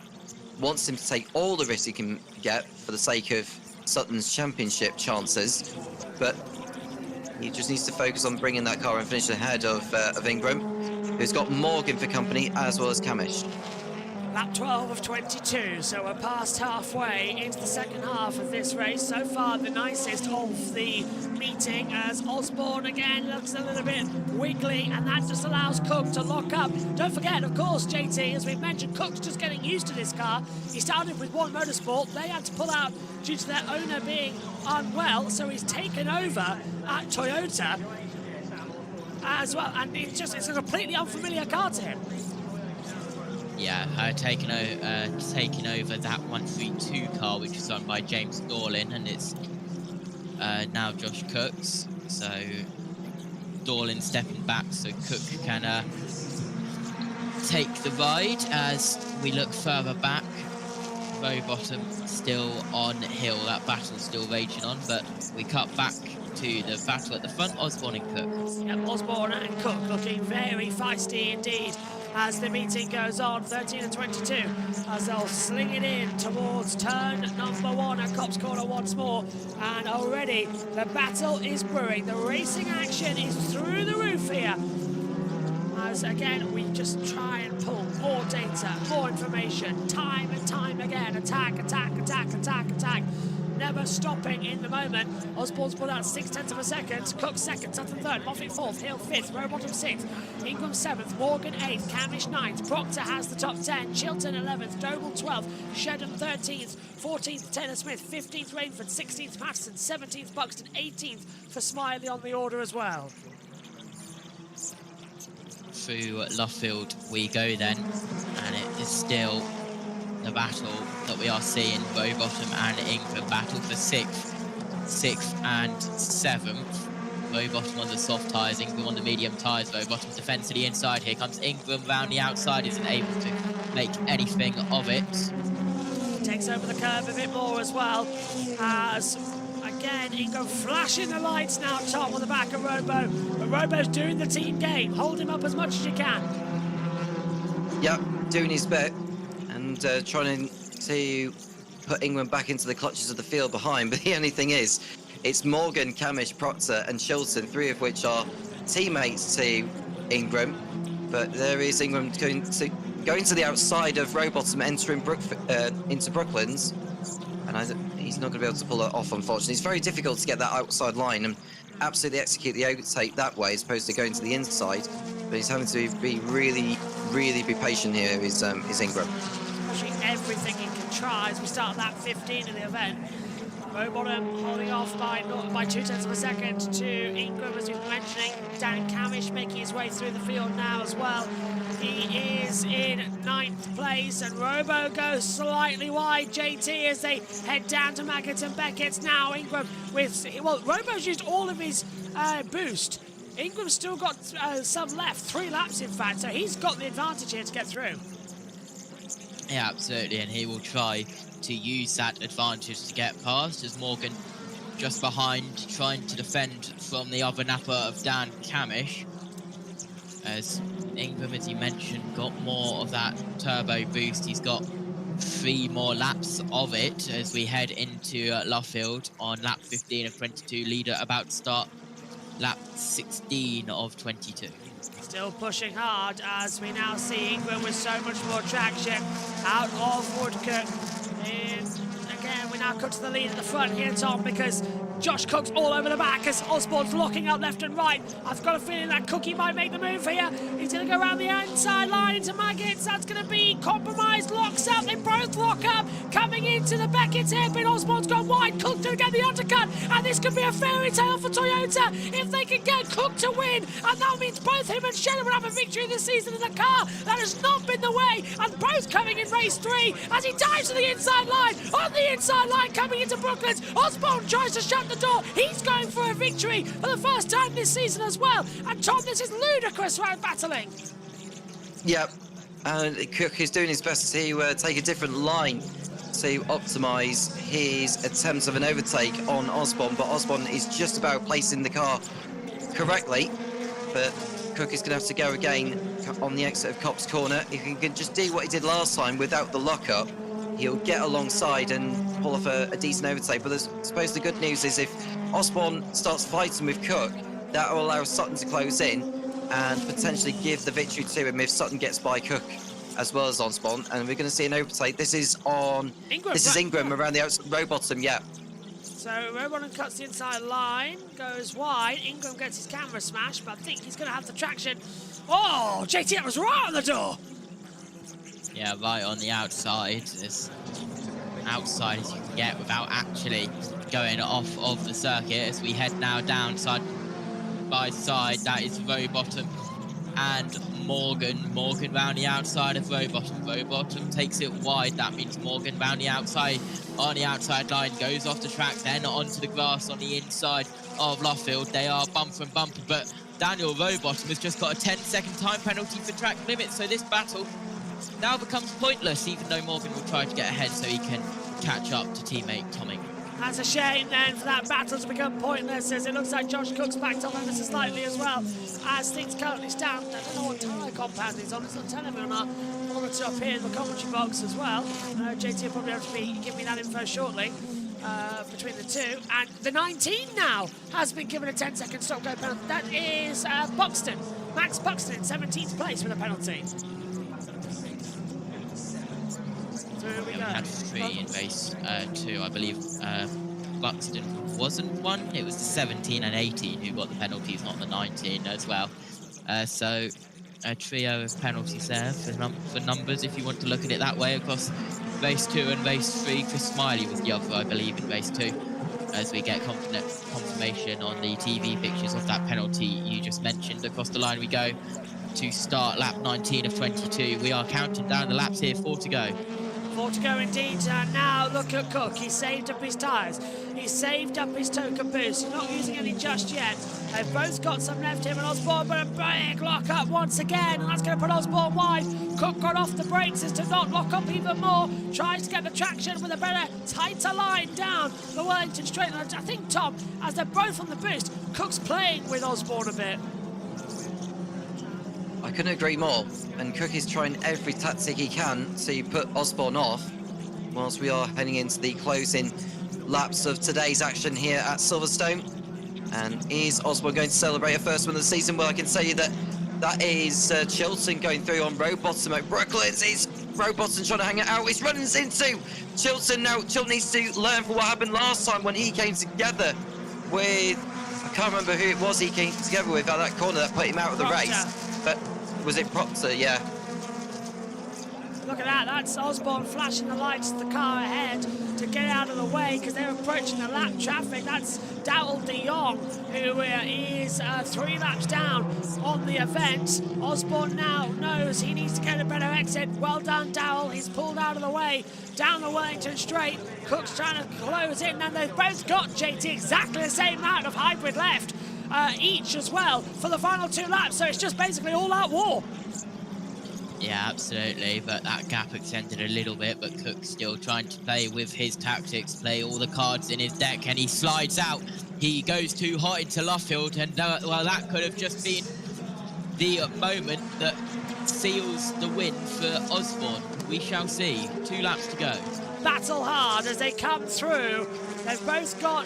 wants him to take all the risks he can get for the sake of Sutton's championship chances, but he just needs to focus on bringing that car and finish ahead of Ingram, who's got Morgan for company as well as Camish. Lap 12 of 22, so we're past halfway into the second half of this race. So far, the nicest of the meeting as Osborne again looks a little bit wiggly, and that just allows Cook to lock up. Don't forget, of course, JT, as we've mentioned, Cook's just getting used to this car. He started with One Motorsport. They had to pull out due to their owner being unwell, so he's taken over at Toyota as well, and it's a completely unfamiliar car to him. Yeah, taking over that 132 car, which was owned by James Dorlin, and it's now Josh Cook's. So Dorlin stepping back so Cook can take the ride. As we look further back, Rowbottom still on Hill. That battle's still raging on, but we cut back to the battle at the front, Osborne and Cook. Yep, Osborne and Cook looking very feisty indeed as the meeting goes on. 13 and 22 as they'll sling it in towards turn number 1 at Copse Corner once more, and already the battle is brewing. The racing action is through the roof here as, again, we just try and pull more data, more information, time and time again. Attack, attack, attack, attack, attack. Never stopping in the moment. Osborne's pulled out 0.6 of a second. Cook second, Sutton third, Moffat fourth, Hill fifth, Rowbottom sixth, Ingram seventh, Morgan eighth, Camish ninth, Proctor has the top 10, Chilton 11th, Doble 12th, Shedham 13th, 14th Taylor Smith, 15th Rainford, 16th Patterson, 17th Buxton, 18th for Smiley on the order as well. Through Luffield we go then, and it is still the battle that we are seeing. Rowbottom and Ingram battle for 6th and 7th. Rowbottom on the soft tyres, Ingram on the medium tyres. Rowbottom defends to the inside. Here comes Ingram round the outside. Isn't able to make anything of it. Takes over the curve a bit more as well. As again, Ingram flashing the lights now, Tom, on the back of Robo. But Robo's doing the team game. Hold him up as much as you can. Yep, doing his bit. And trying to put Ingram back into the clutches of the field behind. But the only thing is, it's Morgan, Camish, Proctor and Shilton, 3 of which are teammates to Ingram. But there is Ingram going to the outside of Rowbottom, entering into Brooklands. And he's not going to be able to pull it off, unfortunately. It's very difficult to get that outside line and absolutely execute the overtake that way, as opposed to going to the inside. But he's having to be really be patient here, is Ingram. Pushing everything he can try as we start that 15 of the event. Rowbottom holding off by 0.2 of a second to Ingram, as we were mentioning. Dan Camish making his way through the field now as well. He is in 9th place, and Robo goes slightly wide, JT, as they head down to Maggott and Beckett's now. Ingram with, well, Robo's used all of his boost. Ingram's still got some left, 3 laps in fact, so he's got the advantage here to get through. Yeah, absolutely, and he will try to use that advantage to get past, as Morgan just behind, trying to defend from the other napper of Dan Camish. As Ingram, as you mentioned, got more of that turbo boost. He's got 3 more laps of it as we head into Luffield on lap 15 of 22. Leader about to start lap 16 of 22. Still pushing hard as we now see Ingram with so much more traction out of Woodcock. And again, we now cut to the lead at the front here, Tom, because Josh Cook's all over the back as Osborne's locking up left and right. I've got a feeling that Cookie might make the move here. He's going to go around the inside line into Maggots. That's going to be compromised. Locks up. They both lock up. Coming into the Beckett's hairpin. Osborne's gone wide. Cook's going to get the undercut. And this could be a fairy tale for Toyota if they can get Cook to win. And that means both him and Shedham will have a victory this season in a car. That has not been the way. And both coming in race 3 as he dives to the inside line. On the inside line coming into Brooklands. Osborne tries to shut the door. He's going for a victory for the first time this season as well. And Tom, this is ludicrous round battling. Yep, and Cook is doing his best to take a different line to optimise his attempts of an overtake on Osborne, but Osborne is just about placing the car correctly. But Cook is going to have to go again on the exit of Cops Corner. If he can just do what he did last time without the lock-up, he'll get alongside and pull off a decent overtake. But I suppose the good news is if Osborne starts fighting with Cook, that will allow Sutton to close in and potentially give the victory to him if Sutton gets by Cook as well as Osborne. And we're going to see an overtake. This is on Ingram around the outside, Rowbottom, yeah. So Rowbottom cuts the inside line, goes wide. Ingram gets his camera smashed, but I think he's going to have the traction. Oh, JT, that was right on the door. Yeah, right on the outside, as outside as you can get without actually going off of the circuit. As we head now down side by side, that is Rowbottom and Morgan. Morgan round the outside of Rowbottom. Rowbottom takes it wide. That means Morgan round the outside, on the outside line, goes off the track, then onto the grass on the inside of Luffield. They are bumper and bumper, but Daniel Rowbottom has just got a 10-second time penalty for track limits, so this battle now becomes pointless, even though Morgan will try to get ahead so he can catch up to teammate Tom Ingram. That's a shame then for that battle to become pointless, as it looks like Josh Cook's backed off ever so slightly as well, as things currently stand. I don't know what tyre compound he's on. It's not telling me on our monitor up here in the commentary box as well. JT will probably have to give me that info shortly. Between the two, and the 19 now has been given a 10-second stop-go penalty. That is Buxton Max Buxton in 17th place with a penalty. Through we go. We had 3 in race 2, I believe. Buxton wasn't one. It was the 17 and 18 who got the penalties, not the 19 as well. So a trio of penalties there for numbers, if you want to look at it that way, across race 2 and race 3. Chris Smiley was the other, I believe, in race 2. As we get confirmation on the TV pictures of that penalty you just mentioned. Across the line we go to start lap 19 of 22. We are counting down the laps here, 4 to go. 4 to go indeed, and now look at Cook. He's saved up his tyres. He's saved up his token boost. He's not using any just yet. They've both got some left, him and Osborne, but a big lock up once again, and that's going to put Osborne wide. Cook got off the brakes as to not lock up even more. Tries to get the traction with a better, tighter line down the Wellington straight. And I think, Tom, as they're both on the boost, Cook's playing with Osborne a bit. I couldn't agree more. And Cook is trying every tactic he can to put Osborne off, whilst we are heading into the closing laps of today's action here at Silverstone. And is Osborne going to celebrate a first win of the season? Well, I can tell you that is Chilton going through on road bottom at Brooklands. It's road bottom trying to hang it out. He runs into Chilton now. Chilton needs to learn from what happened last time when he came together with, I can't remember who it was he came together with at that corner that put him out of the race. But was it Proctor? Yeah. Look at that, that's Osborne flashing the lights to the car ahead to get out of the way because they're approaching the lap traffic. That's Dowell de Jong, who is 3 laps down on the event. Osborne now knows he needs to get a better exit. Well done, Dowell. He's pulled out of the way down the Wellington straight. Cook's trying to close in, and they've both got, JT, exactly the same amount of hybrid left each as well for the final 2 laps, so it's just basically all-out war. Yeah, absolutely, but that gap extended a little bit, but Cook's still trying to play with his tactics, play all the cards in his deck, and he slides out. He goes too hot into Luffield, and well, that could have just been the moment that seals the win for Osborne. We shall see. 2 laps to go. Battle hard as they come through. They've both got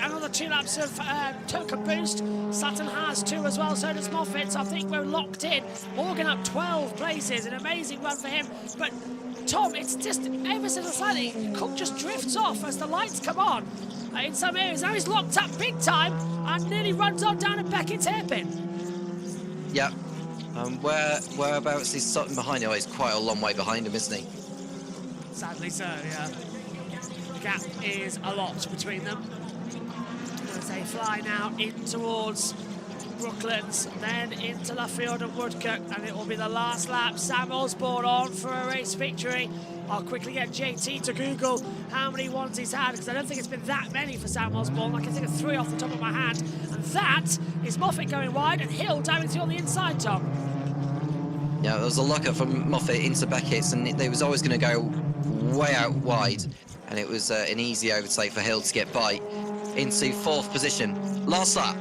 another 2 laps of token boost. Sutton has 2 as well, so does Moffat, so I think we're locked in. Morgan up 12 places, an amazing run for him. But Tom, it's just ever so slightly, Cook just drifts off as the lights come on in some areas. Now he's locked up big time and nearly runs on down at Beckett's hairpin. Yeah. Whereabouts is Sutton behind him? Oh, he's quite a long way behind him, isn't he? Sadly so, yeah. The gap is a lot between them. As they fly now in towards Brooklands, then into Luffield and Woodcock, and it will be the last lap. Sam Osborne on for a race victory. I'll quickly get JT to Google how many ones he's had, because I don't think it's been that many for Sam Osborne. I can think of 3 off the top of my hand, and that is Moffat going wide and Hill diving through on the inside, Tom. Yeah, there was a lockup from Moffat into Beckett's, and they was always going to go way out wide, and it was an easy overtake for Hill to get by into 4th position. Last lap.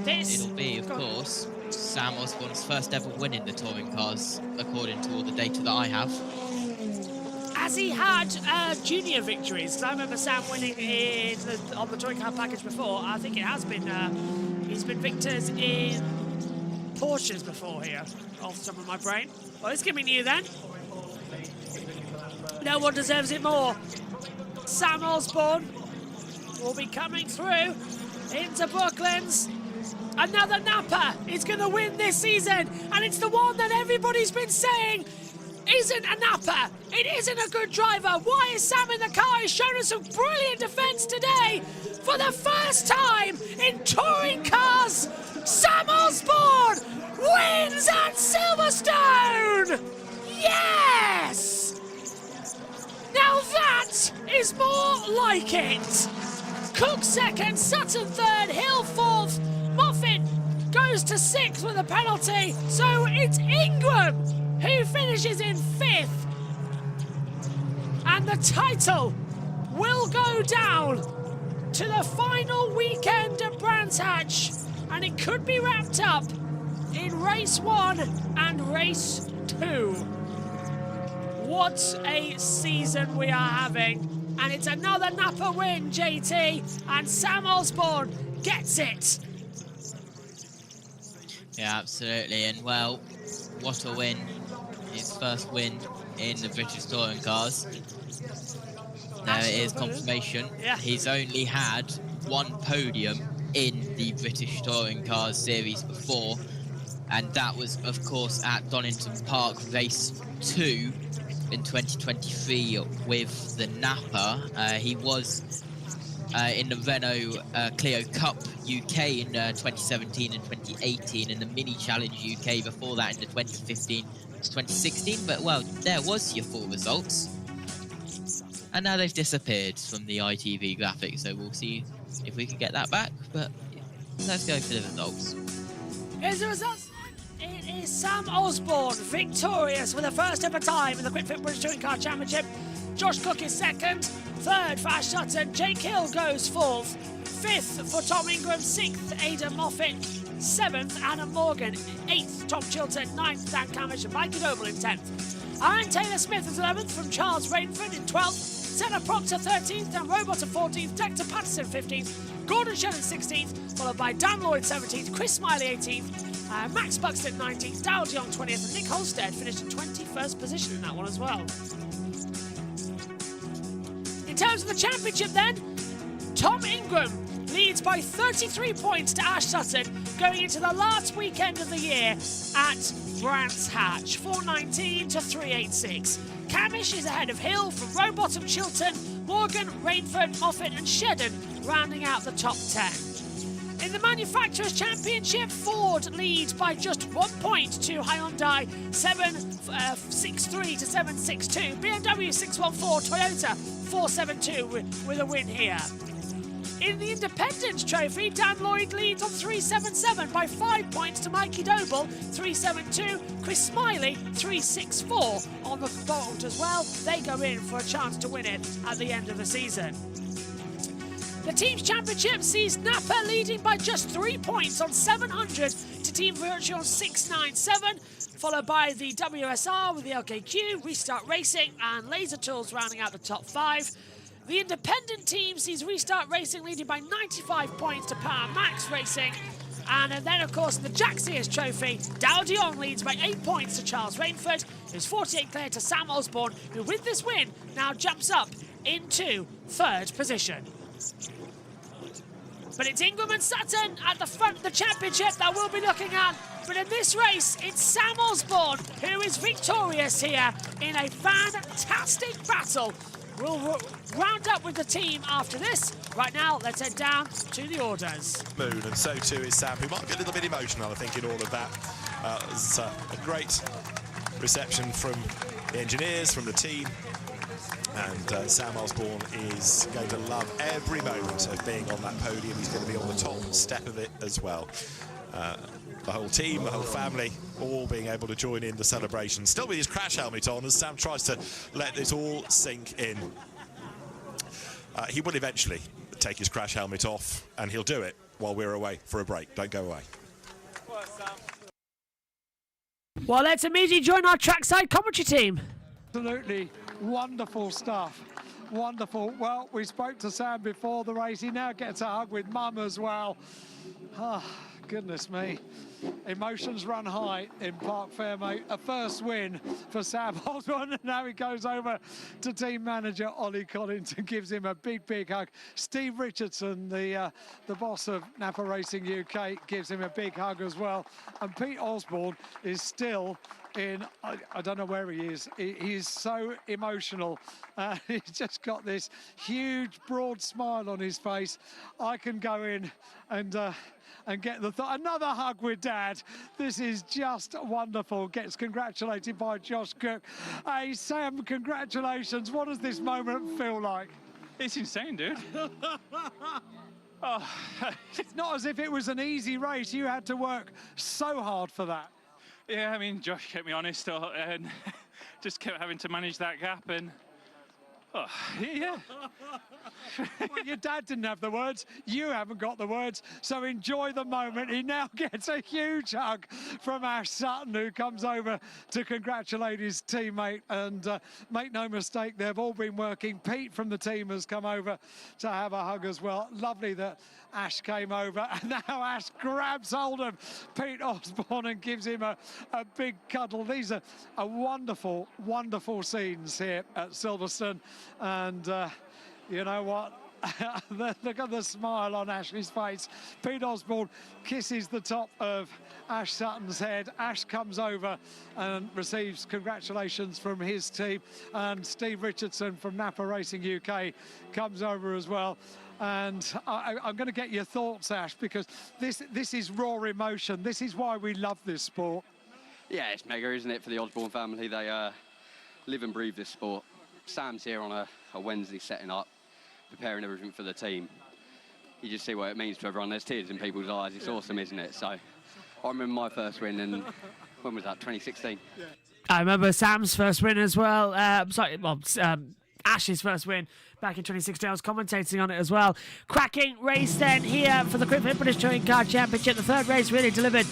It'll be, of course, Sam Osborne's first ever win in the touring cars, according to all the data that I have. Has he had junior victories? Because I remember Sam winning on the touring car package before. I think it has been, he's been victors in Porsches before here, off the top of my brain. Well, this could be new then. No one deserves it more. Sam Osborne will be coming through into Brooklands. Another Napa is going to win this season, and it's the one that everybody's been saying isn't a Napa. It isn't a good driver. Why is Sam in the car? He's shown us some brilliant defence today. For the first time in touring cars, Sam Osborne wins at Silverstone! Yes! Now that is more like it. Cook 2nd, Sutton 3rd, Hill 4th, Moffat goes to 6th with a penalty, so it's Ingram who finishes in 5th. And the title will go down to the final weekend at Brands Hatch, and it could be wrapped up in race 1 and race 2. What a season we are having. And it's another Napa win, JT, and Sam Osborne gets it. Yeah, absolutely. And well, what a win. His first win in the British Touring Cars. There it is, confirmation. Yeah. He's only had one podium in the British Touring Cars series before, and that was, of course, at Donington Park Race 2 in 2023 with the Napa. He was in the Renault Clio Cup UK in 2017 and 2018, and the Mini Challenge UK before that in the 2015 to 2016. But, well, there was your full results. And now they've disappeared from the ITV graphics, so we'll see if we can get that back. But let's go for the results. Here's the results. It is Sam Osborne victorious for the first ever time in the Quick Fit British Touring Car Championship. Josh Cook is second. Third for Ash Sutton. Jake Hill goes fourth. Fifth for Tom Ingram. Sixth, Aidan Moffat. Seventh, Adam Morgan. Eighth, Tom Chilton. Ninth, Dan Camish. And Mikey Noble in 10th. Aaron Taylor-Smith is 11th from Charles Rainford in 12th. Senna Proctor 13th, Dan Robot 14th, Dexter Patterson 15th, Gordon Shannon 16th, followed by Dan Lloyd 17th, Chris Smiley 18th, Max Buxton 19th, Dal Dion 20th, and Nick Holstead finished in 21st position in that one as well. In terms of the championship then, Tom Ingram leads by 33 points to Ash Sutton going into the last weekend of the year at Brands Hatch, 419 to 386. Camish is ahead of Hill from Rowbottom, Chilton, Morgan, Rainford, Moffat and Shedden rounding out the top 10. In the Manufacturers' Championship, Ford leads by just 1 point to Hyundai 763 to 762. BMW 614, Toyota 472 with a win here. In the Independence Trophy, Dan Lloyd leads on 377 by 5 points to Mikey Doble, 372. Chris Smiley, 364 on the board as well. They go in for a chance to win it at the end of the season. The Teams Championship sees Napa leading by just 3 points on 700 to Team Virtue on 697, followed by the WSR with the LKQ, Restart Racing and Laser Tools rounding out the top 5. The independent team sees Restart Racing leading by 95 points to Power Max Racing. And then, of course, the Jack Sears Trophy, Dow Dion leads by 8 points to Charles Rainford, who's 48 clear to Sam Osborne, who with this win now jumps up into 3rd position. But it's Ingram and Sutton at the front of the championship that we'll be looking at. But in this race, it's Sam Osborne who is victorious here in a fantastic battle. We'll round up with the team after this. Right now, let's head down to the orders. Moon, and so too is Sam, who might be a little bit emotional, I think, in all of that. It's a great reception from the engineers, from the team. And Sam Osborne is going to love every moment of being on that podium. He's going to be on the top step of it as well. The whole team, the whole family, all being able to join in the celebration. Still with his crash helmet on as Sam tries to let this all sink in. He will eventually take his crash helmet off, and he'll do it while we're away for a break. Don't go away. Well, let's immediately join our trackside commentary team. Absolutely wonderful stuff. Wonderful. Well, we spoke to Sam before the race. He now gets a hug with Mum as well. Ah, goodness me. Emotions run high in Park Fair, mate. A first win for Sam Osborne. Now he goes over to team manager Ollie Collins and gives him a big, big hug. Steve Richardson, the boss of Napa Racing UK, gives him a big hug as well. And Pete Osborne is still in, I don't know where he is. He's so emotional. He's just got this huge, broad smile on his face. I can go in and get another hug with Dad. This is just wonderful. Gets congratulated by Josh Cook. Hey, Sam, congratulations. What does this moment feel like? It's insane, dude. Oh. It's not as if it was an easy race. You had to work so hard for that. Yeah, I mean, Josh kept me honest and just kept having to manage that gap. And Oh, yeah. Well, your dad didn't have the words. You haven't got the words. So enjoy the moment. He now gets a huge hug from Ash Sutton, who comes over to congratulate his teammate. And make no mistake, they've all been working. Pete from the team has come over to have a hug as well. Lovely that Ash came over. And now Ash grabs hold of Pete Osborne and gives him a big cuddle. These are wonderful, wonderful scenes here at Silverstone. And you know what? Look at the smile on Ashley's face. Pete Osborne kisses the top of Ash Sutton's head. Ash comes over and receives congratulations from his team. And Steve Richardson from Napa Racing UK comes over as well. And I'm going to get your thoughts, Ash, because this is raw emotion. This is why we love this sport. Yeah, it's mega, isn't it, for the Osborne family? They live and breathe this sport. Sam's here on a Wednesday setting up, preparing everything for the team. You just see what it means to everyone. There's tears in people's eyes. It's awesome, isn't it? So I remember my first win, and when was that, 2016? Yeah. I remember Sam's first win as well. Ash's first win back in 2016. I was commentating on it as well. Cracking race then here for the Quick British Touring Car Championship. The third race really delivered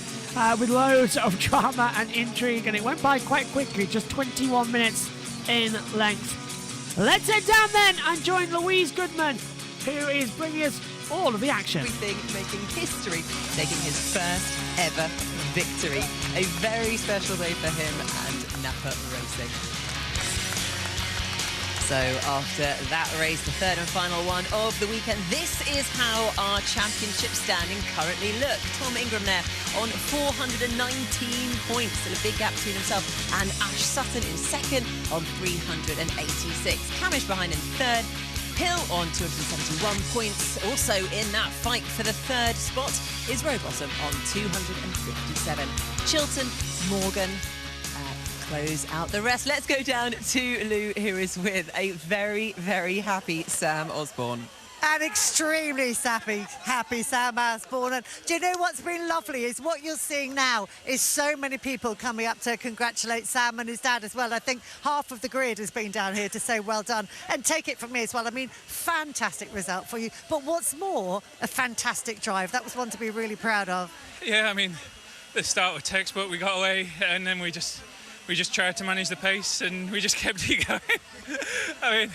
with loads of drama and intrigue, and it went by quite quickly, just 21 minutes in length. Let's head down then and join Louise Goodman, who is bringing us all of the action. Everything making history, taking his first ever victory. A very special day for him and Napa Racing. So after that race, the third and final one of the weekend, this is how our championship standing currently look. Tom Ingram there on 419 points, still a big gap between himself and Ash Sutton in second on 386. Camish behind in third. Hill on 271 points. Also in that fight for the third spot is Rowbottom on 257. Chilton, Morgan, close out the rest. Let's go down to Lou, who is with a very, very happy Sam Osborne. An extremely happy Sam Osborne. And do you know what's been lovely is what you're seeing now is so many people coming up to congratulate Sam and his dad as well. I think half of the grid has been down here to say well done. And take it from me as well. I mean, fantastic result for you. But what's more, a fantastic drive. That was one to be really proud of. Yeah, I mean, the start was textbook. We got away, and then we just tried to manage the pace, and we just kept it going. I mean,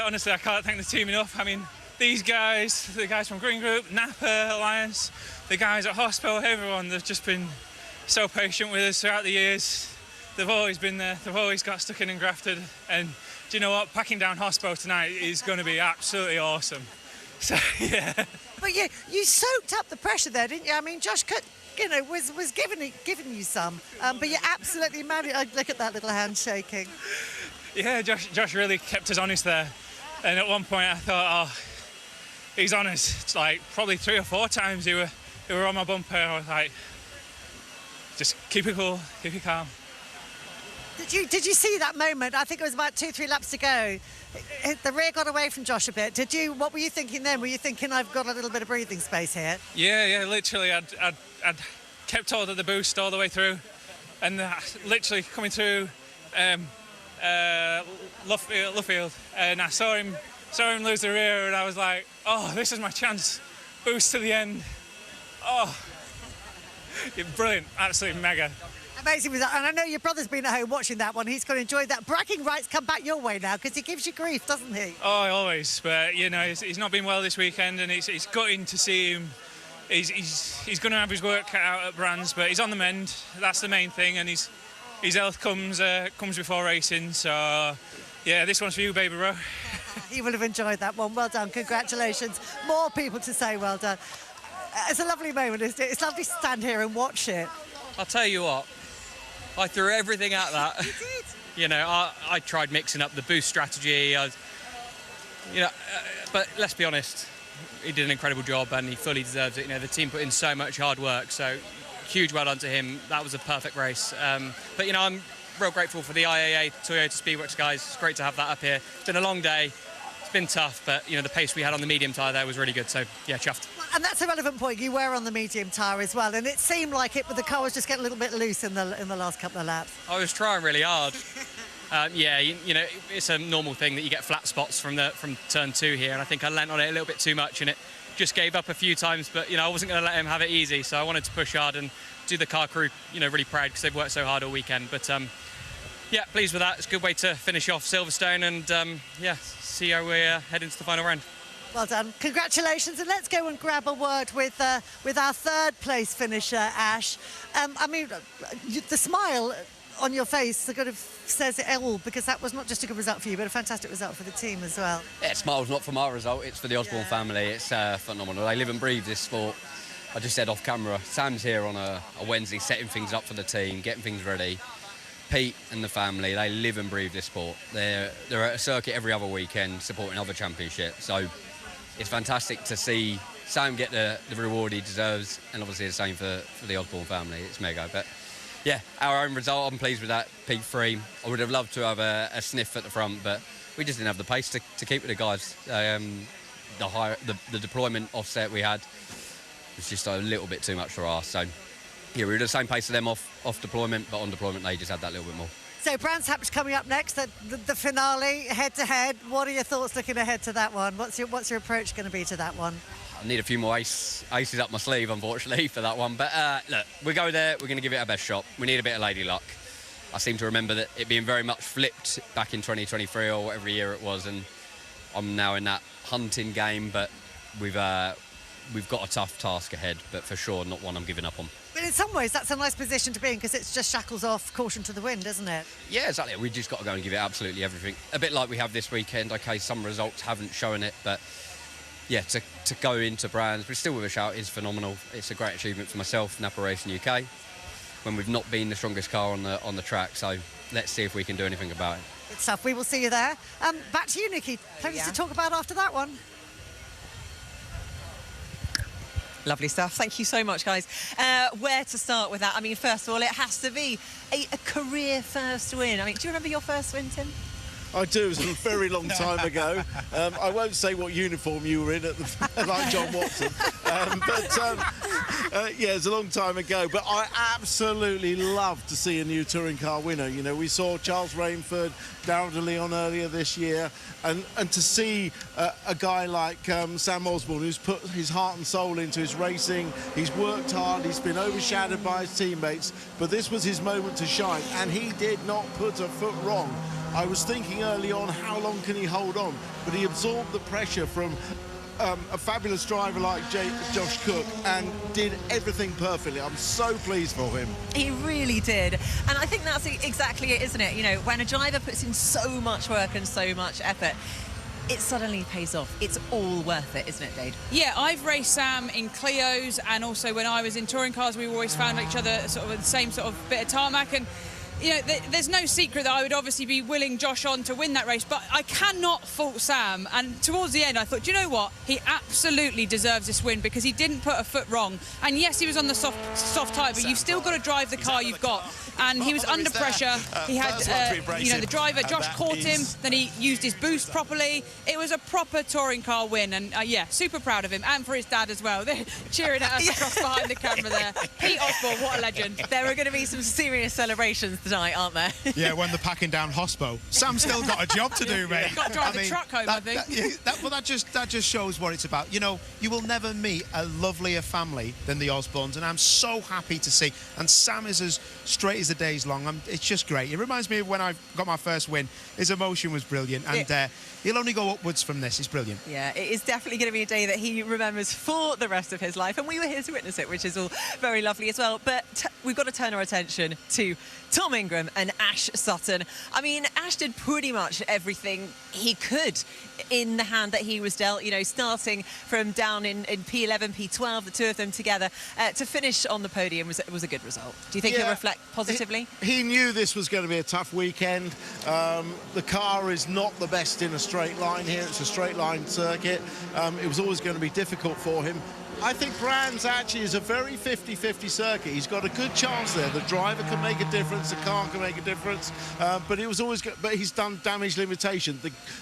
honestly, I can't thank the team enough. I mean, these guys, the guys from Green Group, Napa Alliance, the guys at Hospital, everyone, they've just been so patient with us throughout the years. They've always been there. They've always got stuck in and grafted. And do you know what? Packing down Hospital tonight is going to be absolutely awesome. So, yeah. But you soaked up the pressure there, didn't you? I mean, Josh could, was giving you some, but you absolutely managed. Look at that little hand shaking. Yeah, Josh really kept us honest there. And at one point I thought, oh, he's honest. It's like probably 3 or 4 times he were on my bumper. I was like, just keep it cool, keep it calm. Did you see that moment? I think it was about 2-3 laps to go. The rear got away from Josh a bit. What were you thinking then? Were you thinking I've got a little bit of breathing space here? Yeah, literally I'd kept hold of the boost all the way through, and literally coming through Luffield, and I saw him lose the rear, and I was like, oh, this is my chance. Boost to the end. Oh, brilliant, absolutely mega. Amazing result. And I know your brother's been at home watching that one. He's going to enjoy that. Bragging rights come back your way now because he gives you grief, doesn't he? Oh, always. But, you know, he's not been well this weekend, and it's gutting to see him. He's going to have his work cut out at Brands, but he's on the mend. That's the main thing, and his health comes before racing. So, yeah, this one's for you, baby bro. He will have enjoyed that one. Well done. Congratulations. More people to say well done. It's a lovely moment, isn't it? It's lovely to stand here and watch it. I'll tell you what. I threw everything at that. You did? You know, I tried mixing up the boost strategy. But let's be honest, he did an incredible job and he fully deserves it. You know, the team put in so much hard work, so huge well done to him. That was a perfect race. But, you know, I'm real grateful for the IAA Toyota Speedworks guys. It's great to have that up here. It's been a long day. It's been tough, but, you know, the pace we had on the medium tyre there was really good. So, yeah, chuffed. And that's a relevant point. You were on the medium tyre as well, and it seemed like it, but the car was just getting a little bit loose in the last couple of laps. I was trying really hard. Yeah, you know, it's a normal thing that you get flat spots from turn 2 here, and I think I lent on it a little bit too much, and it just gave up a few times. But you know, I wasn't going to let him have it easy, so I wanted to push hard and do the car crew, you know, really proud because they've worked so hard all weekend. But yeah, pleased with that. It's a good way to finish off Silverstone, and yeah, see how we head into the final round. Well done. Congratulations. And let's go and grab a word with our 3rd place finisher, Ash. I mean, the smile on your face sort of says it all, because that was not just a good result for you, but a fantastic result for the team as well. Yeah, smile's not for my result, it's for the Osborne family. It's phenomenal. They live and breathe this sport. I just said off camera, Sam's here on a Wednesday setting things up for the team, getting things ready. Pete and the family, they live and breathe this sport. They're at a circuit every other weekend supporting other championships. So it's fantastic to see Sam get the reward he deserves, and obviously the same for the Osborne family. It's mega. But yeah, our own result, I'm pleased with that. P3. I would have loved to have a sniff at the front, but we just didn't have the pace to keep with the guys. The deployment offset we had was just a little bit too much for us. So yeah, we were the same pace as them off deployment, but on deployment they just had that little bit more. So Brands Hatch coming up next, the finale, head-to-head. What are your thoughts looking ahead to that one? What's your approach going to be to that one? I need a few more aces up my sleeve, unfortunately, for that one. But look, we go there, we're going to give it our best shot. We need a bit of lady luck. I seem to remember that it being very much flipped back in 2023 or whatever year it was, and I'm now in that hunting game, but we've got a tough task ahead, but for sure not one I'm giving up on. But in some ways, that's a nice position to be in, because it's just shackles off, caution to the wind, isn't it? Yeah, exactly. We just got to go and give it absolutely everything. A bit like we have this weekend. OK, some results haven't shown it, but yeah, to go into Brands, we're still with a shout, is phenomenal. It's a great achievement for myself, Napa Racing UK, when we've not been the strongest car on the track. So let's see if we can do anything about it. Good stuff. We will see you there. Back to you, Nikki. Plenty to talk about after that one. Lovely stuff. Thank you so much, guys. Where to start with that? I mean, first of all, it has to be a career first win. I mean, do you remember your first win, Tim? I do. It was a very long time ago. I won't say what uniform you were in like John Watson. Yeah, it's a long time ago. But I absolutely love to see a new touring car winner. You know, we saw Charles Rainford, Darryl de Leon earlier this year, and to see a guy like Sam Osborne, who's put his heart and soul into his racing. He's worked hard. He's been overshadowed by his teammates, but this was his moment to shine, and he did not put a foot wrong. I was thinking early on, how long can he hold on? But he absorbed the pressure from a fabulous driver like Josh Cook and did everything perfectly. I'm so pleased for him. He really did. And I think that's exactly it, isn't it? You know, when a driver puts in so much work and so much effort, it suddenly pays off. It's all worth it, isn't it, Dade? Yeah, I've raced Sam in Clios, and also when I was in touring cars, we always found each other sort of the same sort of bit of tarmac. And you know, there's no secret that I would obviously be willing Josh on to win that race, but I cannot fault Sam. And towards the end, I thought, do you know what? He absolutely deserves this win because he didn't put a foot wrong. And yes, he was on the soft tyre, but you've still got to drive the car you've got. And he was under pressure. He had, you know, the driver, Josh caught him, then he used his boost properly. It was a proper touring car win, and yeah, super proud of him, and for his dad as well. They're cheering at us across behind the camera there. Pete Osborne, what a legend. There are going to be some serious celebrations tonight, aren't there? Yeah, when they're packing down Hospo. Sam's still got a job to do, mate. You've got to drive the truck home, I think. That just shows what it's about. You know, you will never meet a lovelier family than the Osbornes, and I'm so happy to see. And Sam is as straight as the day's long. It's just great. It reminds me of when I got my first win. His emotion was brilliant, and he'll only go upwards from this. It's brilliant. Yeah, it is definitely going to be a day that he remembers for the rest of his life, and we were here to witness it, which is all very lovely as well. But we've got to turn our attention to Tom Ingram and Ash Sutton. I mean, Ash did pretty much everything he could in the hand that he was dealt, you know, starting from down in P11, P12, the two of them together, to finish on the podium was a good result. Do you think he'll reflect positively? He knew this was going to be a tough weekend. The car is not the best in a straight line here. It's a straight line circuit. It was always going to be difficult for him. I think Brands actually is a very 50-50 circuit. He's got a good chance there. The driver can make a difference, the car can make a difference, but it was always good. But he's done damage limitation.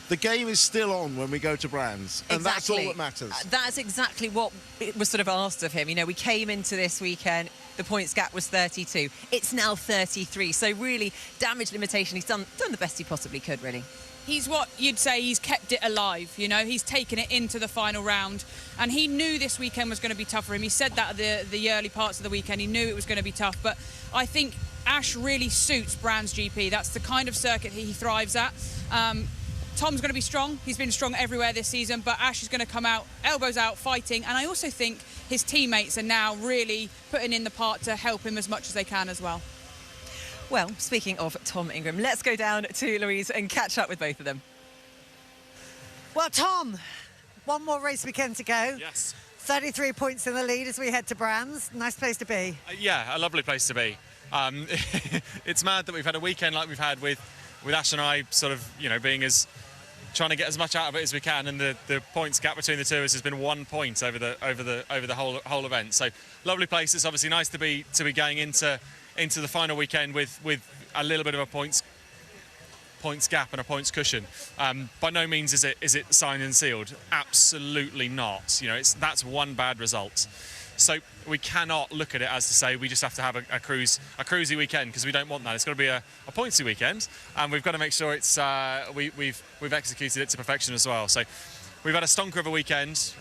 The game is still on when we go to Brands, and that's all that matters. That's exactly what it was sort of asked of him. You know, we came into this weekend, the points gap was 32. It's now 33. So really, damage limitation, he's done the best he possibly could, really. He's what you'd say he's kept it alive, you know, he's taken it into the final round, and he knew this weekend was going to be tough for him. He said that at the early parts of the weekend, he knew it was going to be tough, but I think Ash really suits Brands GP. That's the kind of circuit he thrives at. Tom's going to be strong. He's been strong everywhere this season, but Ash is going to come out, elbows out, fighting, and I also think his teammates are now really putting in the part to help him as much as they can as well. Well, speaking of Tom Ingram, let's go down to Louise and catch up with both of them. Well, Tom, one more race weekend to go. Yes. 33 points in the lead as we head to Brands. Nice place to be. Yeah, a lovely place to be. It's mad that we've had a weekend like we've had with Ash and I sort of, you know, trying to get as much out of it as we can, and the points gap between the two of us has been 1 point over the whole event. So lovely place. It's obviously nice to be going into the final weekend with a little bit of a points gap and a points cushion. By no means is it signed and sealed. Absolutely not. You know, that's one bad result. So we cannot look at it as to say we just have to have a cruisy weekend, because we don't want that. It's got to be a pointsy weekend, and we've got to make sure it's we've executed it to perfection as well. So we've had a stonker of a weekend.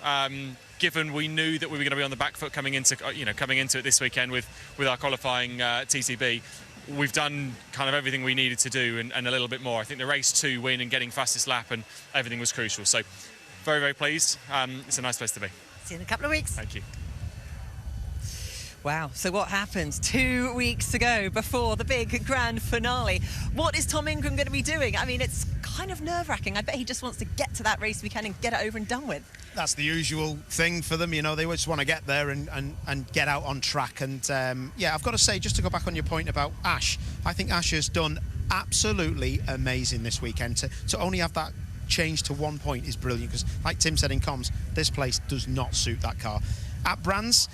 Given we knew that we were going to be on the back foot coming into it this weekend with our qualifying TCB, we've done kind of everything we needed to do and a little bit more. I think the race 2 win and getting fastest lap and everything was crucial. So very, very pleased. It's a nice place to be. See you in a couple of weeks. Thank you. Wow, so what happens 2 weeks to go before the big grand finale? What is Tom Ingram going to be doing? I mean, it's kind of nerve-wracking. I bet he just wants to get to that race weekend and get it over and done with. That's the usual thing for them, you know, they just want to get there and get out on track. And yeah, I've got to say, just to go back on your point about Ash, I think Ash has done absolutely amazing this weekend. To only have that change to 1 point is brilliant, because like Tim said in comms, this place does not suit that car. At Brands,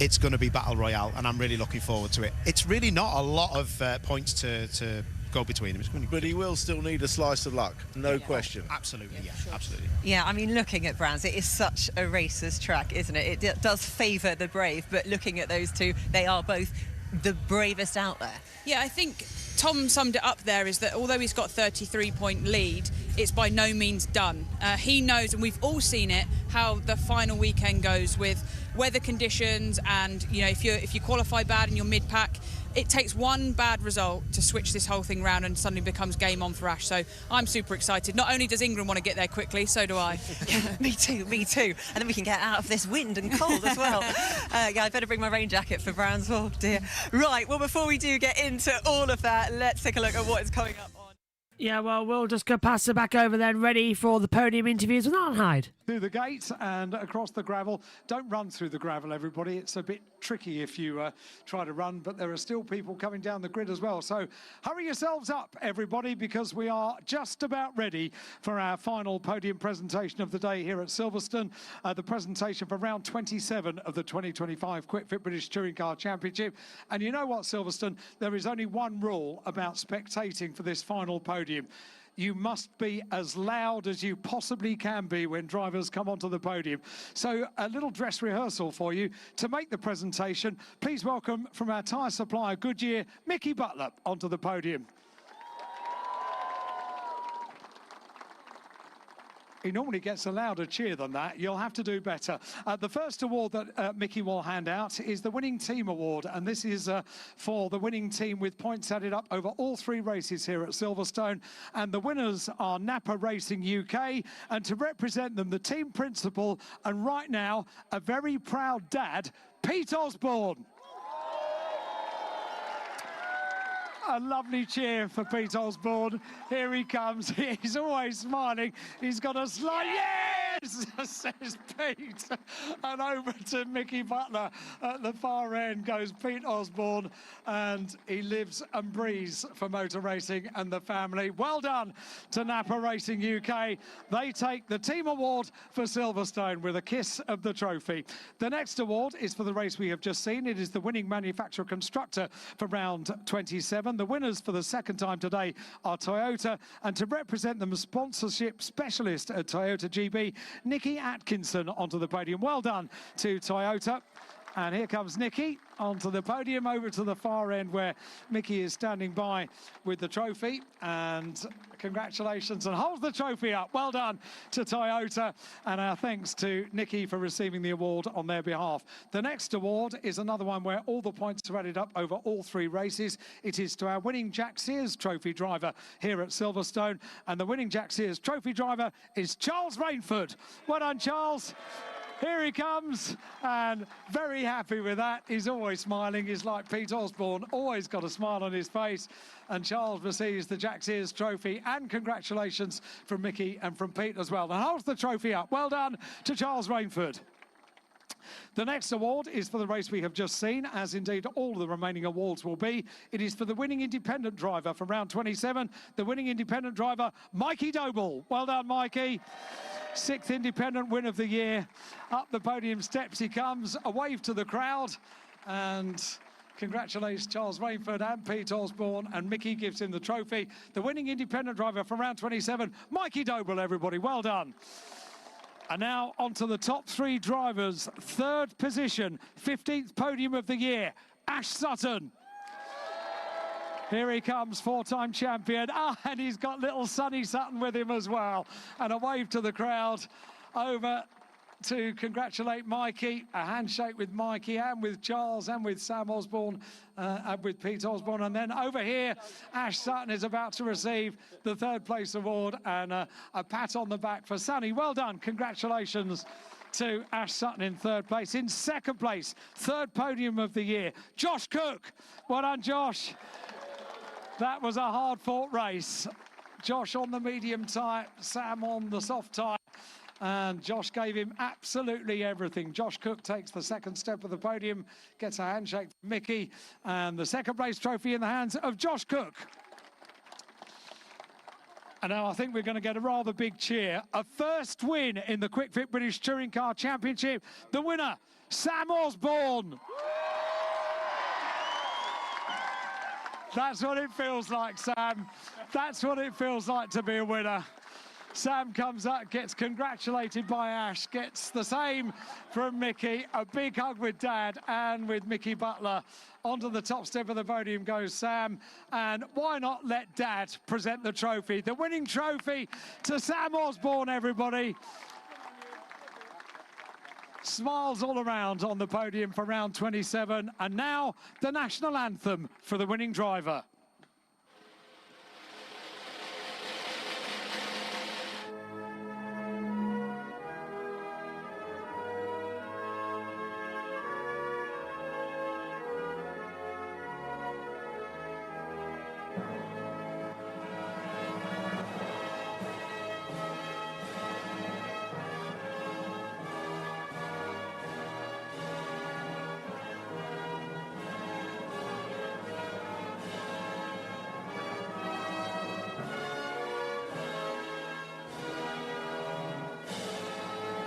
it's going to be Battle Royale, and I'm really looking forward to it. It's really not a lot of points to go between them. But he will still need a slice of luck, no question. Absolutely, yeah, absolutely. Yeah, I mean, looking at Brands, it is such a racer's track, isn't it? It does favour the brave, but looking at those two, they are both the bravest out there. Yeah, I think Tom summed it up there, is that although he's got 33-point lead, it's by no means done. He knows, and we've all seen it, how the final weekend goes with weather conditions, and you know, if you qualify bad in your mid-pack, it takes one bad result to switch this whole thing round and suddenly becomes game on for Ash. So I'm super excited. Not only does Ingram want to get there quickly, so do I. Yeah, me too. And then we can get out of this wind and cold as well. Yeah, I better bring my rain jacket for Brands. Oh dear. Right, well, before we do get into all of that, let's take a look at what is coming up on. Yeah, well, we'll just go pass it back over then, ready for the podium interviews with Alan Hyde. Through the gate and across the gravel. Don't run through the gravel, everybody. It's a bit tricky if you try to run, but there are still people coming down the grid as well. So hurry yourselves up, everybody, because we are just about ready for our final podium presentation of the day here at Silverstone. The presentation for round 27 of the 2025 Quick Fit British Touring Car Championship. And you know what, Silverstone? There is only one rule about spectating for this final podium. You must be as loud as you possibly can be when drivers come onto the podium. So a little dress rehearsal for you. To make the presentation, please welcome from our tyre supplier Goodyear, Mickey Butler, onto the podium. He normally gets a louder cheer than that. You'll have to do better. The first award that Mickey will hand out is the Winning Team Award, and this is for the winning team with points added up over all 3 races here at Silverstone. And the winners are Napa Racing UK, and to represent them, the team principal, and right now, a very proud dad, Pete Osborne. A lovely cheer for Pete Osborne. Here he comes. He's always smiling. He's got a slide. Yes! says Pete. And over to Mickey Butler at the far end goes Pete Osborne, and he lives and breathes for motor racing and the family. Well done to Napa Racing UK. They take the team award for Silverstone with a kiss of the trophy. The next award is for the race we have just seen. It is the winning manufacturer constructor for round 27. The winners for the second time today are Toyota, and to represent them, sponsorship specialist at Toyota GB, Nikki Atkinson, onto the podium. Well done to Toyota. And here comes Nikki onto the podium, over to the far end where Mickey is standing by with the trophy. And congratulations, and holds the trophy up. Well done to Toyota, and our thanks to Nikki for receiving the award on their behalf. The next award is another one where all the points are added up over all 3 races. It is to our winning Jack Sears trophy driver here at Silverstone, and the winning Jack Sears trophy driver is Charles Rainford. Well done, Charles. Here he comes, and very happy with that. He's always smiling. He's like Pete Osborne, always got a smile on his face. And Charles receives the Jack Sears trophy, and congratulations from Mickey and from Pete as well. And holds the trophy up. Well done to Charles Rainford. The next award is for the race we have just seen, as indeed all the remaining awards will be. It is for the winning independent driver for round 27. The winning independent driver, Mikey Doble. Well done, Mikey. 6th independent win of the year. Up the podium steps he comes, a wave to the crowd, and congratulations Charles Rainford and Pete Osborne, and Mickey gives him the trophy. The winning independent driver for round 27, Mikey Doble, everybody, well done. And now on to the top 3 drivers. 3rd position, 15th podium of the year, Ash Sutton. Here he comes, 4-time champion. And he's got little Sonny Sutton with him as well. And a wave to the crowd. Over to congratulate Mikey. A handshake with Mikey and with Charles and with Sam Osborne and with Pete Osborne. And then over here, Ash Sutton is about to receive the 3rd place award, and a pat on the back for Sonny. Well done. Congratulations to Ash Sutton in 3rd place. In 2nd place, 3rd podium of the year, Josh Cook. Well done, Josh. That was a hard-fought race. Josh on the medium tyre, Sam on the soft tyre, and Josh gave him absolutely everything. Josh Cook takes the 2nd step of the podium, gets a handshake from Mickey, and the 2nd place trophy in the hands of Josh Cook. And now I think we're going to get a rather big cheer. A 1st win in the Quick Fit British Touring Car Championship. The winner, Sam Osborne. That's what it feels like, Sam. That's what it feels like to be a winner. Sam comes up, gets congratulated by Ash, gets the same from Mickey. A big hug with Dad and with Mickey Butler. Onto the top step of the podium goes Sam. And why not let Dad present the trophy? The winning trophy to Sam Osborne, everybody. Smiles all around on the podium for round 27. And now the national anthem for the winning driver.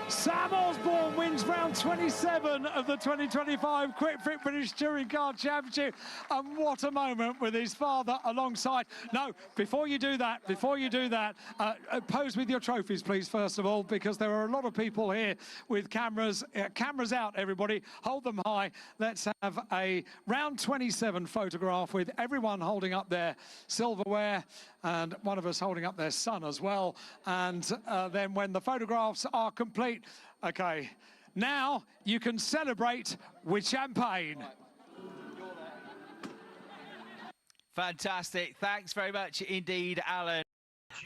Sam Osborne wins round 27 of the 2025 Quick Fit British Touring Car Championship. And what a moment with his father alongside. No, before you do that, pose with your trophies, please, first of all, because there are a lot of people here with cameras. Cameras out, everybody. Hold them high. Let's have a round 27 photograph with everyone holding up their silverware, and one of us holding up their son as well. And then when the photographs are complete, okay, now you can celebrate with champagne. Fantastic. Thanks very much indeed, Alan.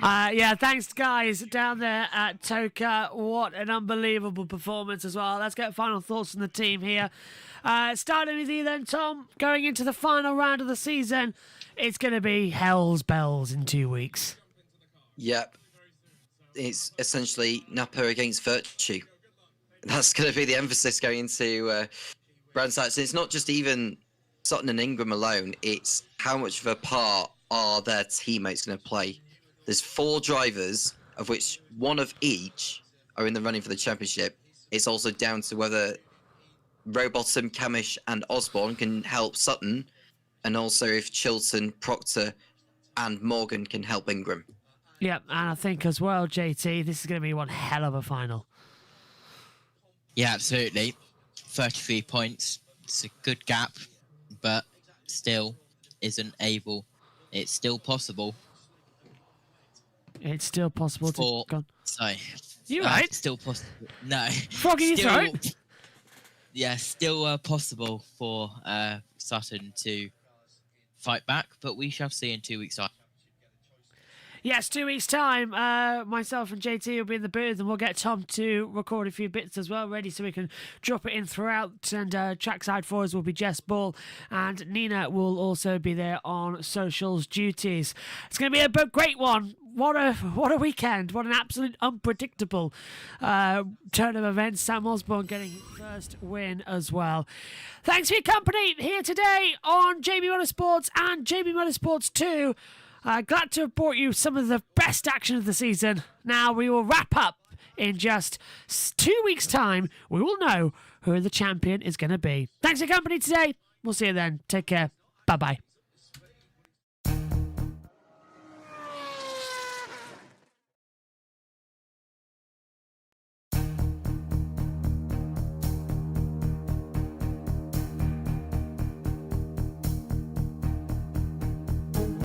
Yeah, thanks, guys, down there at Toka. What an unbelievable performance as well. Let's get final thoughts from the team here. Starting with you then, Tom. Going into the final round of the season, it's going to be hell's bells in 2 weeks. Yep. it's essentially Napa against Virtue. That's going to be the emphasis going into Brand Sites. It's not just even Sutton and Ingram alone. It's how much of a part are their teammates going to play. There's 4 drivers, of which one of each are in the running for the championship. It's also down to whether Rowbottom, Camish, and Osborne can help Sutton, and also if Chilton, Proctor, and Morgan can help Ingram. Yeah, and I think as well, JT, this is going to be one hell of a final. Yeah, absolutely. 33 points. It's a good gap, but still isn't able. It's still possible. It's still possible to... Sorry. You right? Still possible. No. Frog in your throat? Yeah, still possible for Sutton to fight back, but we shall see in 2 weeks' time. Yes, 2 weeks' time, myself and JT will be in the booth, and we'll get Tom to record a few bits as well, ready so we can drop it in throughout. And trackside for us will be Jess Ball, and Nina will also be there on socials duties. It's going to be a great one. What a weekend. What an absolute unpredictable turn of events. Sam Osborne getting his first win as well. Thanks for your company here today on JB Motorsports and JB Motorsports 2. Glad to have brought you some of the best action of the season. Now we will wrap up in just 2 weeks' time. We will know who the champion is going to be. Thanks for your company today. We'll see you then. Take care. Bye-bye.